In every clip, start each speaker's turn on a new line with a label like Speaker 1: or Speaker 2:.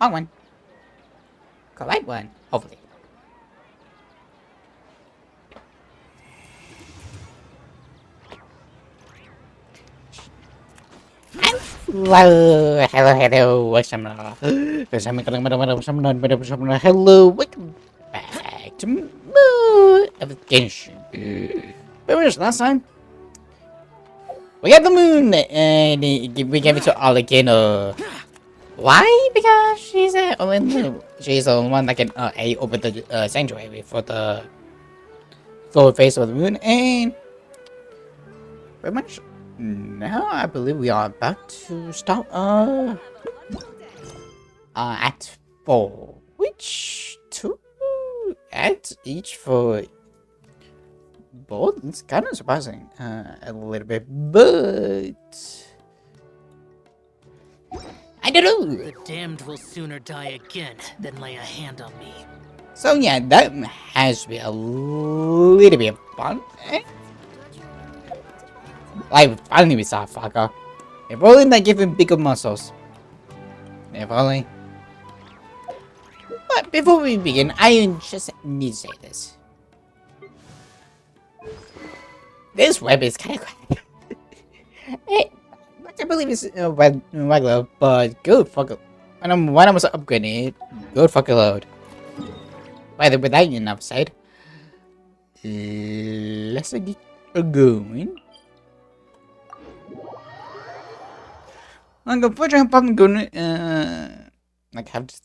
Speaker 1: Wrong one. Correct one, hopefully. Hello, what's up? Hello, welcome back to moon-Genshin. Remember last time? We got the moon, and we gave it to Alakino. Why? Because she's the only one that can open the sanctuary for the full face of the moon, and pretty much now I believe we are about to start Act 4, which 2 acts each for both. It's kind of surprising a little bit, but I don't know.
Speaker 2: The damned will sooner die again than lay a hand on me.
Speaker 1: So yeah, that has to be a little bit fun. Like, finally we saw Fucker. If only they give him bigger muscles. If only. But before we begin, I just need to say this. This web is kind of cracked. I believe it's regular, but good fucker. When I was upgrading it, good fucker load. By the way, that enough said. Let's get going. Like, unfortunately, I'm probably gonna like have to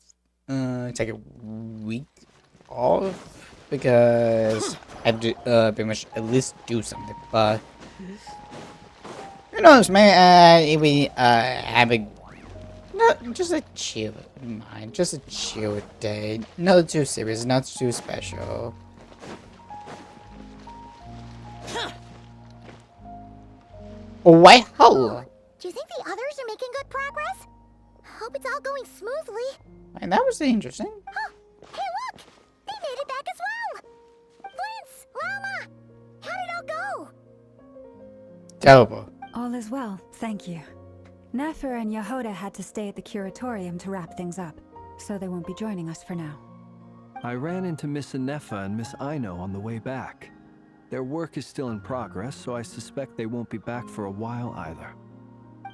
Speaker 1: take a week off because I have to pretty much at least do something. But who knows, man? If we have a just a chill mind, just a chill day, not too serious, not too special. Wow!
Speaker 3: Do you think the others are making good progress? Hope it's all going smoothly.
Speaker 1: And that was interesting.
Speaker 3: Huh. Hey, look! They made it back as well! Flint's! Llama! How did it all go?
Speaker 1: Terrible.
Speaker 4: All is well, thank you. Nefer and Yehoda had to stay at the curatorium to wrap things up, so they won't be joining us for now.
Speaker 5: I ran into Miss Anefa and Miss Aino on the way back. Their work is still in progress, so I suspect they won't be back for a while either.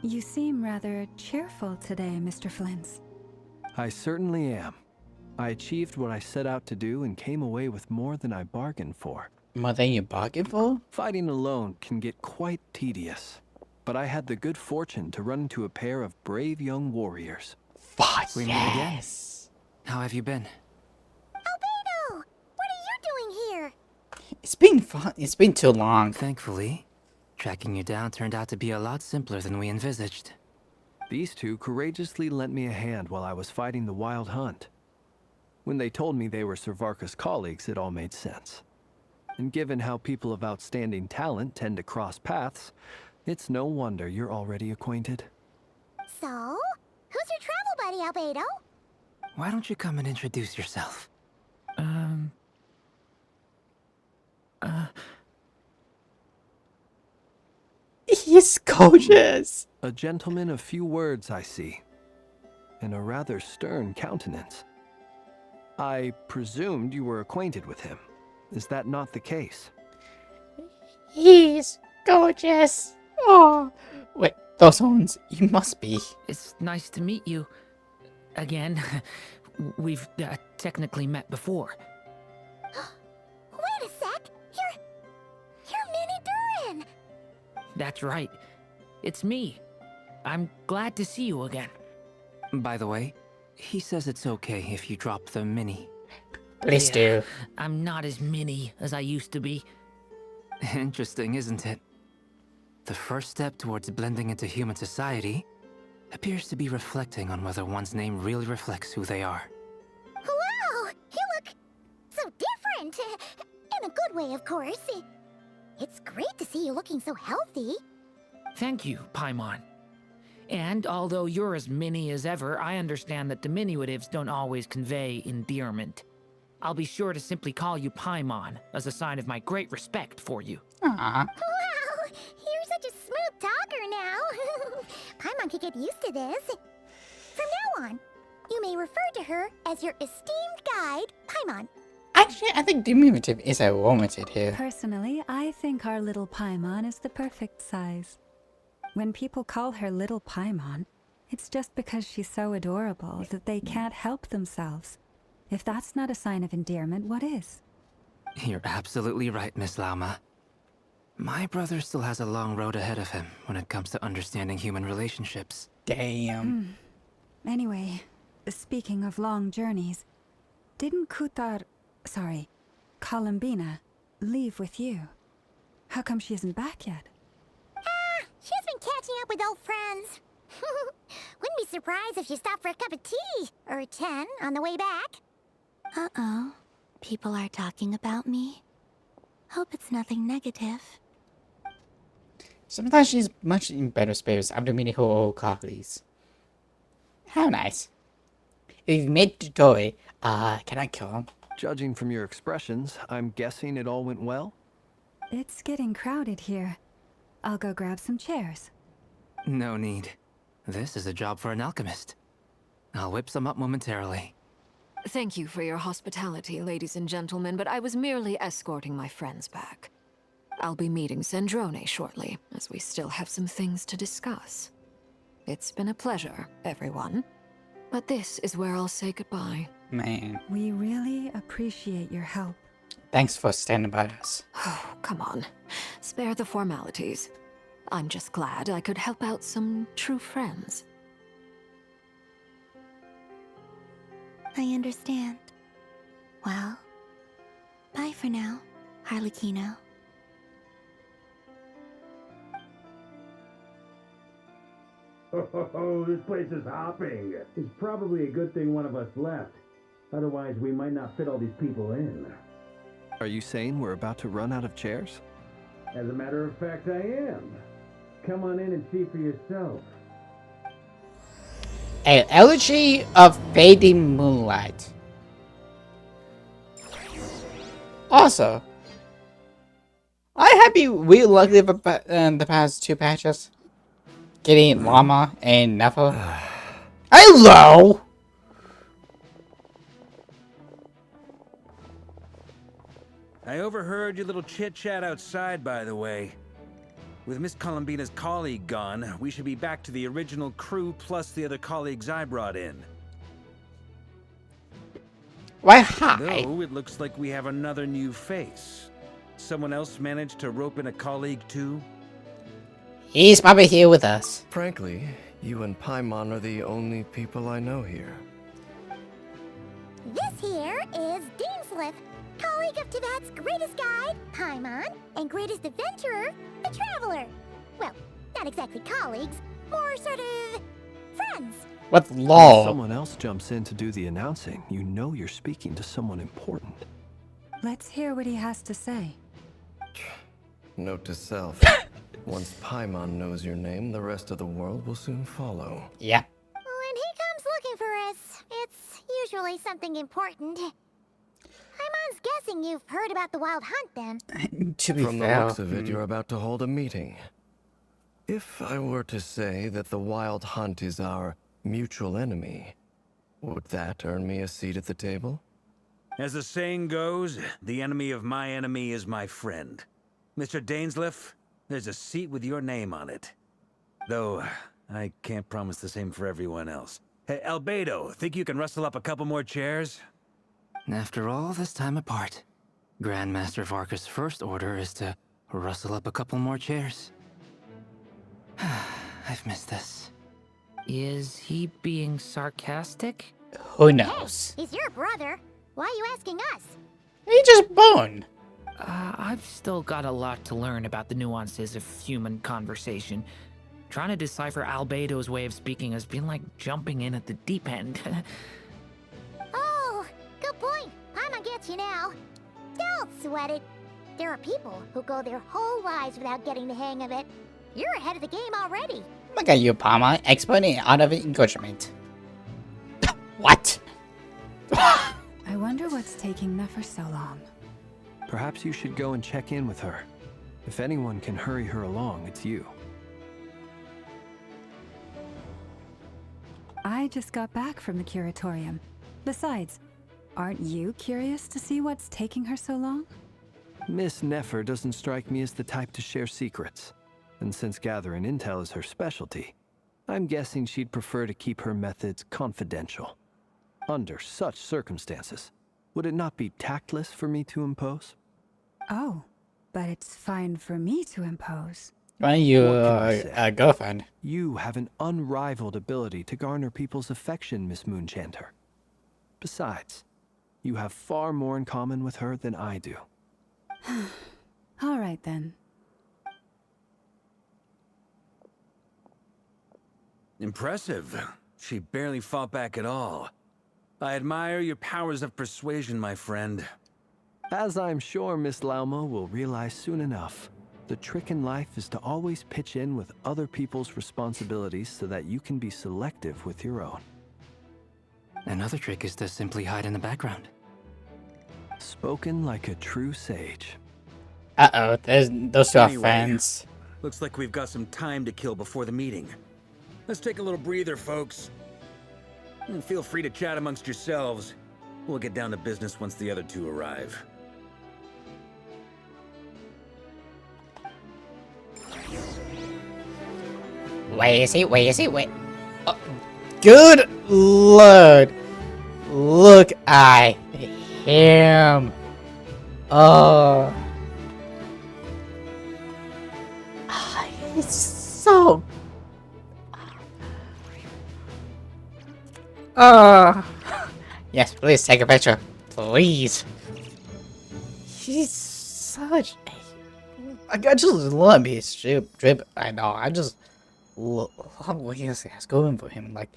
Speaker 4: You seem rather cheerful today, Mr. Flint's.
Speaker 5: I certainly am. I achieved what I set out to do and came away with more than I bargained for.
Speaker 1: More than you bargained for?
Speaker 5: Fighting alone can get quite tedious, but I had the good fortune to run into a pair of brave young warriors.
Speaker 1: Fuck
Speaker 2: We meet again.
Speaker 1: yes.
Speaker 2: How have you been?
Speaker 3: Albedo! What are you doing here?
Speaker 1: It's been fun. It's been too long.
Speaker 2: Thankfully, tracking you down turned out to be a lot simpler than we envisaged.
Speaker 5: These two courageously lent me a hand while I was fighting the wild hunt. When they told me they were Servarka's colleagues, it all made sense. And given how people of outstanding talent tend to cross paths, it's no wonder you're already acquainted.
Speaker 3: So, who's your travel buddy, Albedo?
Speaker 2: Why don't you come and introduce yourself?
Speaker 1: He's gorgeous.
Speaker 5: A gentleman of few words, I see, and a rather stern countenance. I presumed you were acquainted with him. Is that not the case?
Speaker 1: He's gorgeous. Oh, wait, those horns. You must be.
Speaker 2: It's nice to meet you. Again, we've technically met before.
Speaker 3: Wait a sec! You're Minnie Durin!
Speaker 2: That's right. It's me. I'm glad to see you again. By the way, he says it's okay if you drop the mini.
Speaker 1: Please do.
Speaker 2: I'm not as mini as I used to be. Interesting, isn't it? The first step towards blending into human society appears to be reflecting on whether one's name really reflects who they are.
Speaker 3: Wow! You look so different! In a good way, of course. It's great to see you looking so healthy.
Speaker 2: Thank you, Paimon. And although you're as mini as ever, I understand that diminutives don't always convey endearment. I'll be sure to simply call you Paimon as a sign of my great respect for you.
Speaker 1: Aww.
Speaker 3: Wow! You're such a smooth talker now. Paimon could get used to this. From now on, You may refer to her as your esteemed guide, Paimon.
Speaker 1: Actually, I think diminutive is a warranted here.
Speaker 4: Personally, I think our little Paimon is the perfect size. When people call her little Paimon, it's just because she's so adorable that they can't help themselves. If that's not a sign of endearment, what is?
Speaker 6: You're absolutely right, Miss Lauma. My brother still has a long road ahead of him when it comes to understanding human relationships.
Speaker 1: Damn.
Speaker 4: Anyway, speaking of long journeys, didn't Columbina, leave with you? How come she isn't back yet?
Speaker 3: She's been catching up with old friends. Wouldn't be surprised if she stopped for a cup of tea or 10 on the way back. Uh-oh. People are talking about me. Hope it's nothing negative.
Speaker 1: Sometimes she's much in better spirits after meeting her old colleagues. How nice. If you made the toy, can I kill him?
Speaker 5: Judging from your expressions, I'm guessing it all went well?
Speaker 4: It's getting crowded here. I'll go grab some chairs.
Speaker 6: No need. This is a job for an alchemist. I'll whip some up momentarily.
Speaker 7: Thank you for your hospitality, ladies and gentlemen, but I was merely escorting my friends back. I'll be meeting Sandrone shortly, as we still have some things to discuss. It's been a pleasure, everyone. But this is where I'll say goodbye.
Speaker 1: Man,
Speaker 4: We really appreciate your help.
Speaker 1: thanks for standing by us.
Speaker 7: Oh, come on. Spare the formalities. I'm just glad I could help out some true friends.
Speaker 3: I understand. Well, bye for now, Harlequino.
Speaker 8: Oh, this place is hopping. It's probably a good thing one of us left. Otherwise, we might not fit all these people in.
Speaker 5: Are you saying we're about to run out of chairs?
Speaker 8: As a matter of fact, I am. Come on in and see for yourself.
Speaker 1: An elegy of fading moonlight. Also, I'm happy we luckily the past two patches. Getting Llama and Nefa. Hello!
Speaker 9: I overheard your little chit-chat outside, by the way. With Miss Columbina's colleague gone, we should be back to the original crew plus the other colleagues I brought in.
Speaker 1: Why, hi.
Speaker 9: Though it looks like we have another new face. Someone else managed to rope in a colleague too?
Speaker 1: He's probably here with us.
Speaker 10: Frankly, you and Paimon are the only people I know here.
Speaker 3: This here is Deansliff, colleague of Tibet's greatest guide, Paimon, and greatest adventurer, the Traveler. Well, not exactly colleagues, more sort of friends.
Speaker 1: What
Speaker 5: When
Speaker 1: law?
Speaker 5: someone else jumps in to do the announcing, you know you're speaking to someone important.
Speaker 4: Let's hear what he has to say.
Speaker 10: Note to self. Once Paimon knows your name, the rest of the world will soon follow.
Speaker 1: Yeah.
Speaker 3: When he comes looking for us, it's usually something important. Paimon's guessing you've heard about the Wild Hunt then.
Speaker 1: To be
Speaker 10: From the
Speaker 1: fair.
Speaker 10: looks of it, you're about to hold a meeting. If I were to say that the Wild Hunt is our mutual enemy, would that earn me a seat at the table?
Speaker 9: As the saying goes, the enemy of my enemy is my friend. Mr. Dainsliff, there's a seat with your name on it. Though, I can't promise the same for everyone else. Hey, Albedo, think you can rustle up a couple more chairs?
Speaker 6: After all this time apart, Grandmaster Varka's first order is to rustle up a couple more chairs. I've missed this.
Speaker 2: Is he being sarcastic?
Speaker 1: Who knows?
Speaker 3: He's your brother. Why are you asking us?
Speaker 1: He just born.
Speaker 2: I've still got a lot to learn about the nuances of human conversation. Trying to decipher Albedo's way of speaking has been like jumping in at the deep end.
Speaker 3: Oh, good point. Paimon gets you now. Don't sweat it. There are people who go their whole lives without getting the hang of it. You're ahead of the game already.
Speaker 1: Look at you, Palma, expert in art of engagement. What?
Speaker 4: I wonder what's taking Nefer so long.
Speaker 5: Perhaps you should go and check in with her. If anyone can hurry her along, it's you.
Speaker 4: I just got back from the curatorium. Besides, aren't you curious to see what's taking her so long?
Speaker 5: Miss Nefer doesn't strike me as the type to share secrets. And since gathering intel is her specialty, I'm guessing she'd prefer to keep her methods confidential. Under such circumstances, would it not be tactless for me to impose?
Speaker 4: Oh, but it's fine for me to impose.
Speaker 1: Why you
Speaker 5: What can I say?
Speaker 1: girlfriend?
Speaker 5: You have an unrivaled ability to garner people's affection, Miss Moon-Chanter. Besides, you have far more in common with her than I do.
Speaker 4: All right then.
Speaker 9: Impressive. She barely fought back at all. I admire your powers of persuasion, my friend.
Speaker 5: As I'm sure Miss Lauma will realize soon enough, the trick in life is to always pitch in with other people's responsibilities so that you can be selective with your own.
Speaker 6: Another trick is to simply hide in the background.
Speaker 5: Spoken like a true sage.
Speaker 1: Uh-oh, those two are
Speaker 9: Anyway.
Speaker 1: friends.
Speaker 9: Looks like we've got some time to kill before the meeting. Let's take a little breather, folks. And feel free to chat amongst yourselves. We'll get down to business once the other two arrive.
Speaker 1: Where is he? Where is he? Wait. Oh, good lord. Look at him. Oh. He's so... Yes, please take a picture. Please. He's such a... I just love his drip. I know. I just love what he has going for him. Like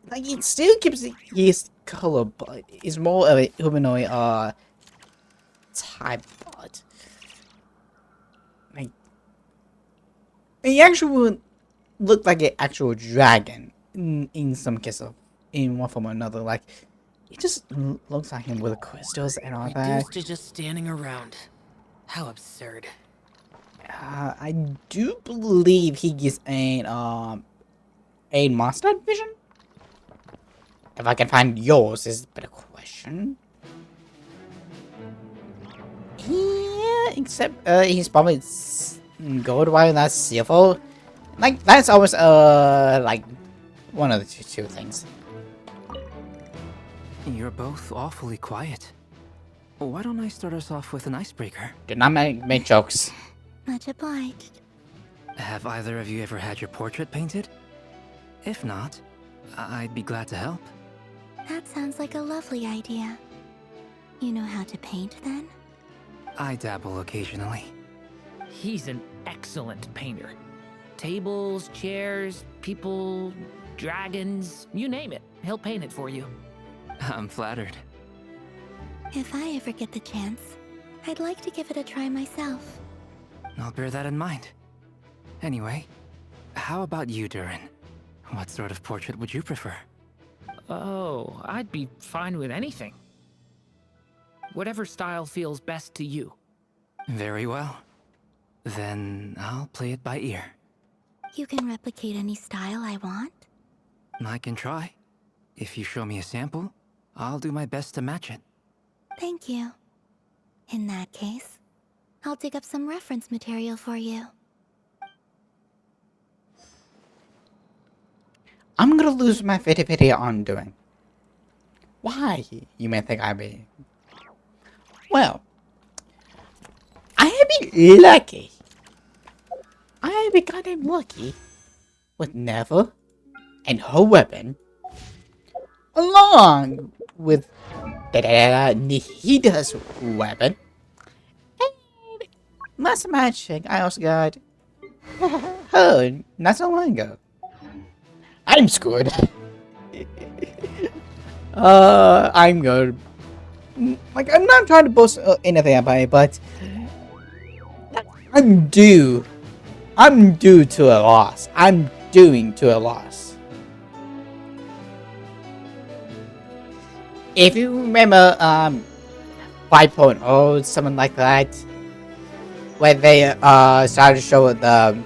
Speaker 1: it still keeps his color, but it's more of a humanoid type. But like he actually would look like an actual dragon in some cases, in one form or another. Like it just looks like him with the crystals and all that.
Speaker 11: Reduced to just standing around. How absurd.
Speaker 1: I do believe he gets a monster vision. If I can find yours is a better question. Yeah, except he's probably gold while that's silver. Like that's always like one of the two things.
Speaker 6: You're both awfully quiet. Why don't I start us off with an icebreaker?
Speaker 1: Do not make jokes.
Speaker 3: Much obliged.
Speaker 6: Have either of you ever had your portrait painted? If not, I'd be glad to help.
Speaker 3: That sounds like a lovely idea. You know how to paint, then?
Speaker 6: I dabble occasionally.
Speaker 2: He's an excellent painter. Tables, chairs, people, dragons, you name it. He'll paint it for you.
Speaker 6: I'm flattered.
Speaker 3: If I ever get the chance, I'd like to give it a try myself.
Speaker 6: I'll bear that in mind. Anyway, how about you, Durin? What sort of portrait would you prefer?
Speaker 2: Oh, I'd be fine with anything. Whatever style feels best to you.
Speaker 6: Very well. Then I'll play it by ear.
Speaker 3: You can replicate any style I want?
Speaker 6: I can try. If you show me a sample, I'll do my best to match it.
Speaker 3: Thank you. In that case, I'll dig up some reference material for you.
Speaker 1: I'm gonna lose my fitty on doing. Why? You may think I'd be. Well, I have been lucky. I have been kind of lucky with Never and her weapon, along with Nihida's weapon, and Master Magic. I also got her not so long ago. I'm screwed. I'm good. Like, I'm not trying to boast anything about it, but I'm due to a loss. I'm doing to a loss. If you remember, 5.0, something like that, where they started to show the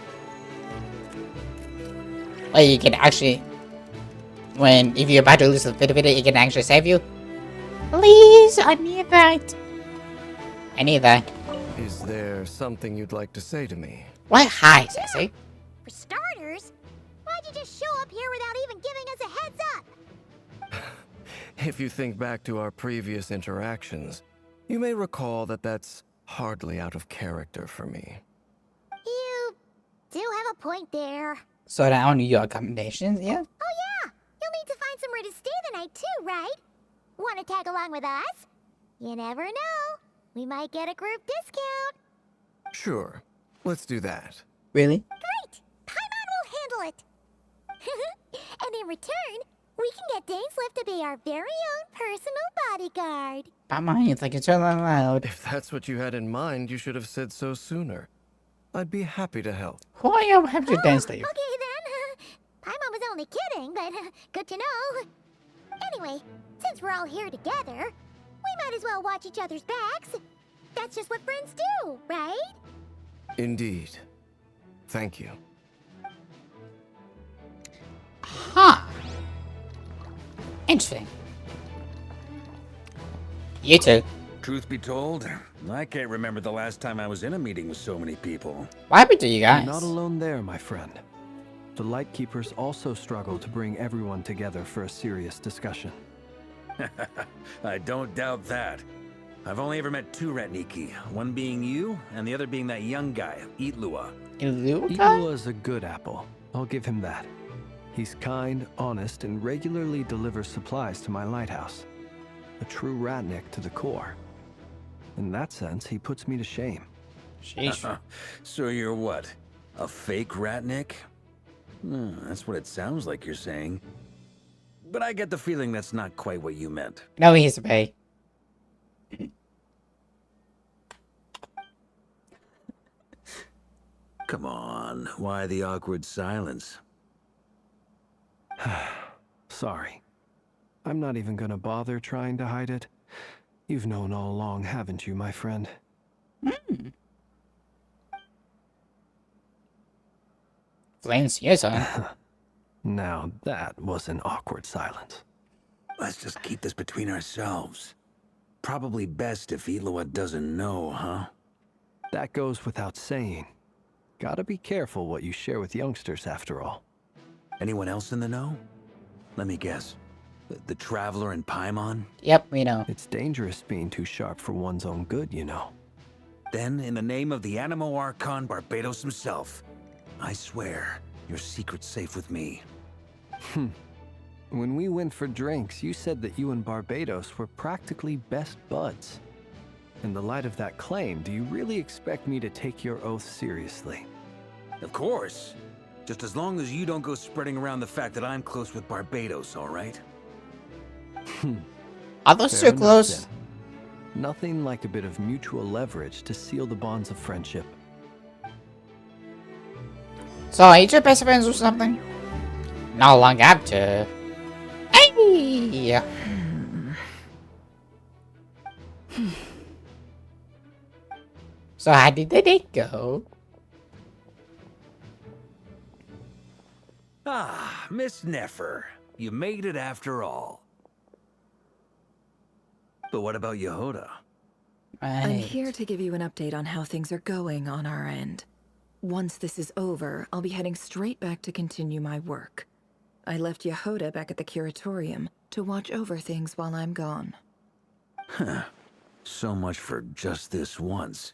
Speaker 1: where you can actually when if you're about to lose the video, it can actually save you. Please, I need that. I need that.
Speaker 10: Is there something you'd like to say to me?
Speaker 1: Why, hi, Sassy.
Speaker 3: For starters, why'd you just show up here without even giving us a heads up?
Speaker 10: If you think back to our previous interactions, you may recall that that's hardly out of character for me.
Speaker 3: You do have a point there.
Speaker 1: So down your accommodations, yeah?
Speaker 3: Oh yeah, you'll need to find somewhere to stay the night too, right? Want to tag along with us? You never know. We might get a group discount.
Speaker 10: Sure, let's do that.
Speaker 1: Really?
Speaker 3: Great! Paimon will handle it. And in return, we can get Dainslift to be our very own personal bodyguard.
Speaker 1: Paimon, it's like it's so loud.
Speaker 10: If that's what you had in mind, you should have said so sooner. I'd be happy to help.
Speaker 1: Why you have to dance, Dave?
Speaker 3: Okay then. Paimon was only kidding, but good to know. Anyway, since we're all here together, we might as well watch each other's backs. That's just what friends do, right?
Speaker 10: Indeed. Thank you.
Speaker 1: Huh. Interesting. You too.
Speaker 9: Truth be told, I can't remember the last time I was in a meeting with so many people.
Speaker 1: What happened to you guys?
Speaker 5: You're not alone there, my friend. The Lightkeepers also struggle to bring everyone together for a serious discussion.
Speaker 9: I don't doubt that. I've only ever met two Ratniki, one being you, and the other being that young guy, Itlua.
Speaker 5: Itlua is a good apple. I'll give him that. He's kind, honest, and regularly delivers supplies to my lighthouse. A true Ratnik to the core. In that sense, he puts me to shame.
Speaker 1: Sheesh.
Speaker 9: So you're what? A fake Ratnik? That's what it sounds like you're saying. But I get the feeling that's not quite what you meant.
Speaker 1: No, he's a pay.
Speaker 9: Come on, why the awkward silence?
Speaker 5: Sorry. I'm not even gonna bother trying to hide it. You've known all along, haven't you, my friend?
Speaker 1: Flames, yes, huh?
Speaker 5: Now that was an awkward silence.
Speaker 9: Let's just keep this between ourselves. Probably best if Itlua doesn't know, huh?
Speaker 5: That goes without saying. Gotta be careful what you share with youngsters, after all.
Speaker 9: Anyone else in the know? Let me guess. The Traveler and Paimon?
Speaker 1: Yep, we know.
Speaker 5: It's dangerous being too sharp for one's own good, you know.
Speaker 9: Then, in the name of the Animo Archon Barbados himself, I swear your secret's safe with me.
Speaker 5: When we went for drinks, you said that you and Barbados were practically best buds. In the light of that claim, do you really expect me to take your oath seriously?
Speaker 9: Of course. Just as long as you don't go spreading around the fact that I'm close with Barbados, all right?
Speaker 1: Are those
Speaker 5: Fair
Speaker 1: too
Speaker 5: enough,
Speaker 1: close?
Speaker 5: then. Nothing like a bit of mutual leverage to seal the bonds of friendship.
Speaker 1: So are you two best friends or something? No longer have to. Hey! So how did the date go?
Speaker 9: Ah, Miss Nefer. You made it after all. But what about Yehoda?
Speaker 12: I'm
Speaker 1: Right.
Speaker 12: here to give you an update on how things are going on our end. Once this is over, I'll be heading straight back to continue my work. I left Yehoda back at the curatorium to watch over things while I'm gone.
Speaker 9: So much for just this once.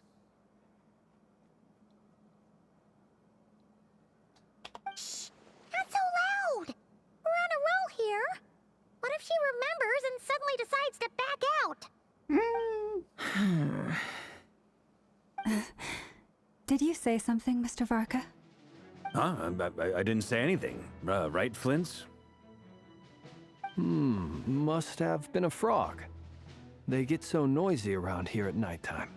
Speaker 3: Not so loud! We're on a roll here. What if she remembers and suddenly decides to back out?
Speaker 4: Did you say something, Mr. Varka?
Speaker 9: Huh? I didn't say anything. Right, Flint's?
Speaker 5: Must have been a frog. They get so noisy around here at nighttime.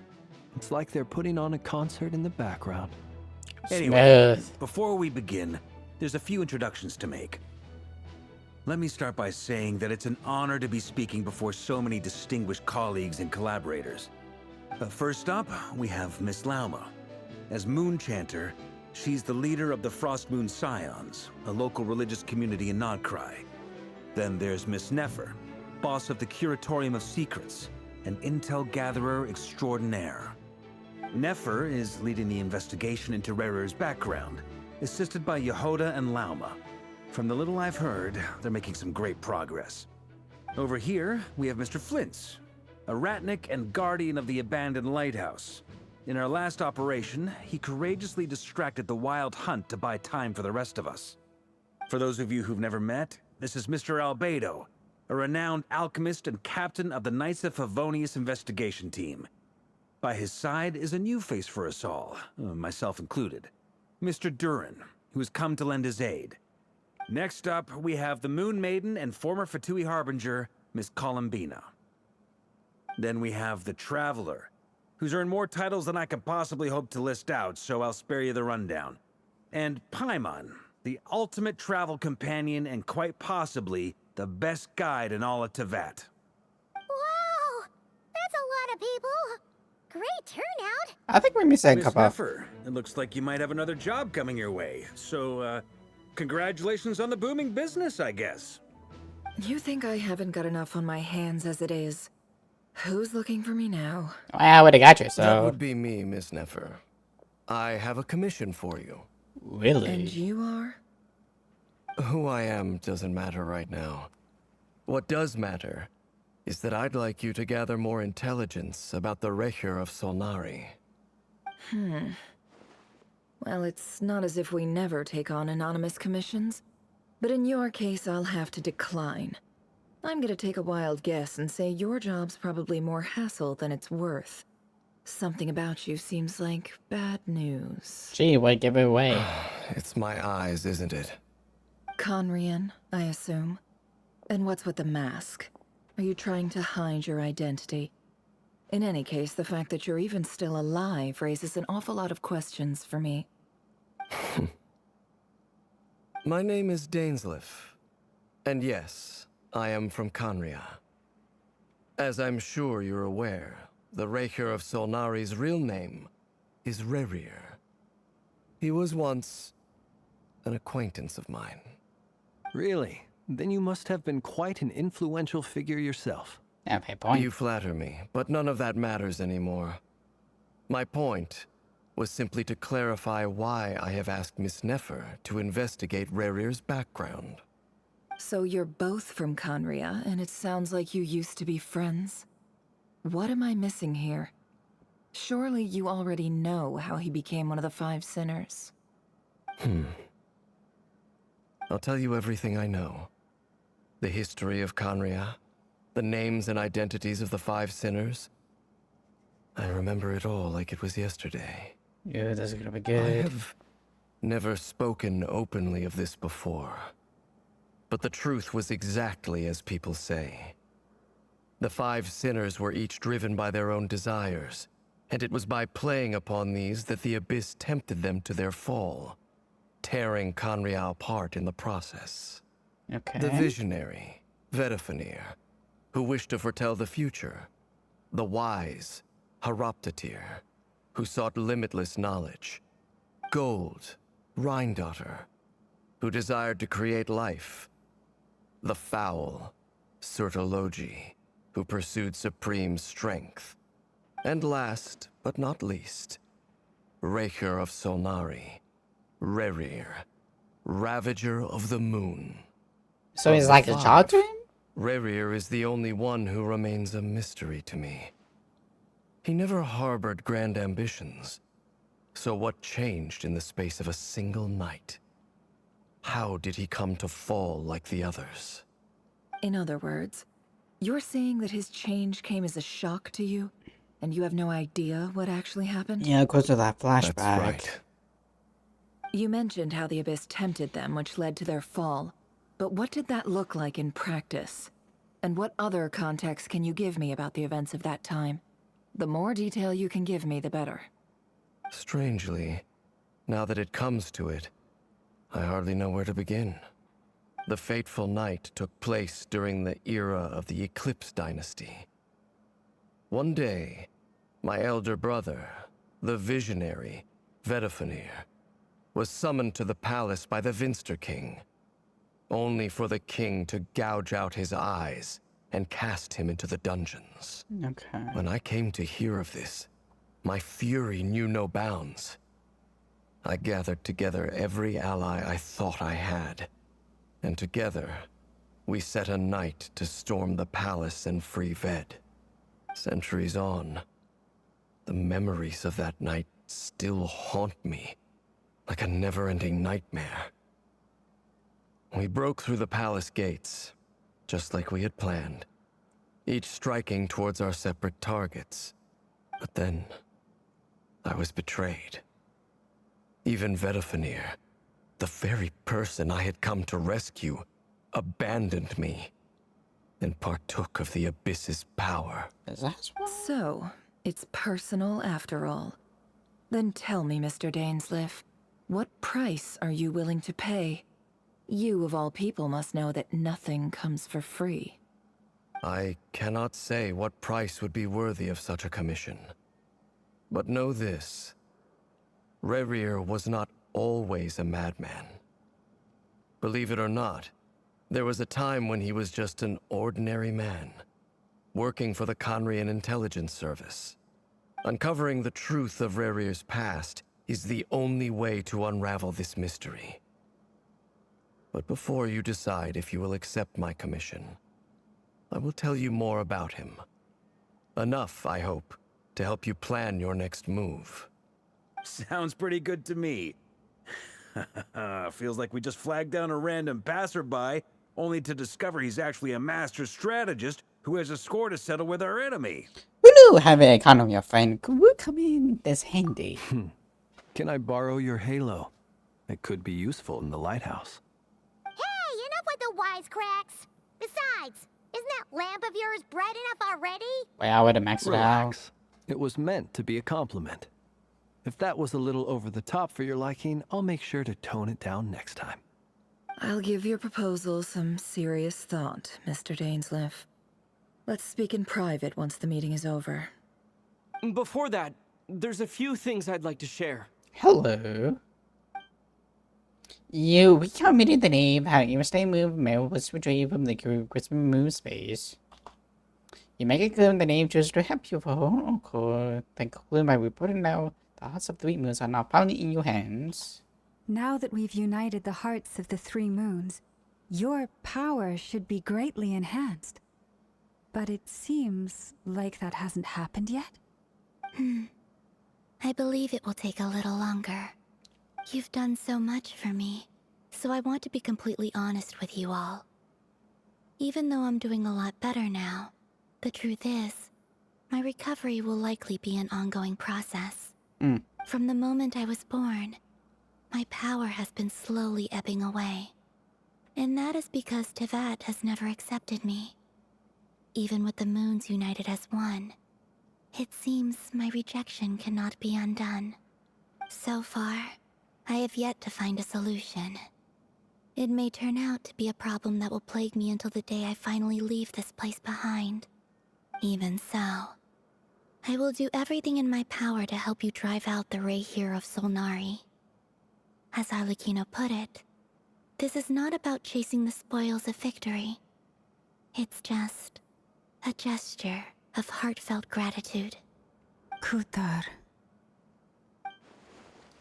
Speaker 5: It's like they're putting on a concert in the background.
Speaker 9: Anyway,
Speaker 1: Smooth.
Speaker 9: before we begin, there's a few introductions to make. Let me start by saying that it's an honor to be speaking before so many distinguished colleagues and collaborators. First up, we have Miss Lauma. As Moon Chanter, she's the leader of the Frost Moon Scions, a local religious community in Nodcry. Then there's Miss Nefer, boss of the Curatorium of Secrets, an intel gatherer extraordinaire. Nefer is leading the investigation into Rerer's background, assisted by Yehoda and Lauma. From the little I've heard, they're making some great progress. Over here, we have Mr. Flintz, a ratnik and guardian of the abandoned lighthouse. In our last operation, he courageously distracted the Wild Hunt to buy time for the rest of us. For those of you who've never met, this is Mr. Albedo, a renowned alchemist and captain of the Knights of Favonius investigation team. By his side is a new face for us all, myself included, Mr. Durin, who has come to lend his aid. Next up, we have the Moon Maiden and former Fatui Harbinger, Miss Columbina. Then we have the Traveler, who's earned more titles than I could possibly hope to list out, so I'll spare you the rundown. And Paimon, the ultimate travel companion and quite possibly the best guide in all of Tevat.
Speaker 3: Wow! That's a lot of people! Great turnout!
Speaker 1: I think we missed a
Speaker 9: Miss
Speaker 1: couple.
Speaker 9: Nefer, it looks like you might have another job coming your way, so, congratulations on the booming business, I guess.
Speaker 12: You think I haven't got enough on my hands as it is? Who's looking for me now?
Speaker 1: I would have got you,
Speaker 10: That
Speaker 1: so.
Speaker 10: would be me, Miss Nefer. I have a commission for you.
Speaker 1: Really?
Speaker 12: And you are?
Speaker 10: Who I am doesn't matter right now. What does matter is that I'd like you to gather more intelligence about the Recher of Solnari.
Speaker 12: Well, it's not as if we never take on anonymous commissions. But in your case, I'll have to decline. I'm gonna take a wild guess and say your job's probably more hassle than it's worth. Something about you seems like bad news.
Speaker 1: Gee, what give it away?
Speaker 10: It's my eyes, isn't it?
Speaker 12: Conrian, I assume. And what's with the mask? Are you trying to hide your identity? In any case, the fact that you're even still alive raises an awful lot of questions for me.
Speaker 10: My name is Dainsleif. And yes, I am from Conria. As I'm sure you're aware, the Recher of Solnari's real name is Rerir. He was once an acquaintance of mine.
Speaker 5: Really? Then you must have been quite an influential figure yourself.
Speaker 1: Yeah, fair point.
Speaker 10: You flatter me, but none of that matters anymore. My point was simply to clarify why I have asked Miss Nefer to investigate Rerir's background.
Speaker 12: So you're both from Conria, and it sounds like you used to be friends? What am I missing here? Surely you already know how he became one of the Five Sinners.
Speaker 10: I'll tell you everything I know. The history of Conria, the names and identities of the Five Sinners. I remember it all like it was yesterday.
Speaker 1: Yeah, that's gonna be
Speaker 10: I
Speaker 1: good.
Speaker 10: have never spoken openly of this before. But the truth was exactly as people say. The Five Sinners were each driven by their own desires, and it was by playing upon these that the Abyss tempted them to their fall, tearing Conria apart in the process.
Speaker 1: Okay.
Speaker 10: The visionary, Vedifenir, who wished to foretell the future. The wise, Haroptatir, who sought limitless knowledge. Gold, Rhindaughter, who desired to create life. The foul, Surtologi, who pursued supreme strength. And last, but not least, Recher of Solnari, Rerir, Ravager of the Moon.
Speaker 1: So
Speaker 10: Of
Speaker 1: he's
Speaker 10: the
Speaker 1: like a child to
Speaker 10: five,
Speaker 1: him?
Speaker 10: Rerir is the only one who remains a mystery to me. He never harbored grand ambitions. So what changed in the space of a single night? How did he come to fall like the others?
Speaker 12: In other words, you're saying that his change came as a shock to you, and you have no idea what actually happened?
Speaker 1: Yeah, of course, with that flashback.
Speaker 10: That's right.
Speaker 12: You mentioned how the Abyss tempted them, which led to their fall. But what did that look like in practice? And what other context can you give me about the events of that time? The more detail you can give me, the better.
Speaker 10: Strangely, now that it comes to it, I hardly know where to begin. The fateful night took place during the era of the Eclipse Dynasty. One day, my elder brother, the visionary, Vedifenir, was summoned to the palace by the Vinster King. only for the king to gouge out his eyes and cast him into the dungeons.
Speaker 1: Okay.
Speaker 10: When I came to hear of this, my fury knew no bounds. I gathered together every ally I thought I had, and together we set a night to storm the palace and free Ved. Centuries on, the memories of that night still haunt me like a never-ending nightmare. We broke through the palace gates, just like we had planned, each striking towards our separate targets. But then, I was betrayed. Even Vedafenir, the very person I had come to rescue, abandoned me and partook of the Abyss's power.
Speaker 1: Is that what?
Speaker 12: So, it's personal after all. Then tell me, Mr. Dainsleif, what price are you willing to pay? You, of all people, must know that nothing comes for free.
Speaker 10: I cannot say what price would be worthy of such a commission. But know this. Rerir was not always a madman. Believe it or not, there was a time when he was just an ordinary man, working for the Conrian Intelligence Service. Uncovering the truth of Rerir's past is the only way to unravel this mystery. But before you decide if you will accept my commission, I will tell you more about him. Enough, I hope, to help you plan your next move.
Speaker 9: Sounds pretty good to me. Feels like we just flagged down a random passerby, only to discover he's actually a master strategist who has a score to settle with our enemy.
Speaker 1: We do have an economy of friend. Could we come in this handy?
Speaker 5: Can I borrow your halo? It could be useful in the lighthouse.
Speaker 3: Hey, enough with the wisecracks. Besides, isn't that lamp of yours bright enough already?
Speaker 1: Wait, I would have maxed it out.
Speaker 5: Relax. It was meant to be a compliment. If that was a little over the top for your liking, I'll make sure to tone it down next time.
Speaker 12: I'll give your proposal some serious thought, Mr. Dainsleif. Let's speak in private once the meeting is over.
Speaker 11: Before that, there's a few things I'd like to share.
Speaker 1: Hello. We committed the name how you stay move mail was retrieved from the Christmas moon space. You make it clear in the name just to help you for okay. Then conclude by reporting now the hearts of 3 moons are now firmly in your hands.
Speaker 4: Now that we've united the hearts of the 3 moons, your power should be greatly enhanced. But it seems like that hasn't happened yet.
Speaker 3: I believe it will take a little longer. You've done so much for me, so I want to be completely honest with you all. Even though I'm doing a lot better now, the truth is, my recovery will likely be an ongoing process. From the moment I was born, my power has been slowly ebbing away. And that is because Tevat has never accepted me. Even with the moons united as one, it seems my rejection cannot be undone. So far, I have yet to find a solution. It may turn out to be a problem that will plague me until the day I finally leave this place behind. Even so, I will do everything in my power to help you drive out the Rayhir of Solnari. As Arlecchino put it, this is not about chasing the spoils of victory. It's just a gesture of heartfelt gratitude.
Speaker 4: Kutar.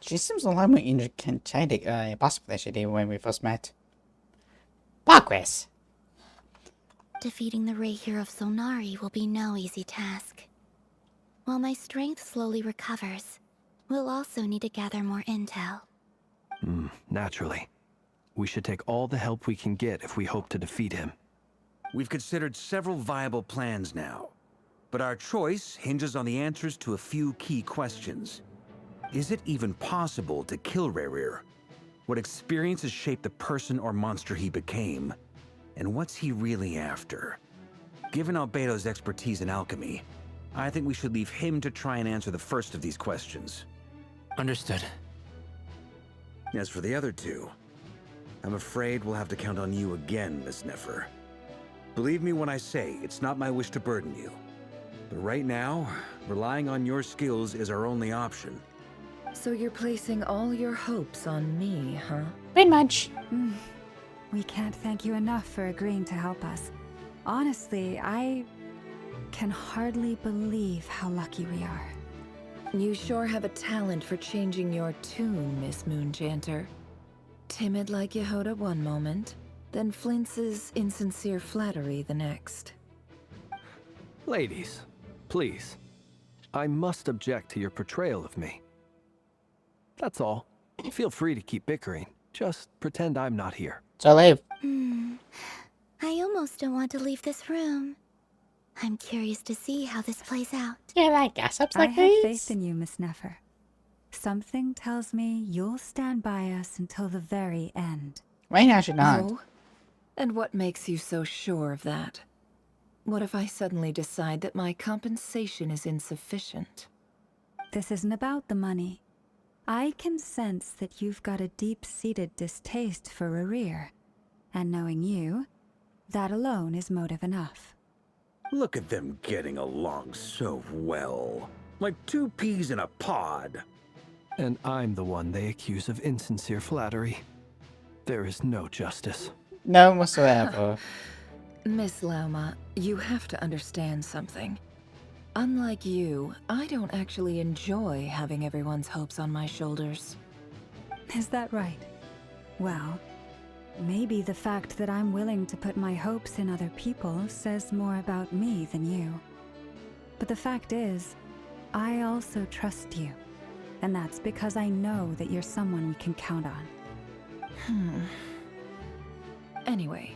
Speaker 1: She seems a lot more energetic, possibly than she did when we first met. Progress!
Speaker 3: Defeating the Rayhir of Solnari will be no easy task. While my strength slowly recovers, we'll also need to gather more intel.
Speaker 5: Naturally. We should take all the help we can get if we hope to defeat him.
Speaker 9: We've considered several viable plans now, but our choice hinges on the answers to a few key questions. Is it even possible to kill Rerir? What experiences shaped the person or monster he became? And what's he really after? Given Albedo's expertise in alchemy, I think we should leave him to try and answer the first of these questions.
Speaker 6: Understood.
Speaker 9: As for the other two, I'm afraid we'll have to count on you again, Miss Nefer. Believe me when I say it's not my wish to burden you. But right now, relying on your skills is our only option.
Speaker 12: So you're placing all your hopes on me, huh?
Speaker 1: Pretty much.
Speaker 4: We can't thank you enough for agreeing to help us. Honestly, I can hardly believe how lucky we are.
Speaker 12: You sure have a talent for changing your tune, Miss Moon-Janter. Timid like Yehoda one moment, then flinches insincere flattery the next.
Speaker 5: Ladies, please. I must object to your portrayal of me. That's all. Feel free to keep bickering. Just pretend I'm not here.
Speaker 1: So leave.
Speaker 3: I almost don't want to leave this room. I'm curious to see how this plays out.
Speaker 1: Yeah, like gossips
Speaker 4: I
Speaker 1: like
Speaker 4: have
Speaker 1: these.
Speaker 4: faith in you, Miss Nefer. Something tells me you'll stand by us until the very end.
Speaker 1: Right now, I should not.
Speaker 12: Oh? And what makes you so sure of that? What if I suddenly decide that my compensation is insufficient?
Speaker 4: This isn't about the money. I can sense that you've got a deep-seated distaste for Rerir. And knowing you, that alone is motive enough.
Speaker 9: Look at them getting along so well. Like two peas in a pod.
Speaker 5: And I'm the one they accuse of insincere flattery. There is no justice.
Speaker 1: No whatsoever.
Speaker 12: Miss Lauma, you have to understand something. Unlike you, I don't actually enjoy having everyone's hopes on my shoulders.
Speaker 4: Is that right? Well, maybe the fact that I'm willing to put my hopes in other people says more about me than you. But the fact is, I also trust you. And that's because I know that you're someone we can count on.
Speaker 12: Anyway,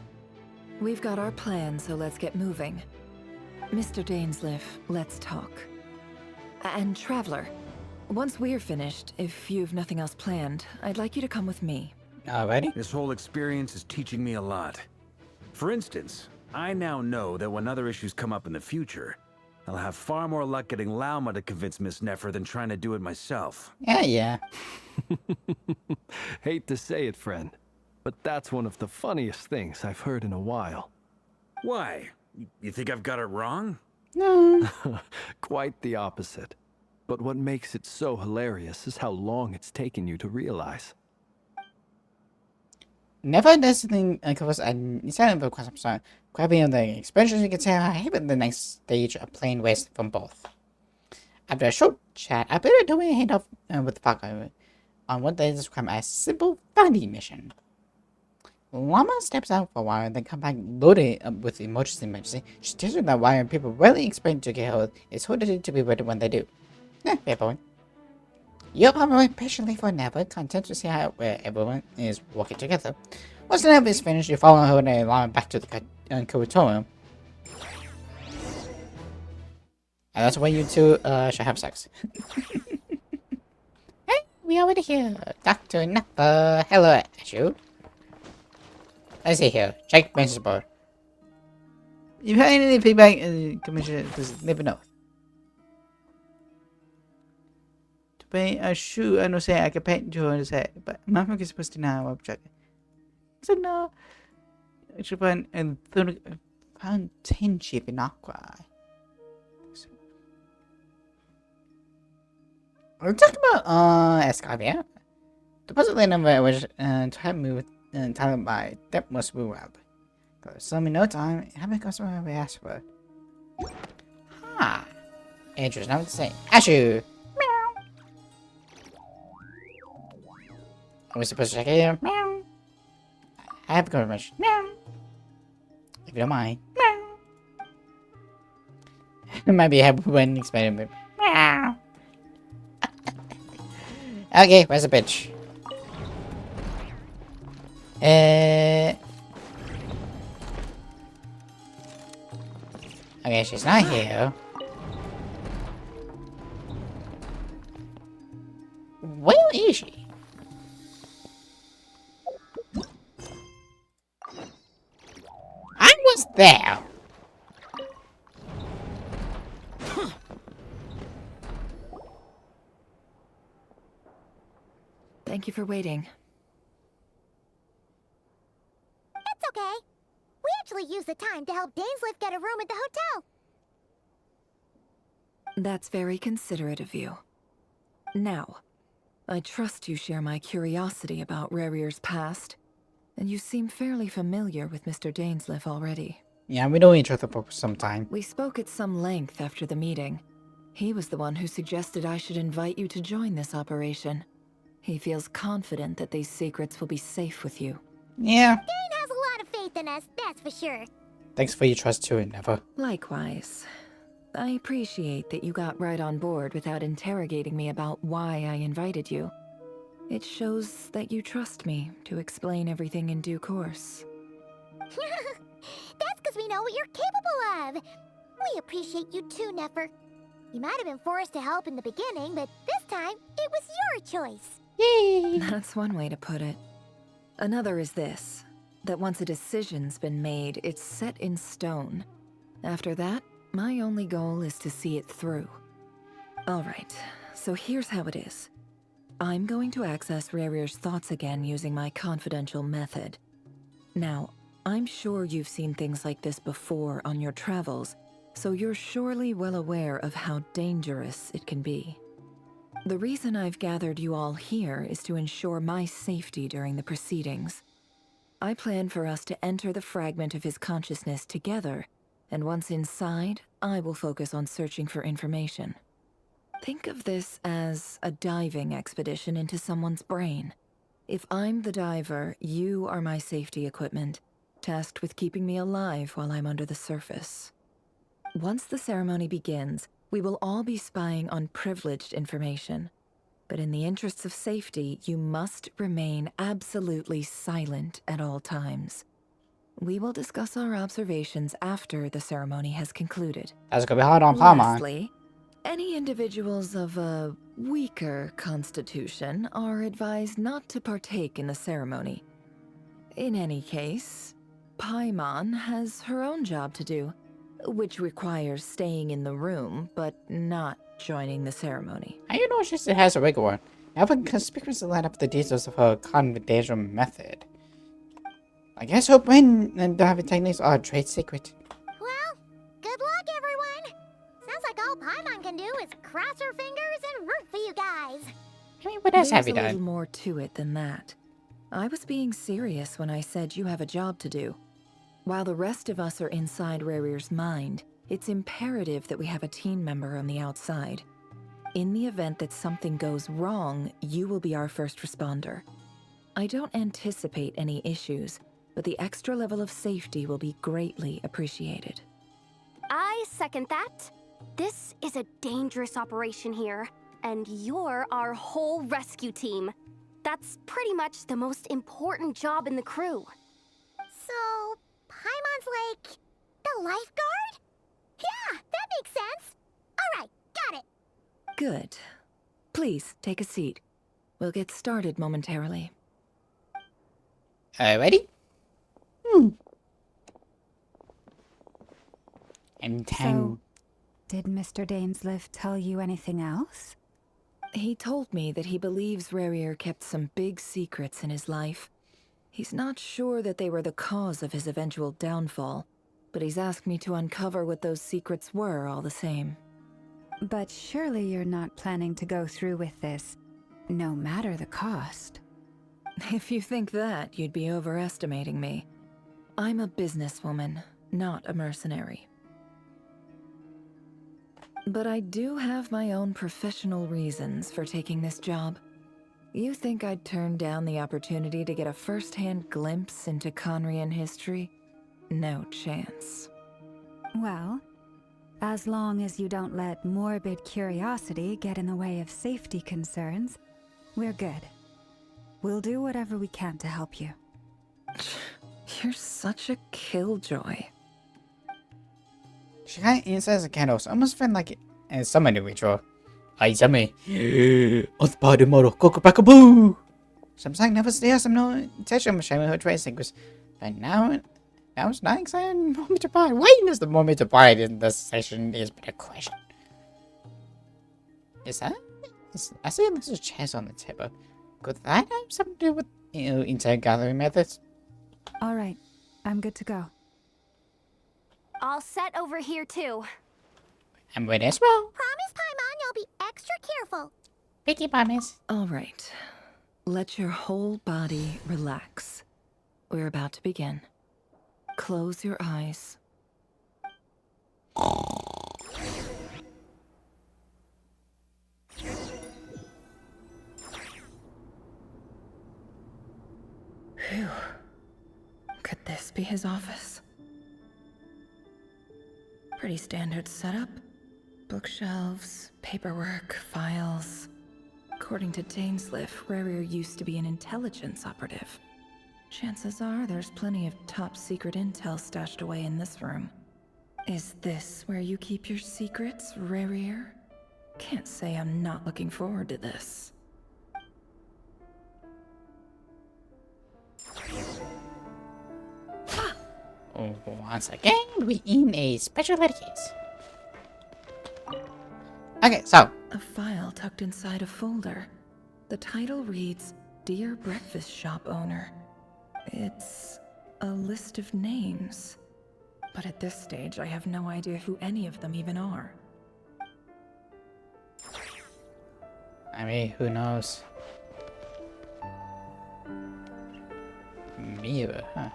Speaker 12: we've got our plan, so let's get moving. Mr. Dainsleif, let's talk. And Traveler, once we're finished, if you've nothing else planned, I'd like you to come with me.
Speaker 1: Alrighty.
Speaker 9: This whole experience is teaching me a lot. For instance, I now know that when other issues come up in the future, I'll have far more luck getting Lauma to convince Miss Nefer than trying to do it myself.
Speaker 1: Yeah.
Speaker 5: Hate to say it, friend, but that's one of the funniest things I've heard in a while.
Speaker 9: Why? You think I've got it wrong?
Speaker 1: No.
Speaker 5: Quite the opposite. But what makes it so hilarious is how long it's taken you to realize.
Speaker 1: Never does anything because I decided because I'm sorry. Grabbing on the expressions you can tell I hate the next stage of plain waste from both. After a short chat, I better do a head off with Falco on what they describe as simple finding mission. Llama steps out for a while and then come back loaded up with emergency. She tells you that why people rarely expect to get held is hooded to be ready when they do. Fair point. You'll probably wait patiently for Never, content to see how everyone is working together. Once Never is finished, you follow her and Llama back to the curatorium. And that's when you two shall have sex. Hey, we already here. Dr. Never. Hello, Ashu. Let's see here. Check message board. If you have any feedback, Commissioner, just let me know. To pay a shoe, I know say I can paint you on his head, but my mom is supposed to know object. So no, I should find and fountain ship in aqua. We're talking about Escavia. The puzzle number was to have me with talent by that must move up. So in no time, how many customers we asked for? Interesting, I would say. Ashu! Meow! Are we supposed to check it here? Meow! I have a confirmation. Meow! If you don't mind. Meow! It might be helpful when explaining it. Meow! Okay, where's the bitch? Okay, she's not here. Where is she? I was there.
Speaker 12: Thank you for waiting.
Speaker 3: It's okay. We actually used the time to help Dainsleif get a room at the hotel.
Speaker 12: That's very considerate of you. Now, I trust you share my curiosity about Rerir's past. And you seem fairly familiar with Mr. Dainsleif already.
Speaker 1: Yeah, we know each other for some time.
Speaker 12: We spoke at some length after the meeting. He was the one who suggested I should invite you to join this operation. He feels confident that these secrets will be safe with you.
Speaker 1: Yeah.
Speaker 3: Dane has a lot of faith in us, that's for sure.
Speaker 1: Thanks for your trust too, Never.
Speaker 12: Likewise. I appreciate that you got right on board without interrogating me about why I invited you. It shows that you trust me to explain everything in due course.
Speaker 3: That's because we know what you're capable of. We appreciate you too, Nefer. You might have been forced to help in the beginning, but this time, it was your choice.
Speaker 1: Yay!
Speaker 12: That's one way to put it. Another is this, that once a decision's been made, it's set in stone. After that, my only goal is to see it through. Alright, so here's how it is. I'm going to access Rarier's thoughts again using my confidential method. Now, I'm sure you've seen things like this before on your travels, so you're surely well aware of how dangerous it can be. The reason I've gathered you all here is to ensure my safety during the proceedings. I plan for us to enter the fragment of his consciousness together, and once inside, I will focus on searching for information. Think of this as a diving expedition into someone's brain. If I'm the diver, you are my safety equipment, tasked with keeping me alive while I'm under the surface. Once the ceremony begins, we will all be spying on privileged information. But in the interests of safety, you must remain absolutely silent at all times. We will discuss our observations after the ceremony has concluded.
Speaker 1: That's gonna be hard on Paimon.
Speaker 12: Lastly, any individuals of a weaker constitution are advised not to partake in the ceremony. In any case, Paimon has her own job to do, which requires staying in the room, but not joining the ceremony.
Speaker 1: How you know she still has a regular one? I haven't conspicuously lined up the details of her confidential method. I guess her brain and diving techniques are a trade secret.
Speaker 3: Well, good luck, everyone. Sounds like all Paimon can do is cross her fingers and root for you guys.
Speaker 1: I mean, what else have you
Speaker 12: There's a little
Speaker 1: done?
Speaker 12: more to it than that. I was being serious when I said you have a job to do. While the rest of us are inside Rarier's mind, it's imperative that we have a team member on the outside. In the event that something goes wrong, you will be our first responder. I don't anticipate any issues, but the extra level of safety will be greatly appreciated.
Speaker 13: I second that. This is a dangerous operation here, and you're our whole rescue team. That's pretty much the most important job in the crew.
Speaker 3: So, Paimon's like the lifeguard? Yeah, that makes sense. All right, got it.
Speaker 12: Good. Please, take a seat. We'll get started momentarily.
Speaker 1: Ready? And 10.
Speaker 4: So, did Mr. Dainsleif tell you anything else?
Speaker 12: He told me that he believes Rarier kept some big secrets in his life. He's not sure that they were the cause of his eventual downfall, but he's asked me to uncover what those secrets were all the same.
Speaker 4: But surely you're not planning to go through with this, no matter the cost.
Speaker 12: If you think that, you'd be overestimating me. I'm a businesswoman, not a mercenary. But I do have my own professional reasons for taking this job. You think I'd turn down the opportunity to get a first-hand glimpse into Conrian history? No chance.
Speaker 4: Well, as long as you don't let morbid curiosity get in the way of safety concerns, we're good. We'll do whatever we can to help you.
Speaker 12: You're such a killjoy.
Speaker 1: She kind of incense a candle, so I almost felt like it's summoning ritual. I summon. Oth body model, coco-paca-boo! Sometimes never stay some no intention of sharing her trade secrets. But now it's not exciting moment to buy. When is the moment to buy it in this session is but a question. Is that? I see there's a chest on the table. Could that have something to do with, insight gathering methods?
Speaker 4: Alright, I'm good to go.
Speaker 13: All set over here, too.
Speaker 1: I'm ready as well.
Speaker 3: Promise, Paimon, you'll be extra careful.
Speaker 1: Picky promise.
Speaker 12: All right. Let your whole body relax. We're about to begin. Close your eyes. Phew. Could this be his office? Pretty standard setup. Bookshelves, paperwork, files. According to Dainsliff, Rarier used to be an intelligence operative. Chances are there's plenty of top-secret intel stashed away in this room. Is this where you keep your secrets, Rarier? Can't say I'm not looking forward to this.
Speaker 1: Oh, once again, we in a special ed case. Okay, so.
Speaker 12: A file tucked inside a folder. The title reads, Dear Breakfast Shop Owner. It's a list of names. But at this stage, I have no idea who any of them even are.
Speaker 1: I mean, who knows? Me either, huh?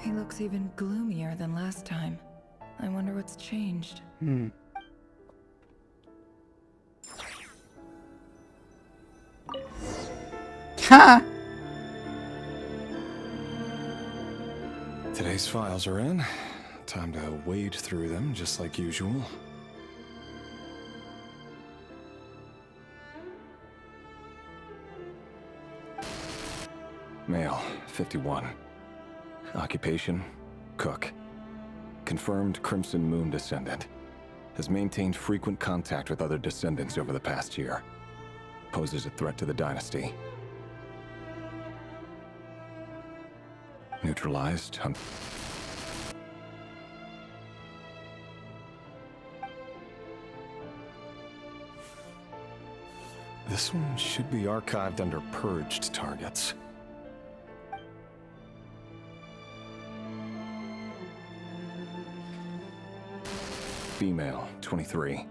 Speaker 12: He looks even gloomier than last time. I wonder what's changed.
Speaker 1: Ha!
Speaker 14: Today's files are in. Time to wade through them, just like usual. Male, 51. Occupation, cook. Confirmed Crimson Moon descendant. Has maintained frequent contact with other descendants over the past year. Poses a threat to the dynasty. Neutralized. This one should be archived under purged targets. Female, 23.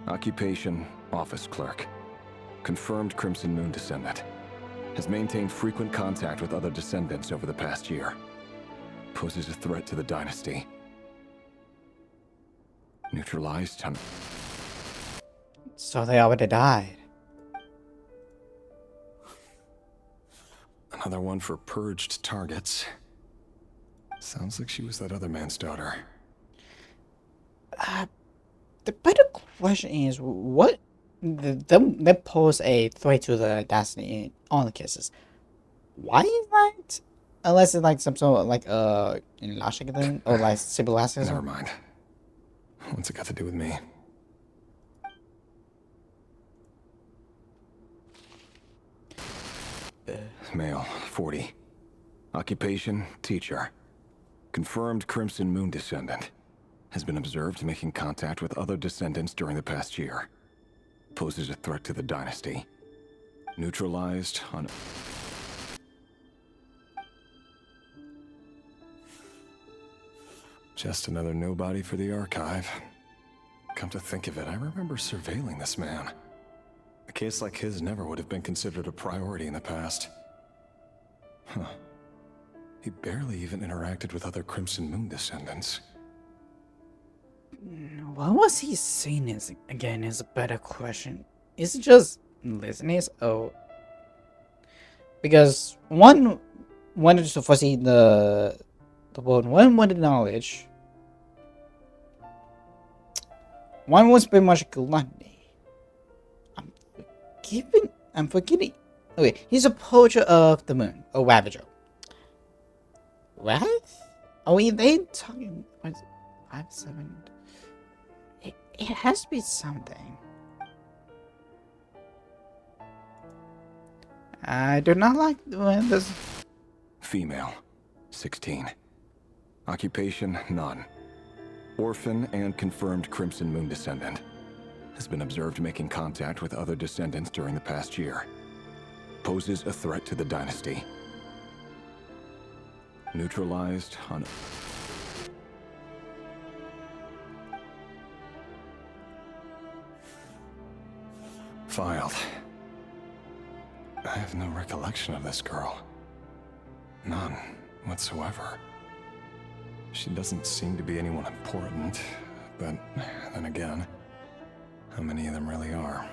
Speaker 14: Occupation, office clerk. Confirmed Crimson Moon descendant. Has maintained frequent contact with other descendants over the past year. Poses a threat to the dynasty. Neutralized.
Speaker 1: So they already died.
Speaker 14: Another one for purged targets. Sounds like she was that other man's daughter.
Speaker 1: The better question is, what they pose a threat to the dynasty in all the cases. Why is that? Unless it's like some sort of like logic thing or like civilization.
Speaker 14: Never mind. What's it got to do with me? Male, 40. Occupation, teacher. Confirmed Crimson Moon descendant. Has been observed making contact with other descendants during the past year. Poses a threat to the dynasty. Neutralized on... Just another nobody for the archive. Come to think of it, I remember surveilling this man. A case like his never would have been considered a priority in the past. Huh. He barely even interacted with other Crimson Moon descendants.
Speaker 1: What was he seen as again is a better question. Is it just laziness? Oh, because one wanted to foresee the world, one wanted knowledge, one was pretty much gluttony. I'm forgetting. Okay, he's a poacher of the moon, a ravager. What? Are we they talking? What is it? 5, 7. It has to be something. I do not like when this.
Speaker 14: Female, 16. Occupation, none. Orphan and confirmed Crimson Moon descendant. Has been observed making contact with other descendants during the past year. Poses a threat to the dynasty. Neutralized on... Filed. I have no recollection of this girl. None whatsoever. She doesn't seem to be anyone important, but then again, how many of them really are?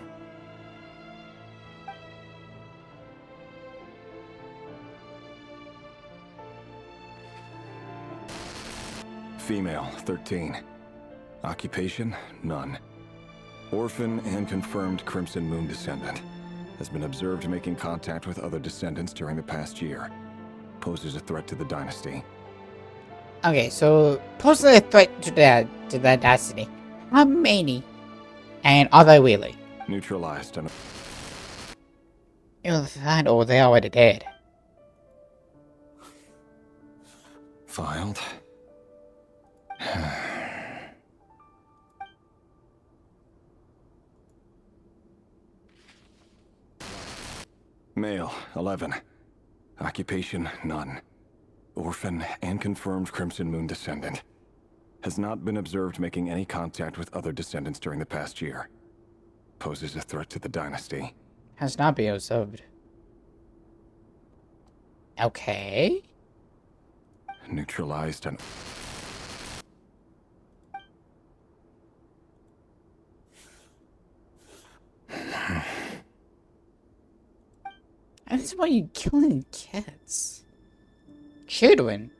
Speaker 14: Female, 13. Occupation, none. Orphan and confirmed Crimson Moon descendant. Has been observed making contact with other descendants during the past year. Poses a threat to the dynasty.
Speaker 1: Okay, so poses a threat to the dynasty. How many? And are they really?
Speaker 14: Neutralized and...
Speaker 1: Either that or they're already dead.
Speaker 14: filed. Male, 11. Occupation, none. Orphan and confirmed Crimson Moon descendant. Has not been observed making any contact with other descendants during the past year. Poses a threat to the dynasty.
Speaker 1: Has not been observed. Okay.
Speaker 14: Neutralized and...
Speaker 1: And that's why you killing kids. Children.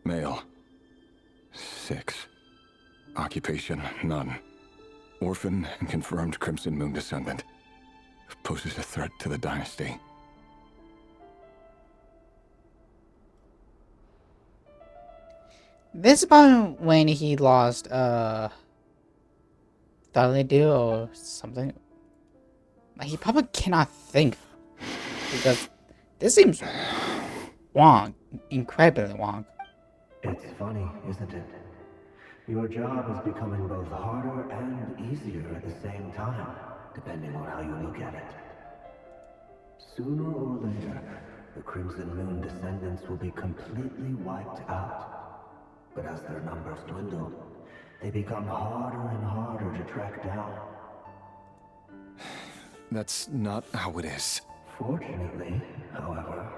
Speaker 14: Male. 6. Occupation, none. Orphan and confirmed Crimson Moon descendant. Poses a threat to the dynasty.
Speaker 1: This about when he lost, Thalidu or something. Like, he probably cannot think. Because this seems wrong. Incredibly wrong.
Speaker 15: It's funny, isn't it? Your job is becoming both harder and easier at the same time, depending on how you look at it. Sooner or later, the Crimson Moon descendants will be completely wiped out. But as their numbers dwindle, they become harder and harder to track down.
Speaker 14: That's not how it is.
Speaker 15: Fortunately, however,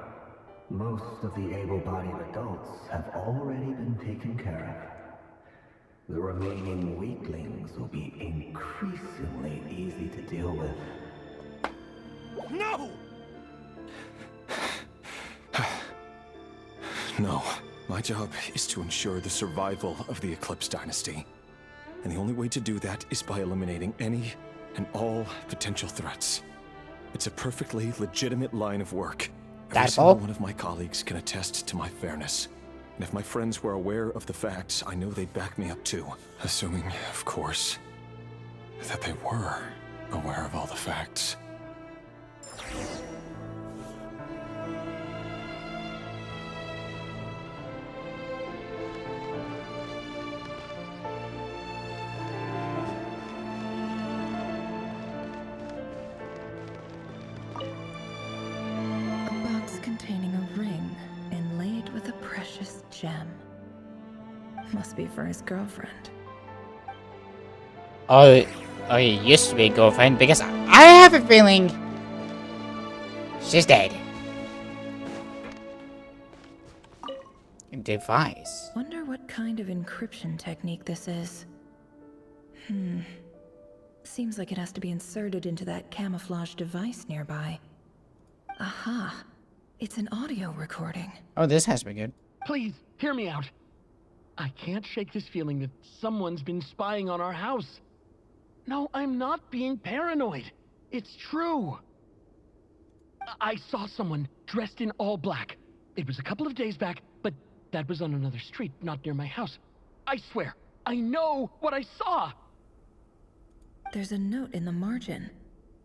Speaker 15: most of the able-bodied adults have already been taken care of. The remaining weaklings will be increasingly easy to deal with.
Speaker 14: No! No. My job is to ensure the survival of the Eclipse Dynasty. And the only way to do that is by eliminating any and all potential threats. It's a perfectly legitimate line of work. Every single one of my colleagues can attest to my fairness. And if my friends were aware of the facts, I know they'd back me up too. Assuming, of course, that they were aware of all the facts.
Speaker 12: Containing a ring inlaid with a precious gem. Must be for his girlfriend.
Speaker 1: Oh, he used to be a girlfriend because I have a feeling she's dead. Device.
Speaker 12: Wonder what kind of encryption technique this is. Seems like it has to be inserted into that camouflage device nearby. Aha. It's an audio recording.
Speaker 1: Oh, this has to be good.
Speaker 11: Please, hear me out. I can't shake this feeling that someone's been spying on our house. No, I'm not being paranoid. It's true. I saw someone dressed in all black. It was a couple of days back, but that was on another street, not near my house. I swear, I know what I saw.
Speaker 12: There's a note in the margin.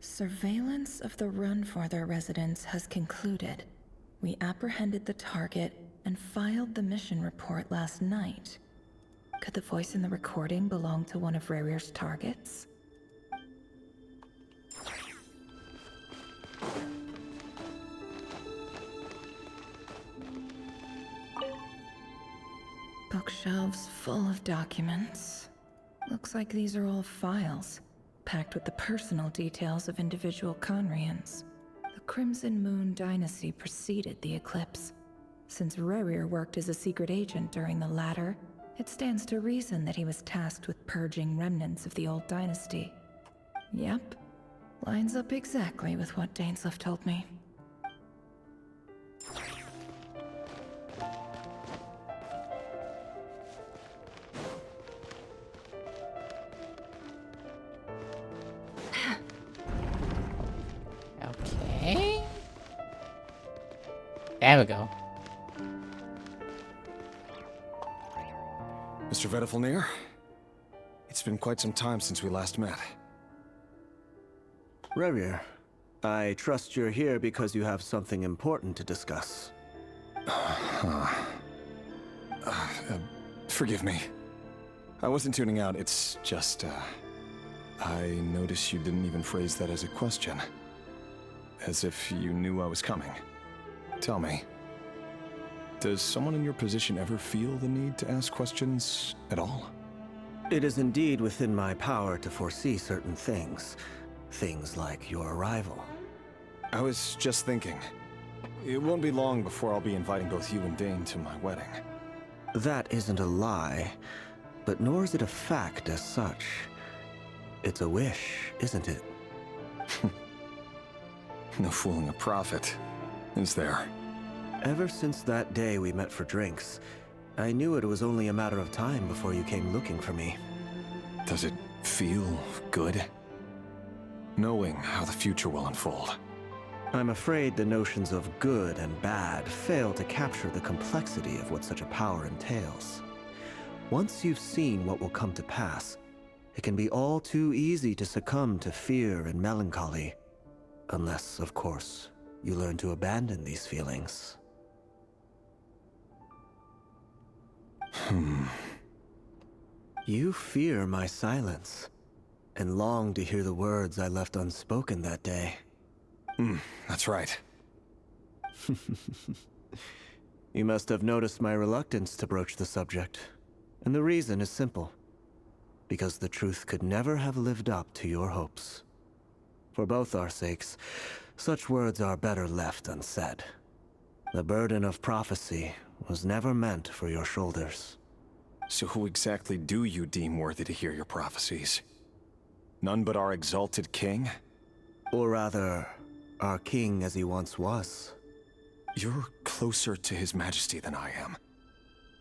Speaker 12: Surveillance of the Run for their residence has concluded. We apprehended the target and filed the mission report last night. Could the voice in the recording belong to one of Rare's targets? Bookshelves full of documents. Looks like these are all files, packed with the personal details of individual Conrians. The Crimson Moon dynasty preceded the eclipse. Since Rerir worked as a secret agent during the latter, it stands to reason that he was tasked with purging remnants of the old dynasty. Yep. Lines up exactly with what Dainsleif told me.
Speaker 1: Okay. There we go.
Speaker 14: Mr. Vedifalnir, it's been quite some time since we last met.
Speaker 15: Rerir, I trust you're here because you have something important to discuss.
Speaker 14: Forgive me. I wasn't tuning out, it's just, I noticed you didn't even phrase that as a question. As if you knew I was coming. Tell me, does someone in your position ever feel the need to ask questions at all?
Speaker 15: It is indeed within my power to foresee certain things. Things like your arrival.
Speaker 14: I was just thinking, it won't be long before I'll be inviting both you and Dane to my wedding.
Speaker 15: That isn't a lie, but nor is it a fact as such. It's a wish, isn't it?
Speaker 14: No fooling a prophet, is there?
Speaker 15: Ever since that day we met for drinks, I knew it was only a matter of time before you came looking for me.
Speaker 14: Does it feel good? Knowing how the future will unfold.
Speaker 15: I'm afraid the notions of good and bad fail to capture the complexity of what such a power entails. Once you've seen what will come to pass, it can be all too easy to succumb to fear and melancholy. Unless, of course, you learn to abandon these feelings. You fear my silence, and long to hear the words I left unspoken that day.
Speaker 14: That's right.
Speaker 15: You must have noticed my reluctance to broach the subject, and the reason is simple. Because the truth could never have lived up to your hopes. For both our sakes, such words are better left unsaid. The burden of prophecy was never meant for your shoulders.
Speaker 14: So who exactly do you deem worthy to hear your prophecies? None but our exalted king?
Speaker 15: Or rather, our king as he once was.
Speaker 14: You're closer to his majesty than I am.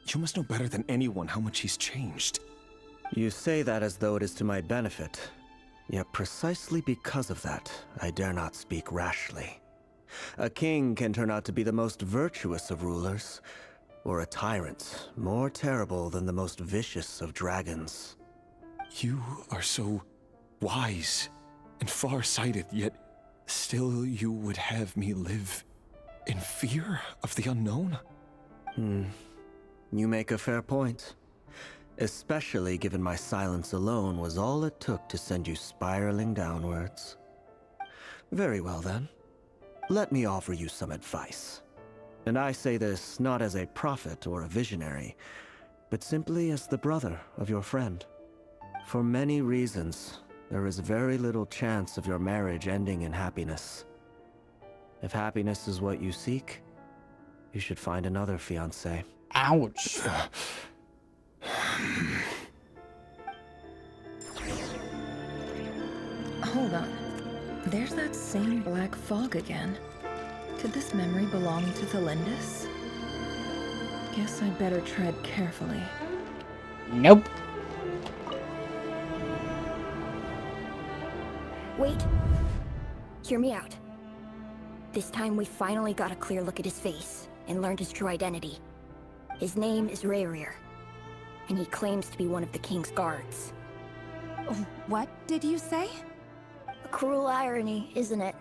Speaker 14: You must know better than anyone how much he's changed.
Speaker 15: You say that as though it is to my benefit. Yet precisely because of that, I dare not speak rashly. A king can turn out to be the most virtuous of rulers, or a tyrant more terrible than the most vicious of dragons.
Speaker 14: You are so wise and far-sighted, yet still you would have me live in fear of the unknown?
Speaker 15: You make a fair point. Especially given my silence alone was all it took to send you spiraling downwards. Very well then. Let me offer you some advice. And I say this not as a prophet or a visionary, but simply as the brother of your friend. For many reasons, there is very little chance of your marriage ending in happiness. If happiness is what you seek, you should find another fiancé.
Speaker 1: Ouch.
Speaker 12: Hold on. There's that same black fog again. Did this memory belong to Thelindis? Guess I'd better tread carefully.
Speaker 1: Nope.
Speaker 3: Wait. Hear me out. This time we finally got a clear look at his face and learned his true identity. His name is Rerir, and he claims to be one of the king's guards.
Speaker 16: What did you say?
Speaker 3: A cruel irony, isn't it?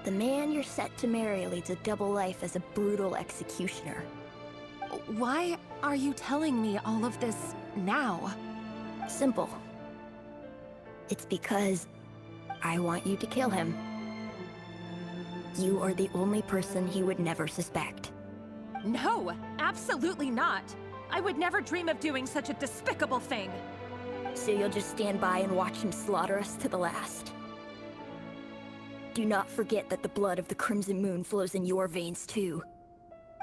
Speaker 3: The man you're set to marry leads a double life as a brutal executioner.
Speaker 16: Why are you telling me all of this now?
Speaker 3: Simple. It's because I want you to kill him. You are the only person he would never suspect.
Speaker 16: No, absolutely not. I would never dream of doing such a despicable thing.
Speaker 3: So you'll just stand by and watch him slaughter us to the last.
Speaker 17: Do not forget that the blood of the Crimson Moon flows in your veins too.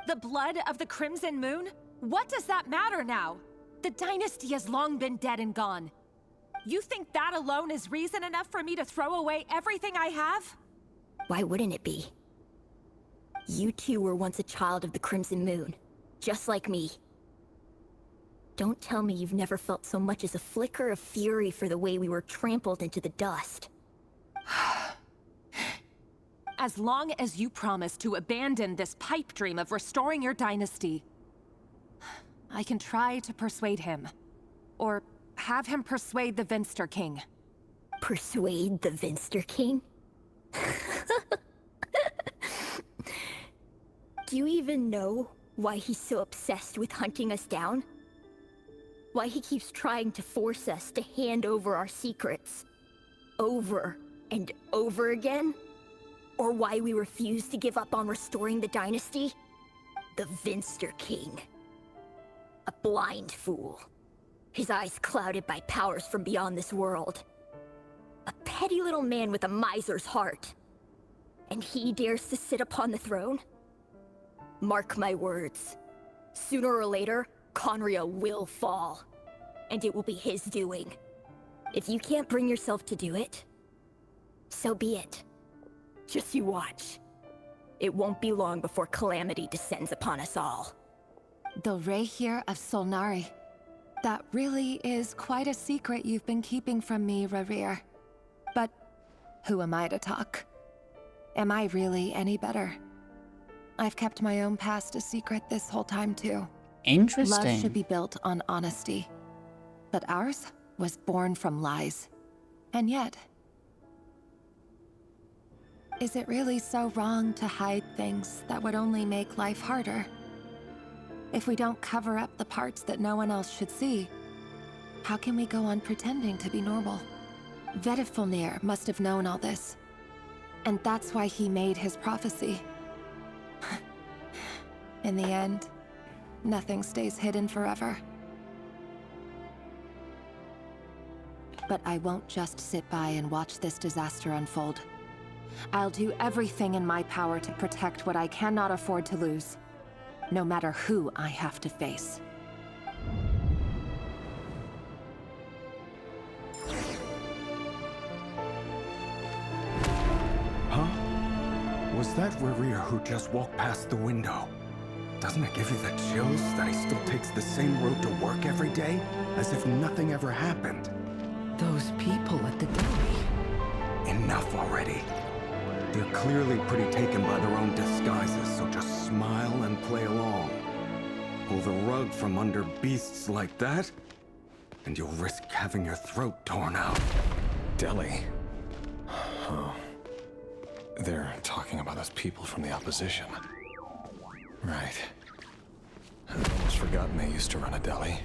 Speaker 16: The blood of the Crimson Moon? What does that matter now? The dynasty has long been dead and gone. You think that alone is reason enough for me to throw away everything I have?
Speaker 17: Why wouldn't it be? You two were once a child of the Crimson Moon, just like me. Don't tell me you've never felt so much as a flicker of fury for the way we were trampled into the dust.
Speaker 16: As long as you promise to abandon this pipe dream of restoring your dynasty, I can try to persuade him. Or have him persuade the Vinster King.
Speaker 17: Persuade the Vinster King? Do you even know why he's so obsessed with hunting us down? Why he keeps trying to force us to hand over our secrets? Over and over again? Or why we refuse to give up on restoring the dynasty? The Vinster King. A blind fool. His eyes clouded by powers from beyond this world. A petty little man with a miser's heart. And he dares to sit upon the throne? Mark my words. Sooner or later, Conria will fall. And it will be his doing. If you can't bring yourself to do it, so be it. Just you watch. It won't be long before calamity descends upon us all.
Speaker 18: The Rehir of Solnari. That really is quite a secret you've been keeping from me, Rerir. But who am I to talk? Am I really any better? I've kept my own past a secret this whole time too.
Speaker 1: Interesting.
Speaker 18: Love should be built on honesty. But ours was born from lies. And yet, is it really so wrong to hide things that would only make life harder? If we don't cover up the parts that no one else should see, how can we go on pretending to be normal? Vedifulnir must have known all this. And that's why he made his prophecy. In the end, nothing stays hidden forever. But I won't just sit by and watch this disaster unfold. I'll do everything in my power to protect what I cannot afford to lose, no matter who I have to face.
Speaker 19: Huh? Was that Rerir who just walked past the window? Doesn't it give you the chills that he still takes the same road to work every day, as if nothing ever happened?
Speaker 6: Those people at the deli.
Speaker 19: Enough already. They're clearly pretty taken by their own disguises, so just smile and play along. Pull the rug from under beasts like that, and you'll risk having your throat torn out.
Speaker 14: Deli? Oh. They're talking about those people from the opposition. Right. I'd almost forgotten they used to run a deli.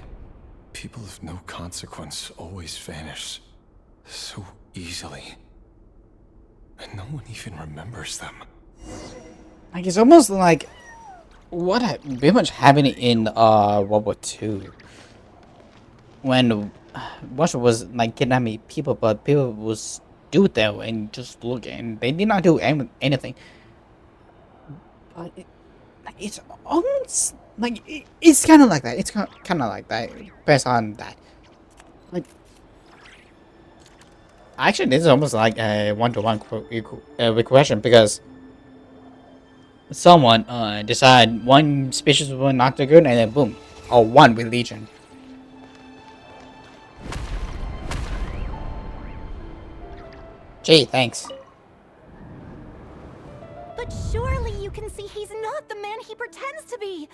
Speaker 14: People of no consequence always vanish so easily. And no one even remembers them.
Speaker 1: Like, it's almost like what pretty much happened in World War II. When Russia was like kidnapping people, but people would stood there and just look, and they did not do anything. But it's almost like it's kind of like that. It's kind of like that based on that. Like, actually, this is almost like a one-to-one regression, because someone decide one species were not too good, and then boom, or one religion. Gee, thanks.
Speaker 3: But surely you can see he's not the man he pretends to be.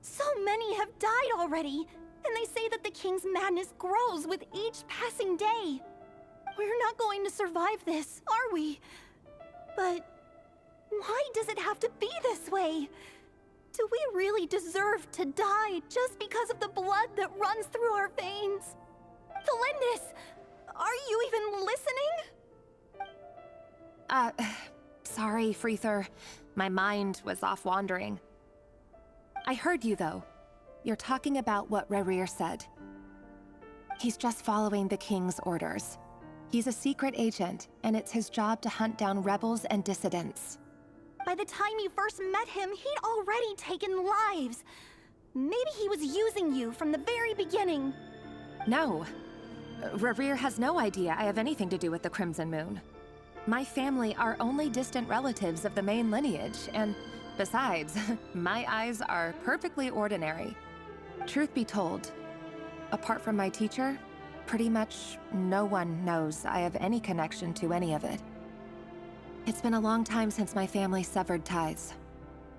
Speaker 3: So many have died already, and they say that the king's madness grows with each passing day. We're not going to survive this, are we? But why does it have to be this way? Do we really deserve to die just because of the blood that runs through our veins? Thalindis, are you even listening?
Speaker 18: Sorry, Freether. My mind was off wandering. I heard you, though. You're talking about what Rerir said. He's just following the king's orders. He's a secret agent, and it's his job to hunt down rebels and dissidents.
Speaker 20: By the time you first met him, he'd already taken lives. Maybe he was using you from the very beginning.
Speaker 18: No. Rerir has no idea I have anything to do with the Crimson Moon. My family are only distant relatives of the main lineage, and besides, my eyes are perfectly ordinary. Truth be told, apart from my teacher, pretty much no one knows I have any connection to any of it. It's been a long time since my family severed ties.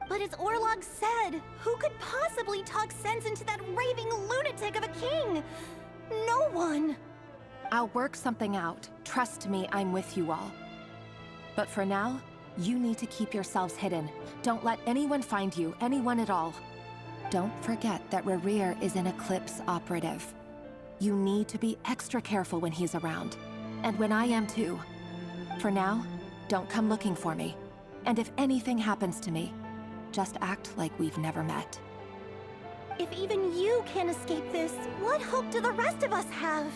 Speaker 20: But as Orlog said, who could possibly talk sense into that raving lunatic of a king? No one.
Speaker 18: I'll work something out. Trust me, I'm with you all. But for now, you need to keep yourselves hidden. Don't let anyone find you, anyone at all. Don't forget that Rerir is an Eclipse operative. You need to be extra careful when he's around. And when I am too. For now, don't come looking for me. And if anything happens to me, just act like we've never met.
Speaker 20: If even you can't escape this, what hope do the rest of us have?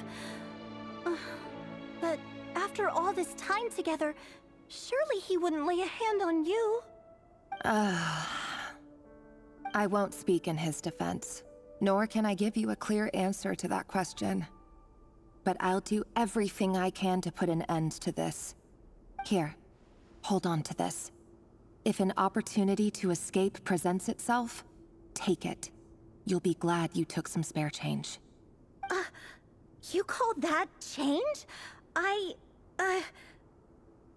Speaker 20: But after all this time together, surely he wouldn't lay a hand on you.
Speaker 18: I won't speak in his defense, nor can I give you a clear answer to that question. But I'll do everything I can to put an end to this. Here, hold on to this. If an opportunity to escape presents itself, take it. You'll be glad you took some spare change.
Speaker 20: You call that change?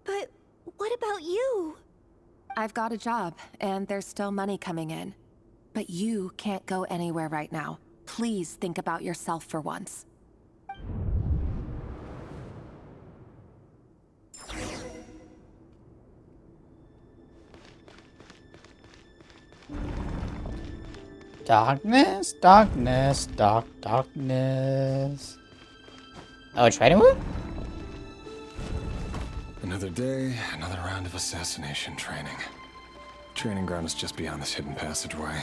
Speaker 20: But what about you?
Speaker 18: I've got a job, and there's still money coming in. But you can't go anywhere right now. Please think about yourself for once.
Speaker 1: Darkness, darkness, darkness. Oh, training room?
Speaker 14: Another day, another round of assassination training. Training ground is just beyond this hidden passageway.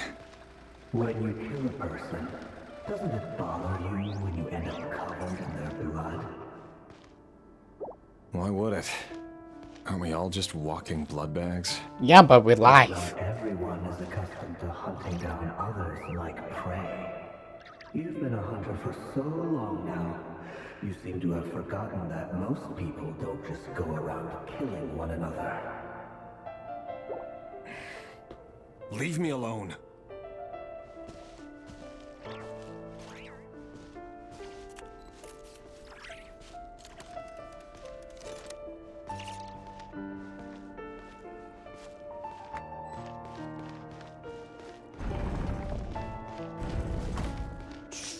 Speaker 15: When you kill a person, doesn't it bother you when you end up covered in their blood?
Speaker 14: Why would it? Aren't we all just walking blood bags?
Speaker 1: Yeah, but with life.
Speaker 15: Not everyone is accustomed to hunting down others like prey. You've been a hunter for so long now, you seem to have forgotten that most people don't just go around killing one another.
Speaker 14: Leave me alone.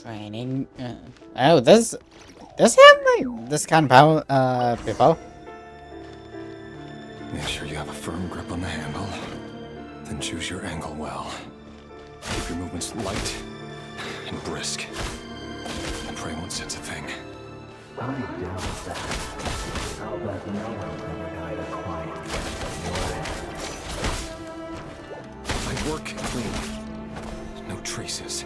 Speaker 1: Training. Oh, this have like this kind of power before.
Speaker 14: Make sure you have a firm grip on the handle. Then choose your angle well. Keep your movements light and brisk. And pray won't sense a thing.
Speaker 15: I doubt that. I'll bet no one's ever died a quiet death.
Speaker 14: I work clean. No traces.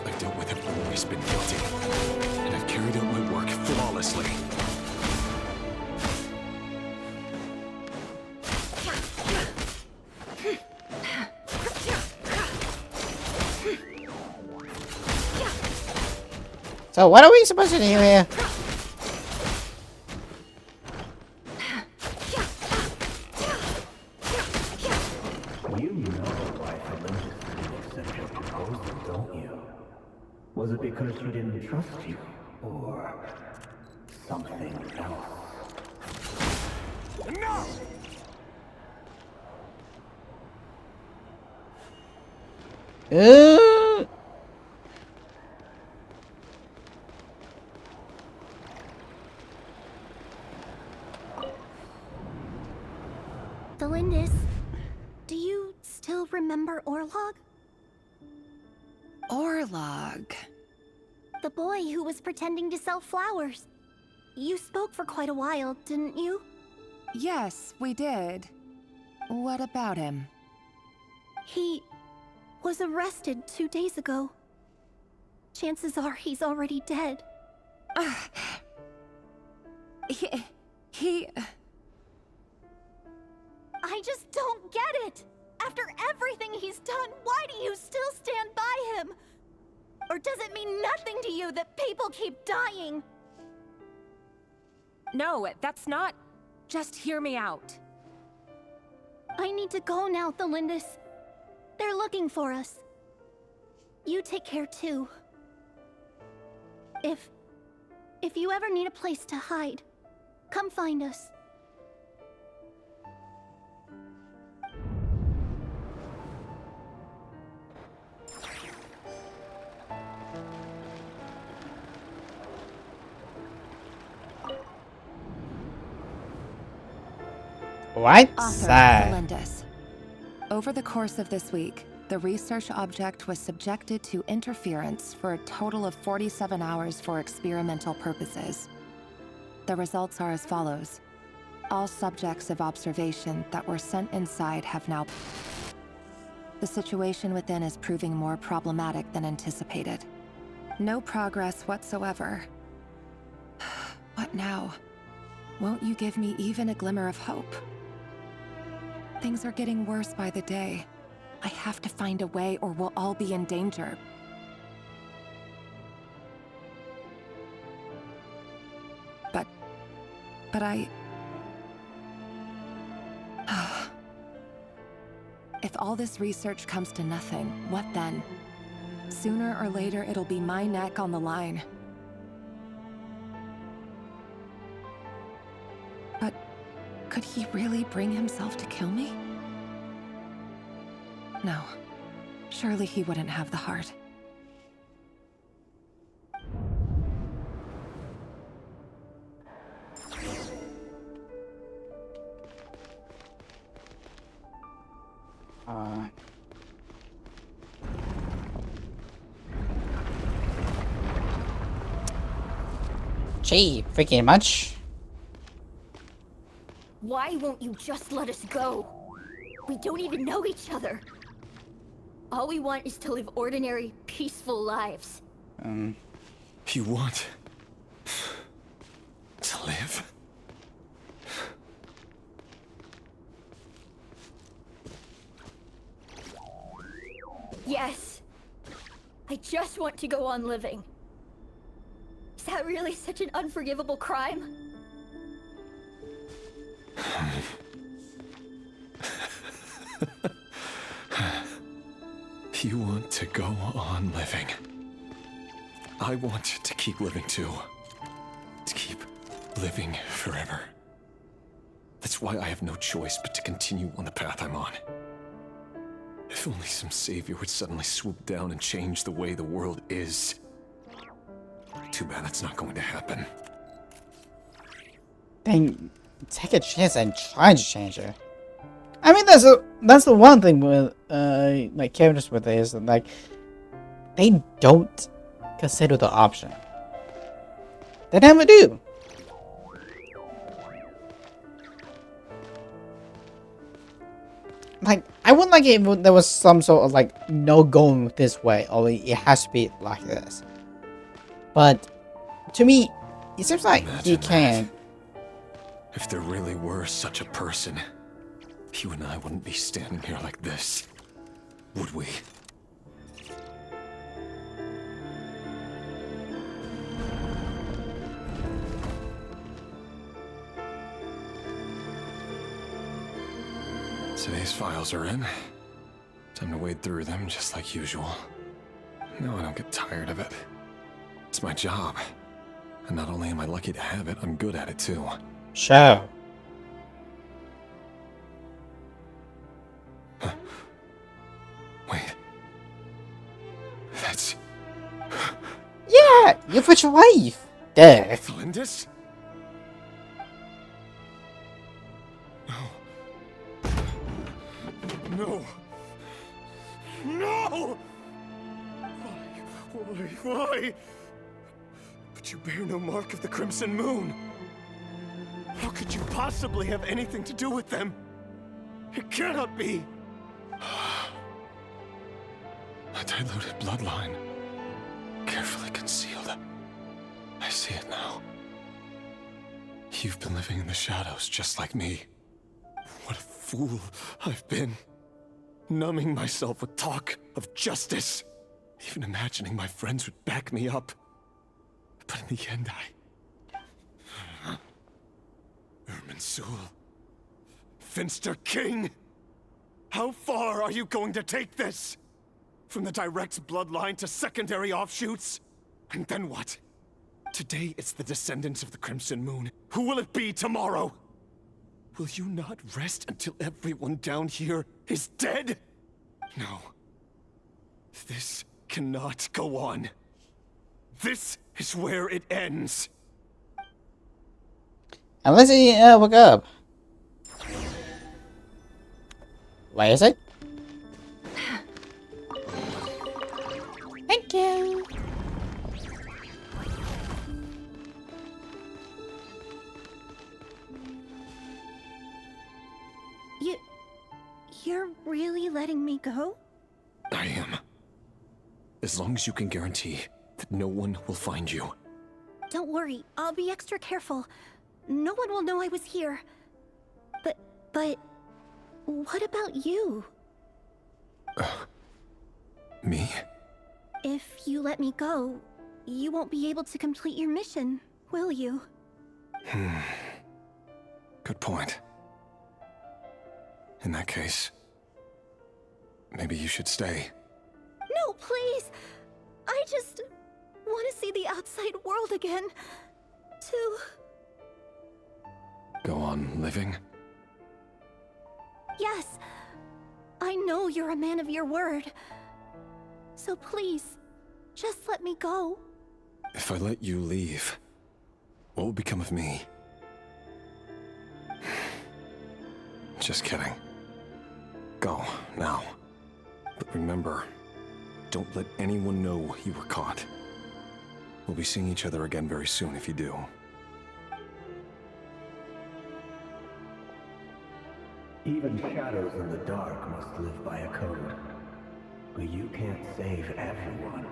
Speaker 14: I've dealt with have always been guilty, and I've carried out my work flawlessly.
Speaker 1: So what are we supposed to do here?
Speaker 15: Was it because she didn't trust you? Or something else?
Speaker 14: Enough!
Speaker 20: Delindis, do you still remember Orlog?
Speaker 18: Orlog.
Speaker 20: The boy who was pretending to sell flowers. You spoke for quite a while, didn't you?
Speaker 18: Yes, we did. What about him?
Speaker 20: He was arrested 2 days ago. Chances are he's already dead.
Speaker 18: He...
Speaker 20: I just don't get it! After everything he's done, why do you still stand by him? Or does it mean nothing to you that people keep dying?
Speaker 16: No, that's not... Just hear me out.
Speaker 20: I need to go now, Thelindis. They're looking for us. You take care too. If you ever need a place to hide, come find us.
Speaker 1: What?
Speaker 18: Author
Speaker 1: Sad.
Speaker 18: Melendez. Over the course of this week, the research object was subjected to interference for a total of 47 hours for experimental purposes. The results are as follows. All subjects of observation that were sent inside have now... The situation within is proving more problematic than anticipated. No progress whatsoever. What now? Won't you give me even a glimmer of hope? Things are getting worse by the day. I have to find a way or we'll all be in danger. But I... If all this research comes to nothing, what then? Sooner or later, it'll be my neck on the line. But could he really bring himself to kill me? No. Surely he wouldn't have the heart.
Speaker 1: Gee, freaking much.
Speaker 17: Why won't you just let us go? We don't even know each other. All we want is to live ordinary, peaceful lives.
Speaker 14: You want to live?
Speaker 17: Yes. I just want to go on living. Is that really such an unforgivable crime?
Speaker 14: You want to go on living. I want to keep living too. To keep living forever. That's why I have no choice but to continue on the path I'm on. If only some savior would suddenly swoop down and change the way the world is. Too bad that's not going to happen.
Speaker 1: Then take a chance and try to change her. I mean, that's the one thing with like characters with this, like they don't consider the option. They never do. Like, I wouldn't like it if there was some sort of like no going this way, or it has to be like this. But to me, it seems like he can.
Speaker 14: If there really were such a person, you and I wouldn't be standing here like this, would we? Today's files are in. Time to wade through them just like usual. No, I don't get tired of it. It's my job. And not only am I lucky to have it, I'm good at it too.
Speaker 1: Show.
Speaker 14: Huh. Wait. That's...
Speaker 1: Yeah, you're with your wife. There.
Speaker 14: Lindis?
Speaker 19: No! No! Why? But you bear no mark of the Crimson Moon. How could you possibly have anything to do with them? It cannot be!
Speaker 14: A diluted bloodline. Carefully concealed. I see it now. You've been living in the shadows just like me.
Speaker 19: What a fool I've been. Numbing myself with talk of justice. Even imagining my friends would back me up. But in the end, Irminsul. Finster King! How far are you going to take this? From the direct bloodline to secondary offshoots? And then what? Today it's the descendants of the Crimson Moon. Who will it be tomorrow? Will you not rest until everyone down here is dead? No. This cannot go on. This is where it ends.
Speaker 1: Unless he woke up. Wait a sec. Thank you.
Speaker 20: You're really letting me go?
Speaker 19: I am. As long as you can guarantee that no one will find you.
Speaker 20: Don't worry, I'll be extra careful. No one will know I was here. But what about you?
Speaker 19: Me?
Speaker 20: If you let me go, you won't be able to complete your mission, will you?
Speaker 19: Good point. In that case, maybe you should stay.
Speaker 20: No, please! I just want to see the outside world again. To...
Speaker 19: Go on living?
Speaker 20: Yes. I know you're a man of your word. So please, just let me go.
Speaker 19: If I let you leave, what will become of me? Just kidding. Go, now. But remember, don't let anyone know you were caught. We'll be seeing each other again very soon if you do.
Speaker 15: Even shadows in the dark must live by a code. But you can't save everyone.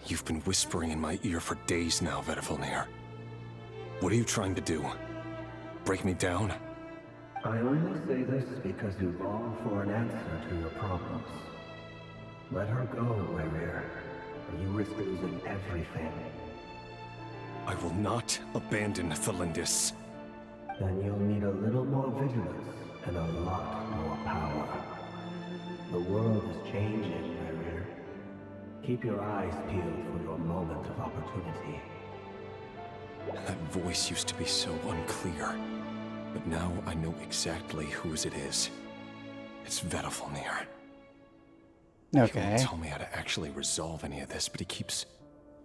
Speaker 19: You've been whispering in my ear for days now, Vedifilnir. What are you trying to do? Break me down?
Speaker 15: I only say this because you long for an answer to your problems. Let her go, Rerir, or you risk losing everything.
Speaker 19: I will not abandon Thelindis.
Speaker 15: Then you'll need a little more vigilance and a lot more power. The world is changing, Rerir. Keep your eyes peeled for your moment of opportunity.
Speaker 19: That voice used to be so unclear. But now I know exactly whose it is. It's Vedifilnir.
Speaker 1: Okay.
Speaker 19: He won't tell me how to actually resolve any of this, but he keeps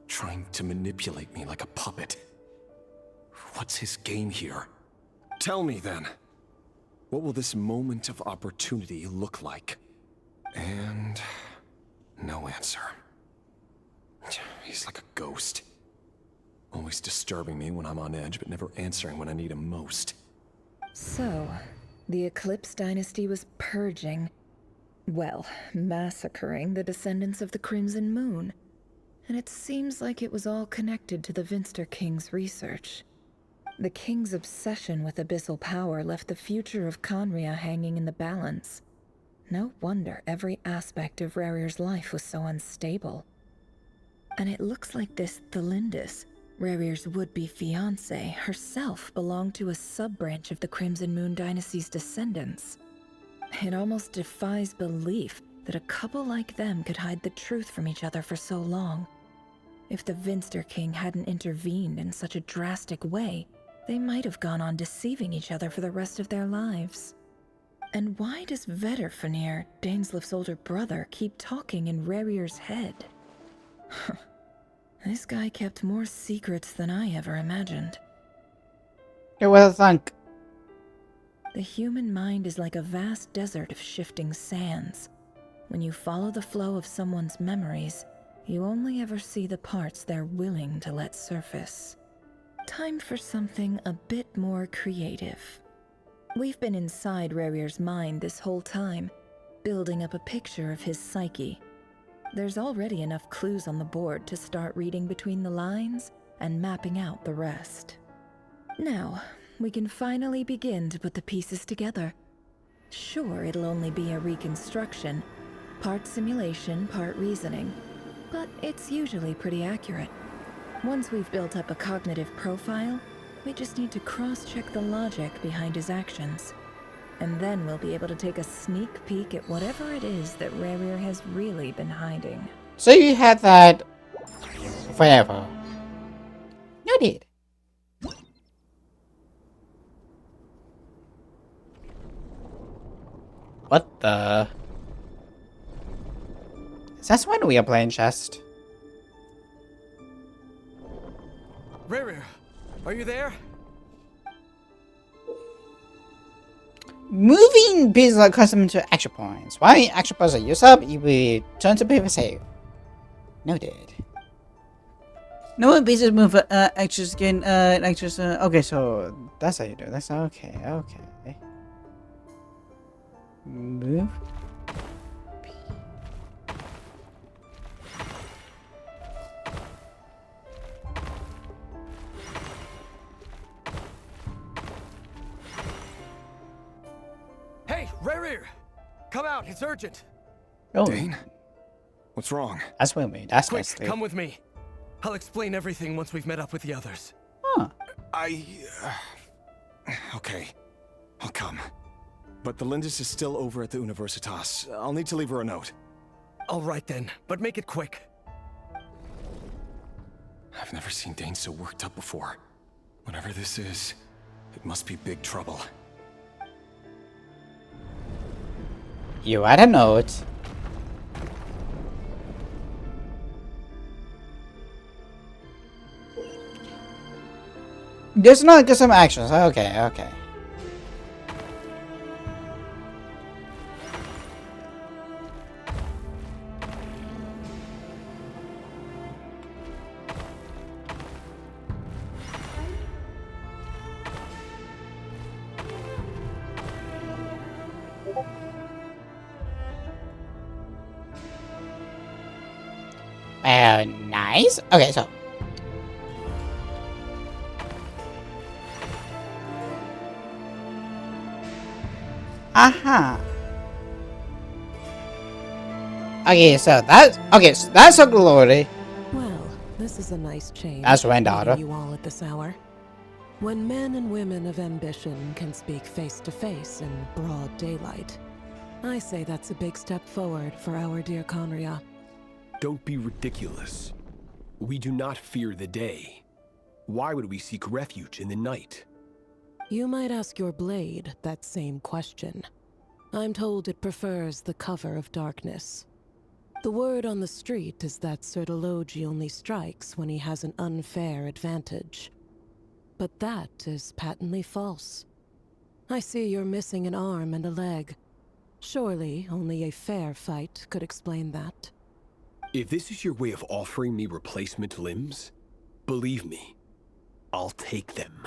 Speaker 19: trying to manipulate me like a puppet. What's his game here? Tell me then. What will this moment of opportunity look like? And no answer. He's like a ghost. Always disturbing me when I'm on edge, but never answering when I need him most.
Speaker 12: So, the Eclipse Dynasty was purging, well, massacring the descendants of the Crimson Moon. And it seems like it was all connected to the Vinster King's research. The King's obsession with abyssal power left the future of Conria hanging in the balance. No wonder every aspect of Rerir's life was so unstable. And it looks like this Thelindis, Rerir's would-be fiancée, herself belonged to a sub-branch of the Crimson Moon Dynasty's descendants. It almost defies belief that a couple like them could hide the truth from each other for so long. If the Vinster King hadn't intervened in such a drastic way, they might have gone on deceiving each other for the rest of their lives. And why does Vedifilnir, Dainslif's older brother, keep talking in Rerir's head? This guy kept more secrets than I ever imagined.
Speaker 1: Yeah, well, thank.
Speaker 12: The human mind is like a vast desert of shifting sands. When you follow the flow of someone's memories, you only ever see the parts they're willing to let surface. Time for something a bit more creative. We've been inside Rerir's mind this whole time, building up a picture of his psyche. There's already enough clues on the board to start reading between the lines and mapping out the rest. Now, we can finally begin to put the pieces together. Sure, it'll only be a reconstruction, part simulation, part reasoning, but it's usually pretty accurate. Once we've built up a cognitive profile, we just need to cross-check the logic behind his actions. And then we'll be able to take a sneak peek at whatever it is that Rerir has really been hiding.
Speaker 1: So you had that forever. Noted. What the? Is that when we are playing chess?
Speaker 10: Rerir, are you there?
Speaker 1: Moving pieces are custom to action points. While action points are used up, you will turn to paper save. Noted. No one pieces move actions again. Actions. Okay, so that's how you do. That's okay. Okay. Move.
Speaker 10: Hey, Rerir! Come out, it's urgent!
Speaker 1: Oh.
Speaker 14: Dane? What's wrong?
Speaker 1: That's what me. That's
Speaker 10: Quick,
Speaker 1: nicely.
Speaker 10: come with me. I'll explain everything once we've met up with the others.
Speaker 1: Huh.
Speaker 14: Okay. I'll come. But the Lindis is still over at the Universitas. I'll need to leave her a note.
Speaker 10: All right then, but make it quick.
Speaker 14: I've never seen Dane so worked up before. Whatever this is, it must be big trouble.
Speaker 1: You had a note. There's not just some actions. Okay. Nice. Okay, so. Aha. Okay, so that's a glory.
Speaker 21: Well, this is a nice change.
Speaker 1: That's granddaughter.
Speaker 21: You all at this hour. When men and women of ambition can speak face to face in broad daylight, I say that's a big step forward for our dear Conria.
Speaker 22: Don't be ridiculous. We do not fear the day. Why would we seek refuge in the night?
Speaker 21: You might ask your blade that same question. I'm told it prefers the cover of darkness. The word on the street is that Sertologi only strikes when he has an unfair advantage. But that is patently false. I see you're missing an arm and a leg. Surely only a fair fight could explain that.
Speaker 22: If this is your way of offering me replacement limbs, believe me, I'll take them.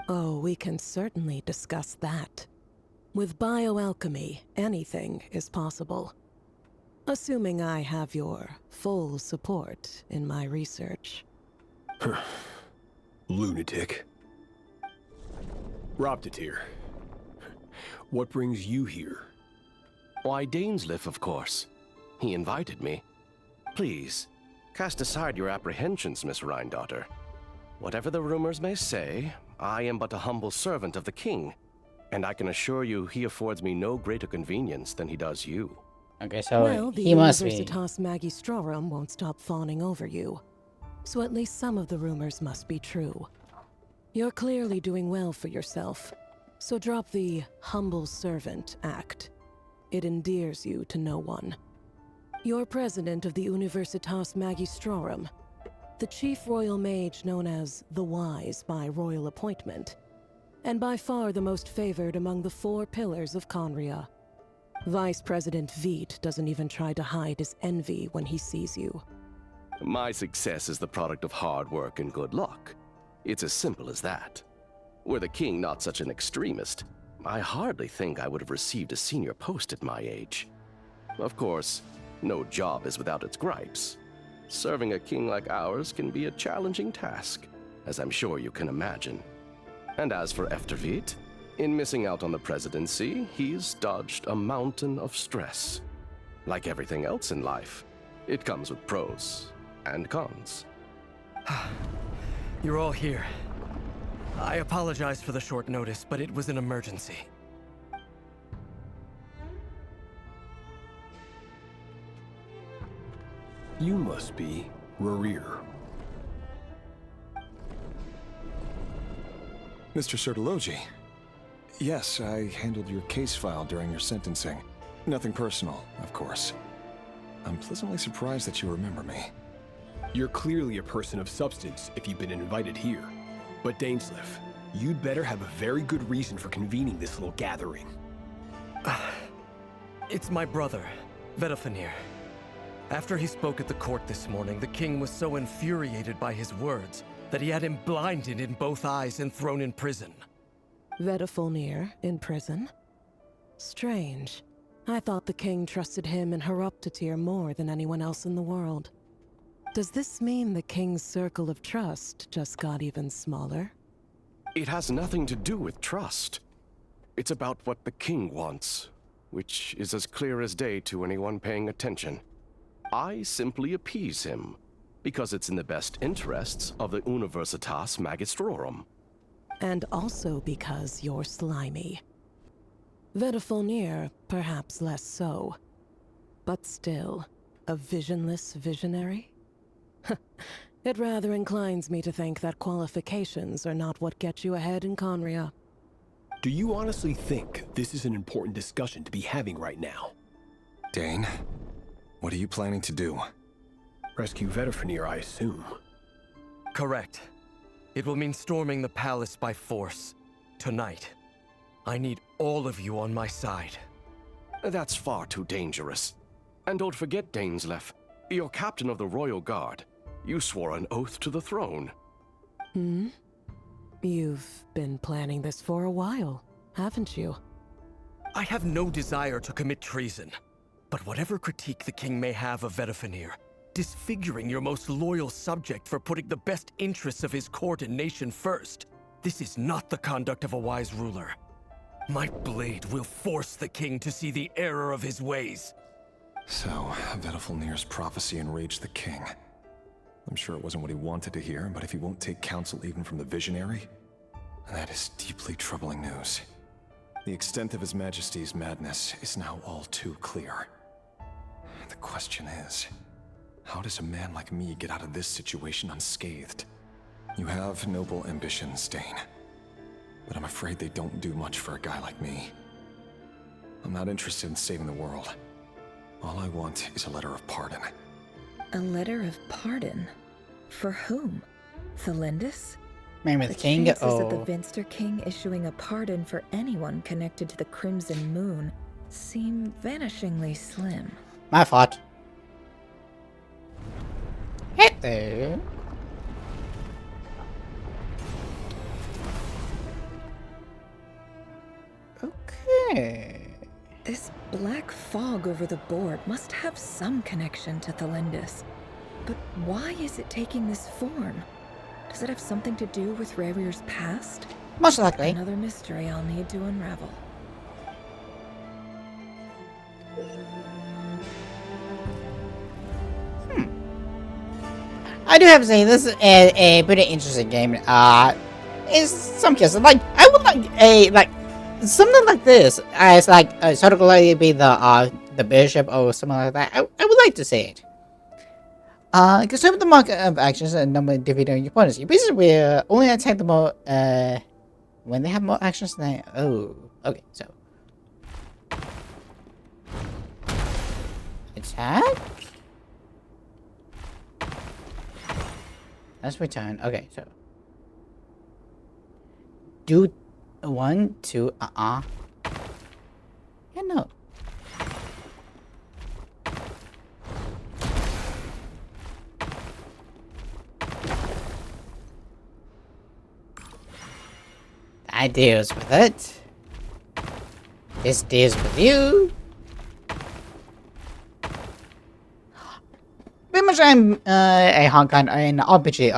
Speaker 21: Oh, we can certainly discuss that. With bioalchemy, anything is possible. Assuming I have your full support in my research.
Speaker 22: Lunatic. Robtatir, what brings you here?
Speaker 23: Why, Dainsleif, of course. He invited me. Please, cast aside your apprehensions, Miss Rhindaughter. Whatever the rumors may say, I am but a humble servant of the king, and I can assure you he affords me no greater convenience than he does you.
Speaker 1: Okay, so
Speaker 21: well,
Speaker 1: he must be.
Speaker 21: The Universitas Magistrorum won't stop fawning over you. So at least some of the rumors must be true. You're clearly doing well for yourself, so drop the humble servant act. It endears you to no one. You're president of the Universitas Magistrorum, the chief royal mage known as the Wise by royal appointment. and by far the most favored among the 4 pillars of Conria. Vice President Veet doesn't even try to hide his envy when he sees you.
Speaker 23: My success is the product of hard work and good luck. It's as simple as that. Were the king not such an extremist, I hardly think I would have received a senior post at my age. Of course, no job is without its gripes. Serving a king like ours can be a challenging task, as I'm sure you can imagine. And as for Eftervit, in missing out on the presidency, he's dodged a mountain of stress. Like everything else in life, it comes with pros and cons.
Speaker 10: You're all here. I apologize for the short notice, but it was an emergency.
Speaker 22: You must be Rurir.
Speaker 14: Mr. Sertologi. Yes, I handled your case file during your sentencing. Nothing personal, of course. I'm pleasantly surprised that you remember me.
Speaker 22: You're clearly a person of substance if you've been invited here. But Dainsleif, you'd better have a very good reason for convening this little gathering.
Speaker 10: It's my brother, Vedafenir. After he spoke at the court this morning, the king was so infuriated by his words that he had him blinded in both eyes and thrown in prison.
Speaker 21: Vedafenir in prison? Strange. I thought the king trusted him and Heroptatir more than anyone else in the world. Does this mean the king's circle of trust just got even smaller?
Speaker 23: It has nothing to do with trust. It's about what the king wants, which is as clear as day to anyone paying attention. I simply appease him, because it's in the best interests of the Universitas Magistrorum.
Speaker 21: And also because you're slimy. Vedafenir, perhaps less so. But still, a visionless visionary? It rather inclines me to think that qualifications are not what get you ahead in Conria.
Speaker 22: Do you honestly think this is an important discussion to be having right now?
Speaker 14: Dane, what are you planning to do?
Speaker 22: Rescue Vedafenir, I assume.
Speaker 10: Correct. It will mean storming the palace by force. Tonight. I need all of you on my side.
Speaker 23: That's far too dangerous. And don't forget, Dainsleif, you're captain of the Royal Guard. You swore an oath to the throne.
Speaker 21: You've been planning this for a while, haven't you?
Speaker 10: I have no desire to commit treason. But whatever critique the king may have of Vedafenir, disfiguring your most loyal subject for putting the best interests of his court and nation first, this is not the conduct of a wise ruler. My blade will force the king to see the error of his ways.
Speaker 14: So, Vedafenir's prophecy enraged the king. I'm sure it wasn't what he wanted to hear, but if he won't take counsel even from the visionary, that is deeply troubling news. The extent of His Majesty's madness is now all too clear. The question is, how does a man like me get out of this situation unscathed? You have noble ambitions, Dane, but I'm afraid they don't do much for a guy like me. I'm not interested in saving the world. All I want is a letter of pardon.
Speaker 12: A letter of pardon? For whom? Thelindis?
Speaker 1: Maybe the king?
Speaker 12: Chances of the Vinster King issuing a pardon for anyone connected to the Crimson Moon seem vanishingly slim.
Speaker 1: My fault. Hello. Okay.
Speaker 12: This black fog over the board must have some connection to Thelindis. But why is it taking this form? Does it have something to do with Revir's past?
Speaker 1: Most likely.
Speaker 12: Another mystery I'll need to unravel.
Speaker 1: I do have to say, this is a pretty interesting game. In some cases, like, I would like something like this as like sort of like be the bishop or something like that. I would like to see it. Because some of the market of actions and number of defeating your opponents, you basically only attack them more when they have more actions than okay, so attack. Let's return. Okay, so do 1, 2, Yeah, no. That deals with it. This deals with you. Pretty much I'm a Hong Kong, an RPG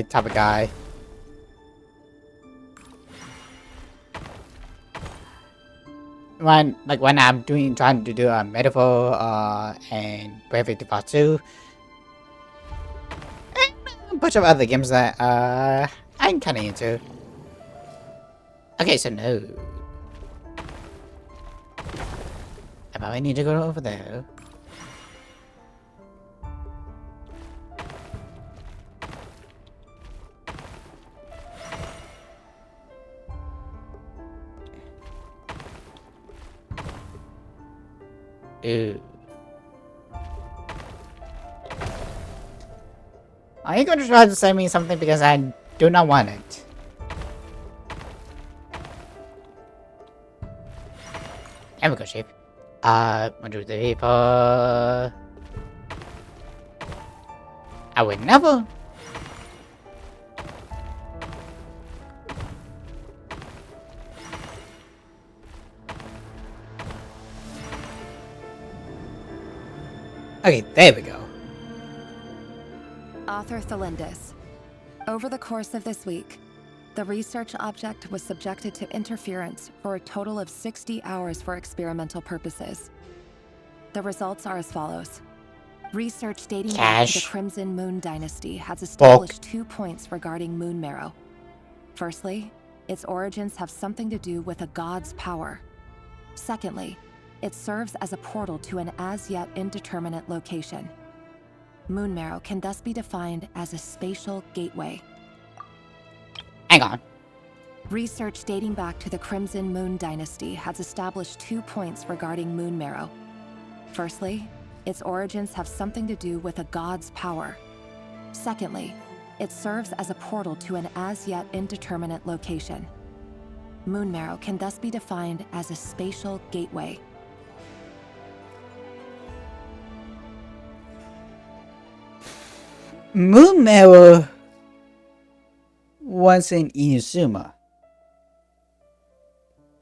Speaker 1: type of guy. When I'm trying to do a medieval and Brave Part 2 and a bunch of other games that I'm kinda into. Okay, so no. I probably need to go over there. Ew. Are you going to try to say me something because I do not want it? There we go, Chief. 1, 2, 3, 4. I would never. Okay, there we go.
Speaker 18: Author Thelindis. Over the course of this week, the research object was subjected to interference for a total of 60 hours for experimental purposes. The results are as follows. Research dating back to the Crimson Moon Dynasty has established 2 points regarding moon marrow. Firstly, its origins have something to do with a god's power. Secondly, it serves as a portal to an as-yet indeterminate location. Moon marrow can thus be defined as a spatial gateway.
Speaker 1: Hang on.
Speaker 18: Research dating back to the Crimson Moon Dynasty has established 2 points regarding moon marrow. Firstly, its origins have something to do with a god's power. Secondly, it serves as a portal to an as-yet indeterminate location. Moon marrow can thus be defined as a spatial gateway.
Speaker 1: Moon marrow was in Inazuma,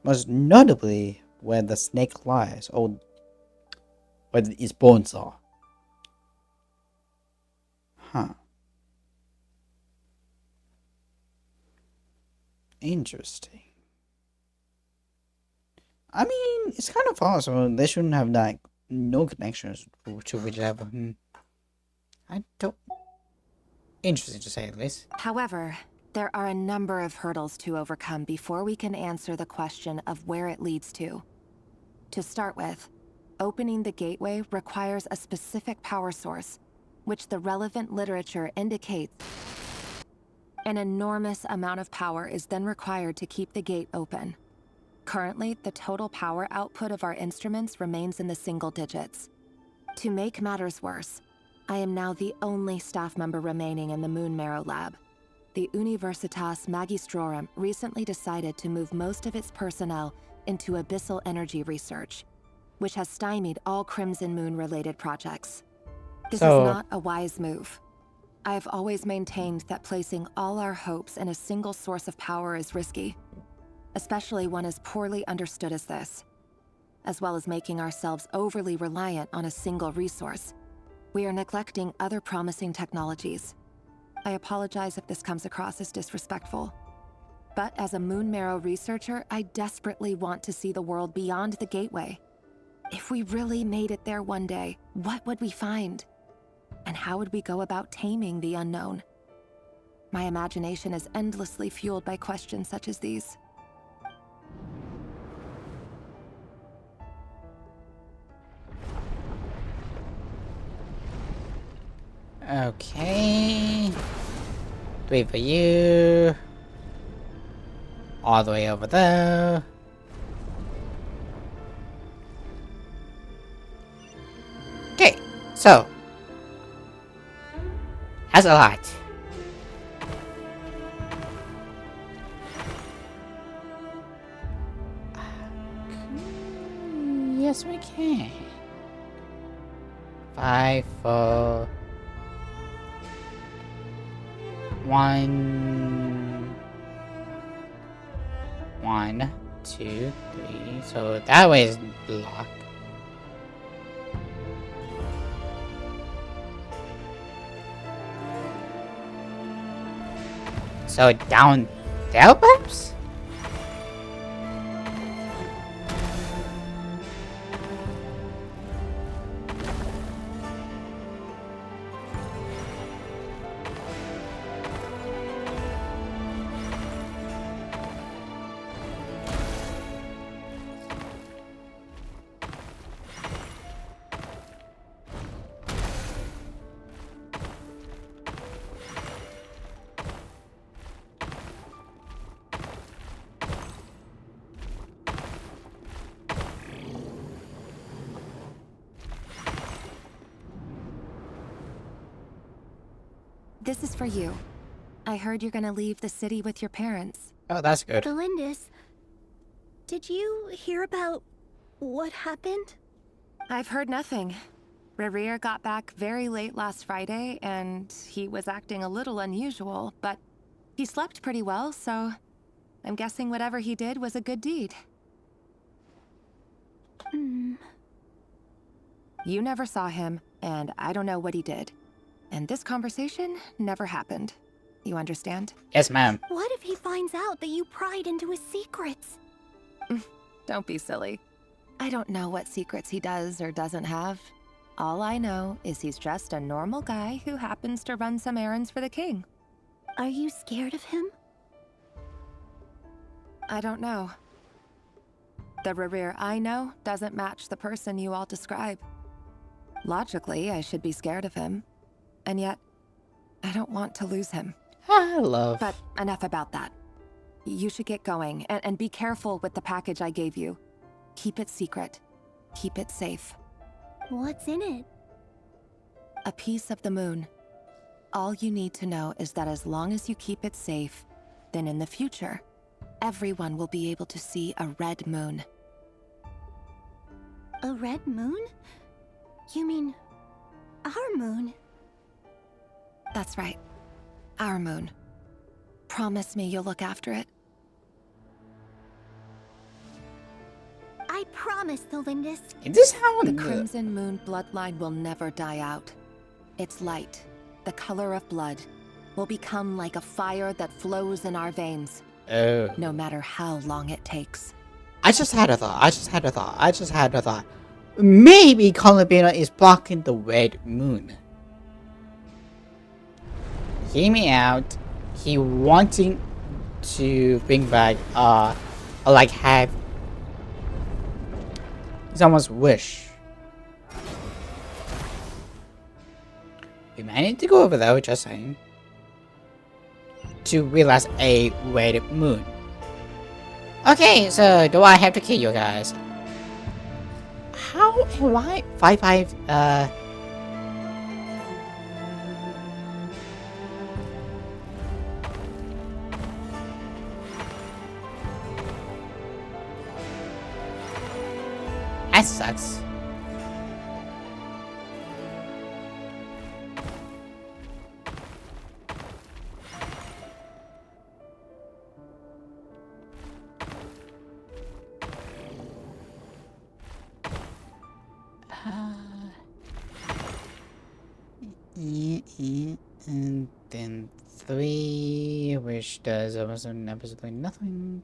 Speaker 1: most notably where the snake lies, or where its bones are. Huh. Interesting. I mean, it's kind of far, so they shouldn't have like no connections to whichever. I don't. Interesting to say at least.
Speaker 18: However, there are a number of hurdles to overcome before we can answer the question of where it leads to. To start with, opening the gateway requires a specific power source, which the relevant literature indicates. An enormous amount of power is then required to keep the gate open. Currently, the total power output of our instruments remains in the single digits. To make matters worse, I am now the only staff member remaining in the Moon Marrow lab. The Universitas Magistrorum recently decided to move most of its personnel into abyssal energy research, which has stymied all Crimson Moon-related projects. This is not a wise move. I have always maintained that placing all our hopes in a single source of power is risky, especially one as poorly understood as this. As well as making ourselves overly reliant on a single resource, we are neglecting other promising technologies. I apologize if this comes across as disrespectful. But as a Moon Marrow researcher, I desperately want to see the world beyond the gateway. If we really made it there one day, what would we find? And how would we go about taming the unknown? My imagination is endlessly fueled by questions such as these.
Speaker 1: Okay. 3 for you. All the way over there. Okay, so that's a lot. Yes, we can. 5, 4, 1, 1, 2, 3. So that way is blocked. So down there, perhaps?
Speaker 18: This is for you. I heard you're gonna leave the city with your parents.
Speaker 1: Oh, that's good.
Speaker 17: Delindis, did you hear about what happened?
Speaker 18: I've heard nothing. Rerir got back very late last Friday, and he was acting a little unusual, but he slept pretty well, so I'm guessing whatever he did was a good deed. You never saw him, and I don't know what he did. And this conversation never happened. You understand?
Speaker 1: Yes, ma'am.
Speaker 17: What if he finds out that you pried into his secrets?
Speaker 18: Don't be silly. I don't know what secrets he does or doesn't have. All I know is he's just a normal guy who happens to run some errands for the king.
Speaker 17: Are you scared of him?
Speaker 18: I don't know. The Rerir I know doesn't match the person you all describe. Logically, I should be scared of him. And yet, I don't want to lose him.
Speaker 1: I love.
Speaker 18: But enough about that. You should get going, and be careful with the package I gave you. Keep it secret. Keep it safe.
Speaker 17: What's in it?
Speaker 18: A piece of the moon. All you need to know is that as long as you keep it safe, then in the future, everyone will be able to see a red moon.
Speaker 17: A red moon? You mean our moon?
Speaker 18: That's right. Our moon. Promise me you'll look after it.
Speaker 17: I promise, Delindis.
Speaker 1: Is this how
Speaker 18: the Crimson Moon bloodline will never die out. Its light, the color of blood, will become like a fire that flows in our veins.
Speaker 1: Oh.
Speaker 18: No matter how long it takes.
Speaker 1: I just had a thought. Maybe Columbina is blocking the red moon. Hear me out. He wanting to bring back, or like have someone's wish. We might need to go over there, just saying. To realize a red moon. Okay, so do I have to kill you guys? How am I 5-5 that sucks. And then 3, which does almost absolutely nothing.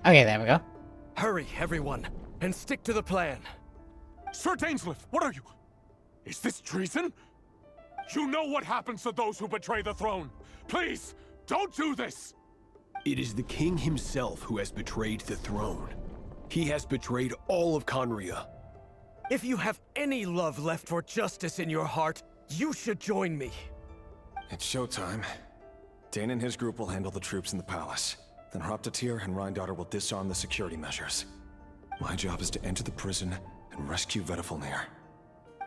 Speaker 1: Okay, there we go.
Speaker 10: Hurry, everyone, and stick to the plan.
Speaker 2: Sir Dainsleif, what are you? Is this treason? You know what happens to those who betray the throne. Please, don't do this!
Speaker 22: It is the king himself who has betrayed the throne. He has betrayed all of Conria.
Speaker 10: If you have any love left for justice in your heart, you should join me.
Speaker 14: It's showtime. Dane and his group will handle the troops in the palace. Then Hraptatyr and Rheindater will disarm the security measures. My job is to enter the prison and rescue Vedifalnir.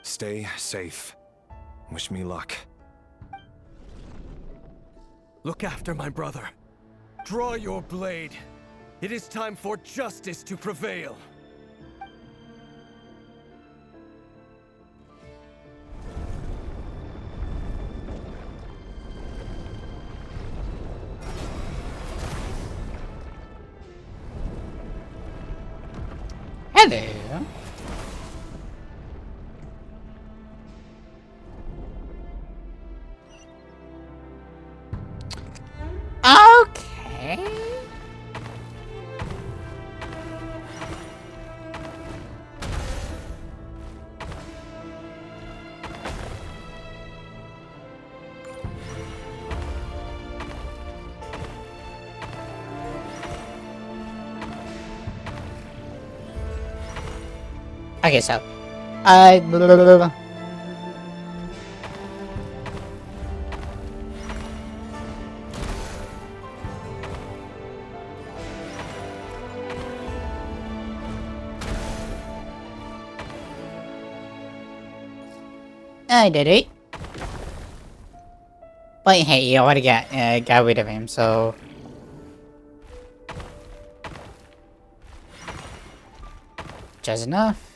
Speaker 14: Stay safe. Wish me luck.
Speaker 10: Look after my brother. Draw your blade. It is time for justice to prevail.
Speaker 1: Hello. Okay. Okay, so I did it. But hey, I already got rid of him, so just enough.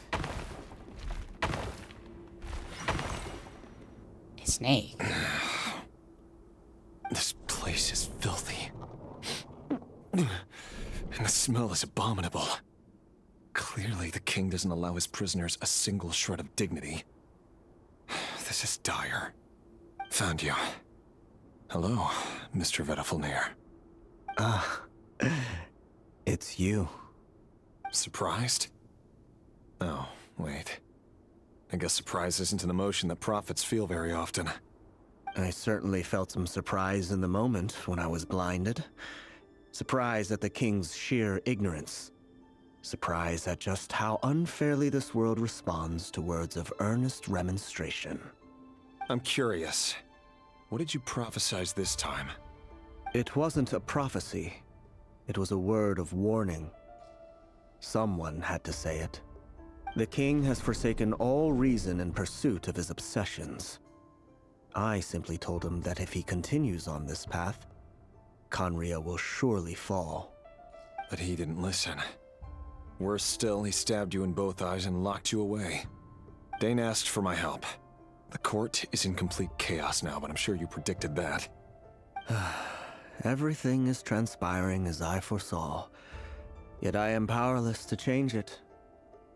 Speaker 1: A snake.
Speaker 14: This place is filthy. And the smell is abominable. Clearly, the king doesn't allow his prisoners a single shred of dignity. This is dire. Found you. Hello, Mr. Vedifalnir.
Speaker 5: It's you.
Speaker 14: Surprised? Oh, wait. I guess surprise isn't an emotion that prophets feel very often.
Speaker 5: I certainly felt some surprise in the moment when I was blinded. Surprise at the king's sheer ignorance. Surprise at just how unfairly this world responds to words of earnest remonstration.
Speaker 14: I'm curious. What did you prophesize this time?
Speaker 5: It wasn't a prophecy. It was a word of warning. Someone had to say it. The king has forsaken all reason in pursuit of his obsessions. I simply told him that if he continues on this path, Conria will surely fall.
Speaker 14: But he didn't listen. Worse still, he stabbed you in both eyes and locked you away. Dane asked for my help. The court is in complete chaos now, but I'm sure you predicted that.
Speaker 5: Everything is transpiring as I foresaw, yet I am powerless to change it.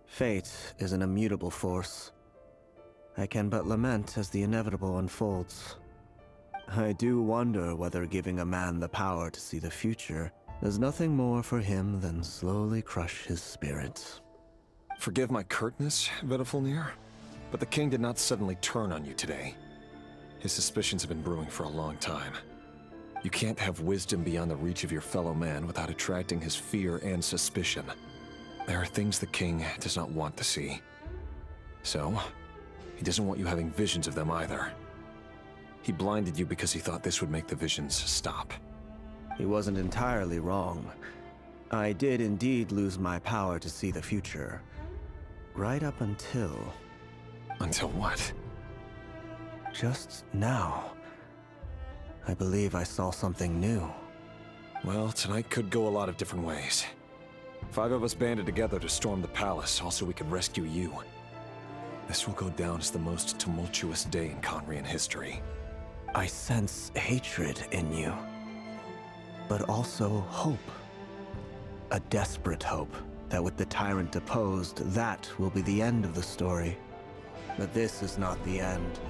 Speaker 5: Fate is an immutable force. I can but lament as the inevitable unfolds. I do wonder whether giving a man the power to see the future does nothing more for him than slowly crush his spirit.
Speaker 14: Forgive my curtness, Vedifalnir, but the king did not suddenly turn on you today. His suspicions have been brewing for a long time. You can't have wisdom beyond the reach of your fellow man without attracting his fear and suspicion. There are things the king does not want to see. So, he doesn't want you having visions of them either. He blinded you because he thought this would make the visions stop.
Speaker 5: He wasn't entirely wrong. I did indeed lose my power to see the future. Right up until...
Speaker 14: Until what?
Speaker 5: Just now. I believe I saw something new.
Speaker 14: Well, tonight could go a lot of different ways. 5 of us banded together to storm the palace, also we could rescue you. This will go down as the most tumultuous day in Conrian history.
Speaker 5: I sense hatred in you, but also hope. A desperate hope that with the tyrant deposed, that will be the end of the story. But this is not the end.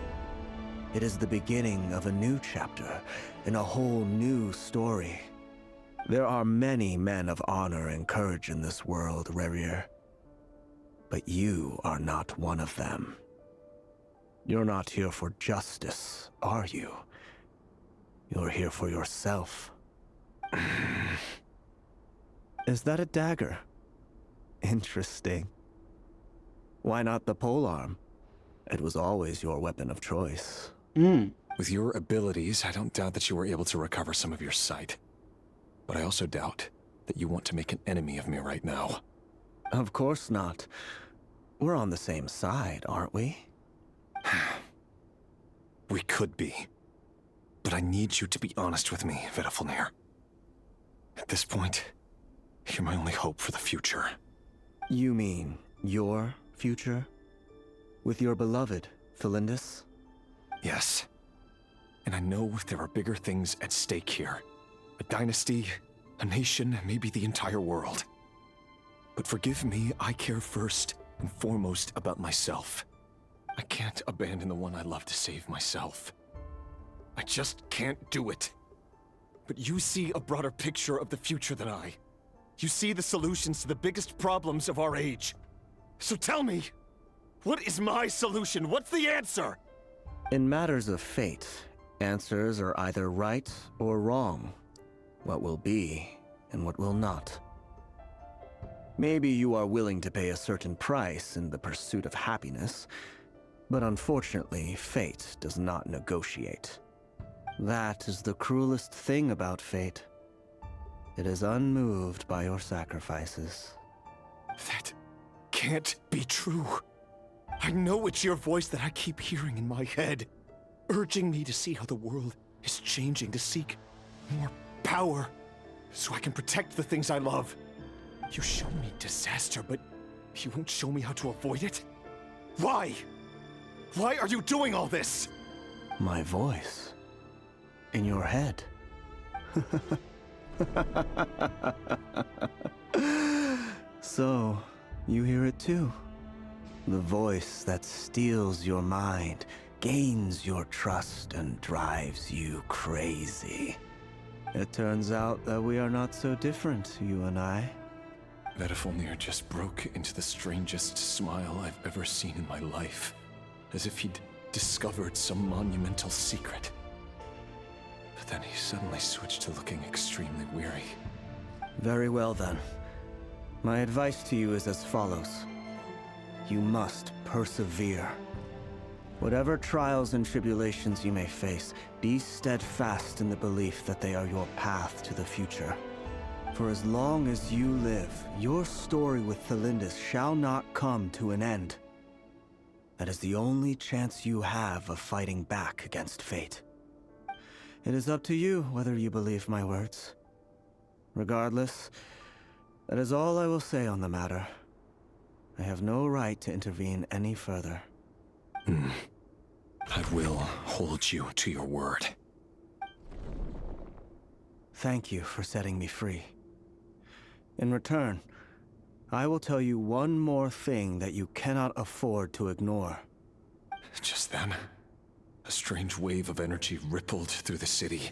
Speaker 5: It is the beginning of a new chapter in a whole new story.
Speaker 15: There are many men of honor and courage in this world, Rerir. But you are not one of them. You're not here for justice, are you? You're here for yourself. Is that a dagger? Interesting. Why not the polearm? It was always your weapon of choice.
Speaker 14: With your abilities, I don't doubt that you were able to recover some of your sight. But I also doubt that you want to make an enemy of me right now.
Speaker 15: Of course not. We're on the same side, aren't we?
Speaker 14: We could be. But I need you to be honest with me, Vedafilnir. At this point, you're my only hope for the future.
Speaker 15: You mean your future? With your beloved, Felindis?
Speaker 14: Yes. And I know there are bigger things at stake here. A dynasty, a nation, maybe the entire world. But forgive me, I care first and foremost about myself. I can't abandon the one I love to save myself. I just can't do it. But you see a broader picture of the future than I. You see the solutions to the biggest problems of our age. So tell me, what is my solution? What's the answer?
Speaker 15: In matters of fate, answers are either right or wrong. What will be, and what will not. Maybe you are willing to pay a certain price in the pursuit of happiness, but unfortunately, fate does not negotiate. That is the cruelest thing about fate. It is unmoved by your sacrifices.
Speaker 14: That can't be true. I know it's your voice that I keep hearing in my head, urging me to see how the world is changing, to seek more power, so I can protect the things I love. You show me disaster, but you won't show me how to avoid it? Why? Why are you doing all this?
Speaker 15: My voice. In your head. So, you hear it too. The voice that steals your mind, gains your trust, and drives you crazy. It turns out that we are not so different, you and I.
Speaker 14: Vedafilnir just broke into the strangest smile I've ever seen in my life, as if he'd discovered some monumental secret. But then he suddenly switched to looking extremely weary.
Speaker 15: Very well then. My advice to you is as follows. You must persevere. Whatever trials and tribulations you may face, be steadfast in the belief that they are your path to the future. For as long as you live, your story with Felindis shall not come to an end. That is the only chance you have of fighting back against fate. It is up to you whether you believe my words. Regardless, that is all I will say on the matter. I have no right to intervene any further.
Speaker 14: I will hold you to your word.
Speaker 15: Thank you for setting me free. In return, I will tell you one more thing that you cannot afford to ignore.
Speaker 14: Just then, a strange wave of energy rippled through the city.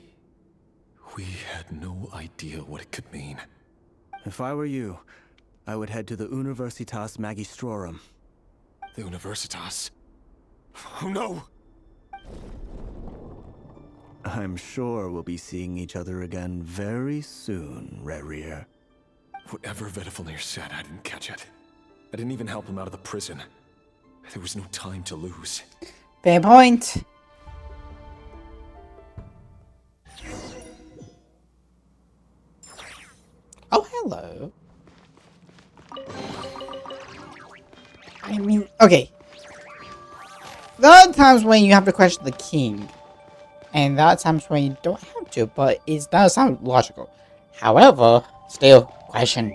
Speaker 14: We had no idea what it could mean.
Speaker 15: If I were you, I would head to the Universitas Magistrorum.
Speaker 14: The Universitas? Oh no!
Speaker 15: I'm sure we'll be seeing each other again very soon, Rerir.
Speaker 14: Whatever Vedafilnir said, I didn't catch it. I didn't even help him out of the prison. There was no time to lose.
Speaker 1: Fair point. Oh, hello. I mean, okay. There are times when you have to question the king. And there are times when you don't have to, but it does sound logical. However, still, question.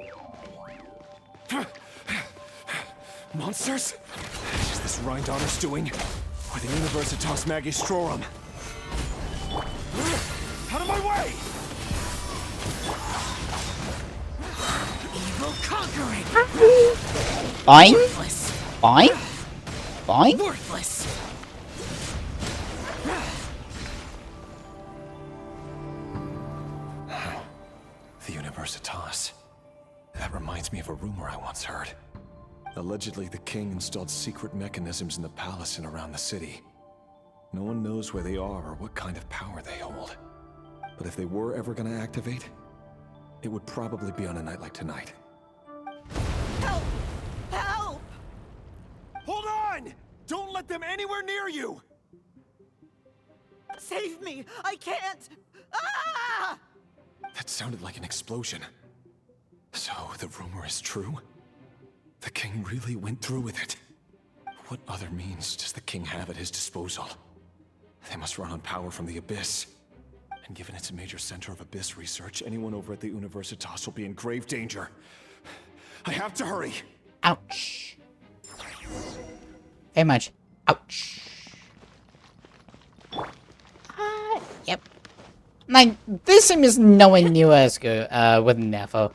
Speaker 14: Monsters? What is this Rhindaughter's doing? Or the Universitas Magistrorum? Out of my way!
Speaker 7: Evil conquering!
Speaker 1: Fine?
Speaker 7: Worthless.
Speaker 1: Fine? Fine?
Speaker 7: Worthless.
Speaker 14: The Universitas. That reminds me of a rumor I once heard. Allegedly, the king installed secret mechanisms in the palace and around the city. No one knows where they are or what kind of power they hold. But if they were ever gonna activate, it would probably be on a night like tonight.
Speaker 20: Help! Help!
Speaker 2: Hold on! Don't let them anywhere near you!
Speaker 20: Save me! I can't! Ah!
Speaker 14: That sounded like an explosion. So, the rumor is true? The king really went through with it? What other means does the king have at his disposal? They must run on power from the Abyss. And given it's a major center of Abyss research, anyone over at the Universitas will be in grave danger. I have to hurry!
Speaker 1: Ouch. Very much. Ouch. Yep. Like, this team is nowhere near as good with Nefo.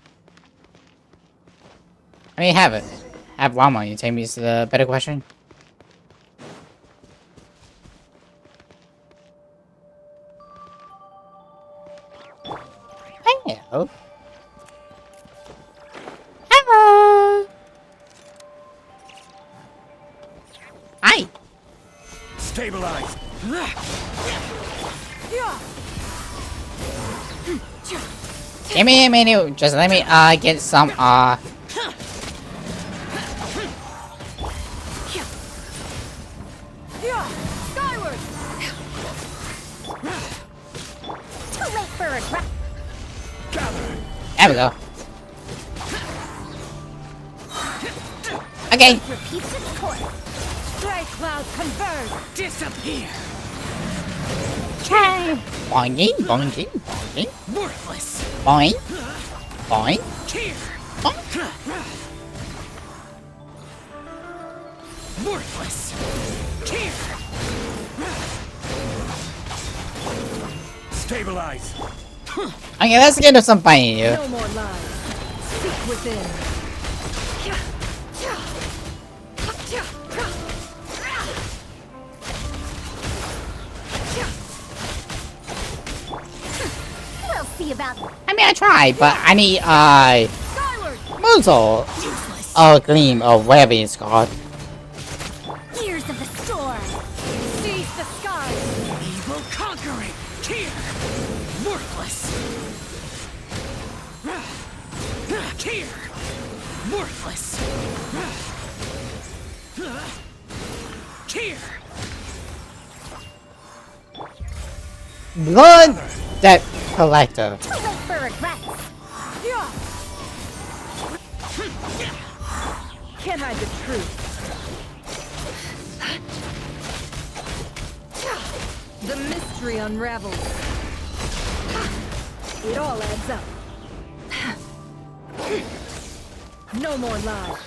Speaker 1: I mean, have it. Have Llama on your team is the better question. Hello. Hello. Hi.
Speaker 2: Stabilize!
Speaker 1: Give me a minute. Just let me get some
Speaker 20: Skyward!
Speaker 3: Too late for a drop.
Speaker 1: There we go. Okay.
Speaker 3: Repeats its course.
Speaker 20: Stray clouds converge! Disappear!
Speaker 1: Okay. Boing, boing, boing.
Speaker 20: Worthless!
Speaker 1: Boing. Boing.
Speaker 20: Here!
Speaker 1: Boing.
Speaker 20: Worthless! Here!
Speaker 2: Stabilize!
Speaker 1: Okay, let's get into some fighting here.
Speaker 20: No more lies. Seek within.
Speaker 3: We'll see about
Speaker 1: I mean, I tried, but I need muzzle or gleam or whatever it's called.
Speaker 3: Gears of the storm.
Speaker 20: Seize the sky. Evil conquering. Here. Worthless. Here. Worthless. Here.
Speaker 1: Blood Debt Collector.
Speaker 3: Too late for regrets.
Speaker 20: Can't hide the truth. The mystery unravels. It all adds up. No more lies.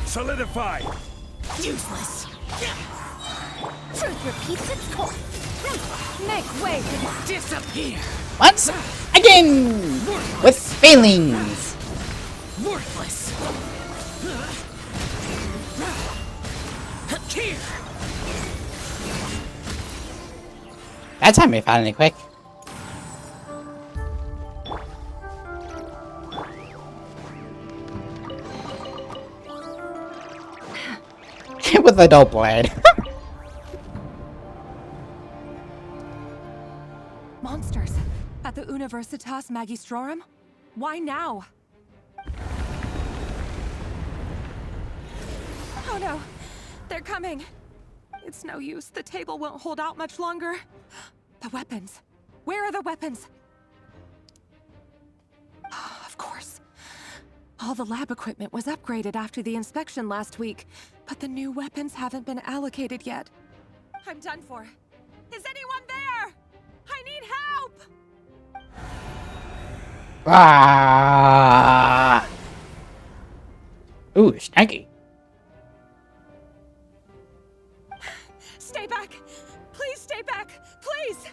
Speaker 2: Solidify!
Speaker 20: Useless.
Speaker 3: Truth repeats its course.
Speaker 20: Make way to disappear.
Speaker 1: Once again with feelings.
Speaker 20: Worthless. Here.
Speaker 1: That time we finally quick. With a dope blade.
Speaker 16: Monsters at the Universitas Magistrorum? Why now? Oh no, they're coming. It's no use. The table won't hold out much longer. The weapons. Where are the weapons? Of course. All the lab equipment was upgraded after the inspection last week, but the new weapons haven't been allocated yet. I'm done for. Is anyone there? I need help!
Speaker 1: Ah. Ooh, snaggy.
Speaker 16: Stay back! Please stay back! Please!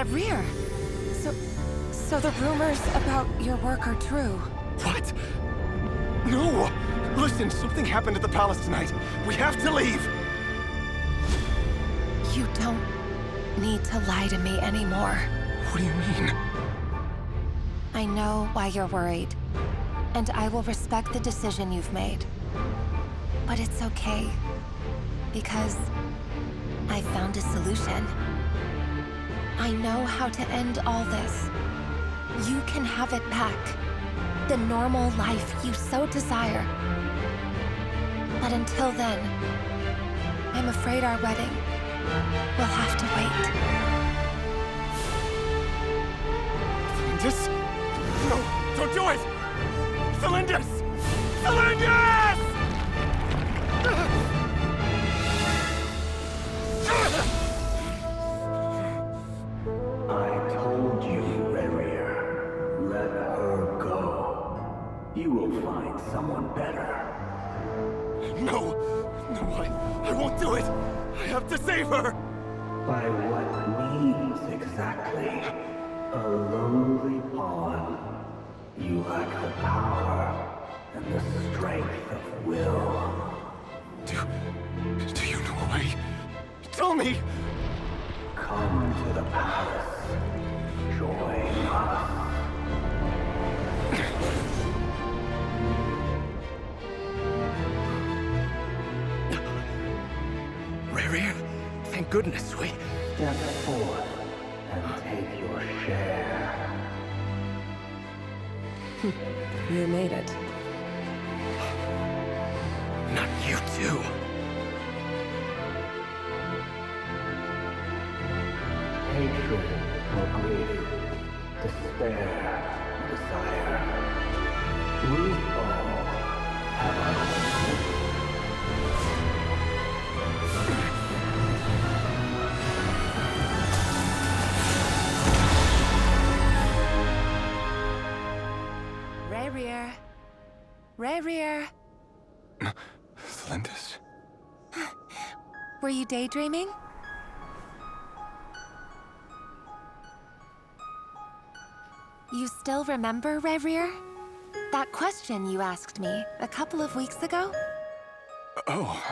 Speaker 18: Rear. So the rumors about your work are true.
Speaker 22: What? No! Listen, something happened at the palace tonight. We have to leave!
Speaker 18: You don't need to lie to me anymore.
Speaker 22: What do you mean?
Speaker 18: I know why you're worried, and I will respect the decision you've made. But it's okay, because I found a solution. I know how to end all this. You can have it back. The normal life you so desire. But until then, I'm afraid our wedding will have to wait.
Speaker 22: Felindis? No, don't do it! Felindis! Felindis!
Speaker 15: I told you, Rerir. Let her go. You will find someone better.
Speaker 22: No! No, I won't do it! I have to save her!
Speaker 15: By what means exactly? A lowly pawn. You lack the power and the strength of will.
Speaker 22: Do you know a way? Tell me!
Speaker 15: Come to the palace. Join us.
Speaker 22: Rerir, thank goodness we...
Speaker 15: Step forth and take your share.
Speaker 12: You made it.
Speaker 22: Not you too.
Speaker 15: Hatred or grief, despair, desire. We all have our own.
Speaker 18: Rerir. Rerir.
Speaker 22: Felindis?
Speaker 18: Were you daydreaming? You still remember, Rerir? That question you asked me a couple of weeks ago?
Speaker 14: Oh.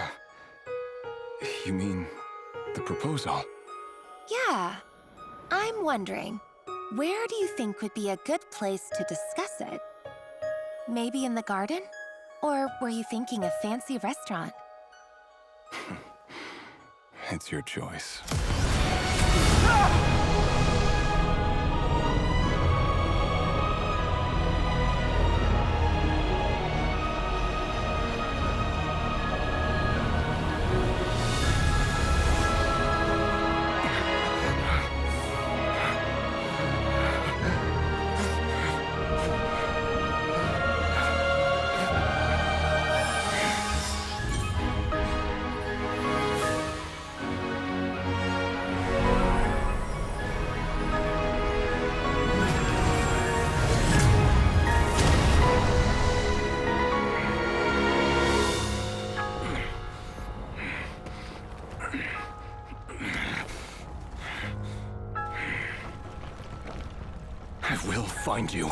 Speaker 14: You mean the proposal?
Speaker 18: Yeah. I'm wondering, where do you think would be a good place to discuss it? Maybe in the garden? Or were you thinking a fancy restaurant?
Speaker 14: It's your choice.
Speaker 22: I will find you.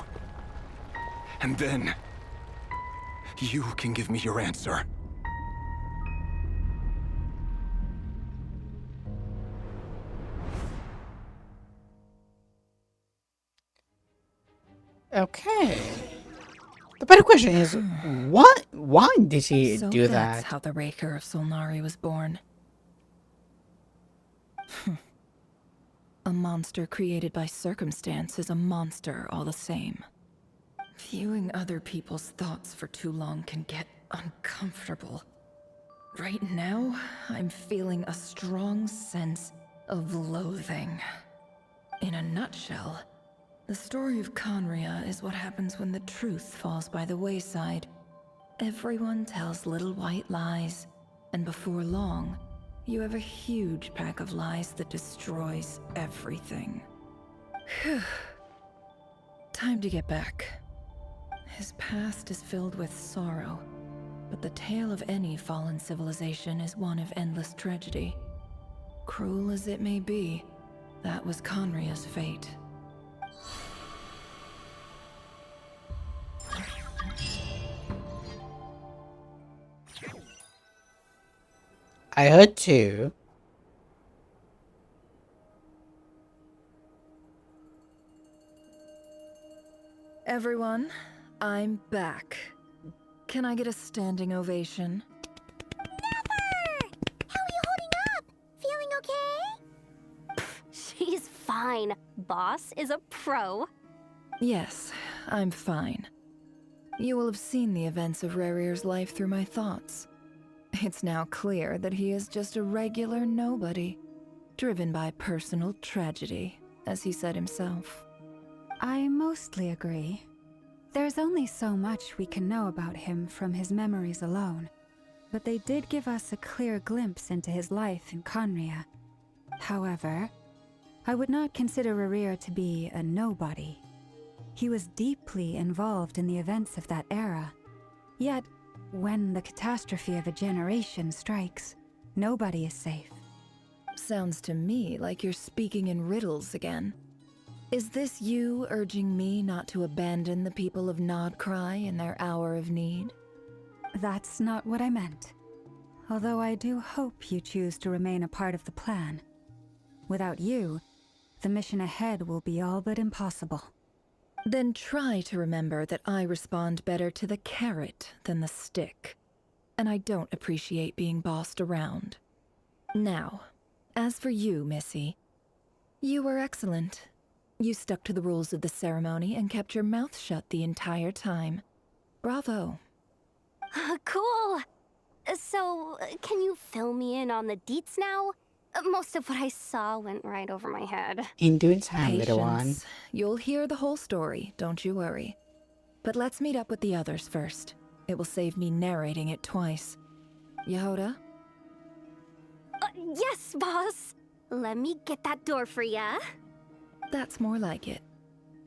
Speaker 22: And then... you can give me your answer.
Speaker 1: Okay. The better question is, what? Why did he
Speaker 12: So
Speaker 1: do
Speaker 12: that's
Speaker 1: that?
Speaker 12: how the Raker of Solnari was born. A monster created by circumstance is a monster all the same. Viewing other people's thoughts for too long can get uncomfortable. Right now, I'm feeling a strong sense of loathing. In a nutshell, the story of Conria is what happens when the truth falls by the wayside. Everyone tells little white lies, and before long, you have a huge pack of lies that destroys everything. Whew. Time to get back. His past is filled with sorrow, but the tale of any fallen civilization is one of endless tragedy. Cruel as it may be, That was Conria's fate.
Speaker 1: I heard too.
Speaker 12: Everyone, I'm back. Can I get a standing ovation?
Speaker 3: How are you holding up? Feeling okay?
Speaker 13: She's fine. Boss is a pro.
Speaker 12: Yes, I'm fine. You will have seen the events of Rerir's life through my thoughts. It's now clear that he is just a regular nobody, driven by personal tragedy, as he said himself.
Speaker 4: I mostly agree. There's only so much we can know about him from his memories alone, but they did give us a clear glimpse into his life in Conria. However, I would not consider Rerir to be a nobody. He was deeply involved in the events of that era. Yet, when the catastrophe of a generation strikes, nobody is safe.
Speaker 12: Sounds to me like you're speaking in riddles again. Is this you urging me not to abandon the people of Nodcry in their hour of need?
Speaker 4: That's not what I meant. Although I do hope you choose to remain a part of the plan. Without you, the mission ahead will be all but impossible.
Speaker 12: Then try to remember that I respond better to the carrot than the stick. And I don't appreciate being bossed around. Now, as for you, Missy, you were excellent. You stuck to the rules of the ceremony and kept your mouth shut the entire time. Bravo.
Speaker 13: Cool. So, can you fill me in on the deets now? Most of what I saw went right over my head.
Speaker 1: In due time, little one.
Speaker 12: Patience. You'll hear the whole story, don't you worry. But let's meet up with the others first. It will save me narrating it twice. Yehoda?
Speaker 13: Yes, boss. Let me get that door for ya.
Speaker 12: That's more like it.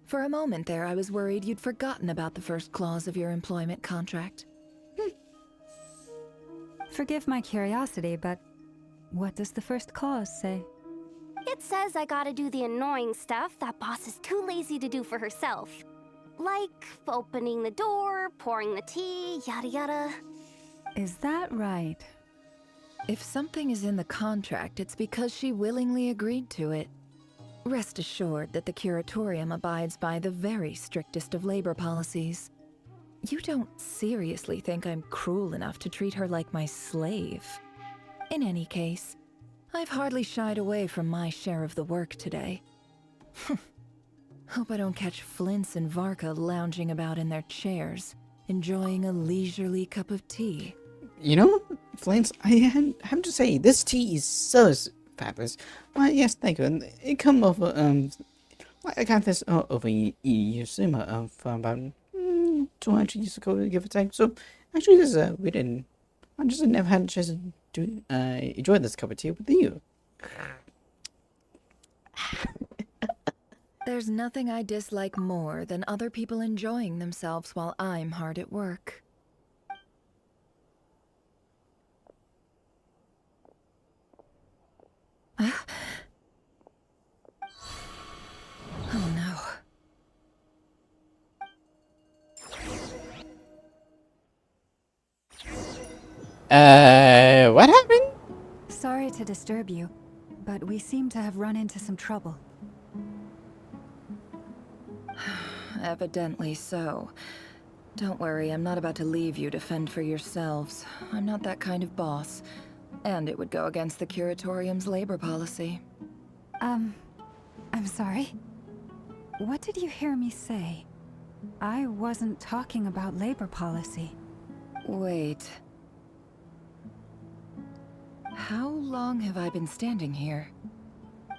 Speaker 12: For a moment there, I was worried you'd forgotten about the first clause of your employment contract.
Speaker 4: Forgive my curiosity, but what does the first clause say?
Speaker 13: It says I gotta do the annoying stuff that boss is too lazy to do for herself. Like opening the door, pouring the tea, yada yada.
Speaker 4: Is that right?
Speaker 12: If something is in the contract, it's because she willingly agreed to it. Rest assured that the Curatorium abides by the very strictest of labor policies. You don't seriously think I'm cruel enough to treat her like my slave? In any case, I've hardly shied away from my share of the work today. Hope I don't catch Flintz and Varka lounging about in their chairs, enjoying a leisurely cup of tea.
Speaker 1: You know, Flintz, I have to say, this tea is so fabulous. Well, yes, thank you. And it come over, I got this over in Yusuma from about 200 years ago, give or take. So, actually, this is we didn't. I just never had a chance to enjoy this cup of tea with you.
Speaker 12: There's nothing I dislike more than other people enjoying themselves while I'm hard at work. Oh no.
Speaker 1: What happened?
Speaker 4: Sorry to disturb you, but we seem to have run into some trouble.
Speaker 12: Evidently so. Don't worry, I'm not about to leave you to fend for yourselves. I'm not that kind of boss. And it would go against the Curatorium's labor policy.
Speaker 4: I'm sorry. What did you hear me say? I wasn't talking about labor policy.
Speaker 12: Wait. How long have I been standing here?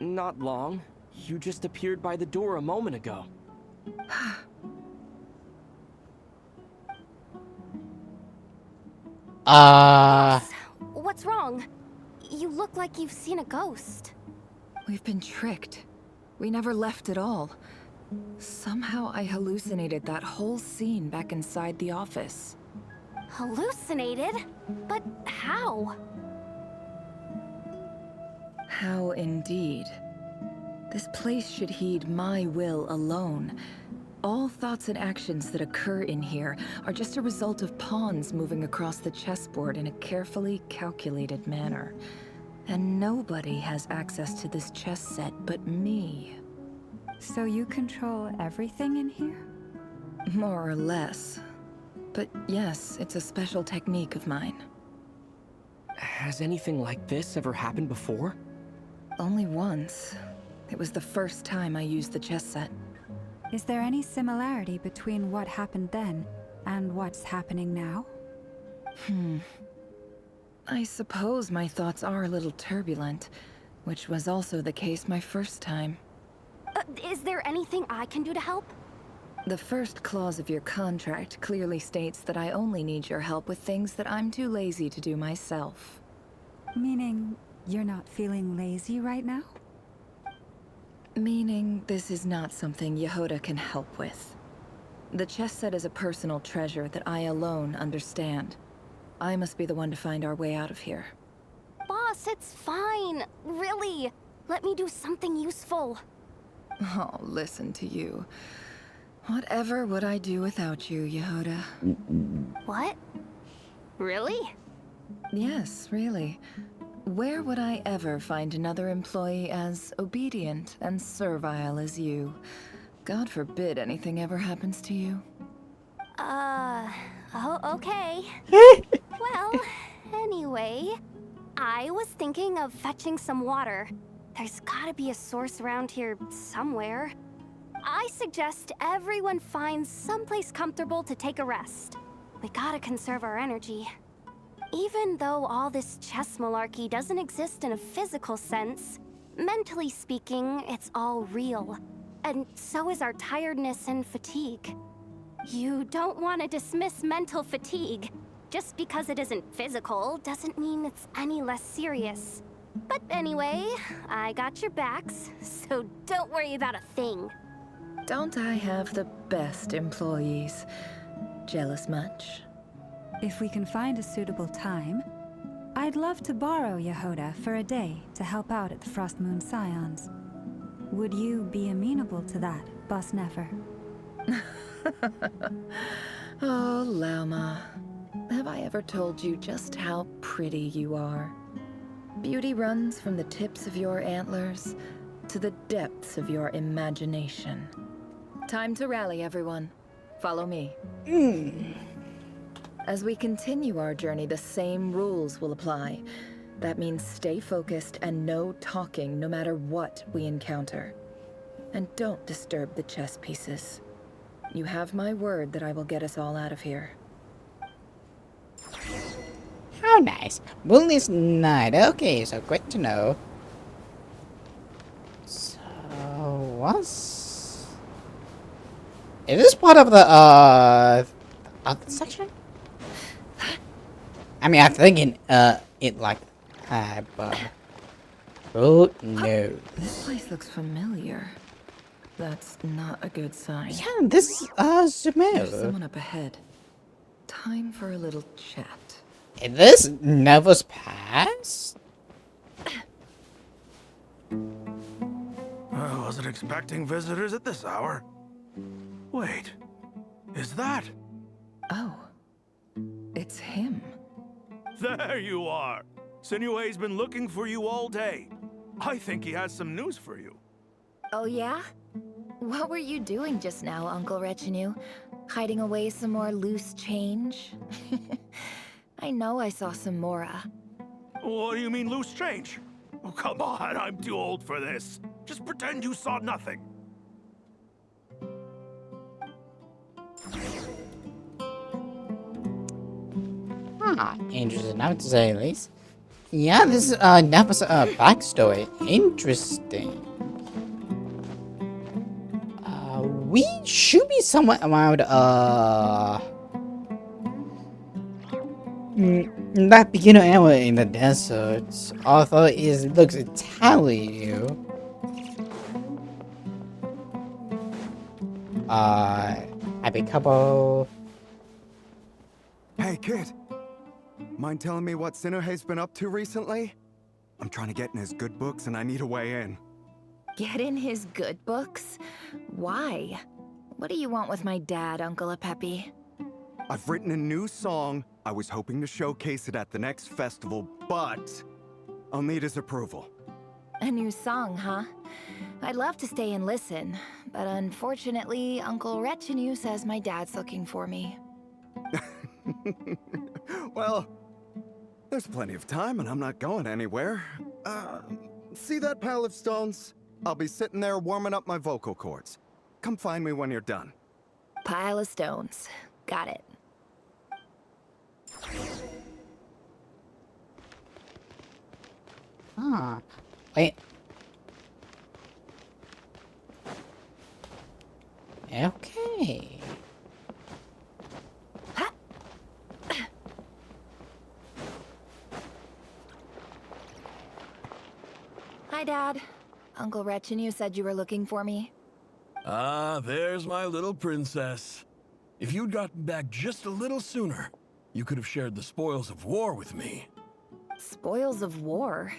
Speaker 7: Not long. You just appeared by the door a moment ago.
Speaker 13: What's wrong? You look like you've seen a ghost.
Speaker 12: We've been tricked. We never left at all. Somehow I hallucinated that whole scene back inside the office.
Speaker 13: Hallucinated? But how?
Speaker 12: How indeed. This place should heed my will alone. All thoughts and actions that occur in here are just a result of pawns moving across the chessboard in a carefully calculated manner. And nobody has access to this chess set but me.
Speaker 4: So you control everything in here?
Speaker 12: More or less. But yes, it's a special technique of mine.
Speaker 7: Has anything like this ever happened before?
Speaker 12: Only once. It was the first time I used the chess set.
Speaker 4: Is there any similarity between what happened then and what's happening now?
Speaker 12: I suppose my thoughts are a little turbulent, which was also the case my first time.
Speaker 13: Is there anything I can do to help?
Speaker 12: The first clause of your contract clearly states that I only need your help with things that I'm too lazy to do myself.
Speaker 4: Meaning, you're not feeling lazy right now?
Speaker 12: Meaning, this is not something Yehoda can help with. The chess set is a personal treasure that I alone understand. I must be the one to find our way out of here.
Speaker 13: Boss, it's fine. Really. Let me do something useful.
Speaker 12: Oh, listen to you. Whatever would I do without you, Yehoda?
Speaker 13: What? Really?
Speaker 12: Yes, really. Where would I ever find another employee as obedient and servile as you? God forbid anything ever happens to you.
Speaker 13: Oh, okay. Well, anyway, I was thinking of fetching some water. There's gotta be a source around here somewhere. I suggest everyone finds someplace comfortable to take a rest. We gotta conserve our energy. Even though all this chess malarkey doesn't exist in a physical sense, mentally speaking, it's all real. And so is our tiredness and fatigue. You don't want to dismiss mental fatigue. Just because it isn't physical doesn't mean it's any less serious. But anyway, I got your backs, so don't worry about a thing.
Speaker 12: Don't I have the best employees? Jealous much?
Speaker 4: If we can find a suitable time, I'd love to borrow Yehoda for a day to help out at the Frost Moon Scions. Would you be amenable to that, Boss Nefer?
Speaker 12: Oh, Lauma. Have I ever told you just how pretty you are? Beauty runs from the tips of your antlers to the depths of your imagination. Time to rally, everyone. Follow me. As we continue our journey, the same rules will apply. That means stay focused and no talking no matter what we encounter. And don't disturb the chess pieces. You have my word that I will get us all out of here.
Speaker 1: How nice. Moonless night. Okay, so great to know. So, what's... Is this part of the, other section? I mean, I'm thinking, it like, but... Oh, no.
Speaker 12: This place looks familiar. That's not a good sign.
Speaker 1: Yeah, this,
Speaker 12: There's
Speaker 1: Jamil.
Speaker 12: someone up ahead. Time for a little chat.
Speaker 1: Is this Never's Pass?
Speaker 8: I wasn't expecting visitors at this hour. Wait, is that?
Speaker 12: Oh, it's him.
Speaker 8: There you are. Sinue's been looking for you all day. I think he has some news for you.
Speaker 3: Oh yeah? What were you doing just now, Uncle Retinue? Hiding away some more loose change? I know I saw some Mora.
Speaker 8: What do you mean loose change? Oh, come on, I'm too old for this. Just pretend you saw nothing.
Speaker 1: Interesting. I would say at least. Yeah, this is Never's backstory. Interesting. We should be somewhere around that beginner area in the desert. Although it looks entirely new. Happy couple.
Speaker 9: Hey, kid. Mind telling me what Sinuhe's been up to recently? I'm trying to get in his good books and I need a way in.
Speaker 12: Get in his good books? Why? What do you want with my dad, Uncle Apepi?
Speaker 9: I've written a new song. I was hoping to showcase it at the next festival, but I'll need his approval.
Speaker 12: A new song, huh? I'd love to stay and listen, but unfortunately, Uncle Retinue says my dad's looking for me.
Speaker 9: Well, there's plenty of time and I'm not going anywhere. See that pile of stones? I'll be sitting there warming up my vocal cords. Come find me when you're done.
Speaker 12: Pile of stones. Got it.
Speaker 1: Ah, wait. Okay.
Speaker 12: Hi, Dad. Uncle Retinue said you were looking for me.
Speaker 8: Ah, there's my little princess. If you'd gotten back just a little sooner, you could have shared the spoils of war with me.
Speaker 12: Spoils of war?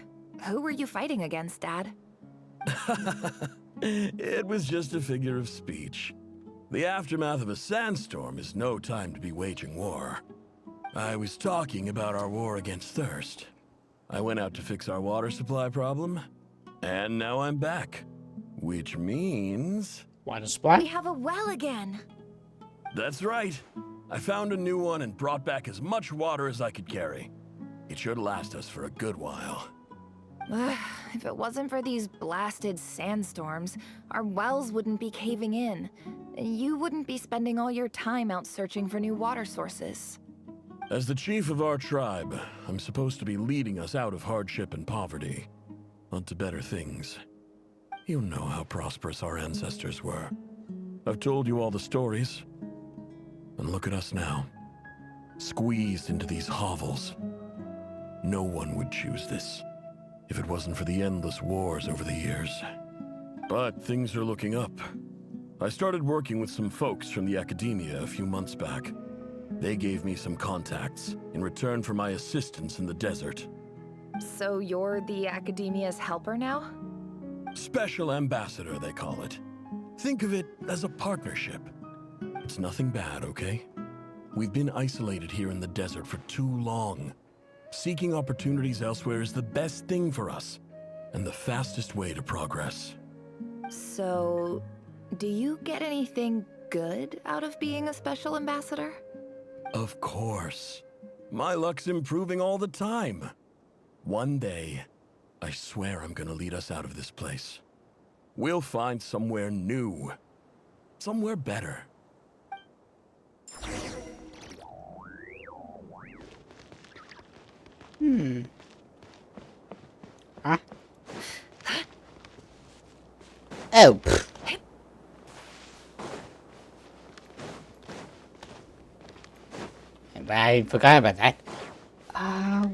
Speaker 12: Who were you fighting against, Dad?
Speaker 8: It was just a figure of speech. The aftermath of a sandstorm is no time to be waging war. I was talking about our war against thirst. I went out to fix our water supply problem, and now I'm back. Which means...
Speaker 1: Water supply?
Speaker 12: We have a well again.
Speaker 8: That's right. I found a new one and brought back as much water as I could carry. It should last us for a good while.
Speaker 12: If it wasn't for these blasted sandstorms, our wells wouldn't be caving in. You wouldn't be spending all your time out searching for new water sources.
Speaker 8: As the chief of our tribe, I'm supposed to be leading us out of hardship and poverty, onto better things. You know how prosperous our ancestors were. I've told you all the stories. And look at us now, squeezed into these hovels. No one would choose this, if it wasn't for the endless wars over the years. But things are looking up. I started working with some folks from the academia a few months back. They gave me some contacts in return for my assistance in the desert.
Speaker 12: So you're the academia's helper now?
Speaker 8: Special ambassador, they call it. Think of it as a partnership. It's nothing bad, okay? We've been isolated here in the desert for too long. Seeking opportunities elsewhere is the best thing for us, and the fastest way to progress.
Speaker 12: So, do you get anything good out of being a special ambassador?
Speaker 8: Of course. My luck's improving all the time. One day, I swear I'm gonna lead us out of this place. We'll find somewhere new. Somewhere better.
Speaker 1: Huh? Oh. I forgot about that.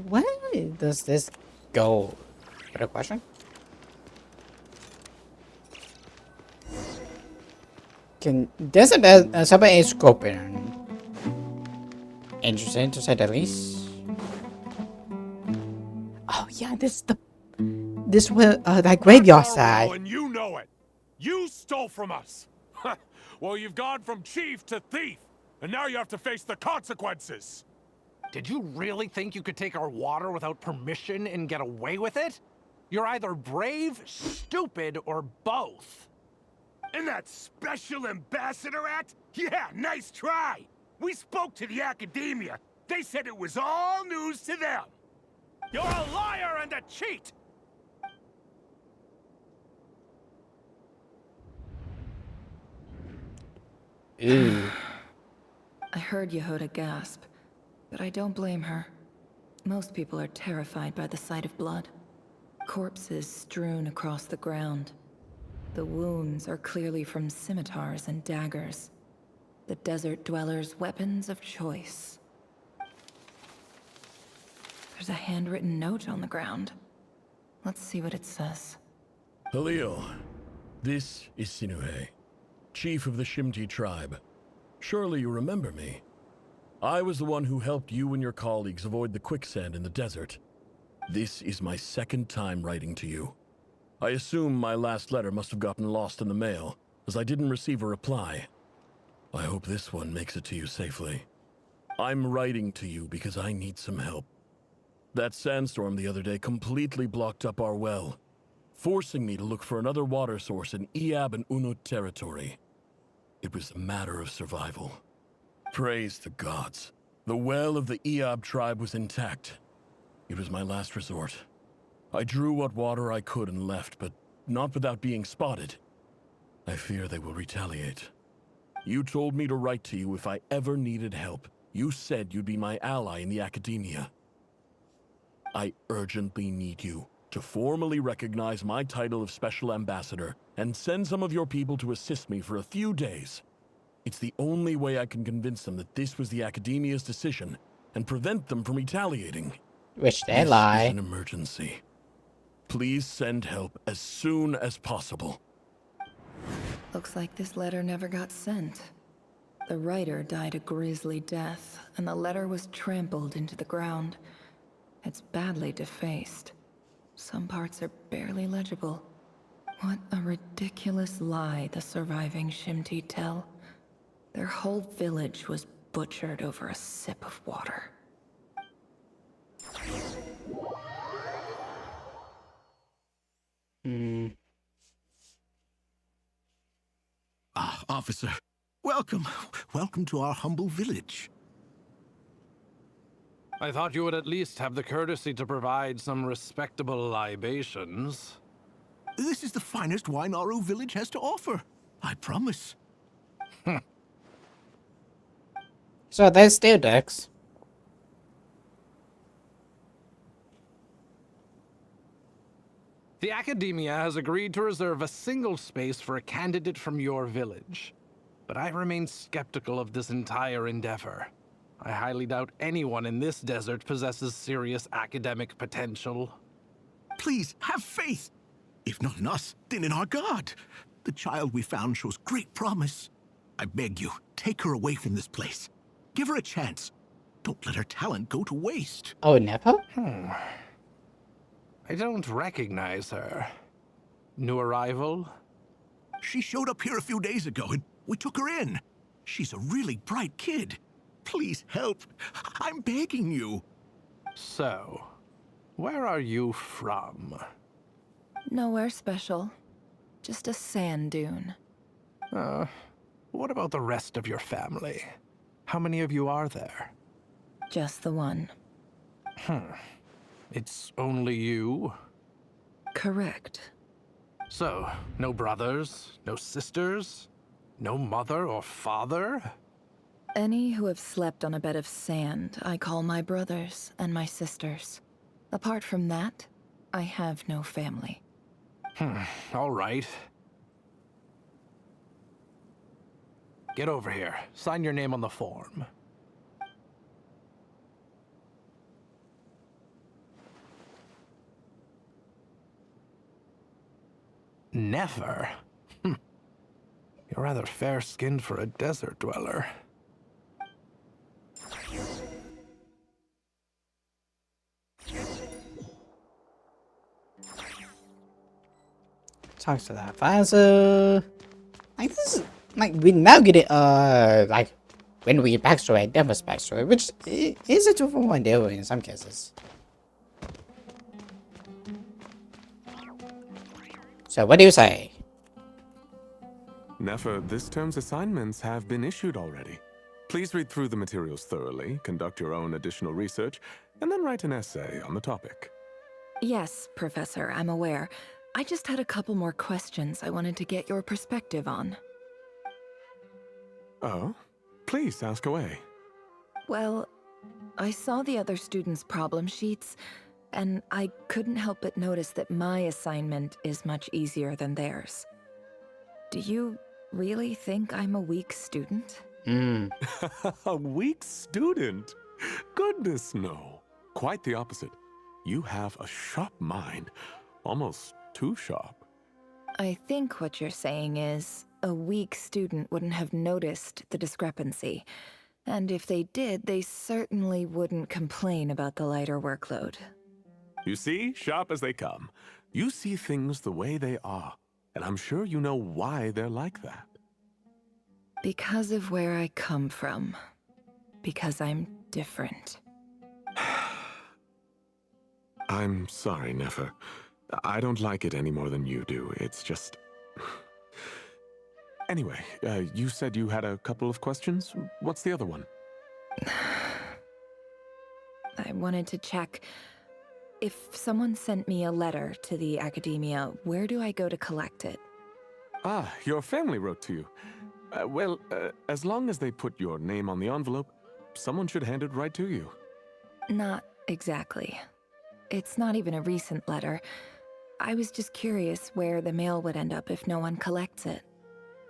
Speaker 1: Where does this go? Got a question? There's a somebody is scoping. Interesting to say the least. Oh yeah, this will that graveyard side.
Speaker 2: And you know it. You stole from us. Well, you've gone from chief to thief, and now you have to face the consequences.
Speaker 6: Did you really think you could take our water without permission and get away with it? You're either brave, stupid, or both.
Speaker 11: And that special ambassador act? Yeah, nice try. We spoke to the academia. They said it was all news to them.
Speaker 6: You're a liar and a cheat!
Speaker 1: Ew.
Speaker 12: I heard Yehuda gasp, but I don't blame her. Most people are terrified by the sight of blood. Corpses strewn across the ground. The wounds are clearly from scimitars and daggers. The desert dwellers' weapons of choice. There's a handwritten note on the ground. Let's see what it says.
Speaker 8: Halil, this is Sinuhe, chief of the Shimti tribe. Surely you remember me. I was the one who helped you and your colleagues avoid the quicksand in the desert. This is my second time writing to you. I assume my last letter must have gotten lost in the mail, as I didn't receive a reply. I hope this one makes it to you safely. I'm writing to you because I need some help. That sandstorm the other day completely blocked up our well, forcing me to look for another water source in Iab and Unut territory. It was a matter of survival. Praise the gods. The well of the Iab tribe was intact. It was my last resort. I drew what water I could and left, but not without being spotted. I fear they will retaliate. You told me to write to you if I ever needed help. You said you'd be my ally in the academia. I urgently need you to formally recognize my title of Special Ambassador and send some of your people to assist me for a few days. It's the only way I can convince them that this was the academia's decision and prevent them from retaliating.
Speaker 1: Which they
Speaker 8: This
Speaker 1: lie.
Speaker 8: is an emergency. Please send help as soon as possible.
Speaker 12: Looks like this letter never got sent. The writer died a grisly death, and the letter was trampled into the ground. It's badly defaced. Some parts are barely legible. What a ridiculous lie the surviving Shimti tell. Their whole village was butchered over a sip of water.
Speaker 11: Ah, officer. Welcome. Welcome to our humble village.
Speaker 6: I thought you would at least have the courtesy to provide some respectable libations.
Speaker 11: This is the finest wine Aru village has to offer. I promise.
Speaker 1: So there's still ducks.
Speaker 6: The Academia has agreed to reserve a single space for a candidate from your village. But I remain skeptical of this entire endeavor. I highly doubt anyone in this desert possesses serious academic potential.
Speaker 11: Please, have faith. If not in us, then in our god. The child we found shows great promise. I beg you, take her away from this place. Give her a chance. Don't let her talent go to waste.
Speaker 1: Oh, Nepo?
Speaker 6: I don't recognize her. New arrival?
Speaker 11: She showed up here a few days ago and we took her in. She's a really bright kid. Please help. I'm begging you.
Speaker 6: So, where are you from?
Speaker 12: Nowhere special. Just a sand dune.
Speaker 6: What about the rest of your family? How many of you are there?
Speaker 12: Just the one.
Speaker 6: It's only you?
Speaker 12: Correct.
Speaker 6: So, no brothers, no sisters, no mother or father?
Speaker 12: Any who have slept on a bed of sand, I call my brothers and my sisters. Apart from that, I have no family.
Speaker 6: All right. Get over here. Sign your name on the form. Never? You're rather fair-skinned for a desert dweller.
Speaker 1: Talks to that advisor. Like this is like we now get it like when we get backstory, Denver's backstory, which is a 2-for-1 deal in some cases. So what do you say?
Speaker 2: Nefer, this term's assignments have been issued already. Please read through the materials thoroughly, conduct your own additional research, and then write an essay on the topic.
Speaker 12: Yes, Professor, I'm aware. I just had a couple more questions I wanted to get your perspective on.
Speaker 2: Oh? Please ask away.
Speaker 12: Well, I saw the other students' problem sheets, and I couldn't help but notice that my assignment is much easier than theirs. Do you really think I'm a weak student?
Speaker 2: A weak student? Goodness, no. Quite the opposite. You have a sharp mind. Almost too sharp.
Speaker 12: I think what you're saying is, a weak student wouldn't have noticed the discrepancy. And if they did, they certainly wouldn't complain about the lighter workload.
Speaker 2: You see? Sharp as they come. You see things the way they are, and I'm sure you know why they're like that.
Speaker 12: Because of where I come from. Because I'm different.
Speaker 2: I'm sorry, Nefer. I don't like it any more than you do. It's just... Anyway, you said you had a couple of questions. What's the other one?
Speaker 12: I wanted to check. If someone sent me a letter to the Academia, where do I go to collect it?
Speaker 2: Ah, your family wrote to you. Well, as long as they put your name on the envelope, someone should hand it right to you.
Speaker 12: Not exactly. It's not even a recent letter. I was just curious where the mail would end up if no one collects it.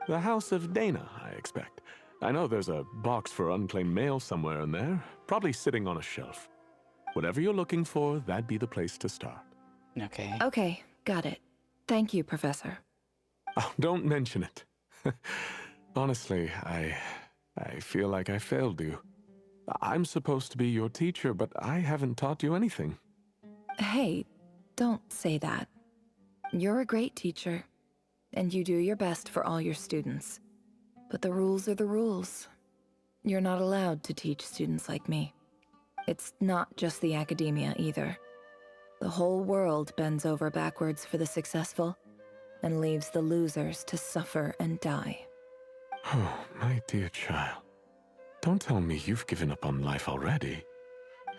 Speaker 2: The House of Dana, I expect. I know there's a box for unclaimed mail somewhere in there, probably sitting on a shelf. Whatever you're looking for, that'd be the place to start.
Speaker 1: Okay.
Speaker 12: Okay, got it. Thank you, Professor.
Speaker 2: Oh, don't mention it. Honestly, I feel like I failed you. I'm supposed to be your teacher, but I haven't taught you anything.
Speaker 12: Hey, don't say that. You're a great teacher, and you do your best for all your students. But the rules are the rules. You're not allowed to teach students like me. It's not just the Academia either. The whole world bends over backwards for the successful, and leaves the losers to suffer and die.
Speaker 2: Oh, my dear child. Don't tell me you've given up on life already.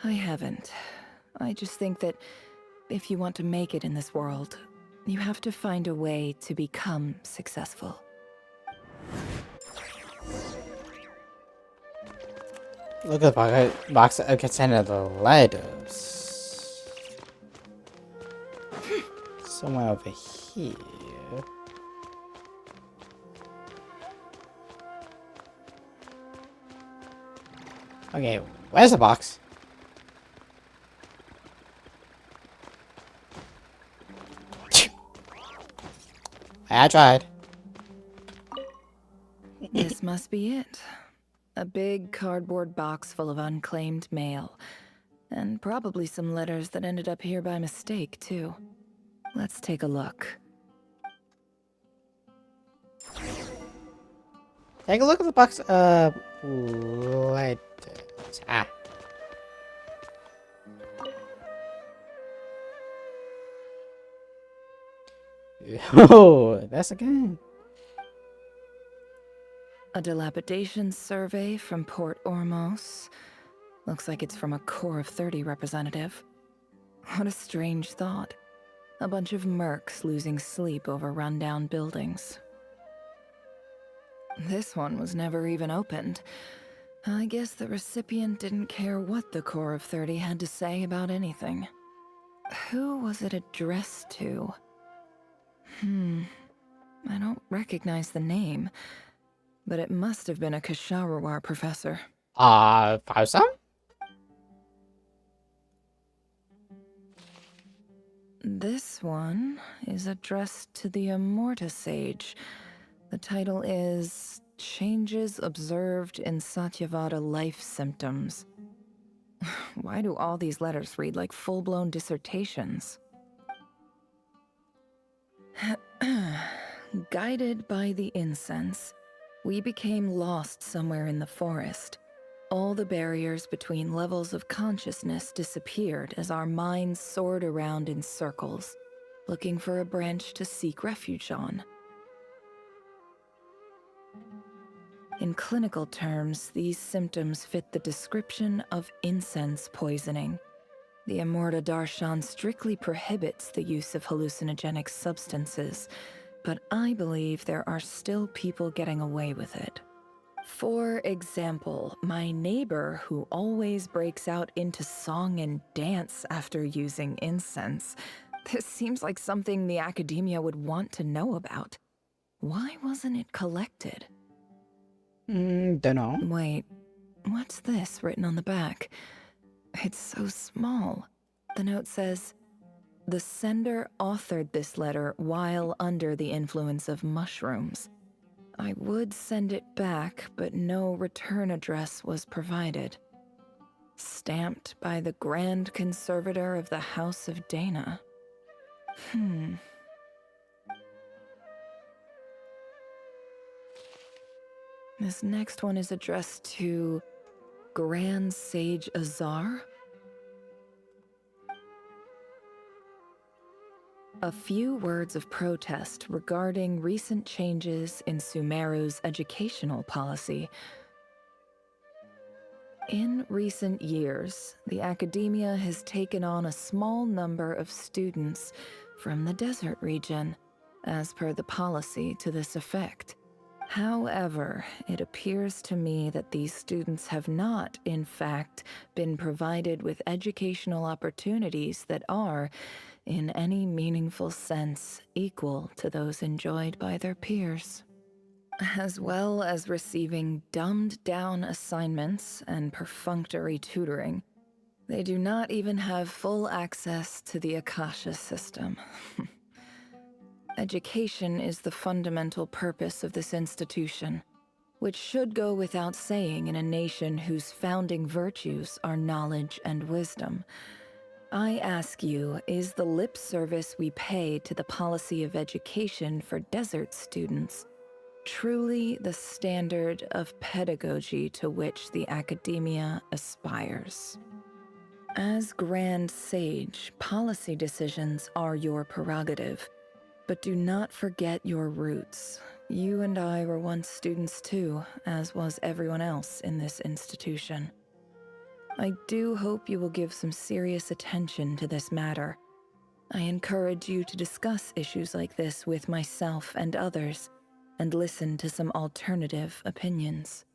Speaker 12: I haven't. I just think that if you want to make it in this world, you have to find a way to become successful.
Speaker 1: Look at the box that contains the letters. Somewhere over here. Okay, where's the box? I tried.
Speaker 12: This must be it. A big cardboard box full of unclaimed mail. And probably some letters that ended up here by mistake, too. Let's take a look.
Speaker 1: Take a look at the box of letters. Ah. Oh, that's a game.
Speaker 12: A dilapidation survey from Port Ormos. Looks like it's from a Core of 30 representative. What a strange thought. A bunch of mercs losing sleep over rundown buildings. This one was never even opened. I guess the recipient didn't care what the Core of 30 had to say about anything. Who was it addressed to? I don't recognize the name, but it must have been a Kasharawar professor.
Speaker 1: Fausa?
Speaker 12: This one is addressed to the Immorta Sage. The title is Changes Observed in Satyavada Life Symptoms. Why do all these letters read like full-blown dissertations? Guided by the incense, we became lost somewhere in the forest. All the barriers between levels of consciousness disappeared as our minds soared around in circles, looking for a branch to seek refuge on. In clinical terms, these symptoms fit the description of incense poisoning. The Immorta Darshan strictly prohibits the use of hallucinogenic substances, but I believe there are still people getting away with it. For example, my neighbor who always breaks out into song and dance after using incense. This seems like something the Academia would want to know about. Why wasn't it collected?
Speaker 1: Dunno.
Speaker 12: Wait, what's this written on the back? It's so small. The note says, "The sender authored this letter while under the influence of mushrooms. I would send it back, but no return address was provided. Stamped by the Grand Conservator of the House of Dana." This next one is addressed to Grand Sage Azar. A few words of protest regarding recent changes in Sumeru's educational policy. In recent years, the academia has taken on a small number of students from the desert region, as per the policy to this effect. However, it appears to me that these students have not, in fact, been provided with educational opportunities that are, in any meaningful sense, equal to those enjoyed by their peers. As well as receiving dumbed-down assignments and perfunctory tutoring, they do not even have full access to the Akasha system. Education is the fundamental purpose of this institution, which should go without saying in a nation whose founding virtues are knowledge and wisdom. I ask you, is the lip service we pay to the policy of education for desert students truly the standard of pedagogy to which the academia aspires? As Grand Sage, policy decisions are your prerogative, but do not forget your roots. You and I were once students too, as was everyone else in this institution. I do hope you will give some serious attention to this matter. I encourage you to discuss issues like this with myself and others, and listen to some alternative opinions.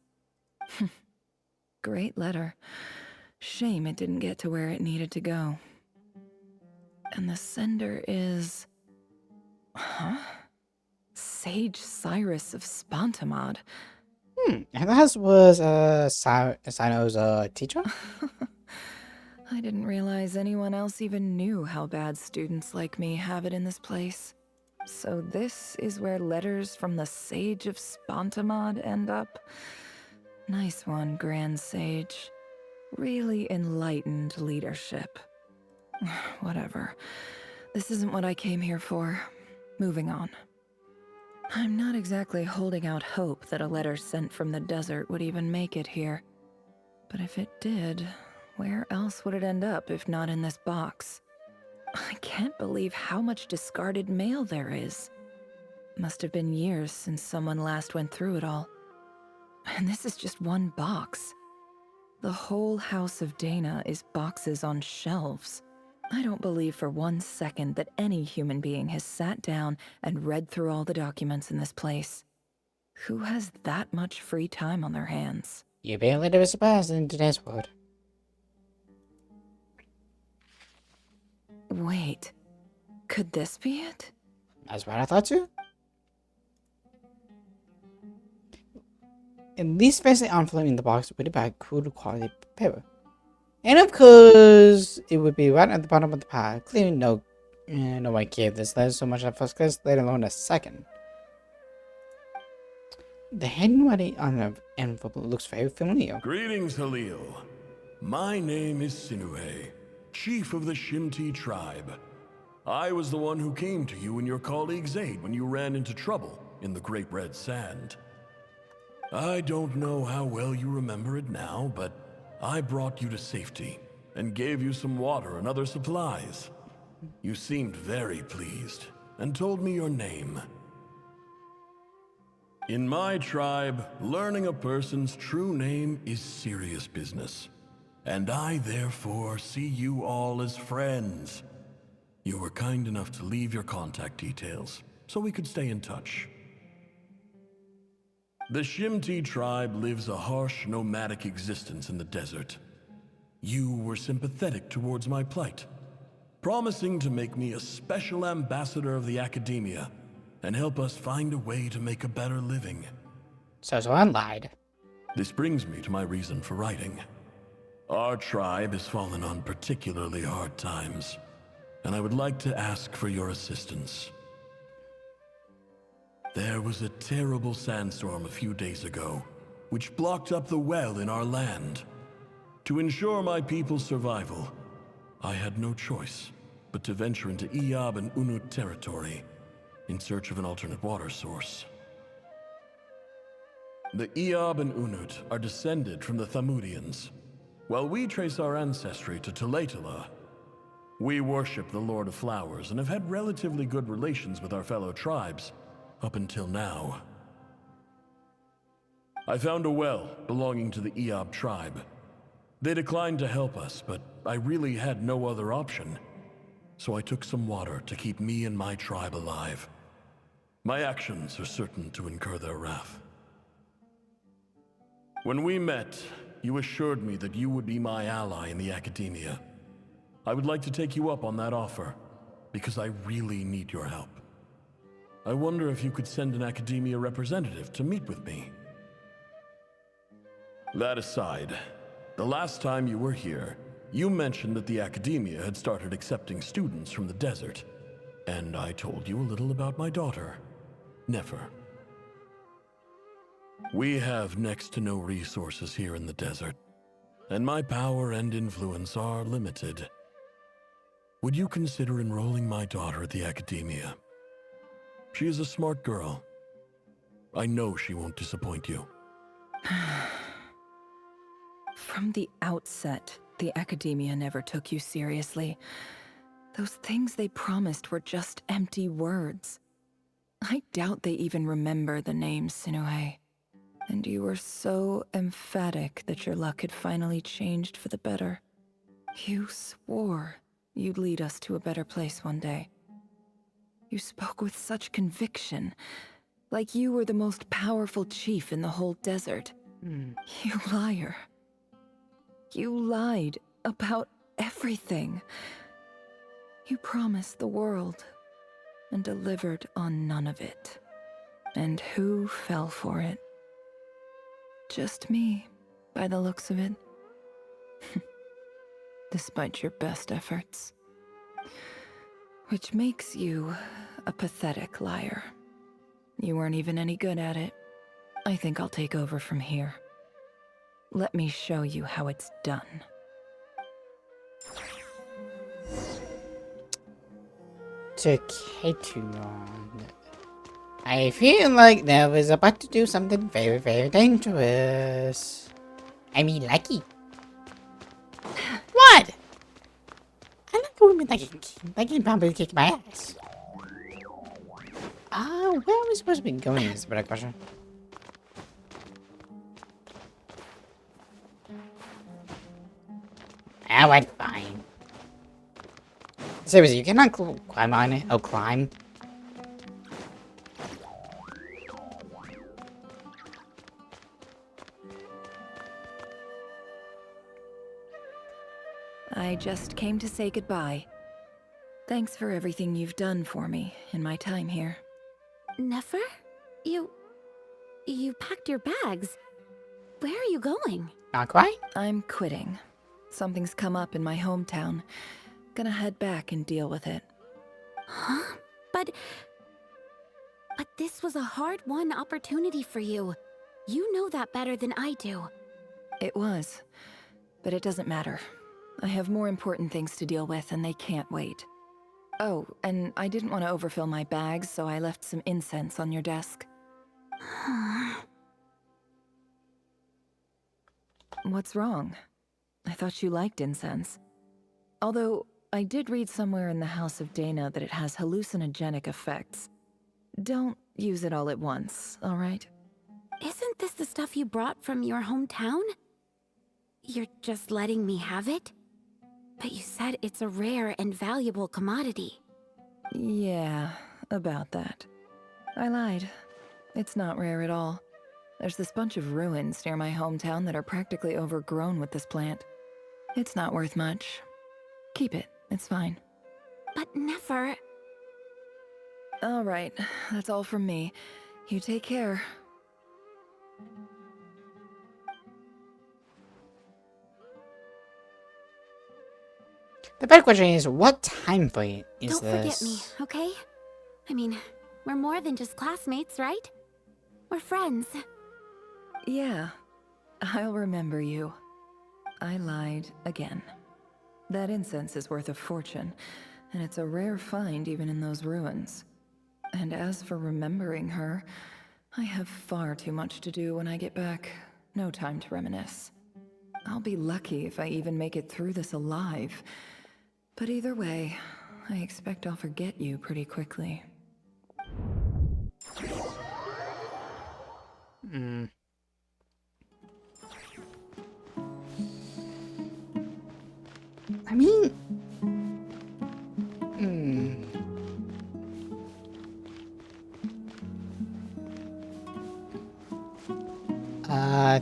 Speaker 12: Great letter. Shame it didn't get to where it needed to go. And the sender is... Huh? Sage Cyrus of Spontamod.
Speaker 1: And that was Sino's teacher?
Speaker 12: I didn't realize anyone else even knew how bad students like me have it in this place. So this is where letters from the Sage of Spontamod end up? Nice one, Grand Sage. Really enlightened leadership. Whatever. This isn't what I came here for. Moving on. I'm not exactly holding out hope that a letter sent from the desert would even make it here. But if it did, where else would it end up if not in this box? I can't believe how much discarded mail there is. Must have been years since someone last went through it all. And this is just one box. The whole house of Dana is boxes on shelves. I don't believe for 1 second that any human being has sat down and read through all the documents in this place. Who has that much free time on their hands?
Speaker 1: You'd be a little bit surprised in today's world.
Speaker 12: Wait, could this be it?
Speaker 1: That's what I thought too. At least facing envelope in the box would have been cool quality paper. And of course, it would be right at the bottom of the pile. Clearly no one gave this letter so much at first class, let alone a second. The handwriting on the envelope looks very familiar.
Speaker 8: Greetings, Halil. My name is Sinuhe, chief of the Shimti tribe. I was the one who came to you and your colleague's aid when you ran into trouble in the Great Red Sand. I don't know how well you remember it now, but I brought you to safety and gave you some water and other supplies. You seemed very pleased and told me your name. In my tribe, learning a person's true name is serious business, and I therefore see you all as friends. You were kind enough to leave your contact details so we could stay in touch. The Shimti tribe lives a harsh, nomadic existence in the desert. You were sympathetic towards my plight, promising to make me a special ambassador of the academia and help us find a way to make a better living.
Speaker 1: So I lied.
Speaker 8: This brings me to my reason for writing. Our tribe has fallen on particularly hard times, and I would like to ask for your assistance. There was a terrible sandstorm a few days ago, which blocked up the well in our land. To ensure my people's survival, I had no choice but to venture into Iyab and Unut territory in search of an alternate water source. The Iyab and Unut are descended from the Thamudians. While we trace our ancestry to Tulatula, we worship the Lord of Flowers and have had relatively good relations with our fellow tribes up until now. I found a well belonging to the Iyab tribe. They declined to help us, but I really had no other option, so I took some water to keep me and my tribe alive. My actions are certain to incur their wrath. When we met, you assured me that you would be my ally in the academia. I would like to take you up on that offer, because I really need your help. I wonder if you could send an academia representative to meet with me. That aside, the last time you were here, you mentioned that the academia had started accepting students from the desert, and I told you a little about my daughter, Nefer. We have next to no resources here in the desert, and my power and influence are limited. Would you consider enrolling my daughter at the academia? She is a smart girl. I know she won't disappoint you.
Speaker 12: From the outset, the academia never took you seriously. Those things they promised were just empty words. I doubt they even remember the name Sinuhe. And you were so emphatic that your luck had finally changed for the better. You swore you'd lead us to a better place one day. You spoke with such conviction, like you were the most powerful chief in the whole desert. You liar. You lied about everything. You promised the world and delivered on none of it. And who fell for it? Just me, by the looks of it. Despite your best efforts. Which makes you a pathetic liar. You weren't even any good at it. I think I'll take over from here. Let me show you how it's done.
Speaker 1: Took too long. I feel like Nev is about to do something very, very dangerous. I mean, lucky. What? I like a woman that can probably kick my ass. Where are we supposed to be going is a better question. I'm fine. Seriously, you cannot climb on it. Oh, climb.
Speaker 12: I just came to say goodbye. Thanks for everything you've done for me in my time here.
Speaker 13: Nefer? You packed your bags. Where are you going?
Speaker 1: Not quite?
Speaker 12: I'm quitting. Something's come up in my hometown. Gonna head back and deal with it.
Speaker 13: Huh? But this was a hard-won opportunity for you. You know that better than I do.
Speaker 12: It was. But it doesn't matter. I have more important things to deal with and they can't wait. Oh, and I didn't want to overfill my bags, so I left some incense on your desk. What's wrong? I thought you liked incense. Although, I did read somewhere in the House of Dana that it has hallucinogenic effects. Don't use it all at once, alright?
Speaker 13: Isn't this the stuff you brought from your hometown? You're just letting me have it? But you said it's a rare and valuable commodity.
Speaker 12: Yeah, about that. I lied. It's not rare at all. There's this bunch of ruins near my hometown that are practically overgrown with this plant. It's not worth much. Keep it, it's fine.
Speaker 13: But Nefer...
Speaker 12: Alright, that's all from me. You take care.
Speaker 1: The better question is, what time frame is
Speaker 13: Don't
Speaker 1: this?
Speaker 13: forget me, okay? I mean, we're more than just classmates, right? We're friends.
Speaker 12: Yeah, I'll remember you. I lied again. That incense is worth a fortune, and it's a rare find even in those ruins. And as for remembering her, I have far too much to do when I get back. No time to reminisce. I'll be lucky if I even make it through this alive. But either way, I expect I'll forget you pretty quickly.
Speaker 1: I mean...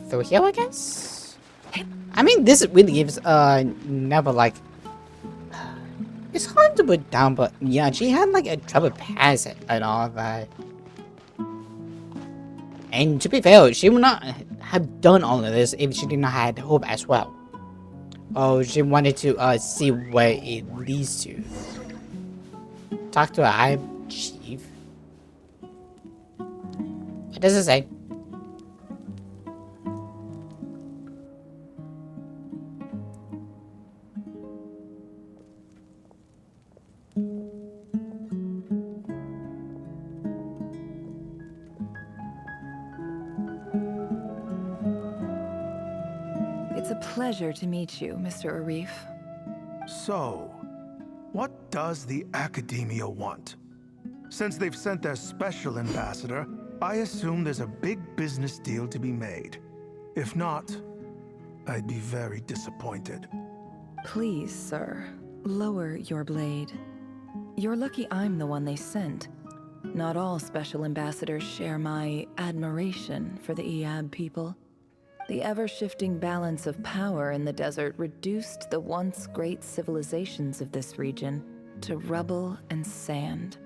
Speaker 1: Through here, I guess? I mean, this really gives, never, like... It's hard to put down, but yeah, she had, like, a trouble pass it and all that. And to be fair, she would not have done all of this if she did not have hope as well. Oh, she wanted to, see where it leads to. Talk to her chief. What does it say?
Speaker 12: It's a pleasure to meet you, Mr. Arif.
Speaker 19: So, what does the Academia want? Since they've sent their special ambassador, I assume there's a big business deal to be made. If not, I'd be very disappointed.
Speaker 12: Please, sir, lower your blade. You're lucky I'm the one they sent. Not all special ambassadors share my admiration for the Iab people. The ever-shifting balance of power in the desert reduced the once great civilizations of this region to rubble and sand.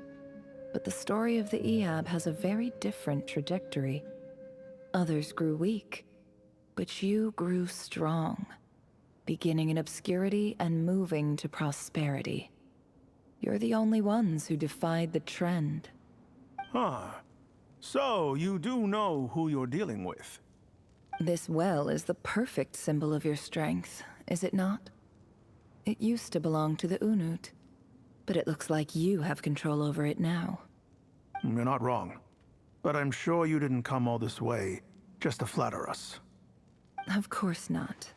Speaker 12: But the story of the Iab has a very different trajectory. Others grew weak, but you grew strong, beginning in obscurity and moving to prosperity. You're the only ones who defied the trend.
Speaker 19: Huh. So, you do know who you're dealing with?
Speaker 12: This well is the perfect symbol of your strength, is it not? It used to belong to the Unut, but it looks like you have control over it now.
Speaker 19: You're not wrong. But I'm sure you didn't come all this way just to flatter us.
Speaker 12: Of course not.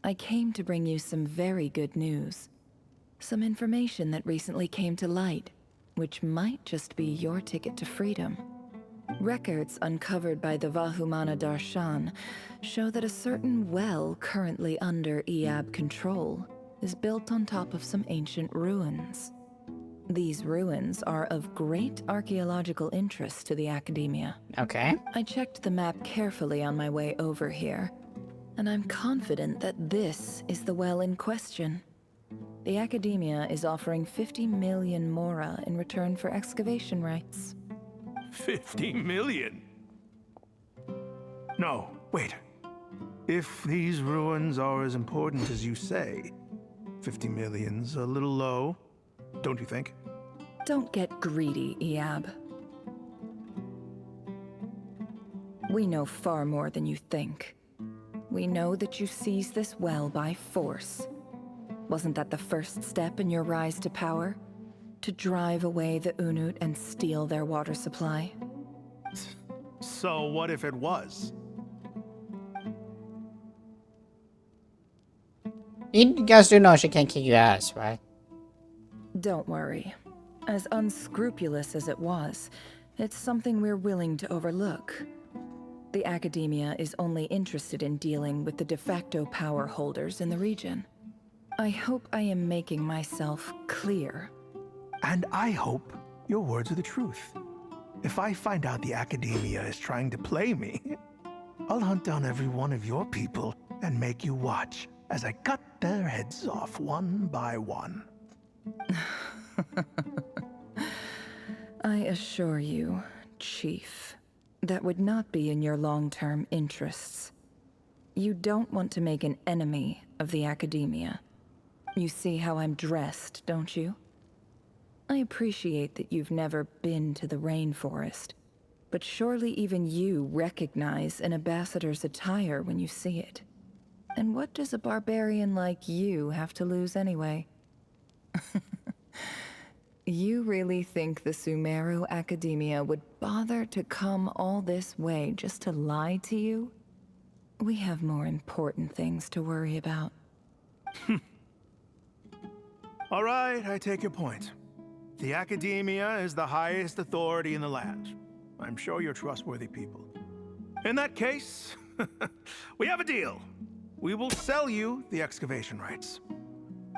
Speaker 12: I came to bring you some very good news. Some information that recently came to light, which might just be your ticket to freedom. Records uncovered by the Vahumana Darshan show that a certain well currently under Iab control is built on top of some ancient ruins. These ruins are of great archaeological interest to the Academia.
Speaker 1: Okay.
Speaker 12: I checked the map carefully on my way over here, and I'm confident that this is the well in question. The Academia is offering 50 million mora in return for excavation rights.
Speaker 19: 50 million? No, wait. If these ruins are as important as you say, 50 million's a little low, don't you think?
Speaker 12: Don't get greedy, Iab. We know far more than you think. We know that you seized this well by force. Wasn't that the first step in your rise to power? To drive away the Unut and steal their water supply?
Speaker 19: So what if it was?
Speaker 1: You guys do know she can't kick your ass, right?
Speaker 12: Don't worry. As unscrupulous as it was, it's something we're willing to overlook. The Academia is only interested in dealing with the de facto power holders in the region. I hope I am making myself clear.
Speaker 19: And I hope your words are the truth. If I find out the Academia is trying to play me, I'll hunt down every one of your people and make you watch as I cut their heads off one by one.
Speaker 12: I assure you, Chief, that would not be in your long-term interests. You don't want to make an enemy of the Academia. You see how I'm dressed, don't you? I appreciate that you've never been to the rainforest, but surely even you recognize an ambassador's attire when you see it. And what does a barbarian like you have to lose anyway? You really think the Sumeru Academia would bother to come all this way just to lie to you? We have more important things to worry about.
Speaker 19: All right, I take your point. The Academia is the highest authority in the land. I'm sure you're trustworthy people. In that case, we have a deal. We will sell you the excavation rights.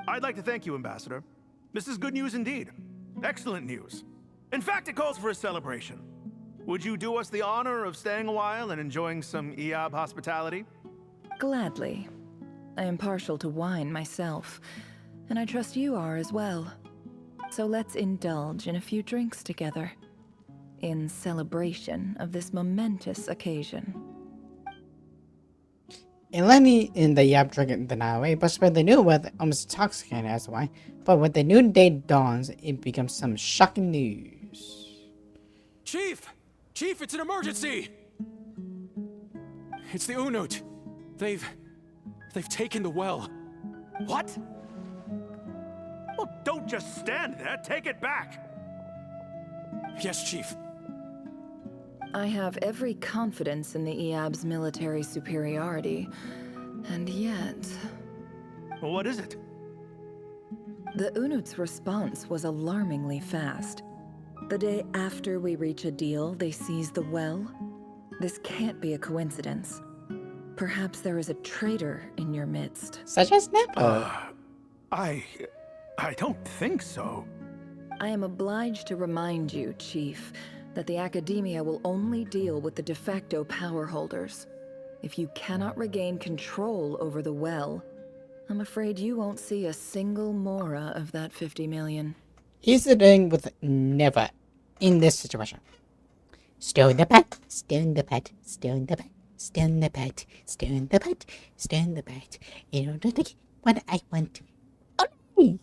Speaker 19: I'd like to thank you, Ambassador. This is good news indeed. Excellent news. In fact, it calls for a celebration. Would you do us the honor of staying a while and enjoying some EOB hospitality?
Speaker 12: Gladly. I am partial to wine myself, and I trust you are as well. So let's indulge in a few drinks together, in celebration of this momentous occasion.
Speaker 1: Eleni in the yap drinking the night away, but when the new weather almost intoxicating as wine. But when the new day dawns, it becomes some shocking news.
Speaker 22: Chief! Chief, it's an emergency! It's the Unut. They've taken the well.
Speaker 19: What? Well, don't just stand there. Take it back.
Speaker 22: Yes, Chief.
Speaker 12: I have every confidence in the EOB's military superiority, and yet...
Speaker 19: What is it?
Speaker 12: The Unut's response was alarmingly fast. The day after we reach a deal, they seize the well. This can't be a coincidence. Perhaps there is a traitor in your midst.
Speaker 1: Such as Nepo.
Speaker 19: I don't think so.
Speaker 12: I am obliged to remind you, Chief, that the Academia will only deal with the de facto power holders. If you cannot regain control over the well, I'm afraid you won't see a single mora of that 50 million.
Speaker 1: He's the thing with never in this situation. Stir in the pot, stir in the pot, stir in the pot, stir in the pot, stir in the pot, stir in the pot. In order to get what I want. Only.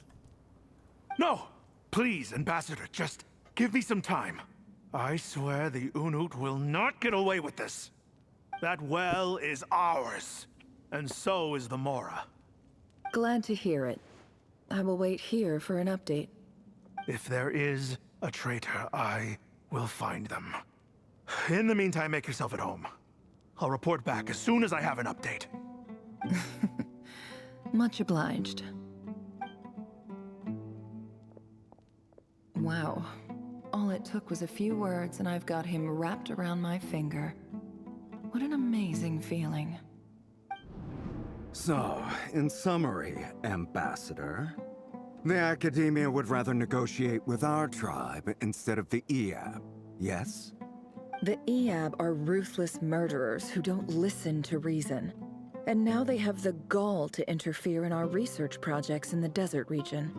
Speaker 19: No! Please, Ambassador, just give me some time. I swear the Unut will not get away with this. That well is ours, and so is the Mora.
Speaker 12: Glad to hear it. I will wait here for an update.
Speaker 19: If there is a traitor, I will find them. In the meantime, make yourself at home. I'll report back as soon as I have an update.
Speaker 12: Much obliged. Wow. All it took was a few words and I've got him wrapped around my finger. What an amazing feeling.
Speaker 9: So, in summary, Ambassador, the Academia would rather negotiate with our tribe instead of the EOB, yes?
Speaker 12: The EOB are ruthless murderers who don't listen to reason. And now they have the gall to interfere in our research projects in the desert region.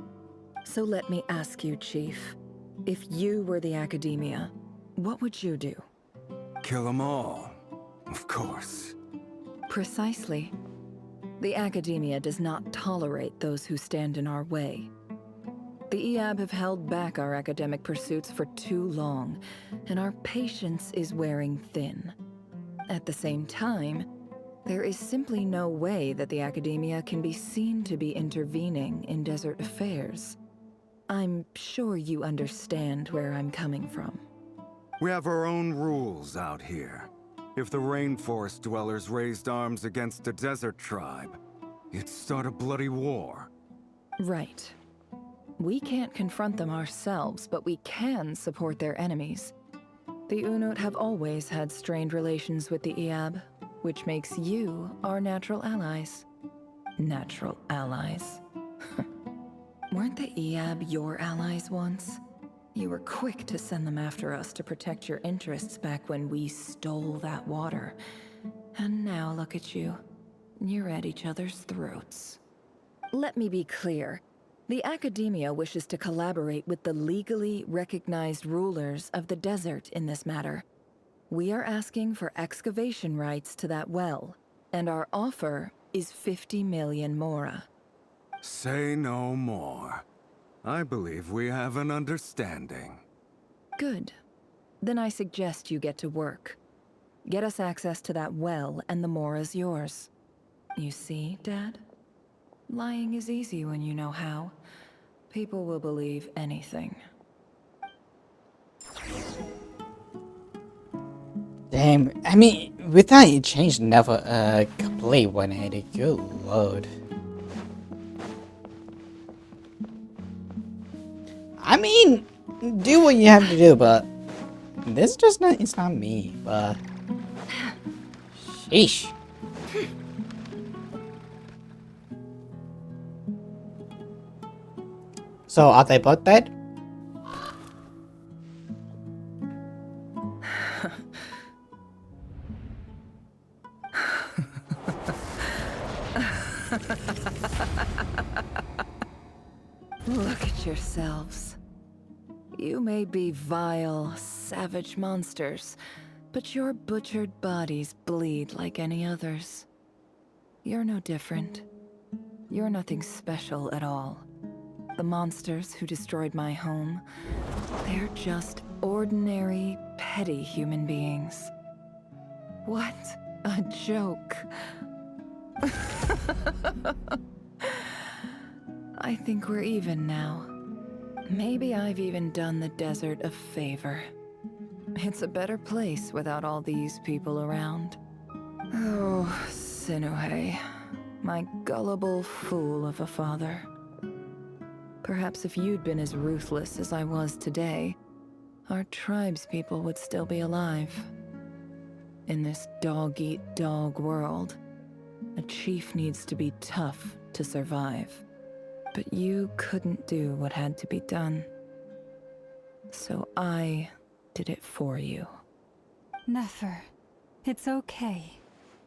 Speaker 12: So let me ask you, Chief. If you were the Academia, what would you do?
Speaker 9: Kill them all, of course.
Speaker 12: Precisely. The Academia does not tolerate those who stand in our way. The EOB have held back our academic pursuits for too long, and our patience is wearing thin. At the same time, there is simply no way that the Academia can be seen to be intervening in desert affairs. I'm sure you understand where I'm coming from.
Speaker 9: We have our own rules out here. If the rainforest dwellers raised arms against a desert tribe, it'd start a bloody war.
Speaker 12: Right. We can't confront them ourselves, but we can support their enemies. The Unut have always had strained relations with the EOB, which makes you our natural allies. Natural allies. Weren't the EOB your allies once? You were quick to send them after us to protect your interests back when we stole that water. And now look at you. You're at each other's throats. Let me be clear. The Academia wishes to collaborate with the legally recognized rulers of the desert in this matter. We are asking for excavation rights to that well, and our offer is 50 million mora.
Speaker 9: Say no more. I believe we have an understanding.
Speaker 12: Good. Then I suggest you get to work. Get us access to that well, and the mora's yours. You see, Dad? Lying is easy when you know how. People will believe anything.
Speaker 1: Damn, I mean, we thought it changed never complete 180. Good lord. I mean, do what you have to do, but this just not, it's not me, but sheesh. So are they both dead?
Speaker 12: Look at yourselves. You may be vile, savage monsters, but your butchered bodies bleed like any others. You're no different. You're nothing special at all. The monsters who destroyed my home, they're just ordinary, petty human beings. What a joke. I think we're even now. Maybe I've even done the desert a favor. It's a better place without all these people around. Oh, Sinuhe, my gullible fool of a father. Perhaps if you'd been as ruthless as I was today, our tribespeople would still be alive. In this dog-eat-dog world, a chief needs to be tough to survive. But you couldn't do what had to be done. So I did it for you.
Speaker 4: Nefer, it's okay.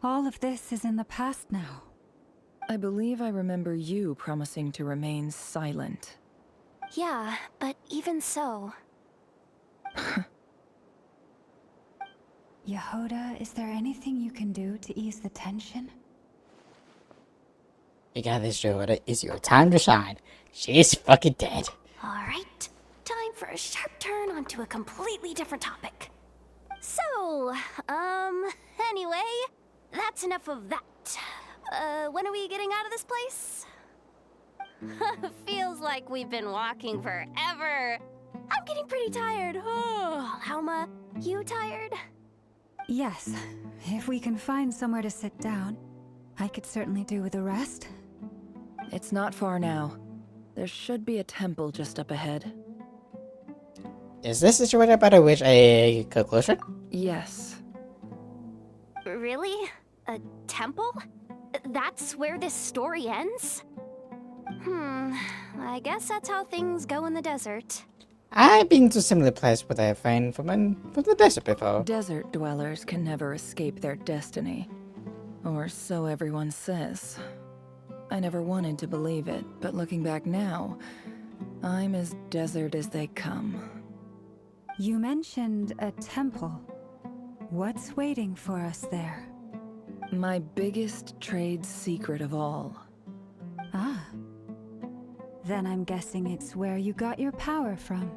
Speaker 4: All of this is in the past now.
Speaker 12: I believe I remember you promising to remain silent.
Speaker 13: Yeah, but even so...
Speaker 4: Yehoda, is there anything you can do to ease the tension?
Speaker 1: You got this, Yehoda. It's your time to shine. She's fucking dead.
Speaker 13: Alright, time for a sharp turn onto a completely different topic. So, anyway, that's enough of that. When are we getting out of this place? Feels like we've been walking forever. I'm getting pretty tired. Oh, Alma, you tired?
Speaker 4: Yes. If we can find somewhere to sit down, I could certainly do with a rest.
Speaker 12: It's not far now. There should be a temple just up ahead.
Speaker 1: Is this situated by the which a conclusion?
Speaker 12: Yes.
Speaker 13: Really? A temple? That's where this story ends? I guess that's how things go in the desert.
Speaker 1: I've been to similar place with a friend from the desert before.
Speaker 12: Desert dwellers can never escape their destiny. Or so everyone says. I never wanted to believe it, but looking back now, I'm as desert as they come.
Speaker 4: You mentioned a temple. What's waiting for us there?
Speaker 12: My biggest trade secret of all.
Speaker 4: Ah. Then I'm guessing it's where you got your power from.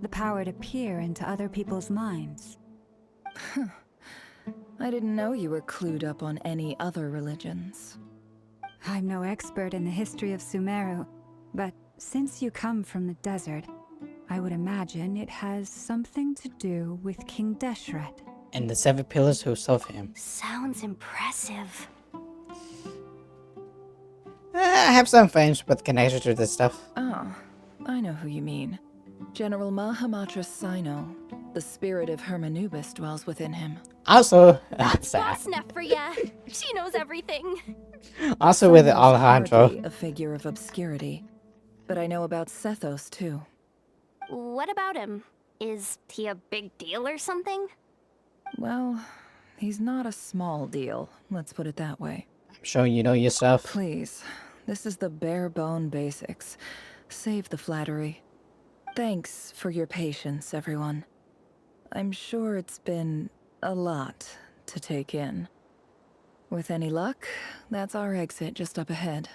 Speaker 4: The power to peer into other people's minds.
Speaker 12: I didn't know you were clued up on any other religions.
Speaker 4: I'm no expert in the history of Sumeru, but since you come from the desert, I would imagine it has something to do with King Deshret.
Speaker 1: And the 7 pillars who serve him.
Speaker 13: Sounds impressive.
Speaker 1: I have some friends with connections to this stuff.
Speaker 12: Oh, I know who you mean. General Mahamatra Sino. The spirit of Hermanubis dwells within him.
Speaker 1: Also,
Speaker 13: Boss Nefria. She knows everything.
Speaker 1: Also with
Speaker 12: Sino's
Speaker 1: Alejandro.
Speaker 12: hardly a figure of obscurity, but I know about Sethos too.
Speaker 13: What about him? Is he a big deal or something?
Speaker 12: Well, he's not a small deal, let's put it that way.
Speaker 1: I'm sure you know yourself.
Speaker 12: Please, this is the bare bone basics. Save the flattery. Thanks for your patience, everyone. I'm sure it's been a lot to take in. With any luck, that's our exit just up ahead.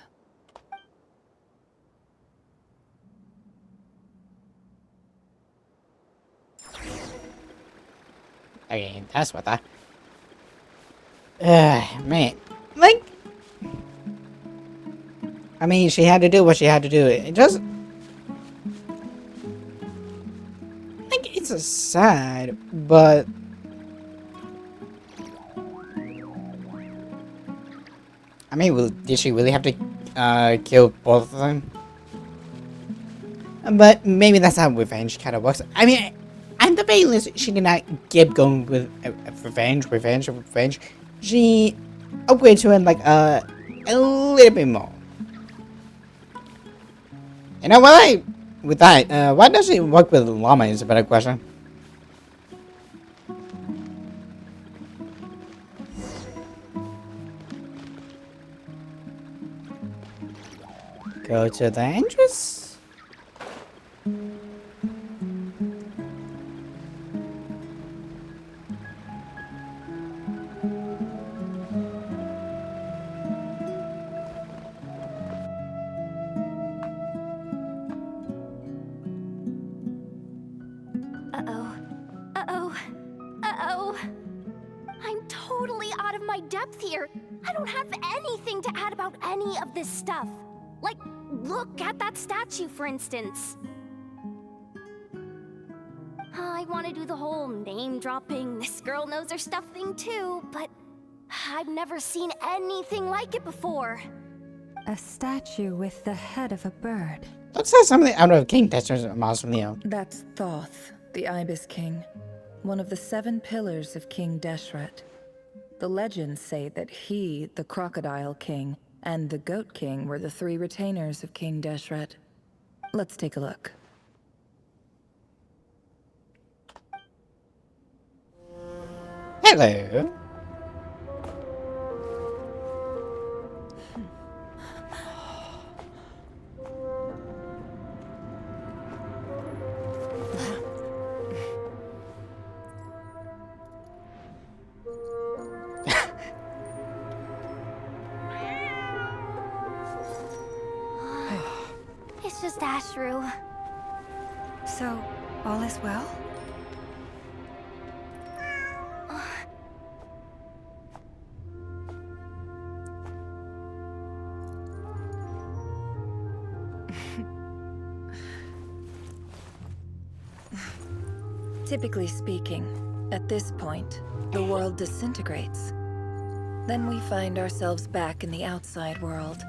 Speaker 1: Okay, that's what I... man. Like... I mean, she had to do what she had to do. It just... Like, it's a sad, but... I mean, did she really have to kill both of them? But maybe that's how revenge kind of works. I mean, at the very least, she did not keep going with revenge. She upgraded to it like a little bit more. You know what? With that, why does it work with llama is a better question. Go to the entrance.
Speaker 13: I'm totally out of my depth here. I don't have anything to add about any of this stuff. Like, look at that statue, for instance. I want to do the whole name-dropping, this girl knows her stuff thing too, but I've never seen anything like it before.
Speaker 4: A statue with the head of a bird.
Speaker 1: Looks like something out of King Desmond's mausoleum.
Speaker 12: That's Thoth, the Ibis King, one of the 7 pillars of King Deshret. The legends say that he, the Crocodile King, and the Goat King were the 3 retainers of King Deshret. Let's take a look.
Speaker 1: Hello.
Speaker 13: It's just Ashru.
Speaker 4: So, all is well?
Speaker 12: Typically speaking, at this point, the world disintegrates. Then we find ourselves back in the outside world.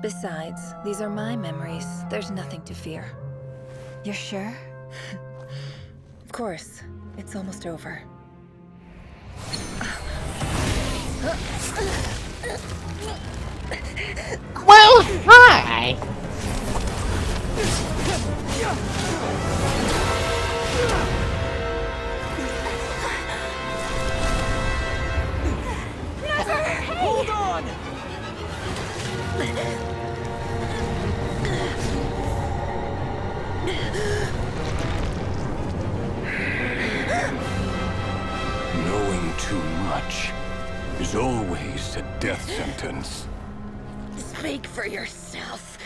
Speaker 12: Besides, these are my memories. There's nothing to fear.
Speaker 4: You're sure?
Speaker 12: Of course. It's almost over.
Speaker 1: Well, hi!
Speaker 7: Hold on!
Speaker 11: Knowing too much is always a death sentence.
Speaker 12: Speak for yourself.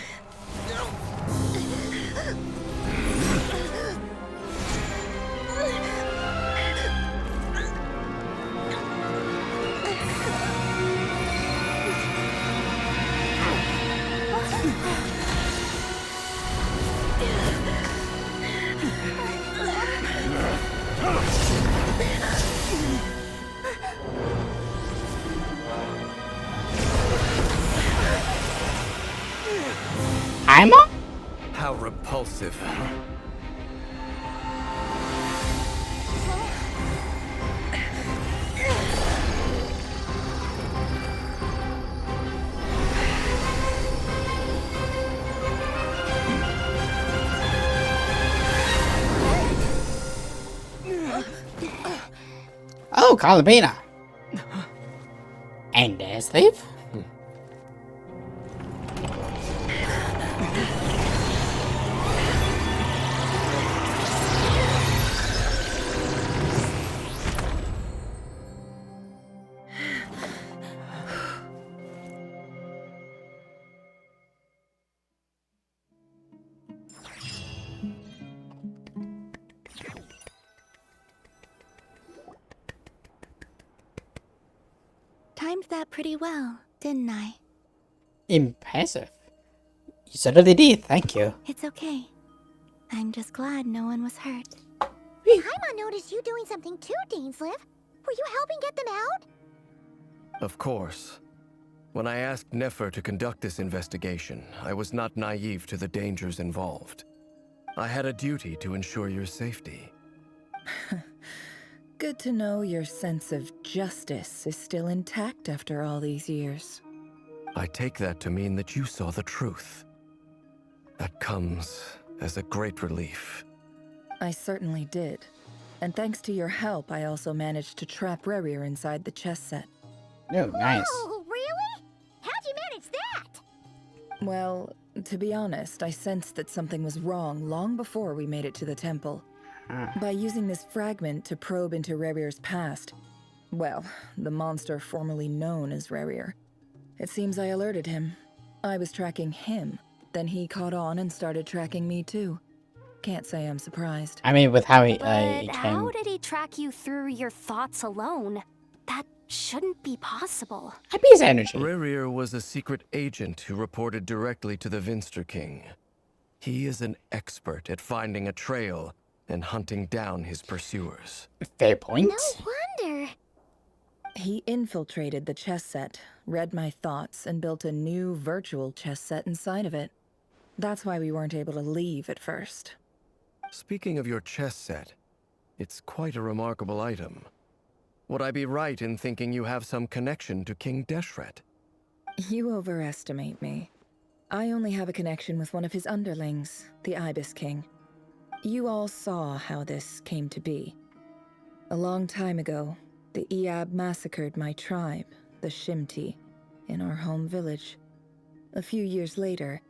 Speaker 1: Emma?
Speaker 10: How repulsive.
Speaker 1: Oh, Calabina. And there's Thief?
Speaker 3: Timed that pretty well, didn't I?
Speaker 1: Impressive. You certainly did, thank you.
Speaker 3: It's okay. I'm just glad no one was hurt. Paimon noticed you doing something too, Dainsleif. Were you helping get them out?
Speaker 10: Of course. When I asked Nefer to conduct this investigation, I was not naive to the dangers involved. I had a duty to ensure your safety.
Speaker 12: Good to know your sense of justice is still intact after all these years.
Speaker 10: I take that to mean that you saw the truth. That comes as a great relief.
Speaker 12: I certainly did. And thanks to your help, I also managed to trap Rerir inside the chess set.
Speaker 1: Oh, nice.
Speaker 3: Oh, really? How'd you manage that?
Speaker 12: Well, to be honest, I sensed that something was wrong long before we made it to the temple. By using this fragment to probe into Rerir's past, well, the monster formerly known as Rerir, it seems I alerted him. I was tracking him, then he caught on and started tracking me too. Can't say I'm surprised.
Speaker 1: I mean, with how he
Speaker 13: But
Speaker 1: came...
Speaker 13: how did he track you through your thoughts alone? That shouldn't be possible.
Speaker 1: I be his energy.
Speaker 10: Rerir was a secret agent who reported directly to the Vinster King. He is an expert at finding a trail and hunting down his pursuers.
Speaker 1: Fair point.
Speaker 3: No wonder.
Speaker 12: He infiltrated the chess set, read my thoughts, and built a new virtual chess set inside of it. That's why we weren't able to leave at first.
Speaker 10: Speaking of your chess set, it's quite a remarkable item. Would I be right in thinking you have some connection to King Deshret?
Speaker 12: You overestimate me. I only have a connection with one of his underlings, the Ibis King. You all saw how this came to be. A long time ago, the Iab massacred my tribe, the Shimti, in our home village. A few years later,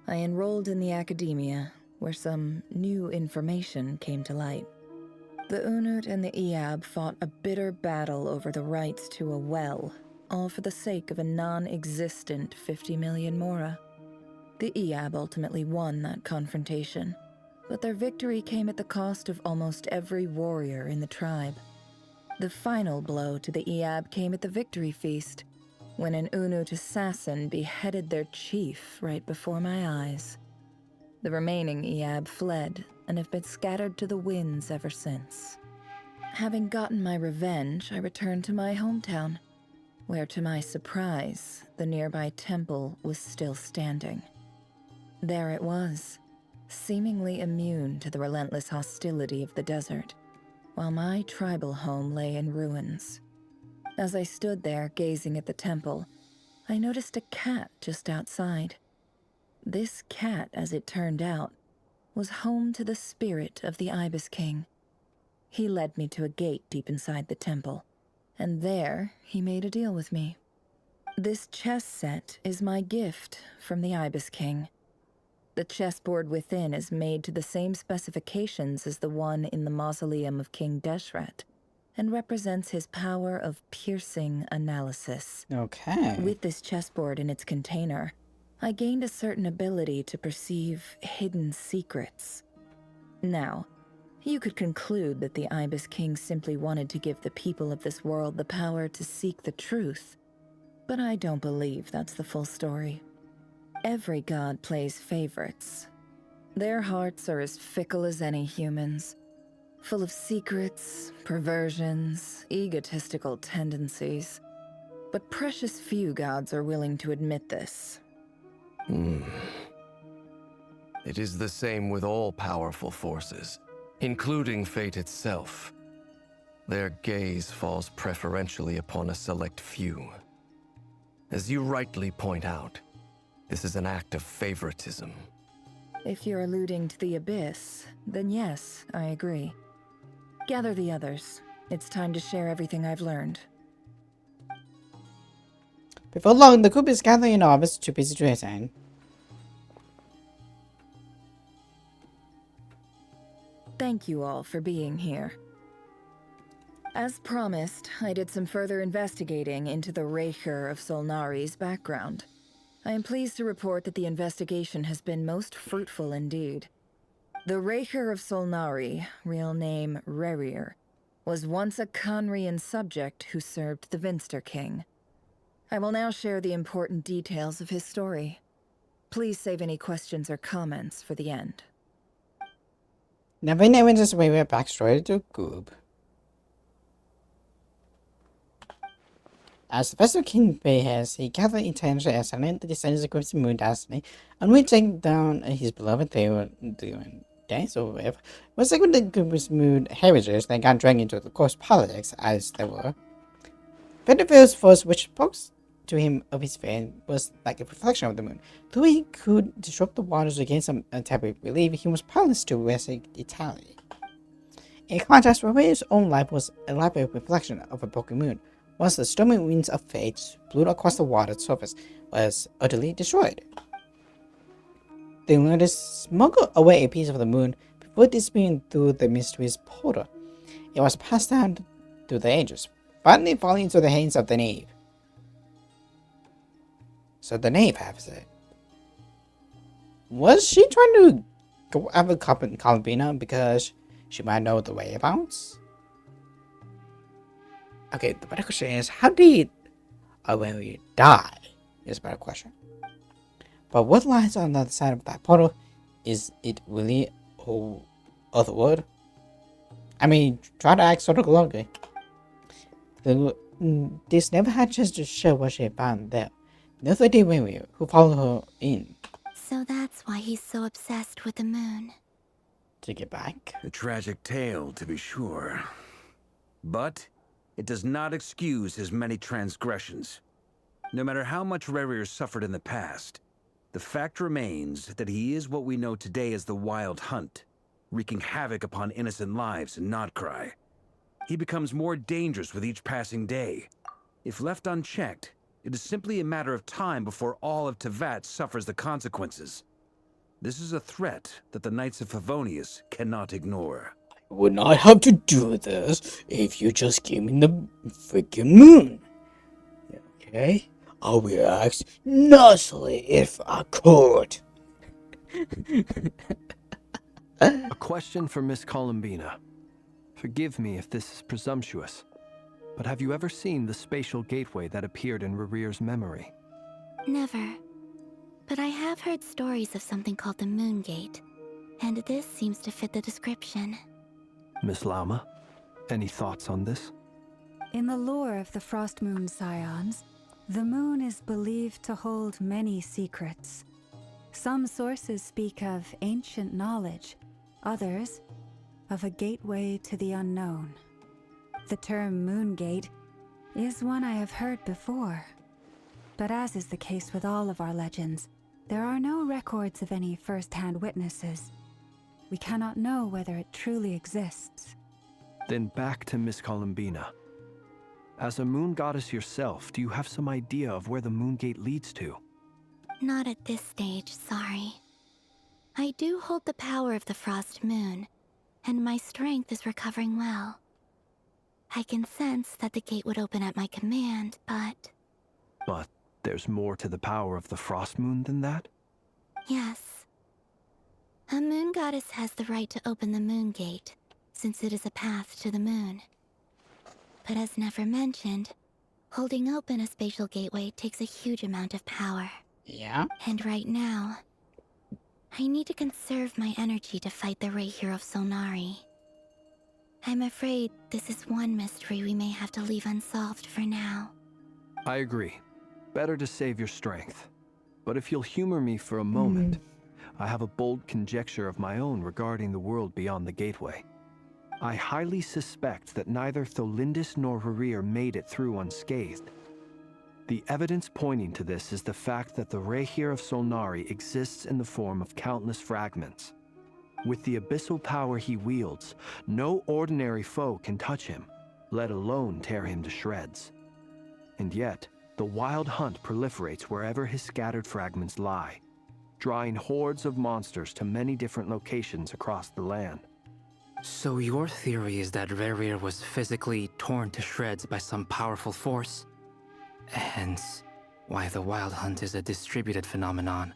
Speaker 12: I enrolled in the academia, where some new information came to light. The Unut and the Iab fought a bitter battle over the rights to a well, all for the sake of a non-existent 50 million mora. The Iab ultimately won that confrontation, but their victory came at the cost of almost every warrior in the tribe. The final blow to the Iab came at the victory feast, when an Unut assassin beheaded their chief right before my eyes. The remaining Iab fled and have been scattered to the winds ever since. Having gotten my revenge, I returned to my hometown, where to my surprise, the nearby temple was still standing. There it was, seemingly immune to the relentless hostility of the desert, while my tribal home lay in ruins. As I stood there gazing at the temple, I noticed a cat just outside. This cat, as it turned out, was home to the spirit of the Ibis King. He led me to a gate deep inside the temple, and there he made a deal with me. This chess set is my gift from the Ibis King. The chessboard within is made to the same specifications as the one in the mausoleum of King Deshret, and represents his power of piercing analysis.
Speaker 1: Okay.
Speaker 12: With this chessboard in its container, I gained a certain ability to perceive hidden secrets. Now, you could conclude that the Ibis King simply wanted to give the people of this world the power to seek the truth, but I don't believe that's the full story. Every god plays favorites. Their hearts are as fickle as any human's, full of secrets, perversions, egotistical tendencies. But precious few gods are willing to admit this.
Speaker 10: It is the same with all powerful forces, including fate itself. Their gaze falls preferentially upon a select few. As you rightly point out, this is an act of favoritism.
Speaker 12: If you're alluding to the Abyss, then yes, I agree. Gather the others. It's time to share everything I've learned.
Speaker 1: Before long, the group is gathering in Arbus, too busy to attend.
Speaker 12: Thank you all for being here. As promised, I did some further investigating into the Raker of Solnari's background. I am pleased to report that the investigation has been most fruitful indeed. The Raker of Solnari, real name Rerir, was once a Khanrian subject who served the Vinster King. I will now share the important details of his story. Please save any questions or comments for the end.
Speaker 1: Never know just way we're backstory to group. As the Vessel King Bayes, he gathered intention as silent the descendants of Crimson Moon Destiny, and we take down his beloved they were doing days or whatever. Was like when the Crimson Moon Heritages then got dragged into the course politics as they were. Vanderbilt's force, which spoke to him of his fame, was like a reflection of the moon. Though he could disrupt the waters against some temporary relief, he was powerless to rescue Italy. In contrast, Raria's own life was a elaborate reflection of a broken moon. Once the stormy winds of fate blew across the water's surface, was utterly destroyed. They learned to smuggle away a piece of the moon before disappearing through the mysterious portal. It was passed down through the ages, finally falling into the hands of the knave. So the knave has it. Was she trying to go after Columbina because she might know the whereabouts? Okay, the better question is, how did Aurelia die? Is a better question. But what lies on the other side of that portal? Is it really whole other world? I mean, try to act sort of globally. This never had a chance to show what she had found there. Neither did Aurelia, who followed her in.
Speaker 3: So that's why he's so obsessed with the moon.
Speaker 1: To get back.
Speaker 17: A tragic tale, to be sure. But it does not excuse his many transgressions. No matter how much Rerir suffered in the past, the fact remains that he is what we know today as the Wild Hunt, wreaking havoc upon innocent lives in Notcry. He becomes more dangerous with each passing day. If left unchecked, it is simply a matter of time before all of Tevat suffers the consequences. This is a threat that the Knights of Favonius cannot ignore.
Speaker 1: I would not have to do this if you just gave me the freaking moon. Okay? I will react nicely if I could.
Speaker 5: A question for Miss Columbina. Forgive me if this is presumptuous, but have you ever seen the spatial gateway that appeared in Rerir's memory?
Speaker 3: Never. But I have heard stories of something called the Moon Gate, and this seems to fit the description.
Speaker 5: Miss Lama, any thoughts on this?
Speaker 4: In the lore of the Frost Moon Scions, the moon is believed to hold many secrets. Some sources speak of ancient knowledge, others of a gateway to the unknown. The term Moon Gate is one I have heard before. But as is the case with all of our legends, there are no records of any first-hand witnesses. We cannot know whether it truly exists.
Speaker 5: Then back to Miss Columbina. As a moon goddess yourself, do you have some idea of where the Moon Gate leads to?
Speaker 3: Not at this stage, sorry. I do hold the power of the Frost Moon, and my strength is recovering well. I can sense that the gate would open at my command, but...
Speaker 5: But there's more to the power of the Frost Moon than that?
Speaker 3: Yes. A moon goddess has the right to open the Moon Gate, since it is a path to the moon. But as never mentioned, holding open a spatial gateway takes a huge amount of power.
Speaker 1: Yeah?
Speaker 3: And right now, I need to conserve my energy to fight the Rahier of Solnari. I'm afraid this is one mystery we may have to leave unsolved for now.
Speaker 5: I agree. Better to save your strength. But if you'll humor me for a moment, I have a bold conjecture of my own regarding the world beyond the gateway. I highly suspect that neither Tholindis nor Rerir made it through unscathed. The evidence pointing to this is the fact that the Rahier of Solnari exists in the form of countless fragments. With the abyssal power he wields, no ordinary foe can touch him, let alone tear him to shreds. And yet, the Wild Hunt proliferates wherever his scattered fragments lie, drawing hordes of monsters to many different locations across the land.
Speaker 21: So your theory is that Rerir was physically torn to shreds by some powerful force? Hence, why the Wild Hunt is a distributed phenomenon,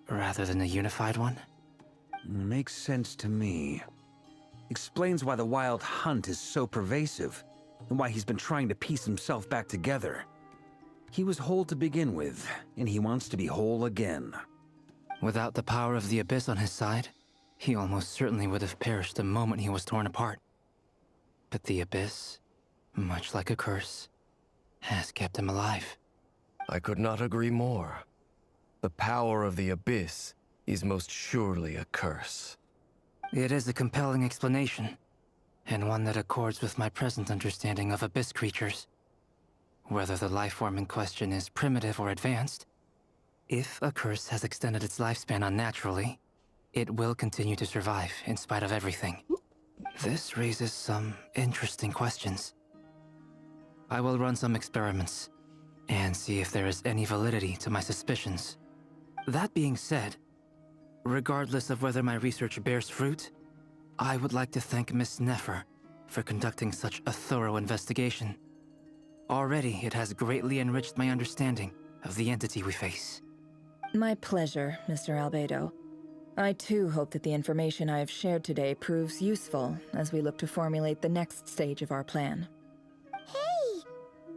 Speaker 21: rather than a unified one?
Speaker 17: Makes sense to me. Explains why the Wild Hunt is so pervasive, and why he's been trying to piece himself back together. He was whole to begin with, and he wants to be whole again.
Speaker 21: Without the power of the Abyss on his side, he almost certainly would have perished the moment he was torn apart. But the Abyss, much like a curse, has kept him alive.
Speaker 10: I could not agree more. The power of the Abyss is most surely a curse.
Speaker 21: It is a compelling explanation, and one that accords with my present understanding of Abyss creatures. Whether the life form in question is primitive or advanced, if a curse has extended its lifespan unnaturally, it will continue to survive in spite of everything. This raises some interesting questions. I will run some experiments and see if there is any validity to my suspicions. That being said, regardless of whether my research bears fruit, I would like to thank Miss Nefer for conducting such a thorough investigation. Already, it has greatly enriched my understanding of the entity we face.
Speaker 12: My pleasure, Mr. Albedo. I too hope that the information I have shared today proves useful as we look to formulate the next stage of our plan.
Speaker 3: Hey!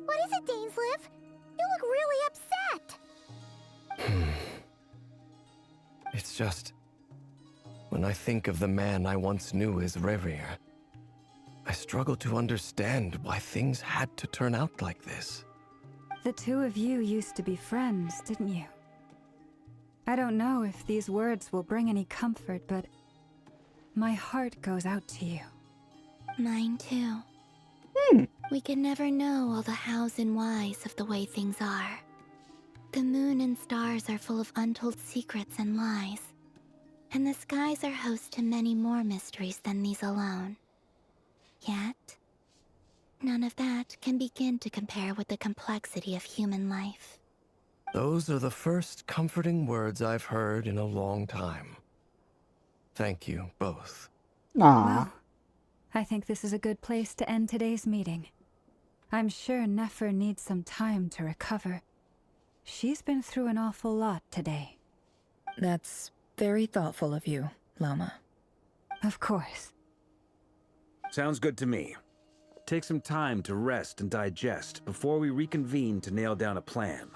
Speaker 3: What is it, Dainsleif? You look really upset!
Speaker 10: It's just... when I think of the man I once knew as Rerir, I struggle to understand why things had to turn out like this.
Speaker 4: The two of you used to be friends, didn't you? I don't know if these words will bring any comfort, but my heart goes out to you.
Speaker 3: Mine too. We can never know all the hows and whys of the way things are. The moon and stars are full of untold secrets and lies. And the skies are host to many more mysteries than these alone. Yet, none of that can begin to compare with the complexity of human life.
Speaker 10: Those are the first comforting words I've heard in a long time. Thank you, both.
Speaker 4: Well, I think this is a good place to end today's meeting. I'm sure Nefer needs some time to recover. She's been through an awful lot today.
Speaker 12: That's very thoughtful of you, Lama.
Speaker 4: Of course.
Speaker 17: Sounds good to me. Take some time to rest and digest before we reconvene to nail down a plan.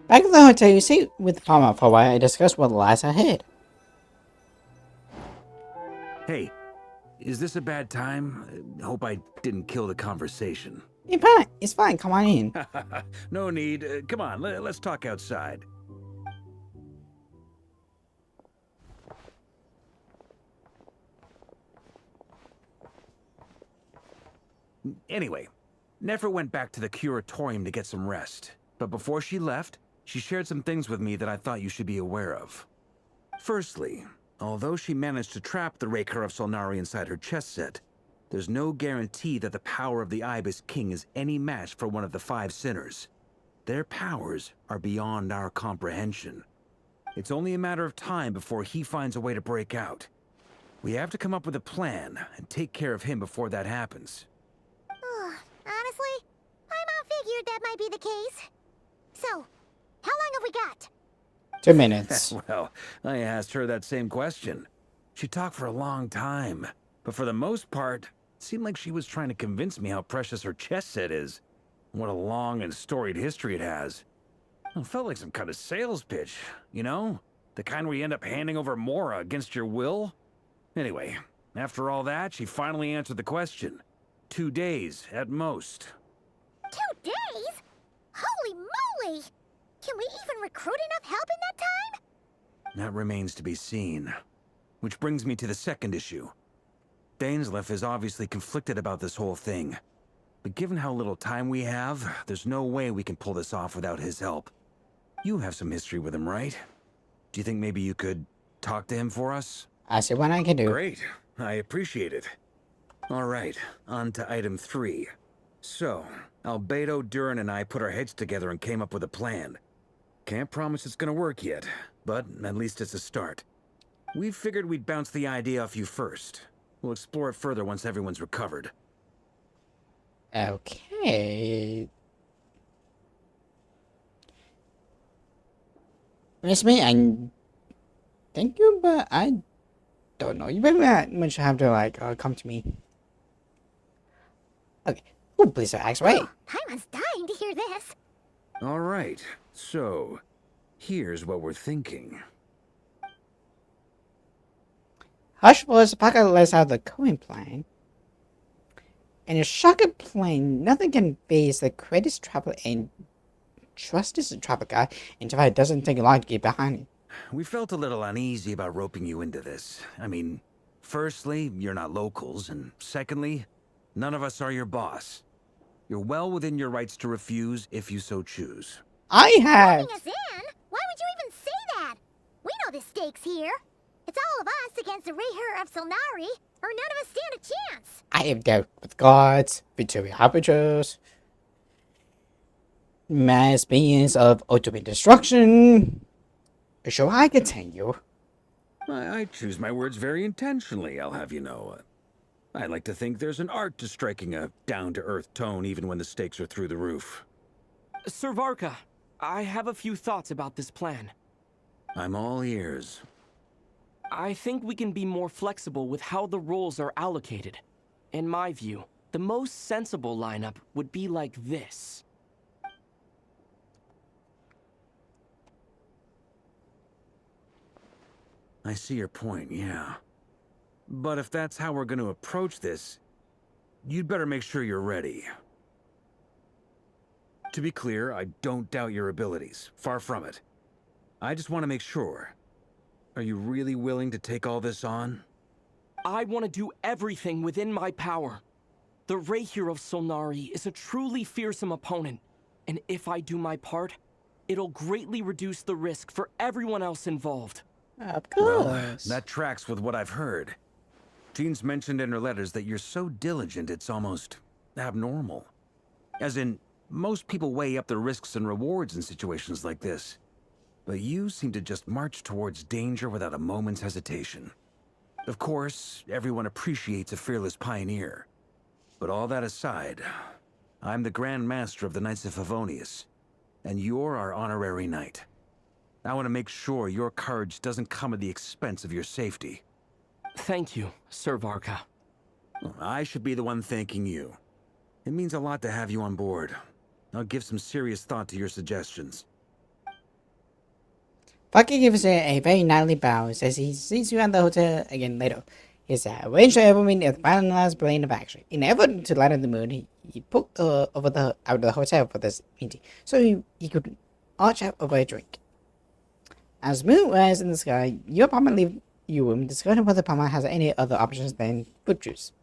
Speaker 1: Back at the hotel, you sit with Palmer for a while and discuss what lies ahead.
Speaker 17: Hey, is this a bad time? Hope I didn't kill the conversation.
Speaker 1: It's fine. Come on in.
Speaker 17: No need. Come on, let's talk outside. Anyway, Nefer went back to the curatorium to get some rest. But before she left, she shared some things with me that I thought you should be aware of. Firstly, although she managed to trap the Raker of Solnari inside her chess set, there's no guarantee that the power of the Ibis King is any match for one of the 5 sinners. Their powers are beyond our comprehension. It's only a matter of time before he finds a way to break out. We have to come up with a plan and take care of him before that happens.
Speaker 3: Honestly, Paimon figured that might be the case. So, how long have we got?
Speaker 1: 2 minutes.
Speaker 17: Well, I asked her that same question. She talked for a long time, but for the most part, it seemed like she was trying to convince me how precious her chess set is. What a long and storied history it has. It felt like some kind of sales pitch, you know? The kind where you end up handing over Mora against your will? Anyway, after all that, she finally answered the question. 2 days, at most.
Speaker 3: 2 days? Holy moly! Can we even recruit enough help in that time?
Speaker 17: That remains to be seen. Which brings me to the second issue. Dainsleif is obviously conflicted about this whole thing. But given how little time we have, there's no way we can pull this off without his help. You have some history with him, right? Do you think maybe you could talk to him for us?
Speaker 1: I see what I can do.
Speaker 17: Great. I appreciate it. All right, on to item 3. So, Albedo, Durin, and I put our heads together and came up with a plan. Can't promise it's gonna work yet, but at least it's a start. We figured we'd bounce the idea off you first. We'll explore it further once everyone's recovered.
Speaker 1: Okay. Miss me, I thank you, but I don't know. You very much have to like come to me. Okay. Oh, please don't ask away.
Speaker 3: Paimon's dying to hear this.
Speaker 17: All right, so here's what we're thinking.
Speaker 1: Hush, boys. Pocket lays out the coin plan. In a shocking plane, nothing can face the greatest travel and trust is a travel guy until it doesn't take long to get behind it.
Speaker 17: We felt a little uneasy about roping you into this. I mean, firstly, you're not locals, and secondly, none of us are your boss. You're well within your rights to refuse if you so choose.
Speaker 1: I have.
Speaker 3: Roping us in? Why would you even say that? We know the stakes here. It's all of us against the Rayher of Solnari, or none of us stand a chance.
Speaker 1: I have dealt with gods, victory harbingers, mass beings of ultimate destruction. Shall I continue?
Speaker 17: I choose my words very intentionally, I'll have you know. I like to think there's an art to striking a down-to-earth tone even when the stakes are through the roof.
Speaker 7: Sir Varka, I have a few thoughts about this plan.
Speaker 17: I'm all ears.
Speaker 7: I think we can be more flexible with how the roles are allocated. In my view, the most sensible lineup would be like this.
Speaker 17: I see your point, yeah. But if that's how we're going to approach this, you'd better make sure you're ready. To be clear, I don't doubt your abilities. Far from it. I just want to make sure. Are you really willing to take all this on?
Speaker 7: I want to do everything within my power. The Rayher of Solnari is a truly fearsome opponent, and if I do my part, it'll greatly reduce the risk for everyone else involved.
Speaker 1: Of course.
Speaker 17: Well, that tracks with what I've heard. Jean's mentioned in her letters that you're so diligent it's almost abnormal. As in, most people weigh up the risks and rewards in situations like this. But you seem to just march towards danger without a moment's hesitation. Of course, everyone appreciates a fearless pioneer. But all that aside, I'm the Grand Master of the Knights of Favonius, and you're our honorary knight. I want to make sure your courage doesn't come at the expense of your safety.
Speaker 7: Thank you, Sir Varka.
Speaker 17: I should be the one thanking you. It means a lot to have you on board. I'll give some serious thought to your suggestions.
Speaker 1: Bucky gives a very knightly bow, says he sees you at the hotel again later. He said, arrange for everyone at the finalized plan of action. In an effort to lighten the mood, he booked out of the hotel for this meeting, so he could arch out over a drink. As the moon rises in the sky, your apartment leaves your room, discovering whether Palma has any other options than fruit juice.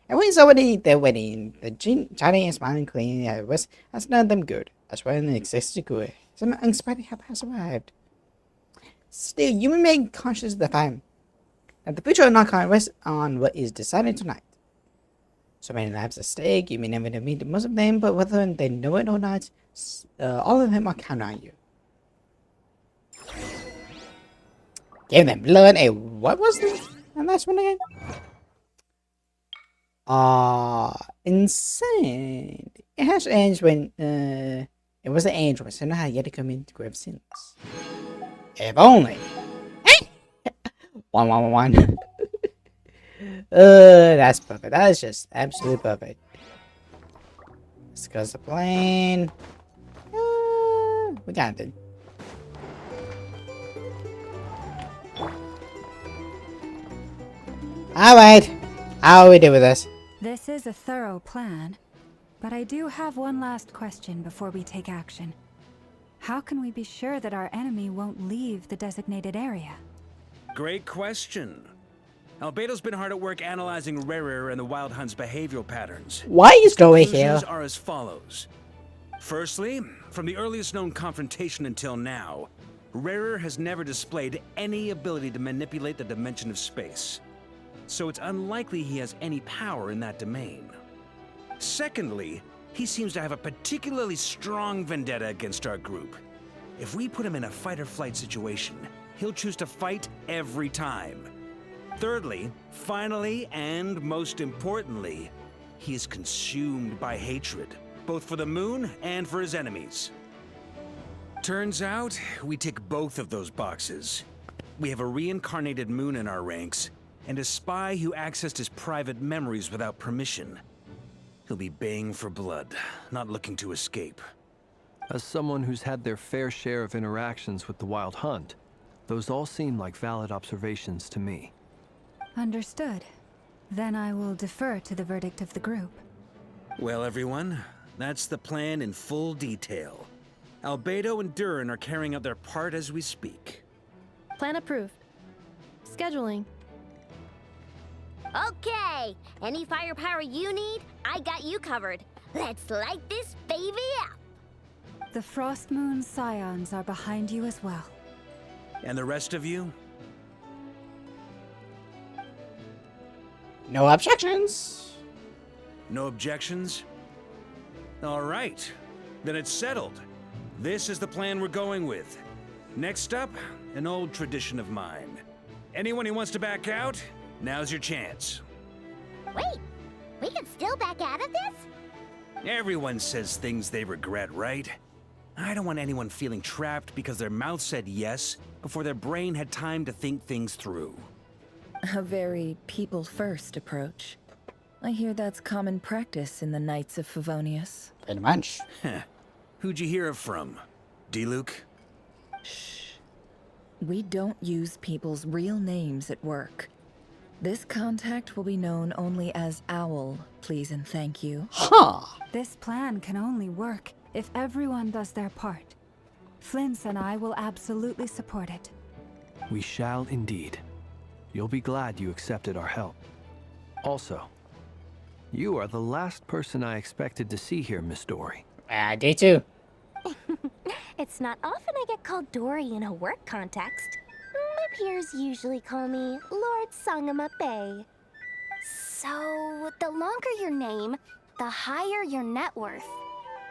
Speaker 1: Everyone's already there waiting. The chatting and smiling cleaning at West has done them good, as well as an excessive good. Some unexpected help has arrived. Still, you remain conscious of the fact that the future of Narcon rests on what is decided tonight. So many lives at stake, you may never meet most of them, but whether they know it or not, all of them are counting on you. Give them blood. What was the last one again? Insane. It has ends when it was the angel, so now yet to come into grave sins. If only. 1 that's perfect. That is just absolutely perfect. Let's go to the plane. We got it. Alright. How are we doing with this?
Speaker 4: This is a thorough plan, but I do have one last question before we take action. How can we be sure that our enemy won't leave the designated area?
Speaker 17: Great question. Albedo's been hard at work analyzing Rayher and the Wild Hunt's behavioral patterns.
Speaker 1: Why is Joey here?
Speaker 17: Conclusions are as follows. Firstly, from the earliest known confrontation until now, Rayher has never displayed any ability to manipulate the dimension of space. So it's unlikely he has any power in that domain. Secondly, he seems to have a particularly strong vendetta against our group. If we put him in a fight-or-flight situation, he'll choose to fight every time. Thirdly, finally, and most importantly, he is consumed by hatred, both for the moon and for his enemies. Turns out, we tick both of those boxes. We have a reincarnated moon in our ranks, and a spy who accessed his private memories without permission. He'll be baying for blood, not looking to escape.
Speaker 5: As someone who's had their fair share of interactions with the Wild Hunt, those all seem like valid observations to me.
Speaker 4: Understood. Then I will defer to the verdict of the group.
Speaker 17: Well, everyone, that's the plan in full detail. Albedo and Durin are carrying out their part as we speak.
Speaker 16: Plan approved. Scheduling.
Speaker 3: Okay, any firepower you need, I got you covered. Let's light this baby up.
Speaker 4: The Frost Moon Scions are behind you as well.
Speaker 17: And the rest of you?
Speaker 1: No objections.
Speaker 17: No objections? All right, then it's settled. This is the plan we're going with. Next up, an old tradition of mine. Anyone who wants to back out, now's your chance.
Speaker 3: Wait, we can still back out of this?
Speaker 17: Everyone says things they regret, right? I don't want anyone feeling trapped because their mouth said yes before their brain had time to think things through.
Speaker 12: A very people-first approach. I hear that's common practice in the Knights of Favonius.
Speaker 1: Pretty much.
Speaker 17: Who'd you hear it from? D-Luke?
Speaker 12: Shh. We don't use people's real names at work. This contact will be known only as Owl, please and thank you.
Speaker 1: Huh.
Speaker 4: This plan can only work if everyone does their part. Flint's and I will absolutely support it.
Speaker 5: We shall indeed. You'll be glad you accepted our help. Also, you are the last person I expected to see here, Miss Dory.
Speaker 1: I did too.
Speaker 13: It's not often I get called Dory in a work context. My peers usually call me Lord Sangama Bay. So, the longer your name, the higher your net worth.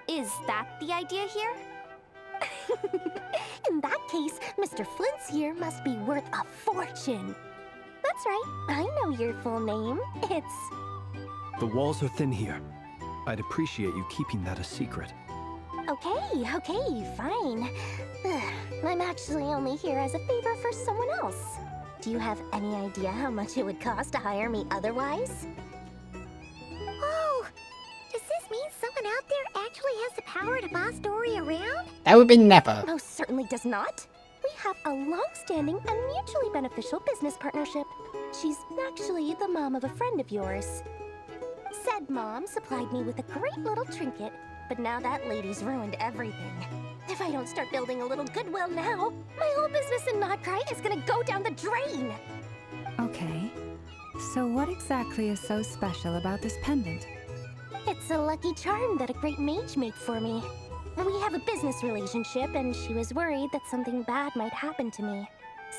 Speaker 13: Is that the idea here? In that case, Mr. Flint's here must be worth a fortune. That's right, I know your full name. It's...
Speaker 5: The walls are thin here. I'd appreciate you keeping that a secret.
Speaker 13: Okay, fine. I'm actually only here as a favor for someone else. Do you have any idea how much it would cost to hire me otherwise?
Speaker 3: Oh, does this mean someone out there actually has the power to boss Dory around?
Speaker 1: That would be never.
Speaker 13: Most certainly does not. We have a long-standing and mutually beneficial business partnership. She's actually the mom of a friend of yours. Said mom supplied me with a great little trinket, but now that lady's ruined everything. If I don't start building a little goodwill now, my whole business in Notcry is gonna go down the drain.
Speaker 4: Okay. So what exactly is so special about this pendant?
Speaker 13: It's a lucky charm that a great mage made for me. We have a business relationship, and she was worried that something bad might happen to me.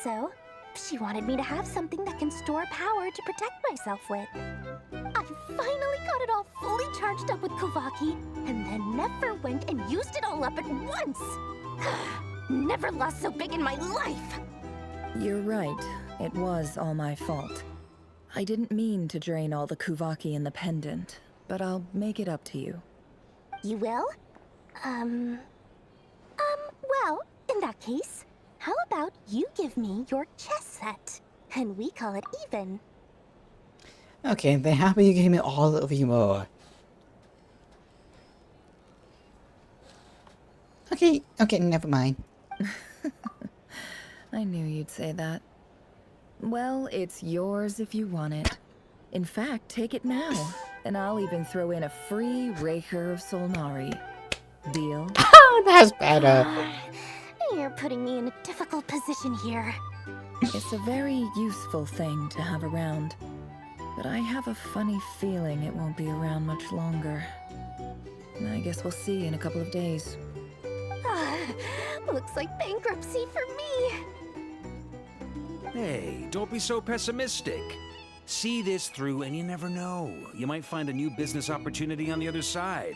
Speaker 13: So, she wanted me to have something that can store power to protect myself with. I finally got it all fully charged up with Kovaki, and then never went and used it all up at once! Never lost so big in my life!
Speaker 12: You're right. It was all my fault. I didn't mean to drain all the Kuvaki in the pendant, but I'll make it up to you.
Speaker 13: You will? Well, in that case, how about you give me your chess set, and we call it even?
Speaker 1: Okay, then how about you give me all of you more? Okay, never mind.
Speaker 12: I knew you'd say that. Well, it's yours if you want it. In fact, take it now, and I'll even throw in a free Raker of Solnari. Deal?
Speaker 1: Oh, that's better.
Speaker 13: You're putting me in a difficult position here.
Speaker 12: It's a very useful thing to have around, but I have a funny feeling it won't be around much longer. I guess we'll see in a couple of days.
Speaker 13: Looks like bankruptcy for me.
Speaker 17: Hey, don't be so pessimistic. See this through and you never know. You might find a new business opportunity on the other side.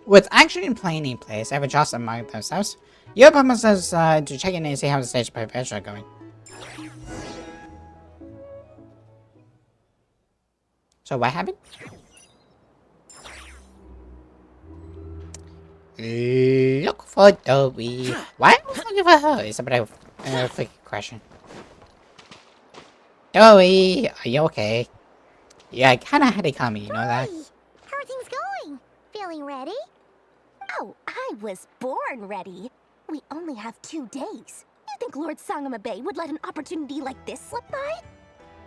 Speaker 1: With action and playing in place, I've adjusted among themselves. Your purpose is to check in and see how the stage preparation are going. So what happened? Look for Dory. Why am I looking for her? It's a bit of a freaking question. Dory, are you okay? Yeah, I kinda had it coming, you know that?
Speaker 3: How are things going? Feeling ready?
Speaker 13: Oh, I was born ready. We only have 2 days. You think Lord Sangama Bay would let an opportunity like this slip by?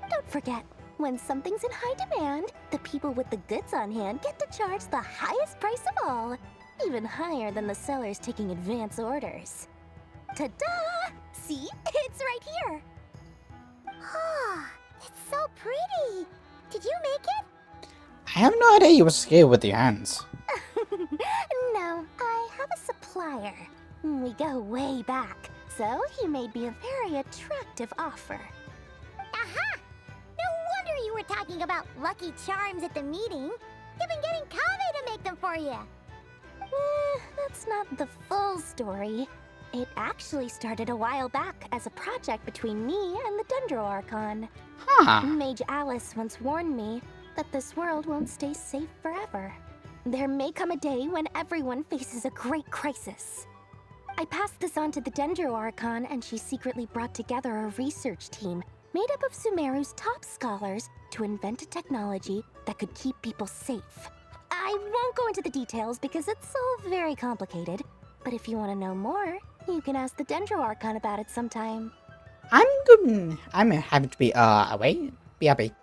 Speaker 13: Don't forget,
Speaker 3: When something's in high demand, the people with the goods on hand get to charge the highest price of all, even higher than the sellers taking advance orders. Ta-da! See? It's right here! Ah, it's so pretty! Did you make it?
Speaker 1: I have no idea you were skilled with your hands.
Speaker 3: No, I have a supplier. We go way back, so he made me a very attractive offer. Aha! No wonder you were talking about Lucky Charms at the meeting. You've been getting Kaveh to make them for you. That's not the full story. It actually started a while back as a project between me and the Dendro Archon.
Speaker 1: Huh.
Speaker 3: Mage Alice once warned me that this world won't stay safe forever. There may come a day when everyone faces a great crisis. I passed this on to the Dendro Archon, and she secretly brought together a research team made up of Sumeru's top scholars to invent a technology that could keep people safe. I won't go into the details because it's all very complicated, but if you want to know more, you can ask the Dendro Archon about it sometime.
Speaker 1: I'm good. I'm happy to be away. Be happy.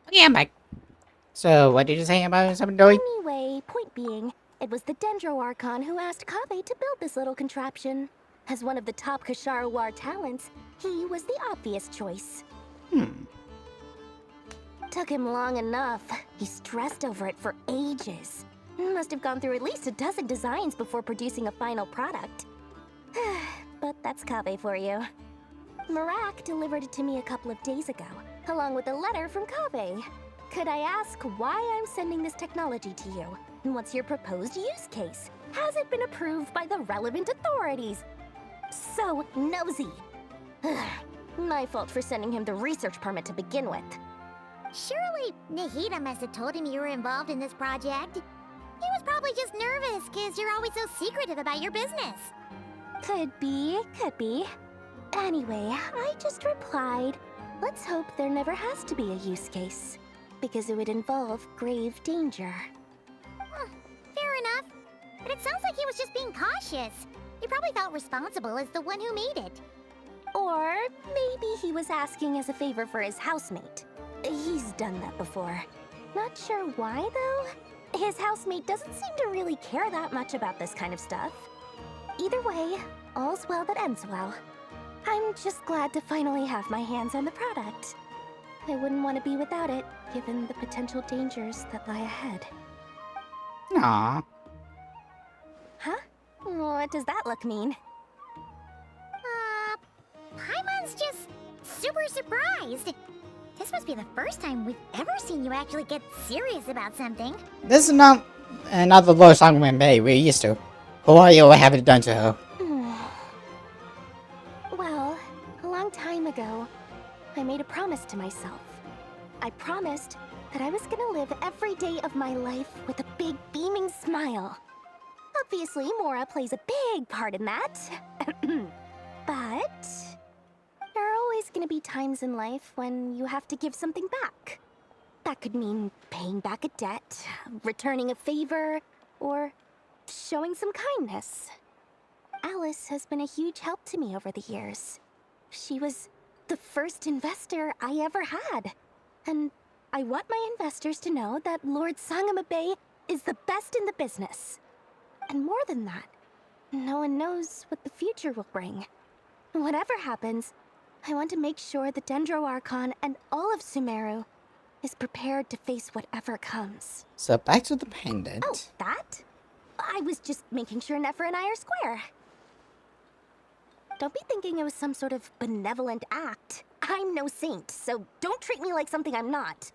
Speaker 1: Okay, I'm back. So, what did you say about something doing?
Speaker 3: Anyway, point being, it was the Dendro Archon who asked Kaveh to build this little contraption. As one of the top Kashara War talents, he was the obvious choice. Took him long enough. He stressed over it for ages. Must have gone through at least a dozen designs before producing a final product. But that's Kaveh for you. Marak delivered it to me a couple of days ago, along with a letter from Kaveh. Could I ask why I'm sending this technology to you? And what's your proposed use case? Has it been approved by the relevant authorities? So nosy. My fault for sending him the research permit to begin with. Surely Nahida must have told him you were involved in this project. He was probably just nervous because you're always so secretive about your business. Could be, could be. Anyway, I just replied, let's hope there never has to be a use case, because it would involve grave danger. Fair enough. But it sounds like he was just being cautious. He probably felt responsible as the one who made it. Or maybe he was asking as a favor for his housemate. He's done that before. Not sure why, though. His housemate doesn't seem to really care that much about this kind of stuff. Either way, all's well that ends well. I'm just glad to finally have my hands on the product. I wouldn't want to be without it, given the potential dangers that lie ahead.
Speaker 1: Aww.
Speaker 3: Huh? What does that look mean? Paimon's just super surprised. This must be the first time we've ever seen you actually get serious about something.
Speaker 1: This is not another low song we're used to. Who are you? What have you done to her?
Speaker 3: Well, a long time ago, I made a promise to myself. I promised that I was gonna live every day of my life with a big beaming smile. Obviously, Mora plays a big part in that. But there are always gonna be times in life when you have to give something back. That could mean paying back a debt, returning a favor, or showing some kindness. Alice has been a huge help to me over the years. She was the first investor I ever had. And I want my investors to know that Lord Sangama Bay is the best in the business. And more than that, no one knows what the future will bring. Whatever happens, I want to make sure the Dendro Archon and all of Sumeru is prepared to face whatever comes.
Speaker 1: So back to the pendant.
Speaker 3: Oh, that? I was just making sure Nefer and I are square. Don't be thinking it was some sort of benevolent act.
Speaker 13: I'm no saint, so don't treat me like something I'm not.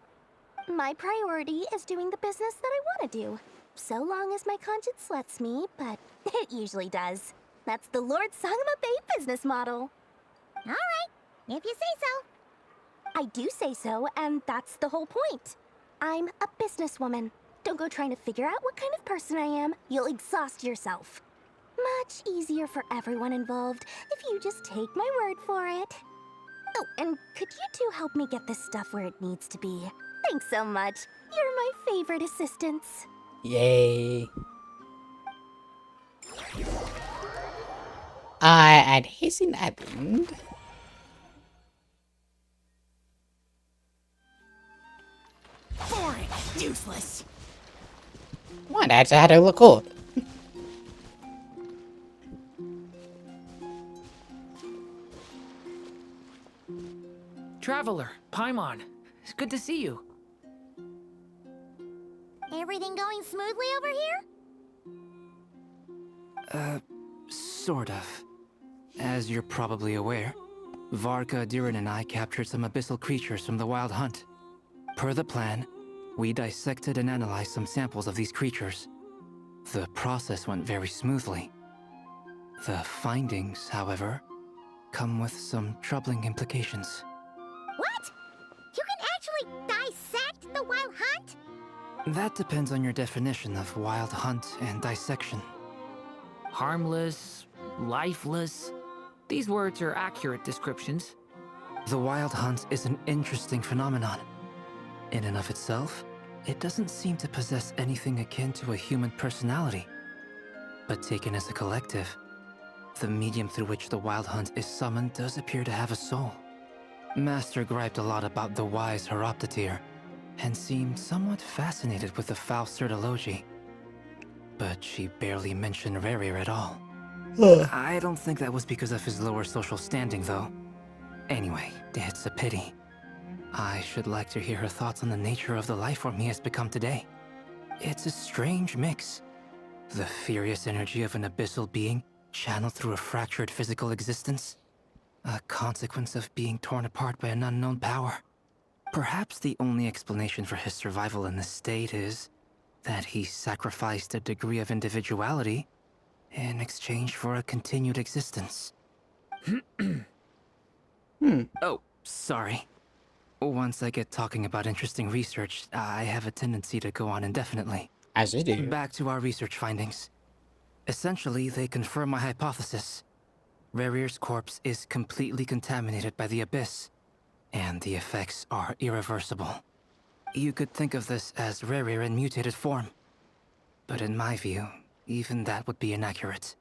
Speaker 13: My priority is doing the business that I want to do. So long as my conscience lets me, but it usually does. That's the Lord Sangama Bay business model.
Speaker 3: Alright, if you say so.
Speaker 13: I do say so, and that's the whole point. I'm a businesswoman. Don't go trying to figure out what kind of person I am. You'll exhaust yourself. Much easier for everyone involved if you just take my word for it. Oh, and could you two help me get this stuff where it needs to be? Thanks so much. You're my favorite assistants.
Speaker 1: Yay. And he's in Adland.
Speaker 15: Boring. Useless.
Speaker 1: Why, that's how to look cool.
Speaker 15: Traveler, Paimon. It's good to see you.
Speaker 3: Everything going smoothly over here?
Speaker 21: Sort of. As you're probably aware, Varka, Durin, and I captured some abyssal creatures from the Wild Hunt. Per the plan, we dissected and analyzed some samples of these creatures. The process went very smoothly. The findings, however, come with some troubling implications.
Speaker 3: What? You can actually dissect the Wild Hunt?
Speaker 21: That depends on your definition of Wild Hunt and dissection.
Speaker 15: Harmless, lifeless. These words are accurate descriptions.
Speaker 21: The Wild Hunt is an interesting phenomenon. In and of itself, it doesn't seem to possess anything akin to a human personality. But taken as a collective, the medium through which the Wild Hunt is summoned does appear to have a soul. Master griped a lot about the wise Horoptetyr, and seemed somewhat fascinated with the foul Certology. But she barely mentioned Rerir at all. I don't think that was because of his lower social standing, though. Anyway, it's a pity. I should like to hear her thoughts on the nature of the lifeform he has become today. It's a strange mix. The furious energy of an abyssal being channeled through a fractured physical existence. A consequence of being torn apart by an unknown power. Perhaps the only explanation for his survival in this state is that he sacrificed a degree of individuality in exchange for a continued existence. Oh, sorry. Once I get talking about interesting research, I have a tendency to go on indefinitely.
Speaker 1: As you do.
Speaker 21: Back to our research findings. Essentially, they confirm my hypothesis. Rerir's corpse is completely contaminated by the Abyss, and the effects are irreversible. You could think of this as Rerir in mutated form. But in my view, even that would be inaccurate.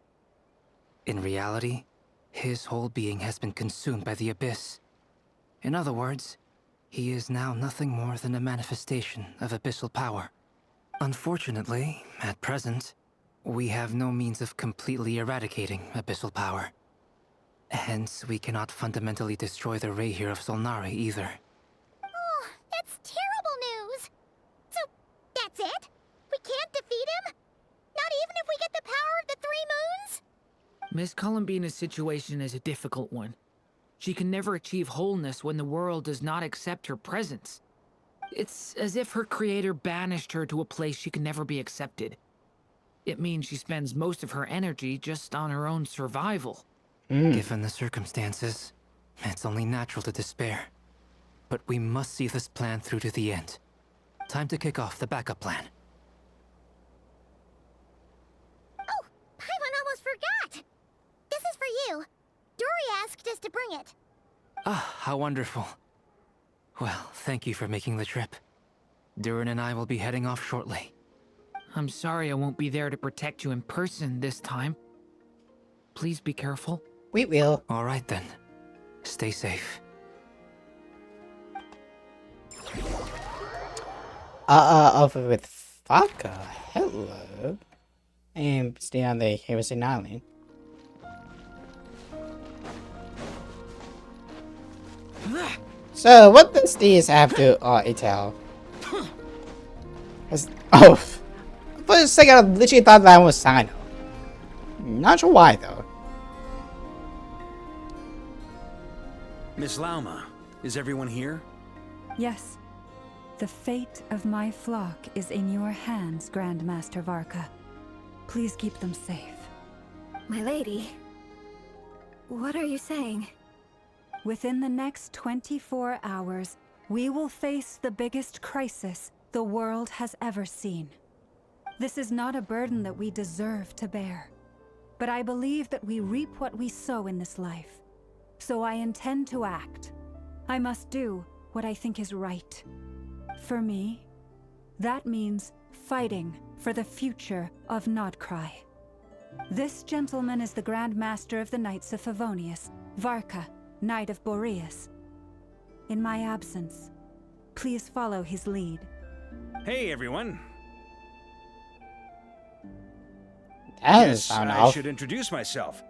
Speaker 21: In reality, his whole being has been consumed by the Abyss. In other words, he is now nothing more than a manifestation of abyssal power. Unfortunately, at present, we have no means of completely eradicating abyssal power. Hence, we cannot fundamentally destroy the Reihir of Solnari either.
Speaker 3: Oh, that's terrible news. So, that's it? We can't defeat him? Not even if we get the power of the Three Moons?
Speaker 15: Miss Columbina's situation is a difficult one. She can never achieve wholeness when the world does not accept her presence. It's as if her creator banished her to a place she can never be accepted. It means she spends most of her energy just on her own survival.
Speaker 21: Given the circumstances, it's only natural to despair. But we must see this plan through to the end. Time to kick off the backup plan.
Speaker 3: Oh, Paimon almost forgot! This is for you. Dory asked us to bring it.
Speaker 21: Ah, how wonderful. Well, thank you for making the trip. Durin and I will be heading off shortly.
Speaker 15: I'm sorry I won't be there to protect you in person this time. Please be careful.
Speaker 1: We will.
Speaker 21: All right then. Stay safe.
Speaker 1: Over with Vodka. Hello. And stay on the Harrison Island. So, what does this have to tell? Oh, for a second, I literally thought that was Sino. Not sure why, though.
Speaker 17: Miss Lauma, Is everyone here?
Speaker 4: Yes. The fate of my flock is in your hands, Grandmaster Varka. Please keep them safe.
Speaker 3: My lady, what are you saying?
Speaker 4: Within the next 24 hours, we will face the biggest crisis the world has ever seen. This is not a burden that we deserve to bear, but I believe that we reap what we sow in this life. So I intend to act. I must do what I think is right. For me, that means fighting for the future of Nodcry. This gentleman is the Grand Master of the Knights of Favonius, Varka, Knight of Boreas. In my absence, please follow his lead.
Speaker 17: Hey, everyone.
Speaker 1: That
Speaker 17: I should introduce myself.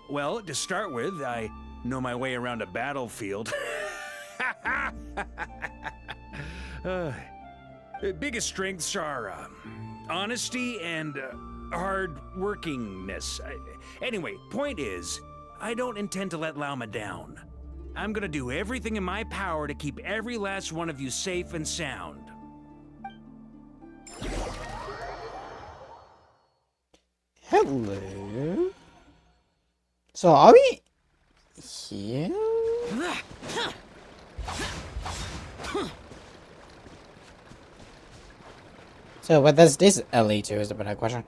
Speaker 17: Well, to start with, I know my way around a battlefield. Biggest strengths are honesty and hard workingness. Anyway, point is, I don't intend to let Lauma down. I'm gonna do everything in my power to keep every last one of you safe and sound.
Speaker 1: Hello. So are we here? So what does this lead to is a better question.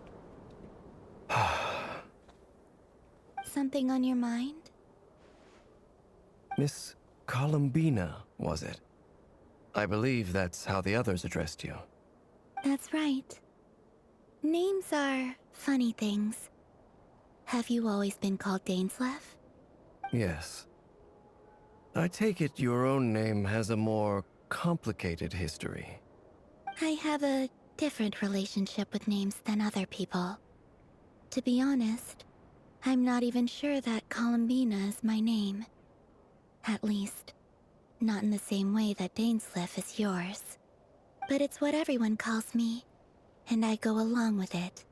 Speaker 3: Something on your mind?
Speaker 10: Miss Columbina, was it? I believe that's how the others addressed you.
Speaker 3: That's right. Names are funny things. Have you always been called Dainsleif?
Speaker 10: Yes. I take it your own name has a more complicated history.
Speaker 3: I have a different relationship with names than other people. To be honest, I'm not even sure that Columbina is my name. At least, not in the same way that Dainsleif is yours. But it's what everyone calls me, and I go along with it.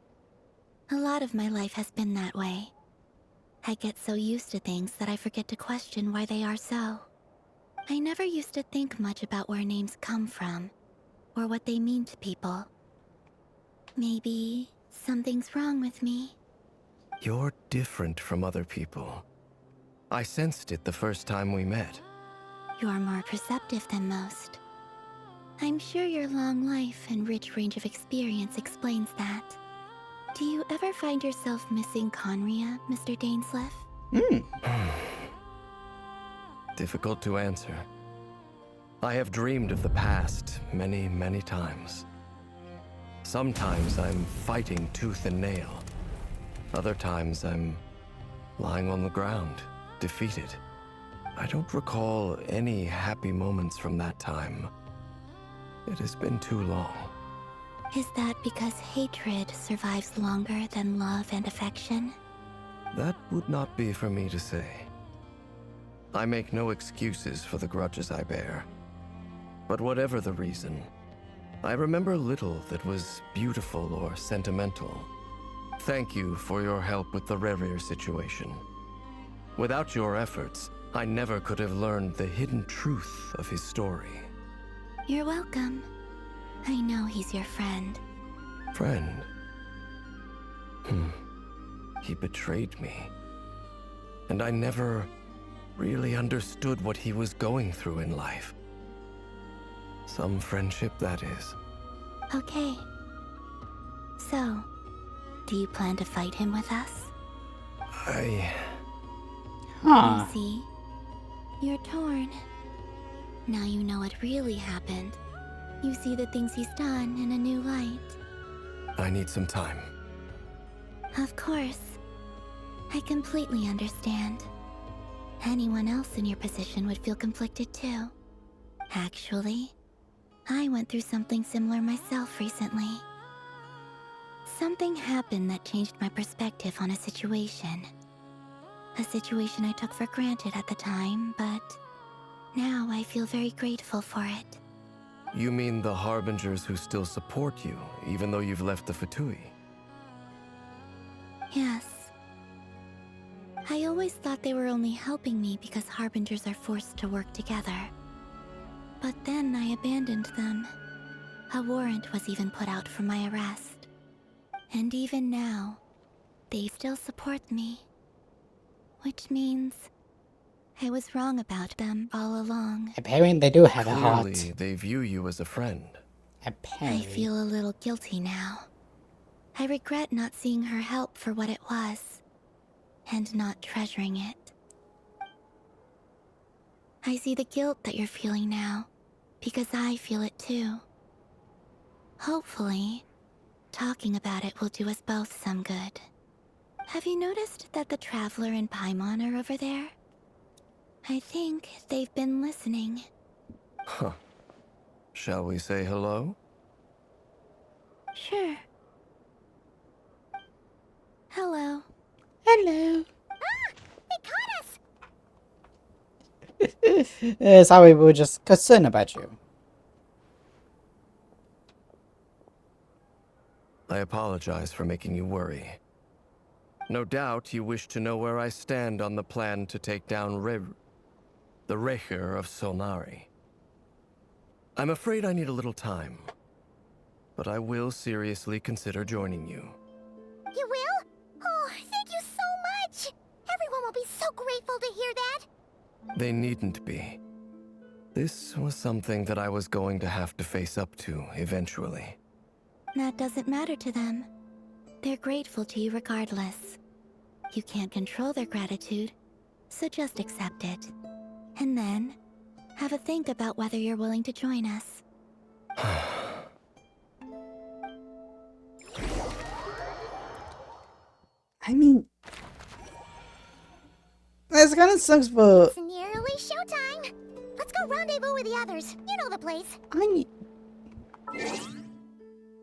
Speaker 3: A lot of my life has been that way. I get so used to things that I forget to question why they are so. I never used to think much about where names come from, or what they mean to people. Maybe something's wrong with me.
Speaker 10: You're different from other people. I sensed it the first time we met.
Speaker 3: You're more perceptive than most. I'm sure your long life and rich range of experience explains that. Do you ever find yourself missing Conria, Mr. Dainsleif?
Speaker 10: Difficult to answer. I have dreamed of the past many, many times. Sometimes I'm fighting tooth and nail. Other times I'm lying on the ground, defeated. I don't recall any happy moments from that time. It has been too long.
Speaker 3: Is that because hatred survives longer than love and affection?
Speaker 10: That would not be for me to say. I make no excuses for the grudges I bear. But whatever the reason, I remember little that was beautiful or sentimental. Thank you for your help with the Rerir situation. Without your efforts, I never could have learned the hidden truth of his story.
Speaker 3: You're welcome. I know he's your friend.
Speaker 10: Friend? He betrayed me. And I never really understood what he was going through in life. Some friendship, that is.
Speaker 3: Okay. So, do you plan to fight him with us? You see, you're torn. Now you know what really happened. You see the things he's done in a new light.
Speaker 10: I need some time.
Speaker 3: Of course. I completely understand. Anyone else in your position would feel conflicted too. Actually, I went through something similar myself recently. Something happened that changed my perspective on a situation. A situation I took for granted at the time, but now I feel very grateful for it.
Speaker 10: You mean the Harbingers who still support you, even though you've left the Fatui?
Speaker 3: Yes. I always thought they were only helping me because harbingers are forced to work together. But then I abandoned them. A warrant was even put out for my arrest. And even now, they still support me. Which means I was wrong about them all along.
Speaker 1: Apparently they do have a heart.
Speaker 10: Clearly, they view you as a friend.
Speaker 3: I feel a little guilty now. I regret not seeing her help for what it was, and not treasuring it. I see the guilt that you're feeling now, because I feel it too. Hopefully, talking about it will do us both some good. Have you noticed that the Traveler and Paimon are over there? I think they've been listening.
Speaker 10: Huh. Shall we say hello?
Speaker 3: Sure. Hello.
Speaker 1: Hello.
Speaker 3: They caught us!
Speaker 1: Sorry, we were just concerned about you.
Speaker 10: I apologize for making you worry. No doubt you wish to know where I stand on the plan to take down the Recher of Solnari. I'm afraid I need a little time, but I will seriously consider joining you.
Speaker 3: You will? Oh, thank you so much! Everyone will be so grateful to hear that!
Speaker 10: They needn't be. This was something that I was going to have to face up to eventually.
Speaker 3: That doesn't matter to them. They're grateful to you regardless. You can't control their gratitude, so just accept it. And then, have a think about whether you're willing to join us.
Speaker 1: I mean, this kind of sucks, but
Speaker 3: It's nearly showtime! Let's go rendezvous with the others. You know the place.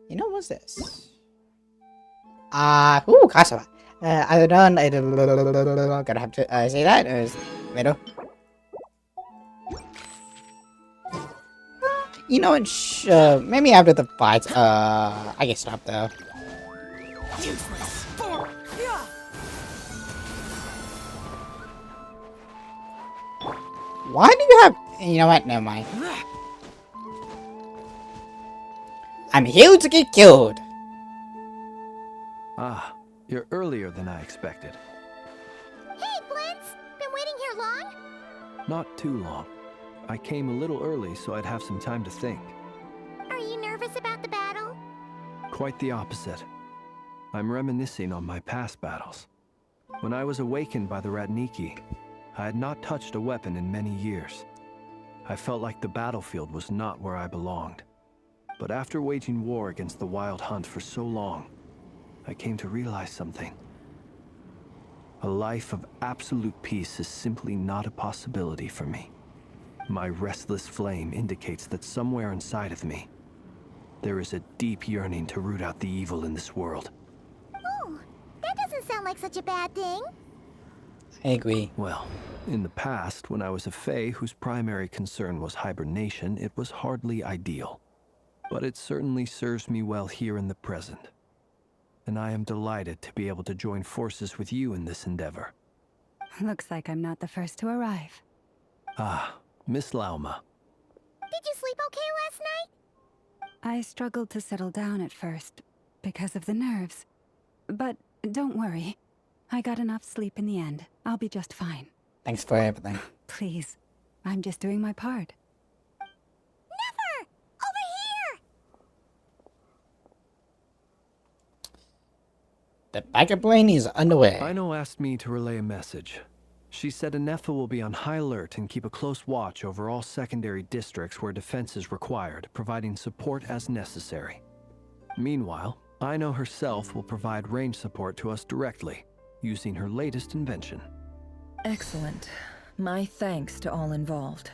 Speaker 1: You know what's this? Kasaba. I don't know. Gonna have to say that. Middle. You know what? Maybe after the fight. I can stop though.
Speaker 3: Useless.
Speaker 1: Why do you have? You know what? Never mind. I'm here to get killed.
Speaker 5: Ah, you're earlier than I expected.
Speaker 3: Hey, Blintz! Been waiting here long?
Speaker 5: Not too long. I came a little early so I'd have some time to think.
Speaker 3: Are you nervous about the battle?
Speaker 5: Quite the opposite. I'm reminiscing on my past battles. When I was awakened by the Ratniki, I had not touched a weapon in many years. I felt like the battlefield was not where I belonged. But after waging war against the Wild Hunt for so long, I came to realize something. A life of absolute peace is simply not a possibility for me. My restless flame indicates that somewhere inside of me, there is a deep yearning to root out the evil in this world.
Speaker 3: Oh, that doesn't sound like such a bad thing.
Speaker 1: I agree.
Speaker 5: Well, in the past, when I was a Fae whose primary concern was hibernation, it was hardly ideal. But it certainly serves me well here in the present. And I am delighted to be able to join forces with you in this endeavor.
Speaker 4: Looks like I'm not the first to arrive.
Speaker 5: Ah, Miss Lauma.
Speaker 3: Did you sleep okay last night?
Speaker 4: I struggled to settle down at first, because of the nerves. But don't worry. I got enough sleep in the end. I'll be just fine.
Speaker 1: Thanks for everything.
Speaker 4: Please. I'm just doing my part.
Speaker 3: Never! Over here!
Speaker 1: The backup plane is underway.
Speaker 5: Ino asked me to relay a message. She said Anefa will be on high alert and keep a close watch over all secondary districts where defense is required, providing support as necessary. Meanwhile, Ino herself will provide range support to us directly, using her latest invention.
Speaker 12: Excellent. My thanks to all involved.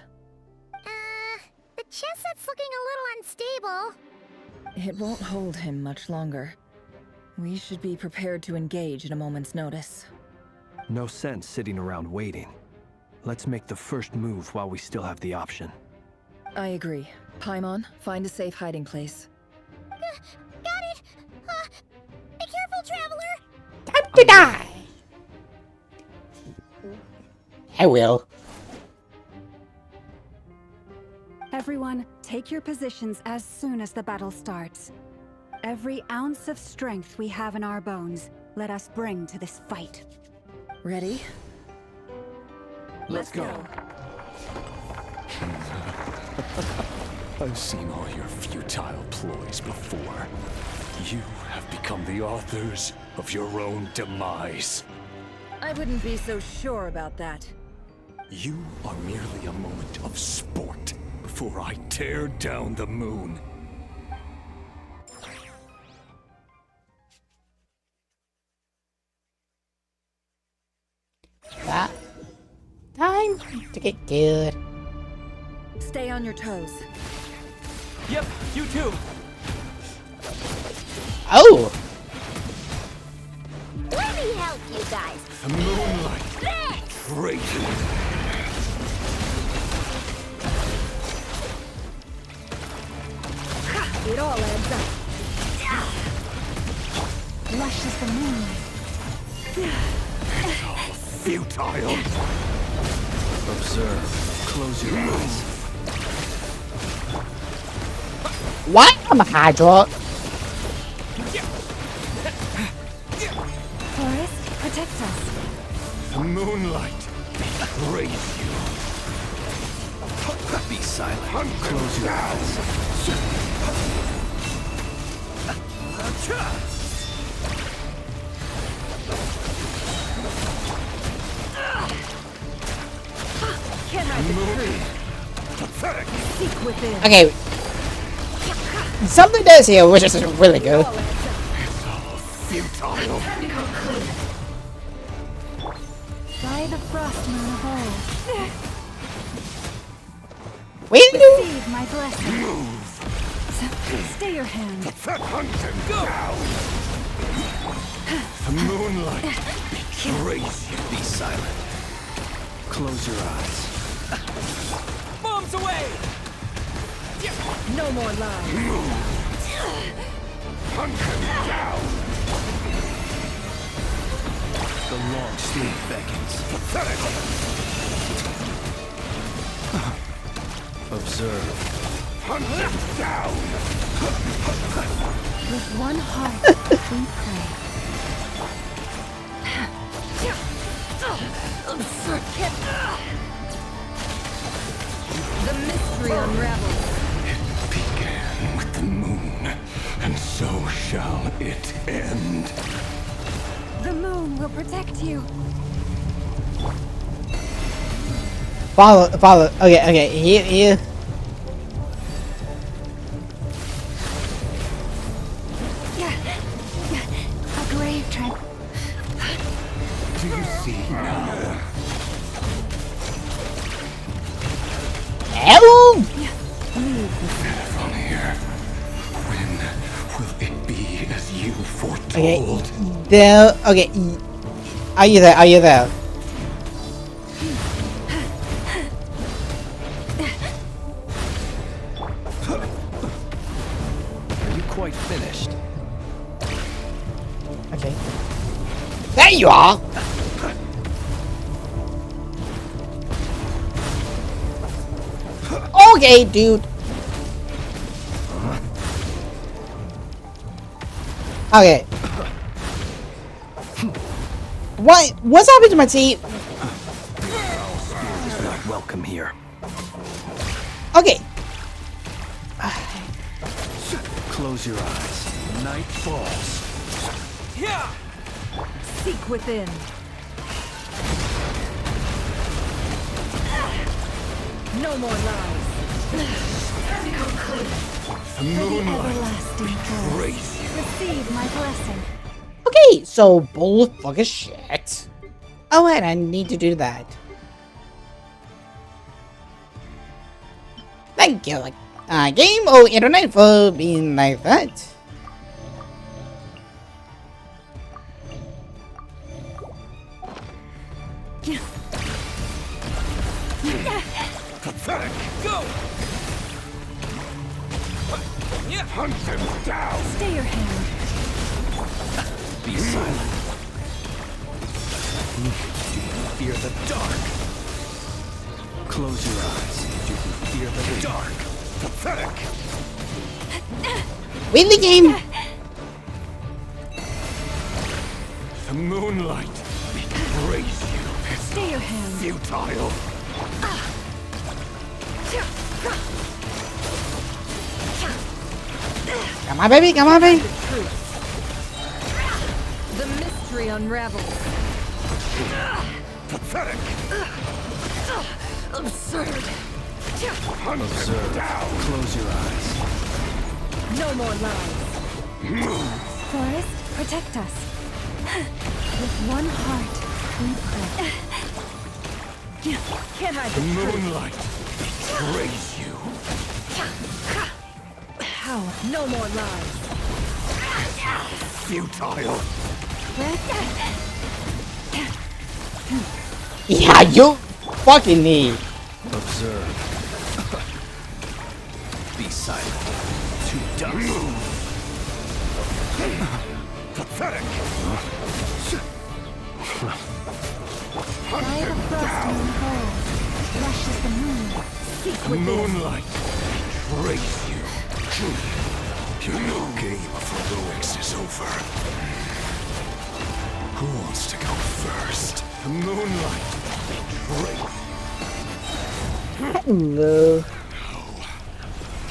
Speaker 3: The chest set's looking a little unstable.
Speaker 12: It won't hold him much longer. We should be prepared to engage at a moment's notice.
Speaker 5: No sense sitting around waiting. Let's make the first move while we still have the option.
Speaker 12: I agree. Paimon, find a safe hiding place.
Speaker 3: Got it! Be careful, Traveler!
Speaker 1: Time to die! I will.
Speaker 4: Everyone, take your positions as soon as the battle starts. Every ounce of strength we have in our bones, let us bring to this fight.
Speaker 12: Ready?
Speaker 22: Let's go.
Speaker 8: I've seen all your futile ploys before. You have become the authors of your own demise.
Speaker 12: I wouldn't be so sure about that.
Speaker 8: You are merely a moment of sport before I tear down the moon.
Speaker 1: That time to get good.
Speaker 12: Stay on your toes.
Speaker 7: Yep, you too.
Speaker 1: Oh!
Speaker 3: Let me help you guys.
Speaker 8: The moonlight. Traitor.
Speaker 4: It all adds up. Lush as the moonlight.
Speaker 8: Futile.
Speaker 5: Observe. Close your eyes.
Speaker 1: What? I'm a Hydra.
Speaker 4: Forest, protect us.
Speaker 8: The moonlight betrays you.
Speaker 5: Be silent. Close your eyes.
Speaker 4: Can't hide the truth. Seek within.
Speaker 1: Okay. Something does here, which is really good.
Speaker 8: Futile.
Speaker 4: By the frost moon of old.
Speaker 1: Wait,
Speaker 4: receive my blessing. Stay your hand.
Speaker 8: Hunt him down. The moonlight betrays you.
Speaker 5: Be silent. Close your eyes.
Speaker 7: Bombs away!
Speaker 12: No more lies.
Speaker 8: Hunt him down.
Speaker 5: The long sleep beckons. Observe.
Speaker 8: Hunt him down.
Speaker 4: With one heart, we pray.
Speaker 12: The mystery unravels.
Speaker 8: It began with the moon, and so shall it end.
Speaker 4: The moon will protect you.
Speaker 1: Follow. Okay, here.
Speaker 4: A grave trap.
Speaker 8: Do you see now?
Speaker 1: Help!
Speaker 8: From here, when will it be as you
Speaker 1: Okay,
Speaker 8: foretold?
Speaker 1: there. Okay, are you there? Are you there?
Speaker 5: Are you quite finished?
Speaker 1: Okay. There you are. Okay, dude. Okay. What's happening to my team?
Speaker 5: Is not welcome here.
Speaker 1: Okay.
Speaker 5: Close your eyes. Night falls.
Speaker 7: Yeah!
Speaker 4: Seek within.
Speaker 12: No more lies.
Speaker 8: The moonlight
Speaker 4: Everlasting
Speaker 8: betrays you.
Speaker 4: receive my blessing.
Speaker 1: Okay, so bull of fucking shit. Oh, wait, I need to do that. Thank you, game or internet for being like that.
Speaker 8: Pathetic.
Speaker 7: Go! Yeah!
Speaker 8: Hunt him down.
Speaker 4: Stay your hand.
Speaker 5: Be silent. Do you fear the dark?
Speaker 22: Close your eyes if you can feel the dark.
Speaker 11: Pathetic.
Speaker 1: Win the game!
Speaker 11: The moonlight betrays you.
Speaker 4: Stay your hand.
Speaker 11: Futile.
Speaker 1: Come on, baby, come on, baby.
Speaker 4: The mystery unravels.
Speaker 11: Pathetic.
Speaker 4: Absurd.
Speaker 22: Observe. Close your eyes.
Speaker 4: No more lies. Forest, protect us. With one heart, we pray. Can't hide the
Speaker 11: Moonlight betrays you.
Speaker 4: How? No more lies.
Speaker 11: Futile.
Speaker 1: Yeah, you fucking need.
Speaker 22: Observe. Be silent. To dust.
Speaker 11: Pathetic.
Speaker 4: Eye of frost moon cold. Flesh as the moon. Seek within.
Speaker 11: Moonlight betrays you. Your game of heroics is over. Who wants to go first? The moonlight betrays.
Speaker 1: No.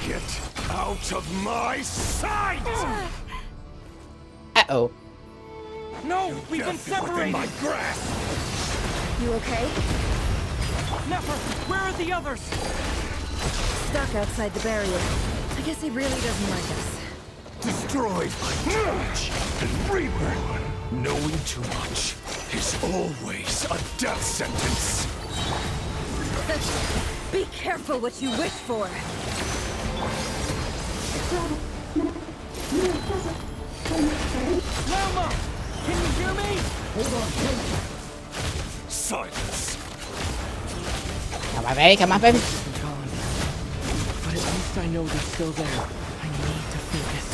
Speaker 11: Get out of my sight!
Speaker 1: Uh-oh.
Speaker 7: No, we've been
Speaker 11: Death is within
Speaker 7: separated.
Speaker 11: my grasp.
Speaker 3: You okay?
Speaker 7: Nefer, where are the others?
Speaker 3: Stuck outside the barrier. I guess he really doesn't like us.
Speaker 11: Destroyed by torch and reborn. Knowing too much is always a death sentence.
Speaker 4: Be careful what you wish for.
Speaker 7: Lama! Can you hear me?
Speaker 11: Hold on, silence.
Speaker 1: Come on, baby, come on, baby.
Speaker 7: Gone. But at least I know they're still there. I need to focus.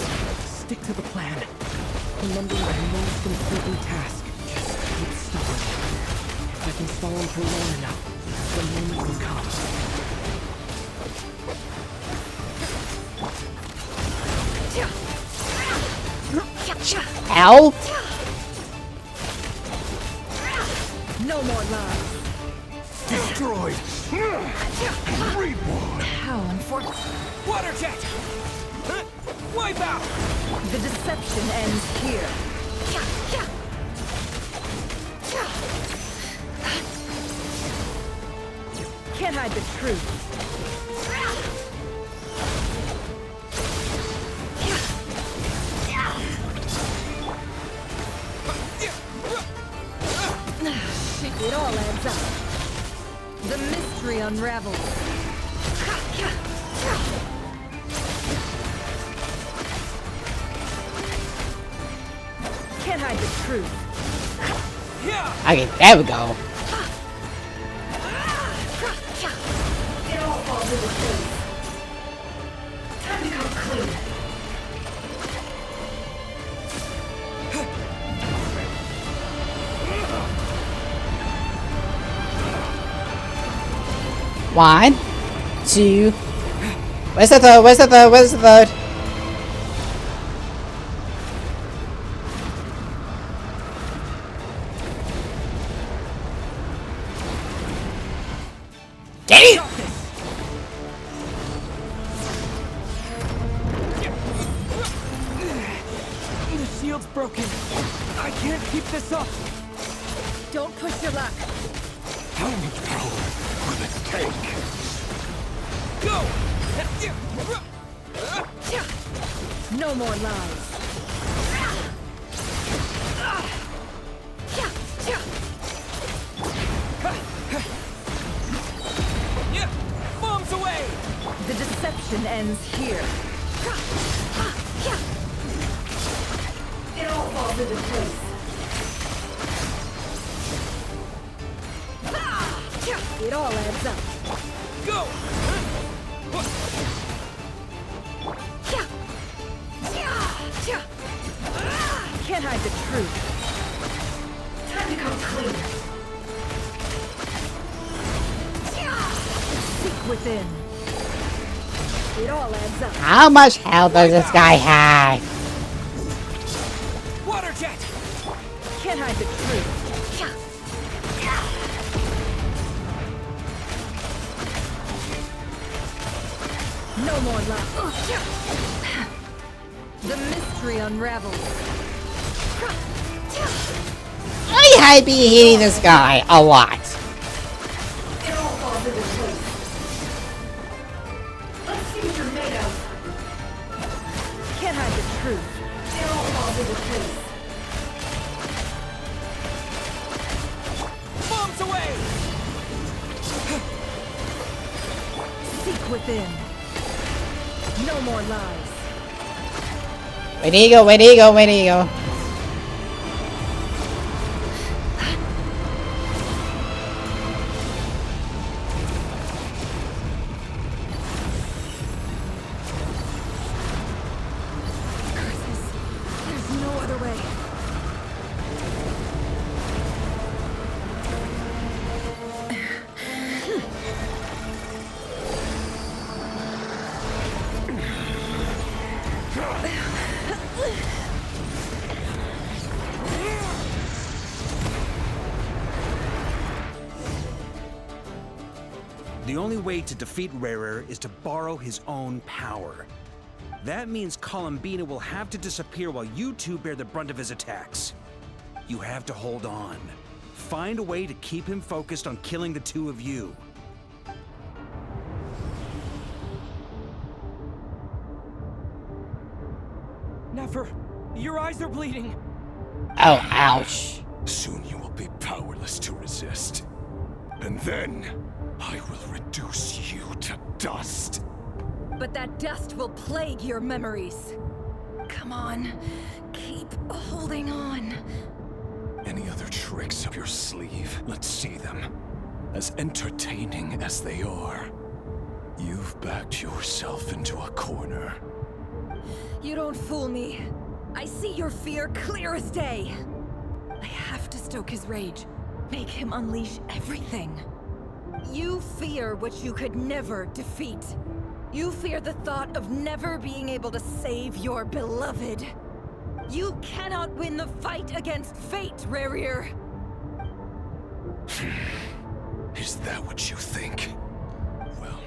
Speaker 7: Stick to the plan. Remember my most important task. Just keep stubborn. If I can stall him for long enough, the moment will come.
Speaker 1: Ow!
Speaker 4: No more lies.
Speaker 11: Destroyed and reborn.
Speaker 4: How unfortunate.
Speaker 7: Water jet! Wipe out!
Speaker 4: The deception ends here. Can't hide the truth. It all adds up. The mystery unravels. Can't hide the truth.
Speaker 1: Okay, there we go.
Speaker 4: It all falls into place. Time to come clean.
Speaker 1: One, two. Where's the third? Where's the third? Where's the third? Get it!
Speaker 7: The shield's broken. I can't keep this up.
Speaker 4: Don't push your luck.
Speaker 11: How much power will it take?
Speaker 7: Go!
Speaker 4: No more lies.
Speaker 7: Bombs away!
Speaker 4: The deception ends here. It all falls into place. It all adds up.
Speaker 7: Go!
Speaker 4: Can't hide the truth. Time to come clean.
Speaker 18: within. It all adds up.
Speaker 1: How much health does this guy have?
Speaker 7: Water jet!
Speaker 18: Can't hide the truth. No more love. The mystery unravels.
Speaker 1: I have been hitting this guy a lot.
Speaker 18: It all falls into place. Let's see what you're made of. Can't hide the truth. It all falls into place.
Speaker 7: Bombs away!
Speaker 18: Seek within. No more lies.
Speaker 1: Where do you go? Where do you go? Where do you go?
Speaker 18: There's no other way.
Speaker 17: The only way to defeat Rarer is to borrow his own power. That means Columbina will have to disappear while you two bear the brunt of his attacks. You have to hold on. Find a way to keep him focused on killing the two of you.
Speaker 7: Never. Your eyes are bleeding.
Speaker 1: Oh, ouch.
Speaker 11: Soon you will be powerless to resist. And then, I will reduce you to dust.
Speaker 18: But that dust will plague your memories. Come on. Keep holding on.
Speaker 11: Any other tricks up your sleeve? Let's see them. As entertaining as they are. You've backed yourself into a corner.
Speaker 18: You don't fool me. I see your fear clear as day. I have to stoke his rage. Make him unleash everything. You fear what you could never defeat. You fear the thought of never being able to save your beloved. You cannot win the fight against fate, Rarer.
Speaker 11: Is that what you think? Well,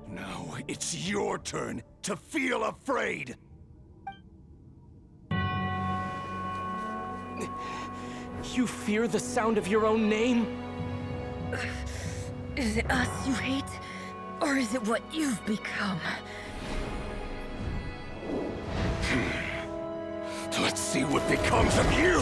Speaker 11: now it's your turn to feel afraid!
Speaker 7: You fear the sound of your own name?
Speaker 18: Is it us you hate? Or is it what you've become?
Speaker 11: Let's see what becomes of you!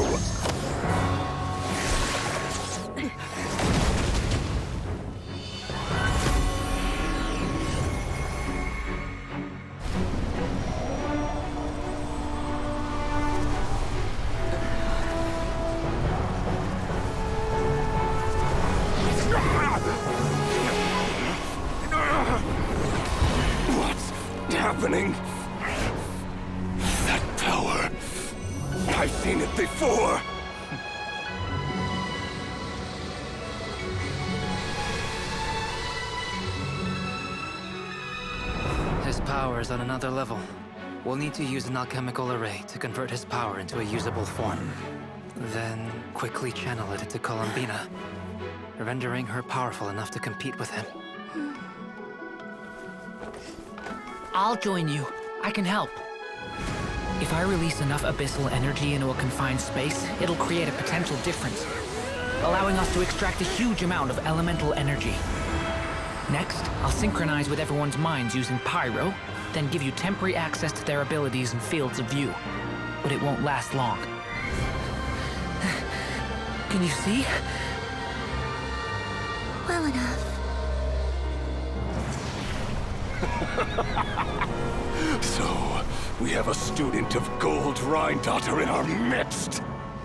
Speaker 11: What's happening? That power. I've seen it before.
Speaker 21: His power is on another level. We'll need to use an alchemical array to convert his power into a usable form. Then quickly channel it into Columbina, rendering her powerful enough to compete with him.
Speaker 15: I'll join you. I can help. If I release enough abyssal energy into a confined space, it'll create a potential difference, allowing us to extract a huge amount of elemental energy. Next, I'll synchronize with everyone's minds using Pyro, then give you temporary access to their abilities and fields of view. But it won't last long. Can you see?
Speaker 3: Well enough.
Speaker 11: So, we have a student of Gold Rhine-Daughter in our midst.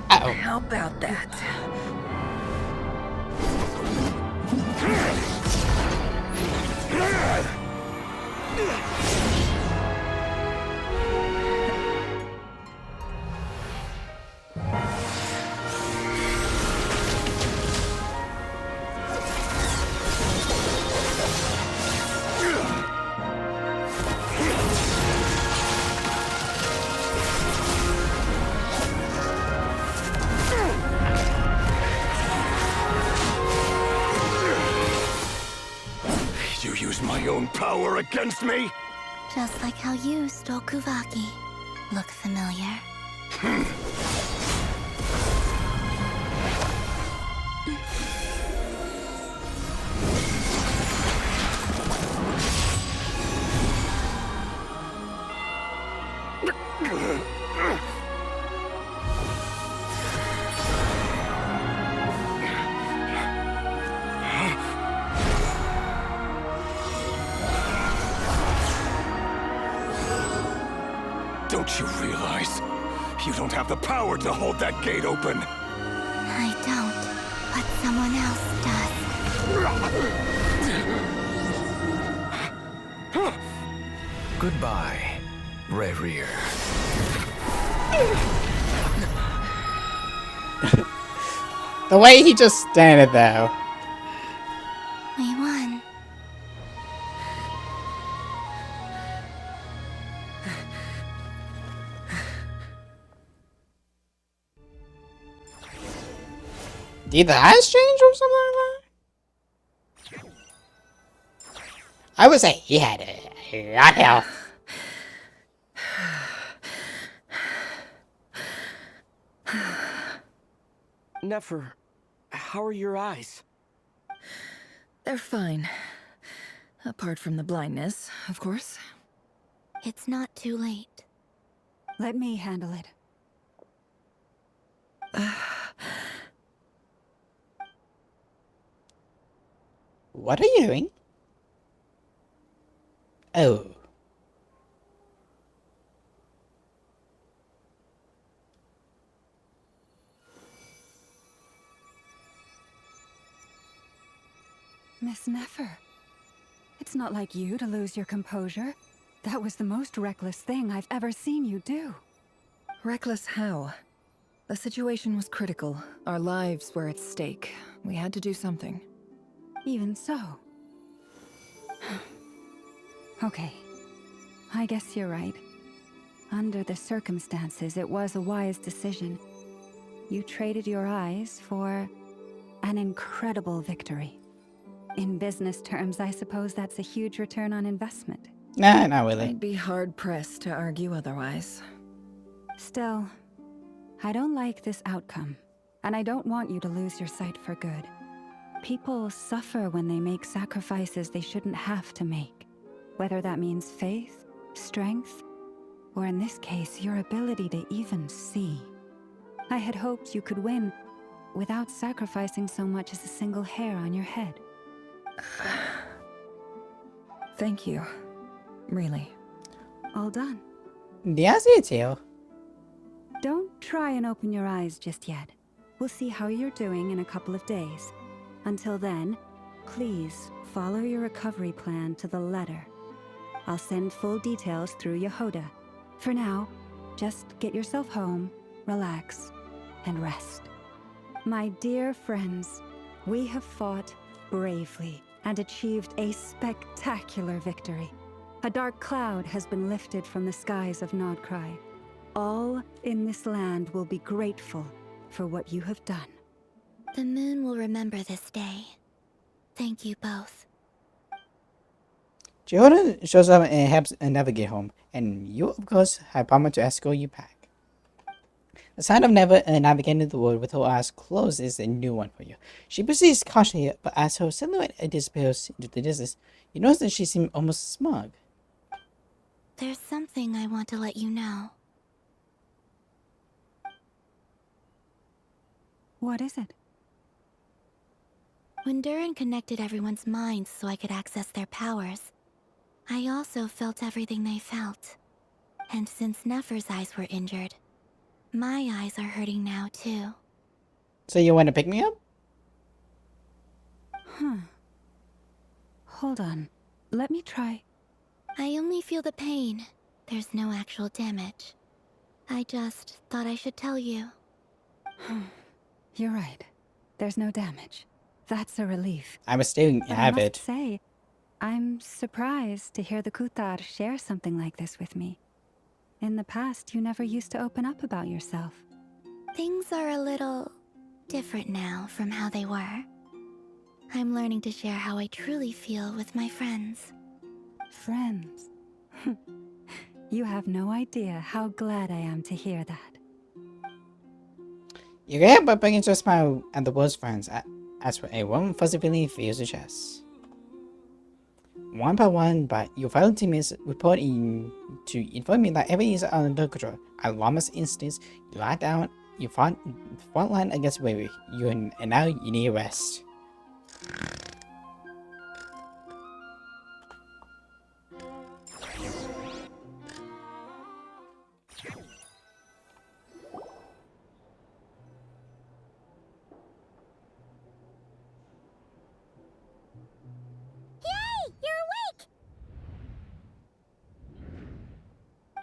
Speaker 1: Uh-oh.
Speaker 18: How about that?
Speaker 11: power against me?
Speaker 3: Just like how you stole Kuvaki. Look familiar?
Speaker 11: Don't you realize? You don't have the power to hold that gate open.
Speaker 3: I don't, but someone else does.
Speaker 10: Goodbye, Rerir.
Speaker 1: The way he just standed there.
Speaker 3: We won.
Speaker 1: Did the eyes change or something like that? I would say he had a lot of health.
Speaker 7: Nefer, how are your eyes?
Speaker 12: They're fine. Apart from the blindness, of course.
Speaker 3: It's not too late.
Speaker 4: Let me handle it.
Speaker 1: What are you doing? Oh.
Speaker 4: Miss Nefer, it's not like you to lose your composure. That was the most reckless thing I've ever seen you do.
Speaker 12: Reckless how? The situation was critical. Our lives were at stake. We had to do something.
Speaker 4: Even so. Okay. I guess you're right. Under the circumstances, it was a wise decision. You traded your eyes for an incredible victory. In business terms, I suppose that's a huge return on investment.
Speaker 1: Nah, not really.
Speaker 12: I'd be hard-pressed to argue otherwise.
Speaker 4: Still, I don't like this outcome, and I don't want you to lose your sight for good. People suffer when they make sacrifices they shouldn't have to make. Whether that means faith, strength, or in this case, your ability to even see. I had hoped you could win without sacrificing so much as a single hair on your head.
Speaker 12: Thank you. Really.
Speaker 4: All done.
Speaker 1: Yeah, I see it too.
Speaker 4: Don't try and open your eyes just yet. We'll see how you're doing in a couple of days. Until then, please follow your recovery plan to the letter. I'll send full details through Yehoda. For now, just get yourself home, relax, and rest. My dear friends, we have fought bravely and achieved a spectacular victory. A dark cloud has been lifted from the skies of Nodcry. All in this land will be grateful for what you have done.
Speaker 3: The moon will remember this day. Thank you both.
Speaker 1: Jehoda shows up and helps navigate home, and you, of course, have promised to escort you back. The sight of never navigating the world with her eyes closed is a new one for you. She proceeds cautiously, but as her silhouette disappears into the distance, you notice that she seems almost smug.
Speaker 3: There's something I want to let you know.
Speaker 4: What is it?
Speaker 3: When Durin connected everyone's minds so I could access their powers, I also felt everything they felt. And since Nefer's eyes were injured, my eyes are hurting now too.
Speaker 1: So you want to pick me up?
Speaker 4: Hold on. Let me try.
Speaker 3: I only feel the pain. There's no actual damage. I just thought I should tell you.
Speaker 4: You're right. There's no damage. That's a relief.
Speaker 1: I'm still
Speaker 4: But I
Speaker 1: have
Speaker 4: must
Speaker 1: it.
Speaker 4: say, I'm surprised to hear the Kutar share something like this with me. In the past, you never used to open up about yourself.
Speaker 3: Things are a little different now from how they were. I'm learning to share how I truly feel with my friends.
Speaker 4: Friends. You have no idea how glad I am to hear that.
Speaker 1: You get by bringing to a smile at the world's friends as for a warm fuzzy feeling fills your chest. One by one, but your fellow teammates report in to inform me that everything is under control. At Llama's instance, you lie down, you front line against Weary, and now you need a rest.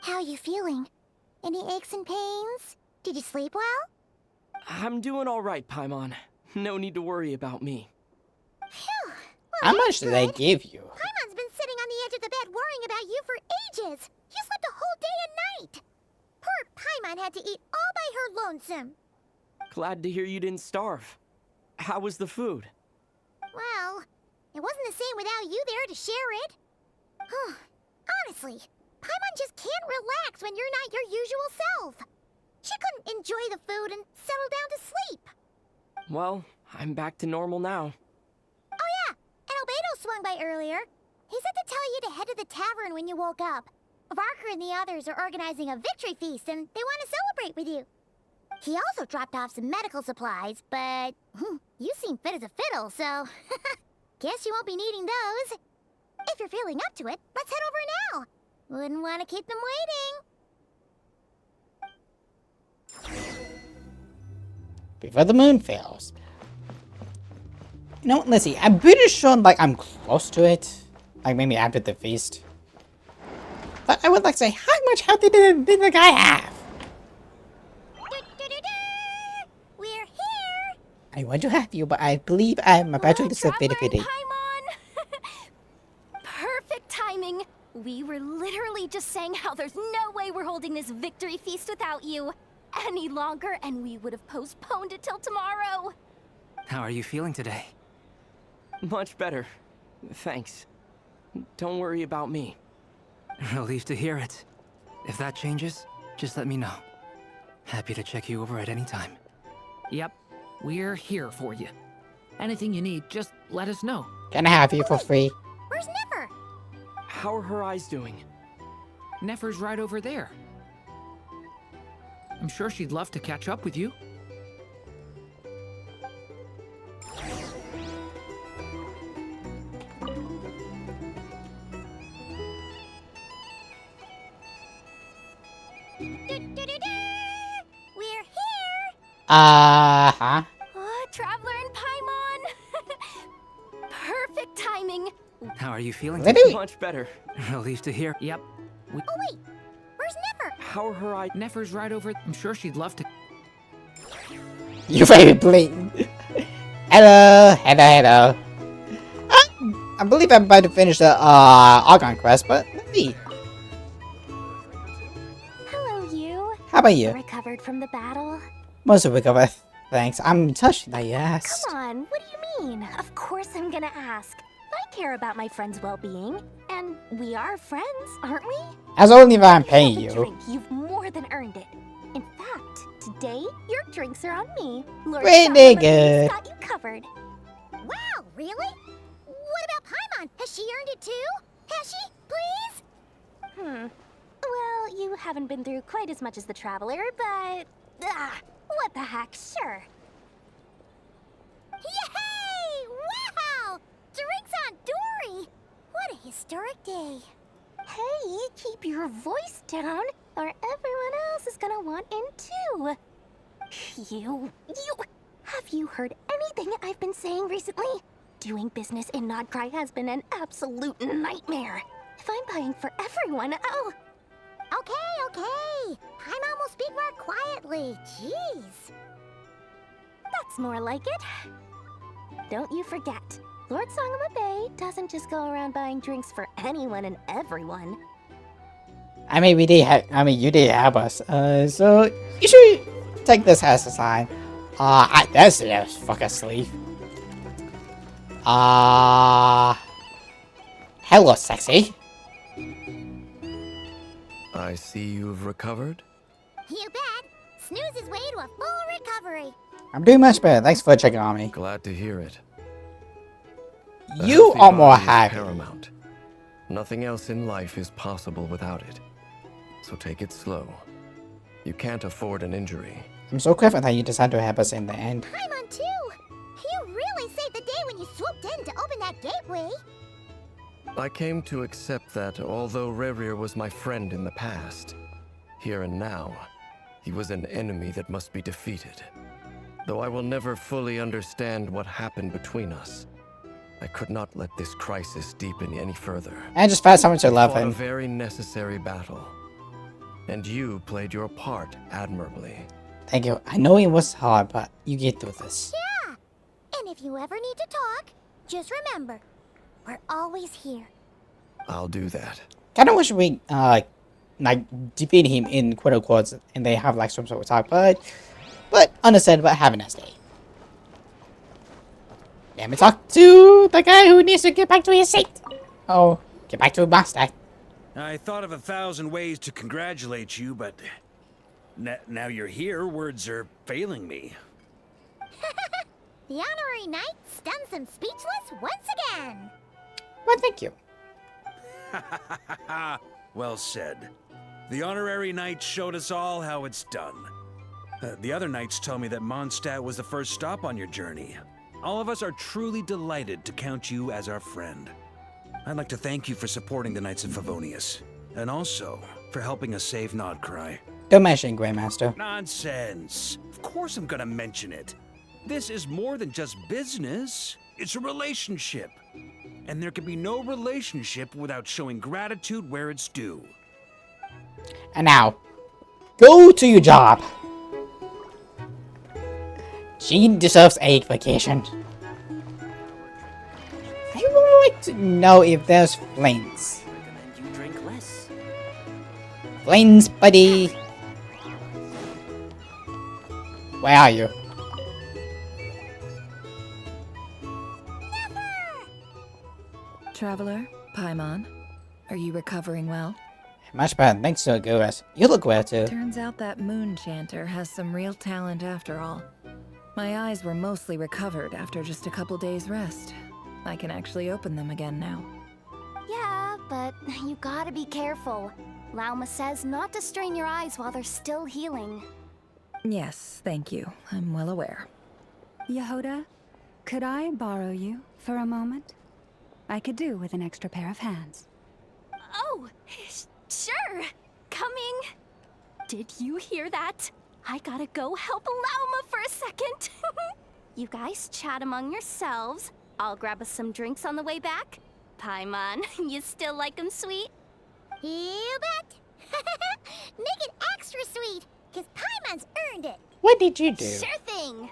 Speaker 3: How are you feeling? Any aches and pains? Did you sleep well?
Speaker 7: I'm doing all right, Paimon. No need to worry about me.
Speaker 3: Phew. Well,
Speaker 1: How much did they give you?
Speaker 3: Paimon's been sitting on the edge of the bed worrying about you for ages. You slept a whole day and night. Poor Paimon had to eat all by her lonesome.
Speaker 7: Glad to hear you didn't starve. How was the food?
Speaker 3: Well, it wasn't the same without you there to share it. Honestly, Paimon just can't relax when you're not your usual self. She couldn't enjoy the food and settle down to sleep.
Speaker 7: Well, I'm back to normal now.
Speaker 3: Oh yeah, and Albedo swung by earlier. He said to tell you to head to the tavern when you woke up. Varker and the others are organizing a victory feast and they want to celebrate with you. He also dropped off some medical supplies, but you seem fit as a fiddle, so guess you won't be needing those. If you're feeling up to it, let's head over now. Wouldn't want to keep them waiting.
Speaker 1: Before the moon fails. You know what, Lizzie, I'm pretty sure like I'm close to it. Like maybe after the feast. But I would like to say, how much health did the guy have?
Speaker 3: We're here.
Speaker 1: I want to have you, but I believe I'm about to disappear.
Speaker 13: Perfect timing. We were literally just saying how there's no way we're holding this victory feast without you any longer, and we would have postponed it till tomorrow.
Speaker 21: How are you feeling today?
Speaker 7: Much better. Thanks. Don't worry about me.
Speaker 21: Relieved to hear it. If that changes, just let me know. Happy to check you over at any time.
Speaker 15: Yep, we're here for you. Anything you need, just let us know.
Speaker 1: Can I have you for free?
Speaker 3: Where's Nefer?
Speaker 7: How are her eyes doing?
Speaker 15: Nefer's right over there. I'm sure she'd love to catch up with you.
Speaker 3: We're here.
Speaker 1: Uh-huh.
Speaker 13: Traveler and Paimon. Perfect timing.
Speaker 21: How are you feeling
Speaker 1: today?
Speaker 7: Much better.
Speaker 21: Relieved to hear.
Speaker 15: Yep.
Speaker 3: Oh wait, where's Nefer?
Speaker 7: How are her eyes?
Speaker 15: Nefer's right over. I'm sure she'd love to.
Speaker 1: You very blatant. Hello. I believe I'm about to finish the archon quest, but let's see.
Speaker 13: Hello, you.
Speaker 1: How about you?
Speaker 13: Recovered from the battle?
Speaker 1: Most of recover. Thanks. I'm touched that you asked.
Speaker 13: Come on, what do you mean? Of course I'm gonna ask. I care about my friend's well-being, and we are friends, aren't we?
Speaker 1: As only if I'm paying
Speaker 13: Have a
Speaker 1: you.
Speaker 13: drink. You've more than earned it. In fact, today your drinks are on me. Lord
Speaker 1: Pretty
Speaker 13: Solomon
Speaker 1: good.
Speaker 13: got you covered.
Speaker 3: Wow, really? What about Paimon? Has she earned it too? Has she? Please?
Speaker 13: Well, you haven't been through quite as much as the Traveler, but... what the heck, sure.
Speaker 3: Yay! Wow! Drinks on Dory! What a historic day.
Speaker 13: Hey, keep your voice down, or everyone else is gonna want in too. Have you heard anything I've been saying recently? Doing business in Nodcry has been an absolute nightmare. If I'm buying for everyone, oh...
Speaker 3: Okay. Paimon will speak more quietly. Jeez.
Speaker 13: That's more like it. Don't you forget, Lord Songama Bay doesn't just go around buying drinks for anyone and everyone.
Speaker 1: I mean, you did help us. So you should take this as a sign. That's just fucking sleep. Hello, sexy.
Speaker 10: I see you've recovered.
Speaker 3: You bet. Snooze his way to a full recovery.
Speaker 1: I'm doing much better. Thanks for checking on me.
Speaker 10: Glad to hear it. A
Speaker 1: You
Speaker 10: healthy
Speaker 1: are more
Speaker 10: body is
Speaker 1: happy.
Speaker 10: paramount. Nothing else in life is possible without it. So take it slow. You can't afford an injury.
Speaker 1: I'm so clever that you decided to help us in the end.
Speaker 3: Paimon too. You really saved the day when you swooped in to open that gateway.
Speaker 10: I came to accept that although Rerir was my friend in the past, here and now, he was an enemy that must be defeated. Though I will never fully understand what happened between us, I could not let this crisis deepen any further.
Speaker 1: I just found someone to love
Speaker 10: We fought
Speaker 1: him.
Speaker 10: a very necessary battle, and you played your part admirably.
Speaker 1: Thank you. I know it was hard, but you get through this.
Speaker 3: Yeah. And if you ever need to talk, just remember, we're always here.
Speaker 10: I'll do that.
Speaker 1: Kind of wish we like defeat him in quote unquote, and they have like some sort of talk, but understandable. Have a nice day. Let me talk to the guy who needs to get back to his seat. Oh, get back to a master.
Speaker 17: I thought of 1,000 ways to congratulate you, but now you're here, words are failing me.
Speaker 3: The honorary knight stuns them speechless once again.
Speaker 1: Well, thank you.
Speaker 17: Well said. The honorary knight showed us all how it's done. The other knights tell me that Mondstadt was the first stop on your journey. All of us are truly delighted to count you as our friend. I'd like to thank you for supporting the Knights of Favonius, and also for helping us save Nodcry.
Speaker 1: Don't mention it, Grandmaster.
Speaker 17: Nonsense. Of course I'm gonna mention it. This is more than just business. It's a relationship. And there can be no relationship without showing gratitude where it's due.
Speaker 1: And now, go to your job. She deserves a vacation. I would like to know if there's flames.
Speaker 7: You drink less.
Speaker 1: Flames, buddy. Where are you?
Speaker 12: Traveler, Paimon, are you recovering well?
Speaker 1: Much better, thanks to Gurus. You look well too.
Speaker 12: Turns out that moon chanter has some real talent after all. My eyes were mostly recovered after just a couple days rest. I can actually open them again now.
Speaker 13: Yeah, but you gotta be careful. Lauma says not to strain your eyes while they're still healing.
Speaker 12: Yes, thank you. I'm well aware.
Speaker 4: Yehoda, could I borrow you for a moment? I could do with an extra pair of hands.
Speaker 13: Oh, sure. Coming. Did you hear that? I gotta go help Lauma for a second. You guys chat among yourselves. I'll grab us some drinks on the way back. Paimon, you still like 'em sweet?
Speaker 3: You bet. Make it extra sweet, because Paimon's earned it.
Speaker 1: What did you do?
Speaker 13: Sure thing.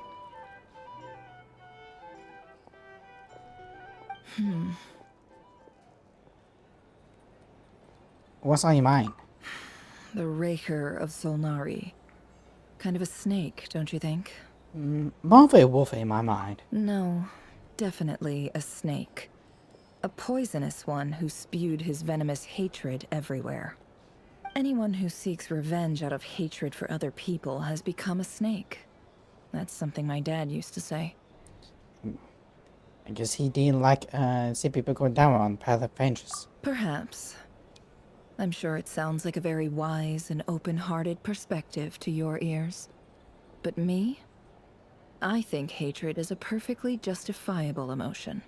Speaker 1: What's on your mind?
Speaker 12: The Raker of Solnari. Kind of a snake, don't you think?
Speaker 1: More of a wolf in my mind.
Speaker 12: No, definitely a snake. A poisonous one who spewed his venomous hatred everywhere. Anyone who seeks revenge out of hatred for other people has become a snake. That's something my dad used to say.
Speaker 1: I guess he didn't like see people go down on the path of vengeance.
Speaker 12: Perhaps. I'm sure it sounds like a very wise and open-hearted perspective to your ears. But me? I think hatred is a perfectly justifiable emotion.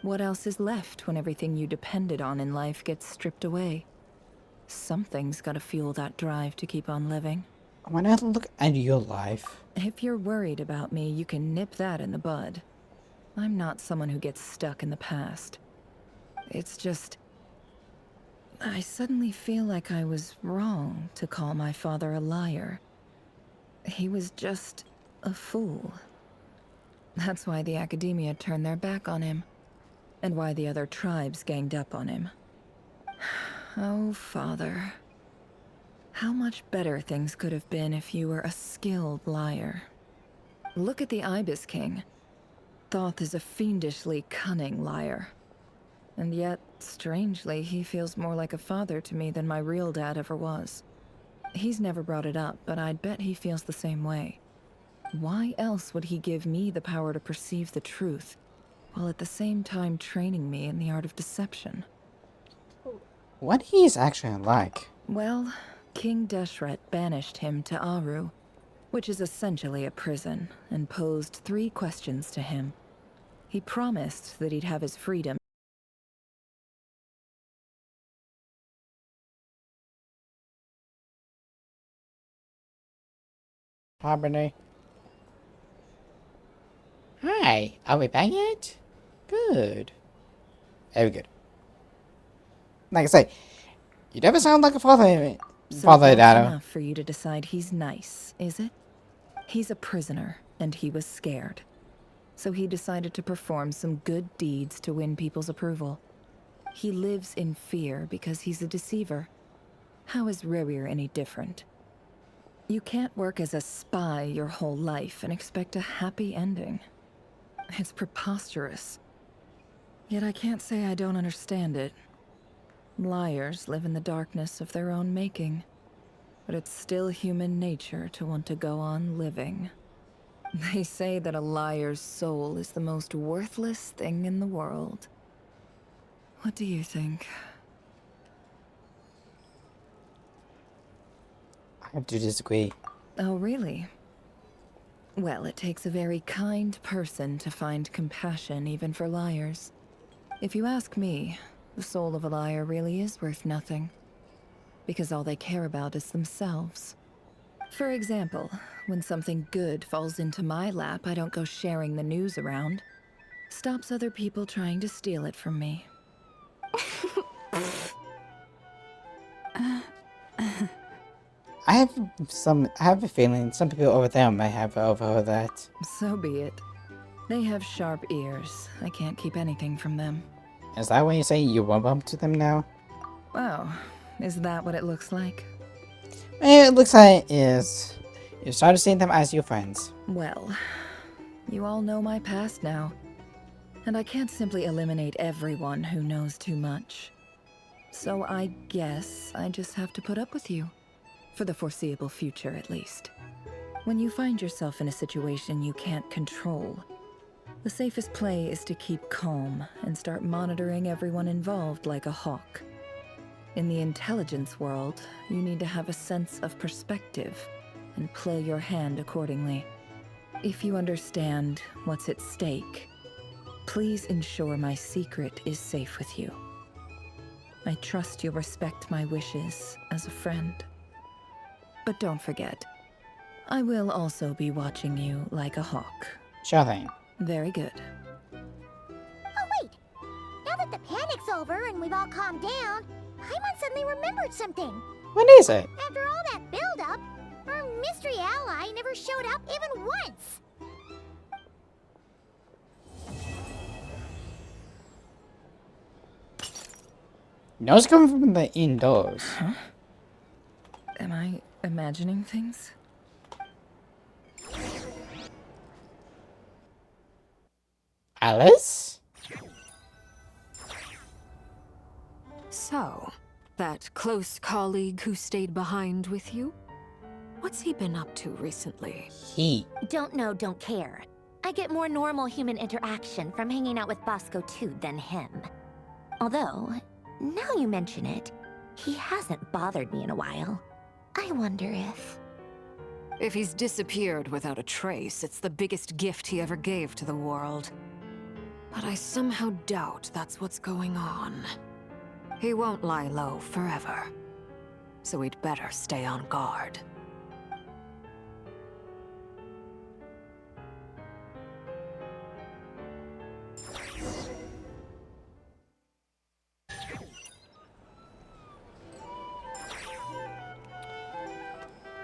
Speaker 12: What else is left when everything you depended on in life gets stripped away? Something's gotta fuel that drive to keep on living.
Speaker 1: When I look at your life...
Speaker 12: If you're worried about me, you can nip that in the bud. I'm not someone who gets stuck in the past. It's just... I suddenly feel like I was wrong to call my father a liar. He was just a fool. That's why the Academia turned their back on him. And why the other tribes ganged up on him. Oh, Father. How much better things could have been if you were a skilled liar. Look at the Ibis King. Thoth is a fiendishly cunning liar. And yet, strangely, he feels more like a father to me than my real dad ever was. He's never brought it up, but I'd bet he feels the same way. Why else would he give me the power to perceive the truth, while at the same time training me in the art of deception?
Speaker 1: What he's actually like?
Speaker 12: Well, King Deshret banished him to Aru, which is essentially a prison, and posed 3 questions to him. He promised that he'd have his freedom.
Speaker 1: Harmony. Hi, are we back yet? Good. Very good. Like I say, you never sound like a father.
Speaker 12: So
Speaker 1: Father,
Speaker 12: that's
Speaker 1: Dado.
Speaker 12: enough for you to decide he's nice, is it? He's a prisoner, and he was scared. So he decided to perform some good deeds to win people's approval. He lives in fear because he's a deceiver. How is Rerir any different? You can't work as a spy your whole life and expect a happy ending. It's preposterous. Yet I can't say I don't understand it. Liars live in the darkness of their own making. But it's still human nature to want to go on living. They say that a liar's soul is the most worthless thing in the world. What do you think?
Speaker 1: I have to disagree.
Speaker 12: Oh, really? Well, it takes a very kind person to find compassion even for liars. If you ask me, the soul of a liar really is worth nothing. Because all they care about is themselves. For example, when something good falls into my lap, I don't go sharing the news around. Stops other people trying to steal it from me.
Speaker 1: I have a feeling some people over there may have overheard that.
Speaker 12: So be it. They have sharp ears. I can't keep anything from them.
Speaker 1: Is that why you say you warm up to them now?
Speaker 12: Wow, is that what it looks like?
Speaker 1: It looks like it is. You started seeing them as your friends.
Speaker 12: Well, you all know my past now. And I can't simply eliminate everyone who knows too much. So I guess I just have to put up with you. For the foreseeable future, at least. When you find yourself in a situation you can't control, the safest play is to keep calm and start monitoring everyone involved like a hawk. In the intelligence world, you need to have a sense of perspective and play your hand accordingly. If you understand what's at stake, please ensure my secret is safe with you. I trust you'll respect my wishes as a friend. But don't forget, I will also be watching you like a hawk.
Speaker 1: Sure thing.
Speaker 12: Very good.
Speaker 3: Oh, wait! Now that the panic's over and we've all calmed down, Paimon suddenly remembered something.
Speaker 1: What is it?
Speaker 3: After all that build-up, our mystery ally never showed up even once.
Speaker 1: No, it's coming from the indoors.
Speaker 12: Huh? Am I imagining things?
Speaker 1: Alice?
Speaker 14: So, that close colleague who stayed behind with you? What's he been up to recently?
Speaker 3: Don't know, don't care. I get more normal human interaction from hanging out with Bosco 2 than him. Although, now you mention it, he hasn't bothered me in a while. I wonder if...
Speaker 14: If he's disappeared without a trace, it's the biggest gift he ever gave to the world. But I somehow doubt that's what's going on. He won't lie low forever. So we'd better stay on guard.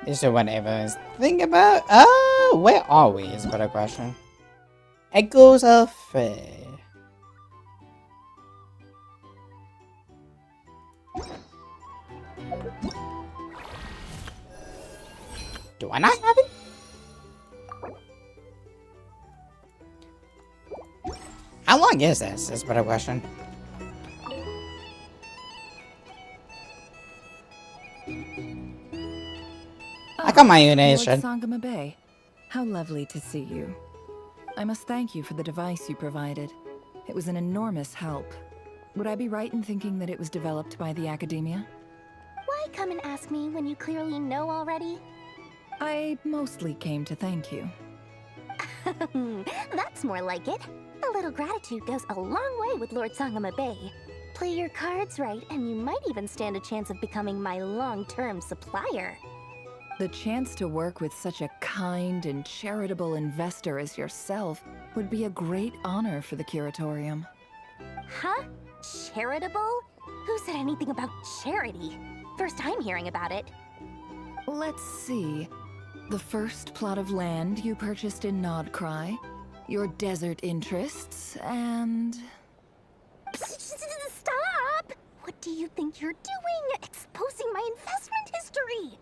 Speaker 1: Is there what everyone's thinking about? Where are we is a better question. Echoes of Fae. Do I not have it? How long is this? Is a better question. got my
Speaker 12: Lord
Speaker 1: urination.
Speaker 12: Sangama Bay, how lovely to see you. I must thank you for the device you provided. It was an enormous help. Would I be right in thinking that it was developed by the academia?
Speaker 3: Why come and ask me when you clearly know already?
Speaker 12: I mostly came to thank you.
Speaker 3: That's more like it. A little gratitude goes a long way with Lord Sangama Bay. Play your cards right, and you might even stand a chance of becoming my long-term supplier.
Speaker 12: The chance to work with such a kind and charitable investor as yourself would be a great honor for the curatorium.
Speaker 3: Huh? Charitable? Who said anything about charity? First time hearing about it.
Speaker 12: Let's see. The first plot of land you purchased in Nodcry, your desert interests, and...
Speaker 3: Stop! What do you think you're doing? Exposing my investment history!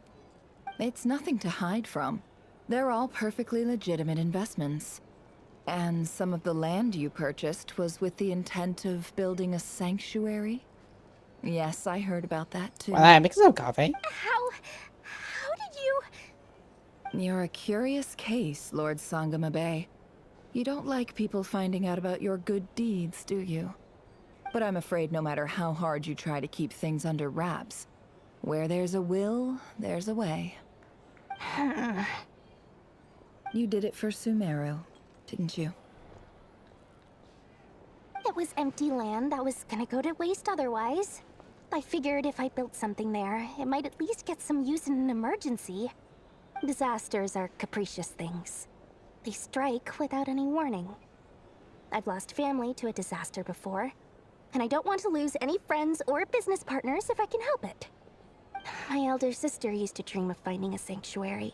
Speaker 12: It's nothing to hide from. They're all perfectly legitimate investments. And some of the land you purchased was with the intent of building a sanctuary? Yes, I heard about that too.
Speaker 1: Well, I make some coffee.
Speaker 3: How did you...
Speaker 12: You're a curious case, Lord Sangama Bay. You don't like people finding out about your good deeds, do you? But I'm afraid no matter how hard you try to keep things under wraps, where there's a will, there's a way. You did it for Sumeru, didn't you?
Speaker 3: It was empty land that was gonna go to waste otherwise. I figured if I built something there, it might at least get some use in an emergency. Disasters are capricious things. They strike without any warning. I've lost family to a disaster before, and I don't want to lose any friends or business partners if I can help it. My elder sister used to dream of finding a sanctuary.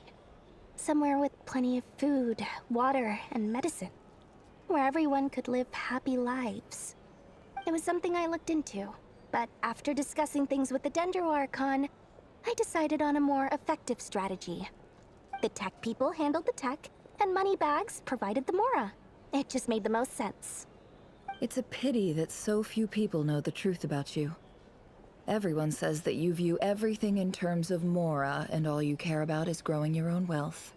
Speaker 3: Somewhere with plenty of food, water, and medicine. Where everyone could live happy lives. It was something I looked into, but after discussing things with the Dendro Archon, I decided on a more effective strategy. The tech people handled the tech, and Moneybags provided the Mora. It just made the most sense.
Speaker 12: It's a pity that so few people know the truth about you. Everyone says that you view everything in terms of Mora, and all you care about is growing your own wealth.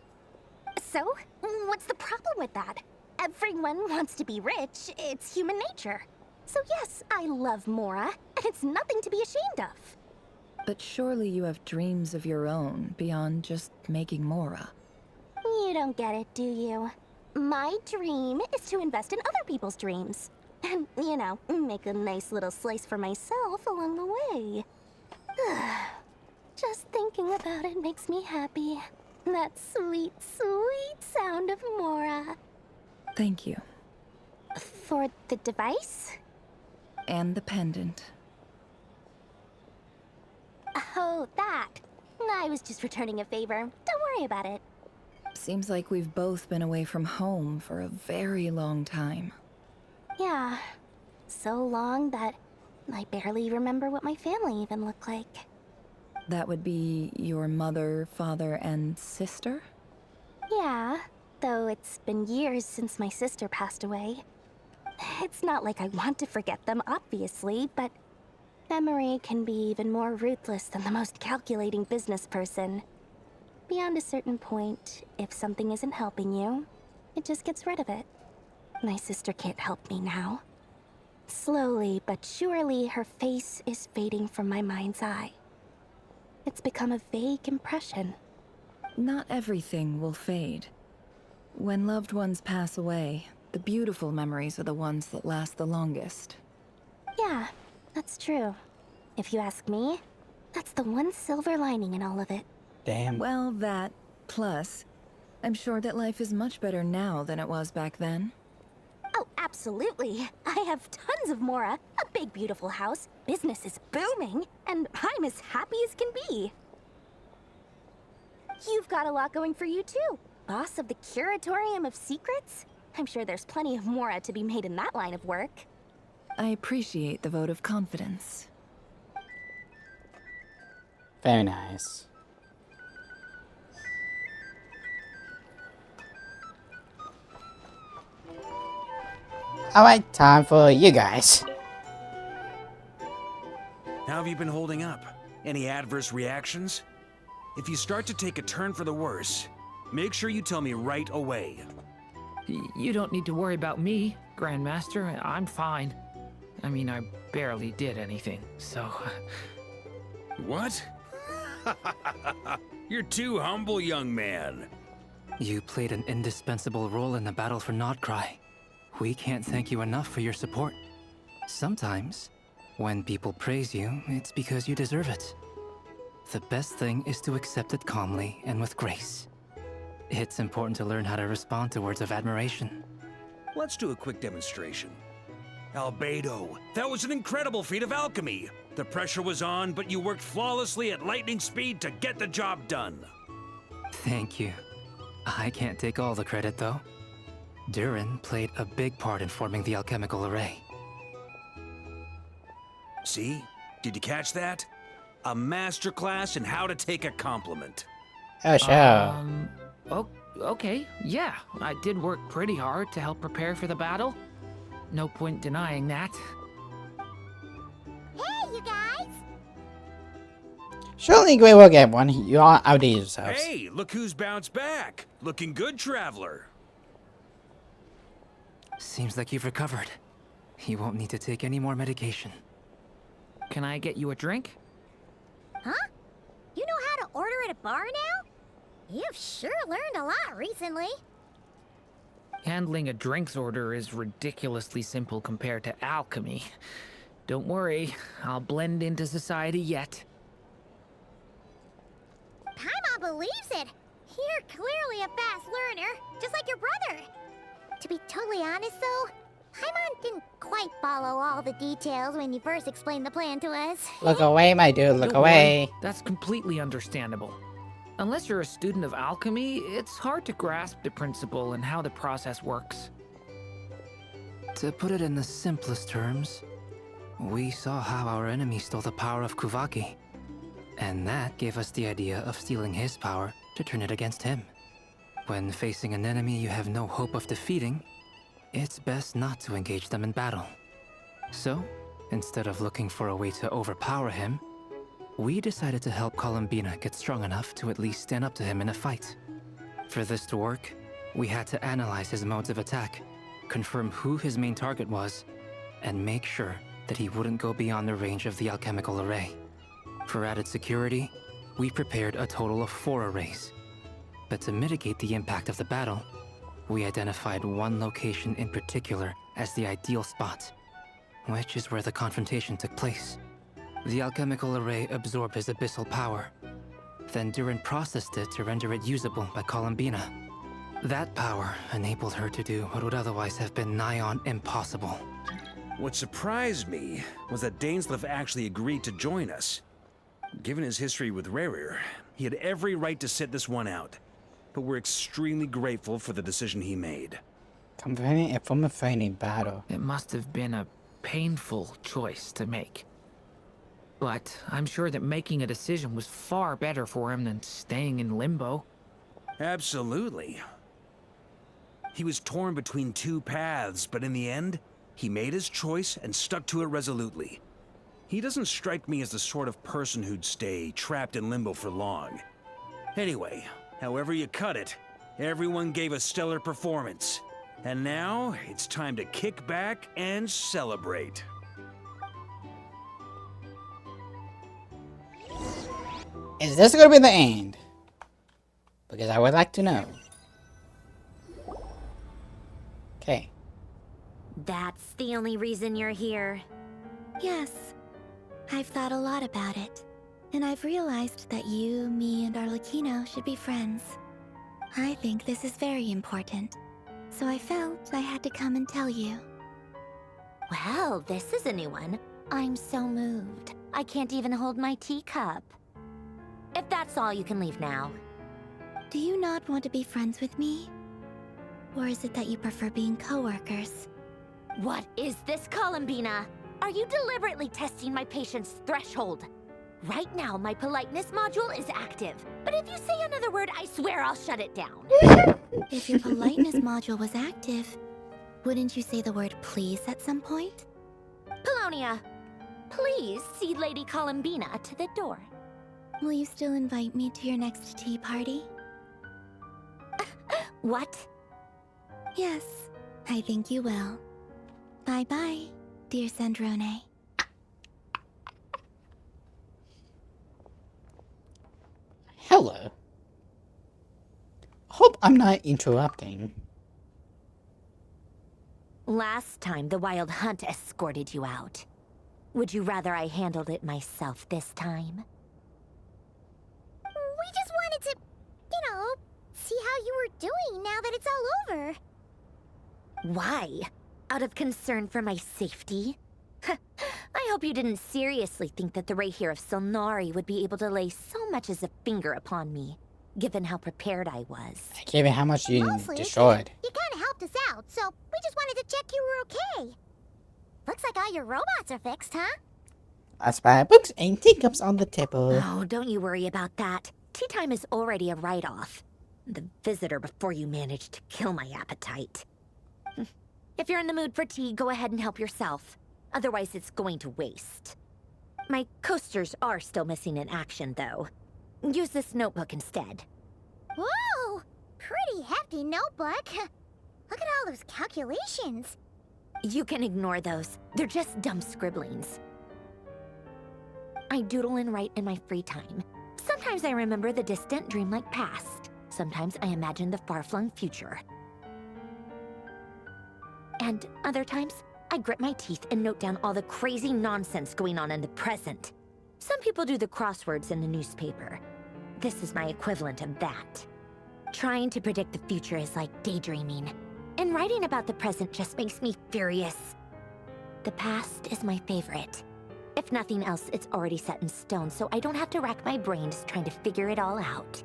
Speaker 3: So, what's the problem with that? Everyone wants to be rich. It's human nature. So yes, I love Mora, and it's nothing to be ashamed of.
Speaker 12: But surely you have dreams of your own, beyond just making Mora.
Speaker 3: You don't get it, do you? My dream is to invest in other people's dreams. And, you know, make a nice little slice for myself along the way. Just thinking about it makes me happy. That sweet, sweet sound of Mora.
Speaker 12: Thank you.
Speaker 3: For the device?
Speaker 12: And the pendant.
Speaker 3: Oh, that. I was just returning a favor. Don't worry about it.
Speaker 12: Seems like we've both been away from home for a very long time.
Speaker 3: Yeah. So long that I barely remember what my family even looked like.
Speaker 12: That would be your mother, father, and sister?
Speaker 3: Yeah, though it's been years since my sister passed away. It's not like I want to forget them, obviously, but memory can be even more ruthless than the most calculating business person. Beyond a certain point, if something isn't helping you, it just gets rid of it. My sister can't help me now. Slowly but surely, her face is fading from my mind's eye. It's become a vague impression.
Speaker 12: Not everything will fade. When loved ones pass away, the beautiful memories are the ones that last the longest.
Speaker 3: Yeah, that's true. If you ask me, that's the one silver lining in all of it.
Speaker 1: Damn.
Speaker 12: Well, that, plus, I'm sure that life is much better now than it was back then.
Speaker 3: Oh, absolutely. I have tons of Mora, a big beautiful house, business is booming, and I'm as happy as can be. You've got a lot going for you too. Boss of the Curatorium of Secrets? I'm sure there's plenty of Mora to be made in that line of work.
Speaker 12: I appreciate the vote of confidence.
Speaker 1: Very nice. Alright, time for you guys.
Speaker 17: How have you been holding up? Any adverse reactions? if you start to take a turn for the worse, make sure you tell me right away.
Speaker 15: You don't need to worry about me, Grandmaster. I'm fine. I mean, I barely did anything, so...
Speaker 17: What? You're too humble, young man.
Speaker 21: You played an indispensable role in the battle for Nodcry. We can't thank you enough for your support. Sometimes, when people praise you, it's because you deserve it. The best thing is to accept it calmly and with grace. It's important to learn how to respond to words of admiration.
Speaker 17: Let's do a quick demonstration. Albedo, that was an incredible feat of alchemy. The pressure was on, but you worked flawlessly at lightning speed to get the job done.
Speaker 21: Thank you. I can't take all the credit, though. Durin played a big part in forming the alchemical array.
Speaker 17: See? Did you catch that? A masterclass in how to take a compliment.
Speaker 1: Oh, sure.
Speaker 15: Okay, yeah. I did work pretty hard to help prepare for the battle. No point denying that.
Speaker 3: Hey, you guys!
Speaker 1: Surely we will get one. You all outdid yourselves.
Speaker 17: Hey, look who's bounced back. Looking good, traveler.
Speaker 21: Seems like you've recovered. You won't need to take any more medication.
Speaker 15: Can I get you a drink?
Speaker 3: Huh? You know how to order at a bar now? You've sure learned a lot recently.
Speaker 15: Handling a drinks order is ridiculously simple compared to alchemy. Don't worry, I'll blend into society yet.
Speaker 3: Paimon believes it. You're clearly a fast learner, just like your brother. To be totally honest, though, Paimon didn't quite follow all the details when you first explained the plan to us.
Speaker 1: Look away, my dude. Look away.
Speaker 15: That's completely understandable. Unless you're a student of alchemy, it's hard to grasp the principle and how the process works.
Speaker 21: To put it in the simplest terms, we saw how our enemy stole the power of Kuvaki. And that gave us the idea of stealing his power to turn it against him. When facing an enemy you have no hope of defeating, it's best not to engage them in battle. So, instead of looking for a way to overpower him, we decided to help Columbina get strong enough to at least stand up to him in a fight. For this to work, we had to analyze his modes of attack, confirm who his main target was, and make sure that he wouldn't go beyond the range of the alchemical array. For added security, we prepared a total of 4 arrays. But to mitigate the impact of the battle, we identified one location in particular as the ideal spot, which is where the confrontation took place. The alchemical array absorbed his abyssal power. Then Durin processed it to render it usable by Columbina. That power enabled her to do what would otherwise have been nigh on impossible.
Speaker 17: What surprised me was that Dainsleif actually agreed to join us. Given his history with Rerir, he had every right to sit this one out. But we're extremely grateful for the decision he made.
Speaker 1: Completing a form of fighting battle.
Speaker 15: It must have been a painful choice to make. But I'm sure that making a decision was far better for him than staying in limbo.
Speaker 17: Absolutely. He was torn between 2 paths, but in the end, he made his choice and stuck to it resolutely. He doesn't strike me as the sort of person who'd stay trapped in limbo for long. Anyway, however you cut it, everyone gave a stellar performance. And now, it's time to kick back and celebrate.
Speaker 1: Is this going to be the end? Because I would like to know. Okay.
Speaker 3: That's the only reason you're here.
Speaker 6: Yes. I've thought a lot about it. And I've realized that you, me, and Arlecchino should be friends. I think this is very important. So I felt I had to come and tell you.
Speaker 3: Well, this is a new one. I'm so moved. I can't even hold my teacup. If that's all, you can leave now.
Speaker 6: Do you not want to be friends with me? Or is it that you prefer being co-workers?
Speaker 3: What is this, Columbina? Are you deliberately testing my patience threshold? Right now, my politeness module is active. But if you say another word, I swear I'll shut it down.
Speaker 6: If your politeness module was active, wouldn't you say the word please at some point?
Speaker 3: Polonia, please see Lady Columbina to the door.
Speaker 6: Will you still invite me to your next tea party?
Speaker 3: What?
Speaker 6: Yes, I think you will. Bye-bye, dear Sandrone.
Speaker 1: Hello. Hope I'm not interrupting.
Speaker 3: Last time, the Wild Hunt escorted you out. Would you rather I handled it myself this time?
Speaker 2: We just wanted to, see how you were doing now that it's all over.
Speaker 3: Why? Out of concern for my safety? I hope you didn't seriously think that the Rahier of Solnari would be able to lay so much as a finger upon me, given how prepared I was.
Speaker 1: Given how much you
Speaker 2: Mostly,
Speaker 1: destroyed.
Speaker 2: You kind of helped us out, so we just wanted to check you were okay. Looks like all your robots are fixed, huh?
Speaker 1: I spy books and teacups on the table.
Speaker 3: Oh, don't you worry about that. Tea time is already a write-off. The visitor before you managed to kill my appetite. If you're in the mood for tea, go ahead and help yourself. Otherwise, it's going to waste. My coasters are still missing in action, though. Use this notebook instead.
Speaker 2: Whoa! Pretty hefty notebook. Look at all those calculations.
Speaker 3: You can ignore those. They're just dumb scribblings. I doodle and write in my free time. Sometimes I remember the distant dreamlike past. Sometimes I imagine the far-flung future. And other times, I grit my teeth and note down all the crazy nonsense going on in the present. Some people do the crosswords in the newspaper. This is my equivalent of that. Trying to predict the future is like daydreaming, and writing about the present just makes me furious. The past is my favorite. If nothing else, it's already set in stone, so I don't have to rack my brains trying to figure it all out.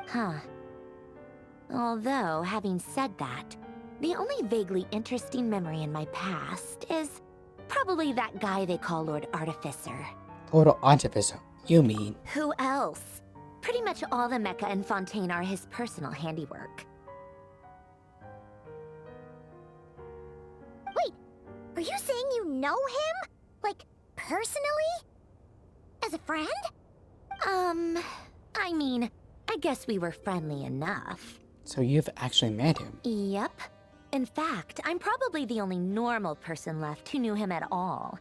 Speaker 3: Huh. Although, having said that, the only vaguely interesting memory in my past is probably that guy they call Lord Artificer.
Speaker 1: Lord Artificer, you mean?
Speaker 3: Who else? Pretty much all the mecha in Fontaine are his personal handiwork.
Speaker 2: Wait, are you saying you know him? Like, personally? As a friend?
Speaker 3: I mean, I guess we were friendly enough.
Speaker 1: So you've actually met him?
Speaker 3: Yep. In fact, I'm probably the only normal person left who knew him at all.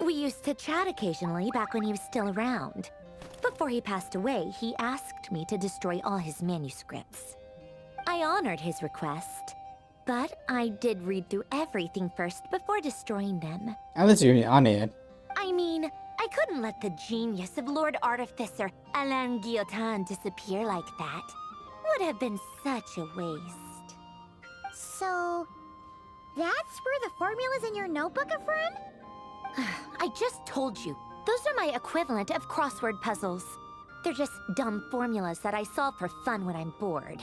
Speaker 3: We used to chat occasionally back when he was still around. Before he passed away, he asked me to destroy all his manuscripts. I honored his request, but I did read through everything first before destroying them.
Speaker 1: At least you're on it.
Speaker 3: I mean, I couldn't let the genius of Lord Artificer Alain Guillotin disappear like that. Would have been such a waste.
Speaker 2: So, that's where the formula's in your notebook are from?
Speaker 3: I just told you. Those are my equivalent of crossword puzzles. They're just dumb formulas that I solve for fun when I'm bored.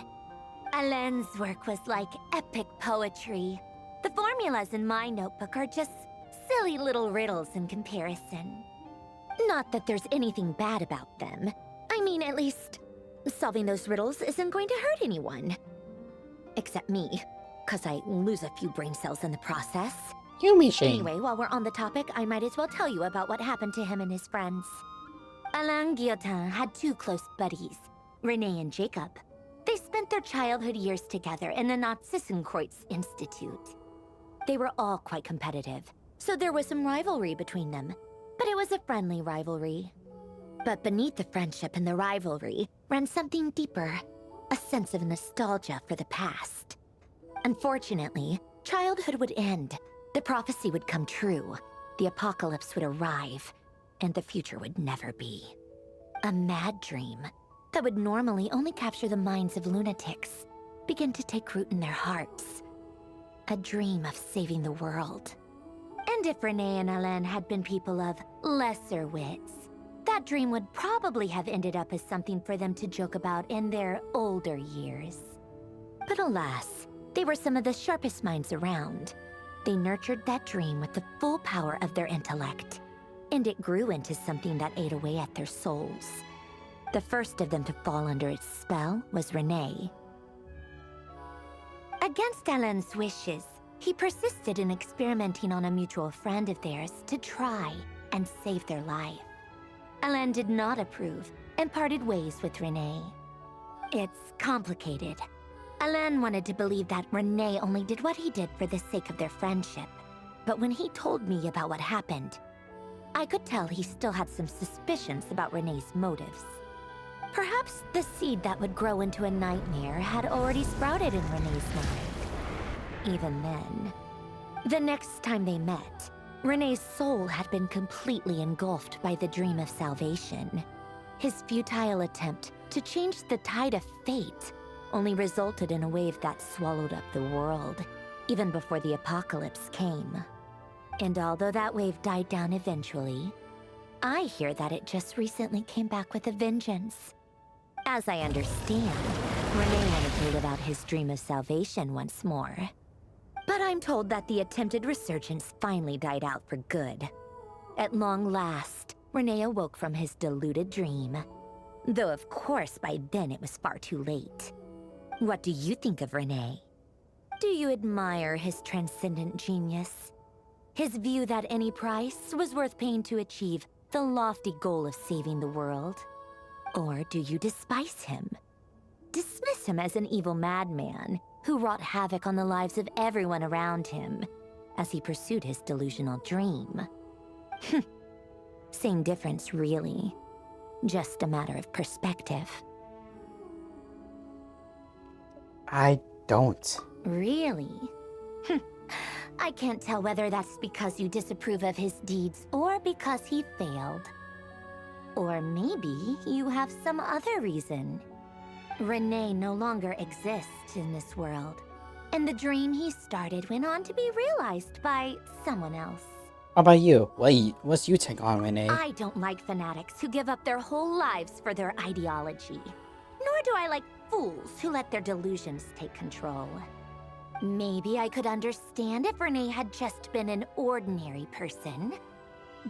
Speaker 3: Alain's work was like epic poetry. The formulas in my notebook are just silly little riddles in comparison. Not that there's anything bad about them. I mean, at least, solving those riddles isn't going to hurt anyone. Except me, 'cause I lose a few brain cells in the process.
Speaker 1: You me, Shane.
Speaker 3: Anyway, while we're on the topic, I might as well tell you about what happened to him and his friends. Alain Guillotin had two close buddies, Renee and Jacob. They spent their childhood years together in the Narzissenkreuz Institute. They were all quite competitive, so there was some rivalry between them. But it was a friendly rivalry. But beneath the friendship and the rivalry ran something deeper, a sense of nostalgia for the past. Unfortunately, childhood would end, the prophecy would come true, the apocalypse would arrive, and the future would never be. A mad dream that would normally only capture the minds of lunatics began to take root in their hearts. A dream of saving the world. And if Renee and Alain had been people of lesser wits, that dream would probably have ended up as something for them to joke about in their older years. But alas, they were some of the sharpest minds around. They nurtured that dream with the full power of their intellect, and it grew into something that ate away at their souls. The first of them to fall under its spell was Renee. Against Alain's wishes, he persisted in experimenting on a mutual friend of theirs to try and save their life. Alain did not approve and parted ways with Renee. It's complicated. Alain wanted to believe that Renee only did what he did for the sake of their friendship. But when he told me about what happened, I could tell he still had some suspicions about Renee's motives. Perhaps the seed that would grow into a nightmare had already sprouted in Renee's mind. Even then, the next time they met, Renee's soul had been completely engulfed by the dream of salvation. His futile attempt to change the tide of fate only resulted in a wave that swallowed up the world, even before the apocalypse came. And although that wave died down eventually, I hear that it just recently came back with a vengeance. As I understand, Renee wanted to live out his dream of salvation once more. But I'm told that the attempted resurgence finally died out for good. At long last, Renee awoke from his deluded dream. Though of course by then it was far too late. What do you think of Renee? Do you admire his transcendent genius? His view that any price was worth paying to achieve the lofty goal of saving the world? Or do you despise him? Dismiss him as an evil madman who wrought havoc on the lives of everyone around him as he pursued his delusional dream? Same difference, really. Just a matter of perspective.
Speaker 1: I don't.
Speaker 3: Really? I can't tell whether that's because you disapprove of his deeds or because he failed. Or maybe you have some other reason. Renee no longer exists in this world, and the dream he started went on to be realized by someone else.
Speaker 1: How about you? What's your take on Renee?
Speaker 3: I don't like fanatics who give up their whole lives for their ideology. Nor do I like fools who let their delusions take control. Maybe I could understand if Renee had just been an ordinary person.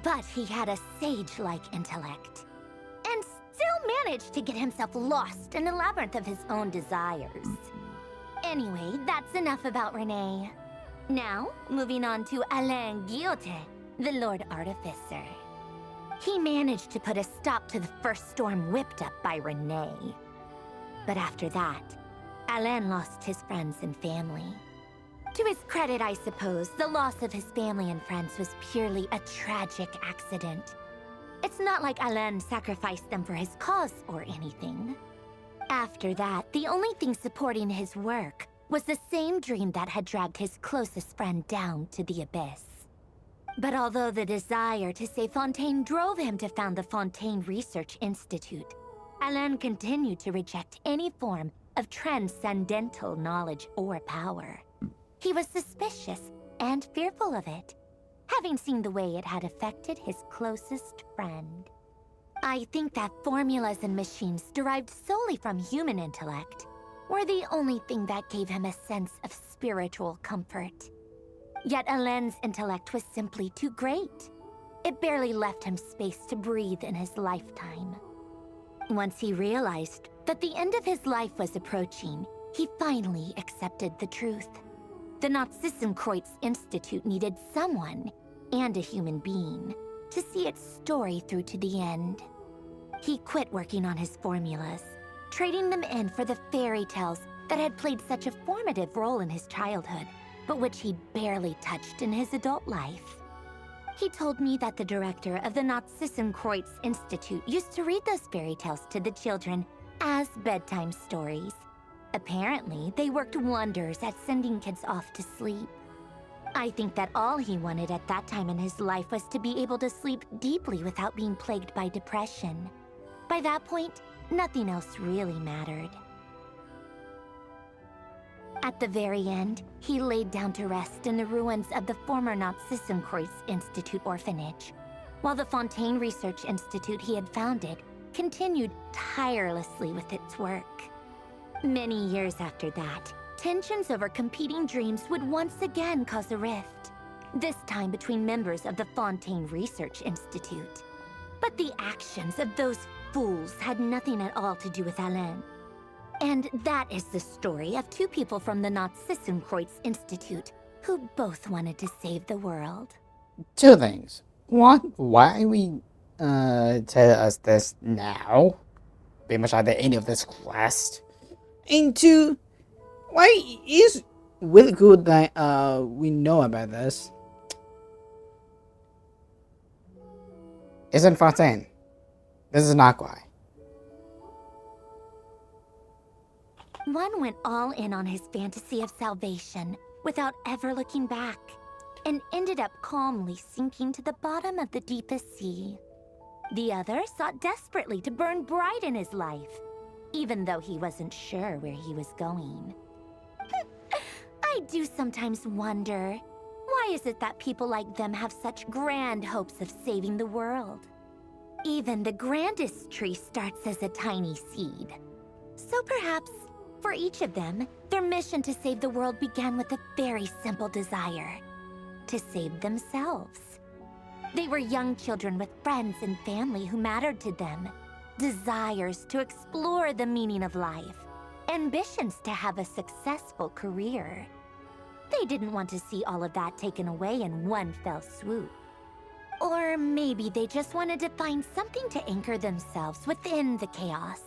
Speaker 3: But he had a sage-like intellect, and still managed to get himself lost in a labyrinth of his own desires. Anyway, that's enough about Renee. Now, moving on to Alain Guillotin, the Lord Artificer. He managed to put a stop to the first storm whipped up by Renee. But after that, Alain lost his friends and family. To his credit, I suppose, the loss of his family and friends was purely a tragic accident. It's not like Alain sacrificed them for his cause or anything. After that, the only thing supporting his work was the same dream that had dragged his closest friend down to the abyss. But although the desire to save Fontaine drove him to found the Fontaine Research Institute, Alain continued to reject any form of transcendental knowledge or power. He was suspicious and fearful of it, having seen the way it had affected his closest friend. I think that formulas and machines derived solely from human intellect were the only thing that gave him a sense of spiritual comfort. Yet Alain's intellect was simply too great. It barely left him space to breathe in his lifetime. Once he realized that the end of his life was approaching, he finally accepted the truth. The Nazissenkreuz Institute needed someone, and a human being, to see its story through to the end. He quit working on his formulas, trading them in for the fairy tales that had played such a formative role in his childhood, but which he barely touched in his adult life. He told me that the director of the Nazissenkreuz Institute used to read those fairy tales to the children as bedtime stories. Apparently, they worked wonders at sending kids off to sleep. I think that all he wanted at that time in his life was to be able to sleep deeply without being plagued by depression. By that point, nothing else really mattered. At the very end, he laid down to rest in the ruins of the former Nazissenkreuz Institute orphanage, while the Fontaine Research Institute he had founded continued tirelessly with its work. Many years after that, tensions over competing dreams would once again cause a rift, this time between members of the Fontaine Research Institute. But the actions of those fools had nothing at all to do with Alain. And that is the story of two people from the Nazissenkreuz Institute who both wanted to save the world.
Speaker 1: Two things. One, why are we tell us this now. Pretty much at the end of this quest. And two, why is really good that we know about this? Isn't Fontaine. This is not why.
Speaker 3: One went all in on his fantasy of salvation without ever looking back, and ended up calmly sinking to the bottom of the deepest sea. The other sought desperately to burn bright in his life, even though he wasn't sure where he was going. I do sometimes wonder, why is it that people like them have such grand hopes of saving the world? Even the grandest tree starts as a tiny seed. So perhaps, for each of them, their mission to save the world began with a very simple desire: to save themselves. They were young children with friends and family who mattered to them, desires to explore the meaning of life, ambitions to have a successful career. They didn't want to see all of that taken away in one fell swoop. Or maybe they just wanted to find something to anchor themselves within the chaos,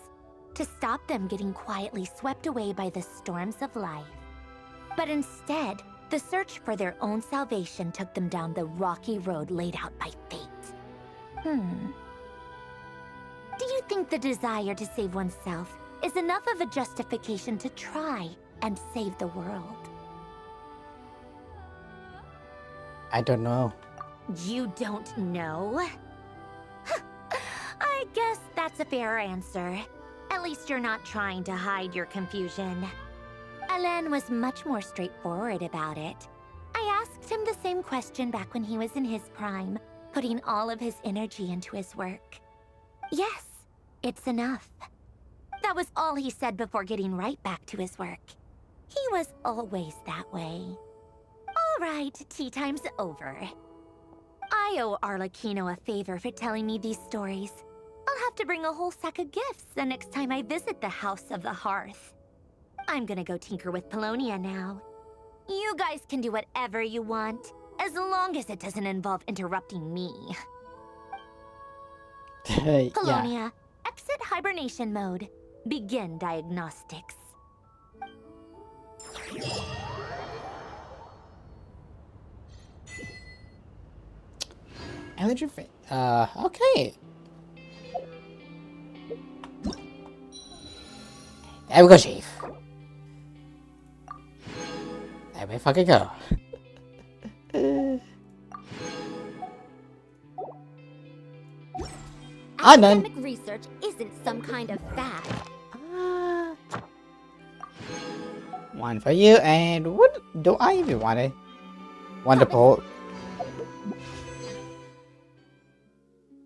Speaker 3: to stop them getting quietly swept away by the storms of life. But instead, the search for their own salvation took them down the rocky road laid out by fate. Do you think the desire to save oneself is enough of a justification to try and save the world?
Speaker 1: I don't know.
Speaker 3: You don't know? I guess that's a fair answer. At least you're not trying to hide your confusion. Alain was much more straightforward about it. I asked him the same question back when he was in his prime, putting all of his energy into his work. Yes, it's enough. That was all he said before getting right back to his work. He was always that way. All right, tea time's over. I owe Arlecchino a favor for telling me these stories. I'll have to bring a whole sack of gifts the next time I visit the House of the Hearth. I'm gonna go tinker with Polonia now. You guys can do whatever you want, as long as it doesn't involve interrupting me.
Speaker 1: Yeah.
Speaker 3: Polonia, exit hibernation mode. Begin diagnostics.
Speaker 1: Allergy fit. Okay. There we go, Chief. There we fucking go. I'm done.
Speaker 2: Academic research isn't some kind of fad.
Speaker 1: One for you, and what do I even want it? Wonderful.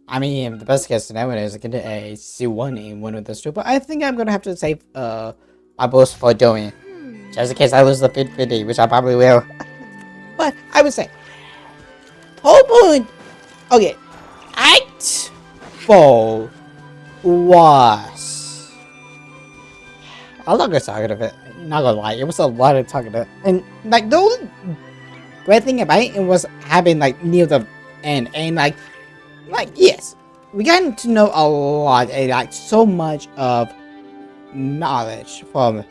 Speaker 1: I mean, the best case scenario is I get a C1 in one of those two, but I think I'm gonna have to save my boost for doing, just in case I lose the 50, which I probably will. But I would say, whole point. Okay, Act 4 was a lot of talking of it. Not gonna lie, it was a lot of talking of it, and like the only great thing about it was having like near the end, and like yes, we got to know a lot and like so much of knowledge from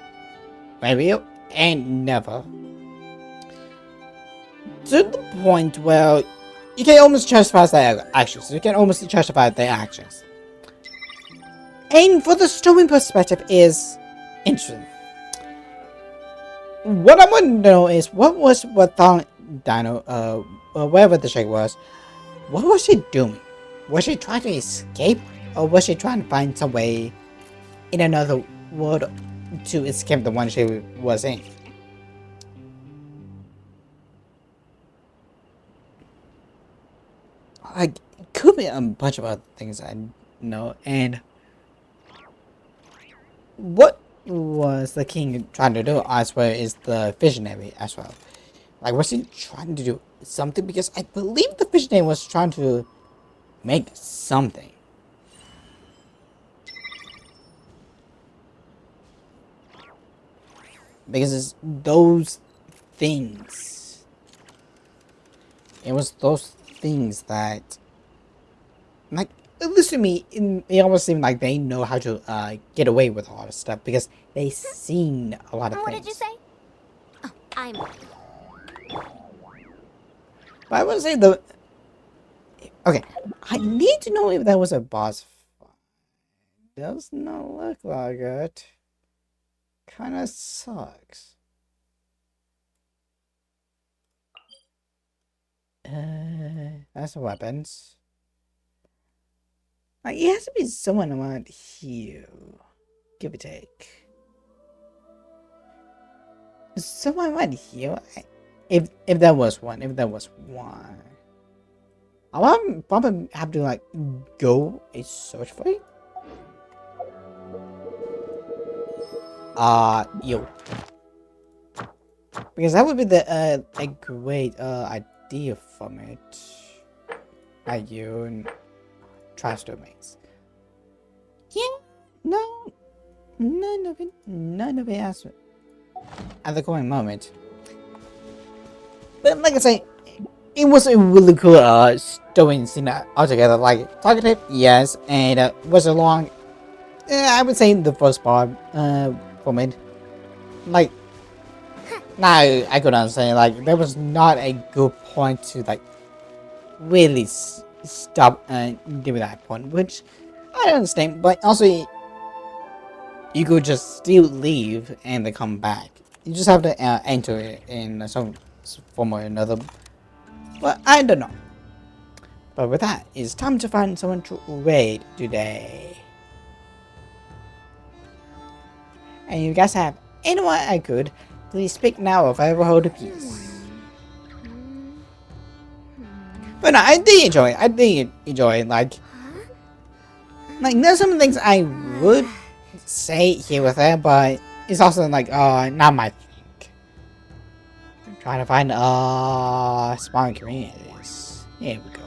Speaker 1: Mario and Never, to the point where you can almost justify their actions. You can almost justify their actions. And for the story perspective is interesting. What I want to know is what Dino, wherever the chick was, what was she doing? Was she trying to escape, or was she trying to find some way in another world to escape the one she was in? Like, it could be a bunch of other things I know. And what was the king trying to do as well is the visionary as well. Like, was he trying to do something? Because I believe the visionary was trying to make something. Because it's those things. It was those things that, like, at least to me, it almost seemed like they know how to get away with all this stuff because they seen a lot of
Speaker 13: What
Speaker 1: things.
Speaker 13: did you say? Oh, I'm...
Speaker 1: But I would say the... Okay, I need to know if that was a boss fight. Does not look like it. Kinda sucks. That's the weapons. Like, it has to be someone around here. Give or take. Someone around here? If there was one. I'll probably have to, like, go and search for it. Yo. Because that would be a great idea from it. Like you and trash domains. Yeah, none of it has at the current moment. But like I say, it was a really cool story scene altogether. Like talkative, yes, and was a long. I would say the first part from it. Like now I could understand. Like there was not a good point to like really stop and give it that point, which I understand. But also, you could just still leave and then come back. You just have to enter it in some form or another. But I don't know. But with that, it's time to find someone to raid today. And you guys have anyone I could, please speak now if I ever hold a peace. But no, I did enjoy it. Like there's some things I would say here with there, but it's also like not my thing. I'm trying to find smart communities. Here we go.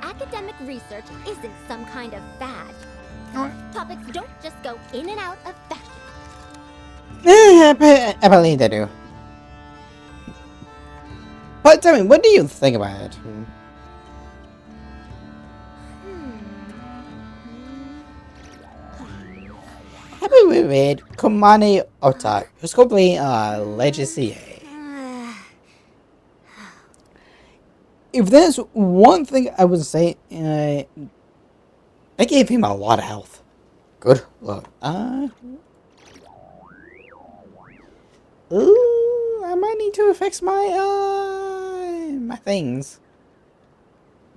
Speaker 2: Academic research isn't some kind of fad. Topics don't just go in and out of fashion.
Speaker 1: I believe they do. But tell me, what do you think about it? Happy we read Komani Ota, who's currently Legacy. If there's one thing I would say, I gave him a lot of health. Good luck. Ooh, I might need to fix my my things.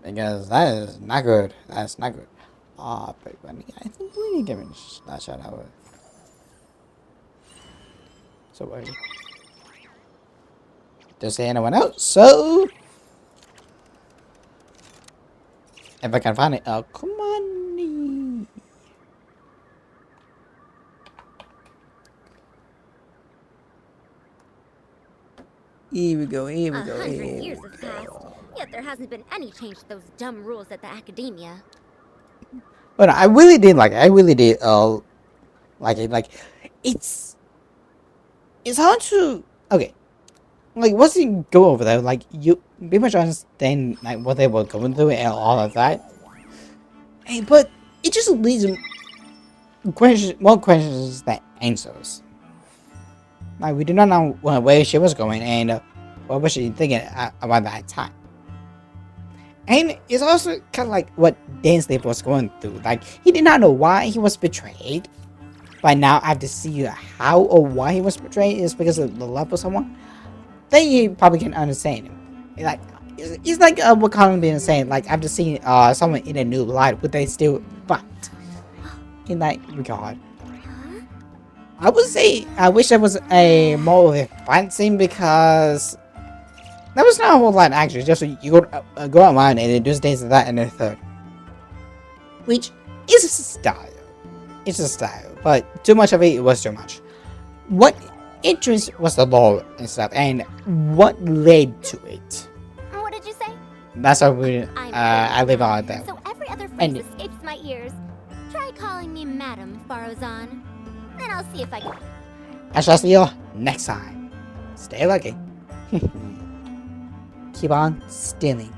Speaker 1: Because that is not good. That's not good. Big bunny. I think we need to give him that shot out. So wait. Don't say anyone else, so if I can find it, oh come on. Here we go.
Speaker 2: 100 years have passed, yet there hasn't been any change to those dumb rules at the academia.
Speaker 1: But I really did like it. I really did like it. Like it's hard to like once you go over there, like you pretty much understand like what they were going through and all of that. Hey, but it just leaves more questions than answers. Like we do not know where she was going and what was she thinking about that time. And it's also kind of like what Dansley was going through. Like he did not know why he was betrayed, but now I have to see how or why he was betrayed is because of the love of someone. Then you probably can understand him. Like it's like what Colin been saying. Like after seeing someone in a new light, would they still fight? In that regard, I would say I wish there was a more of a fight scene because that was not a whole lot actually. Just you go around and do things like that and then third, which is a style. It's a style, but too much of it was too much. What interest was the lore and stuff, and what led to it?
Speaker 2: What did you say?
Speaker 1: That's how I live on that.
Speaker 2: So every other phrase escapes my ears. Try calling me Madam Farozan. Then I'll see if I can.
Speaker 1: I shall see you next time. Stay lucky. Keep on stealing.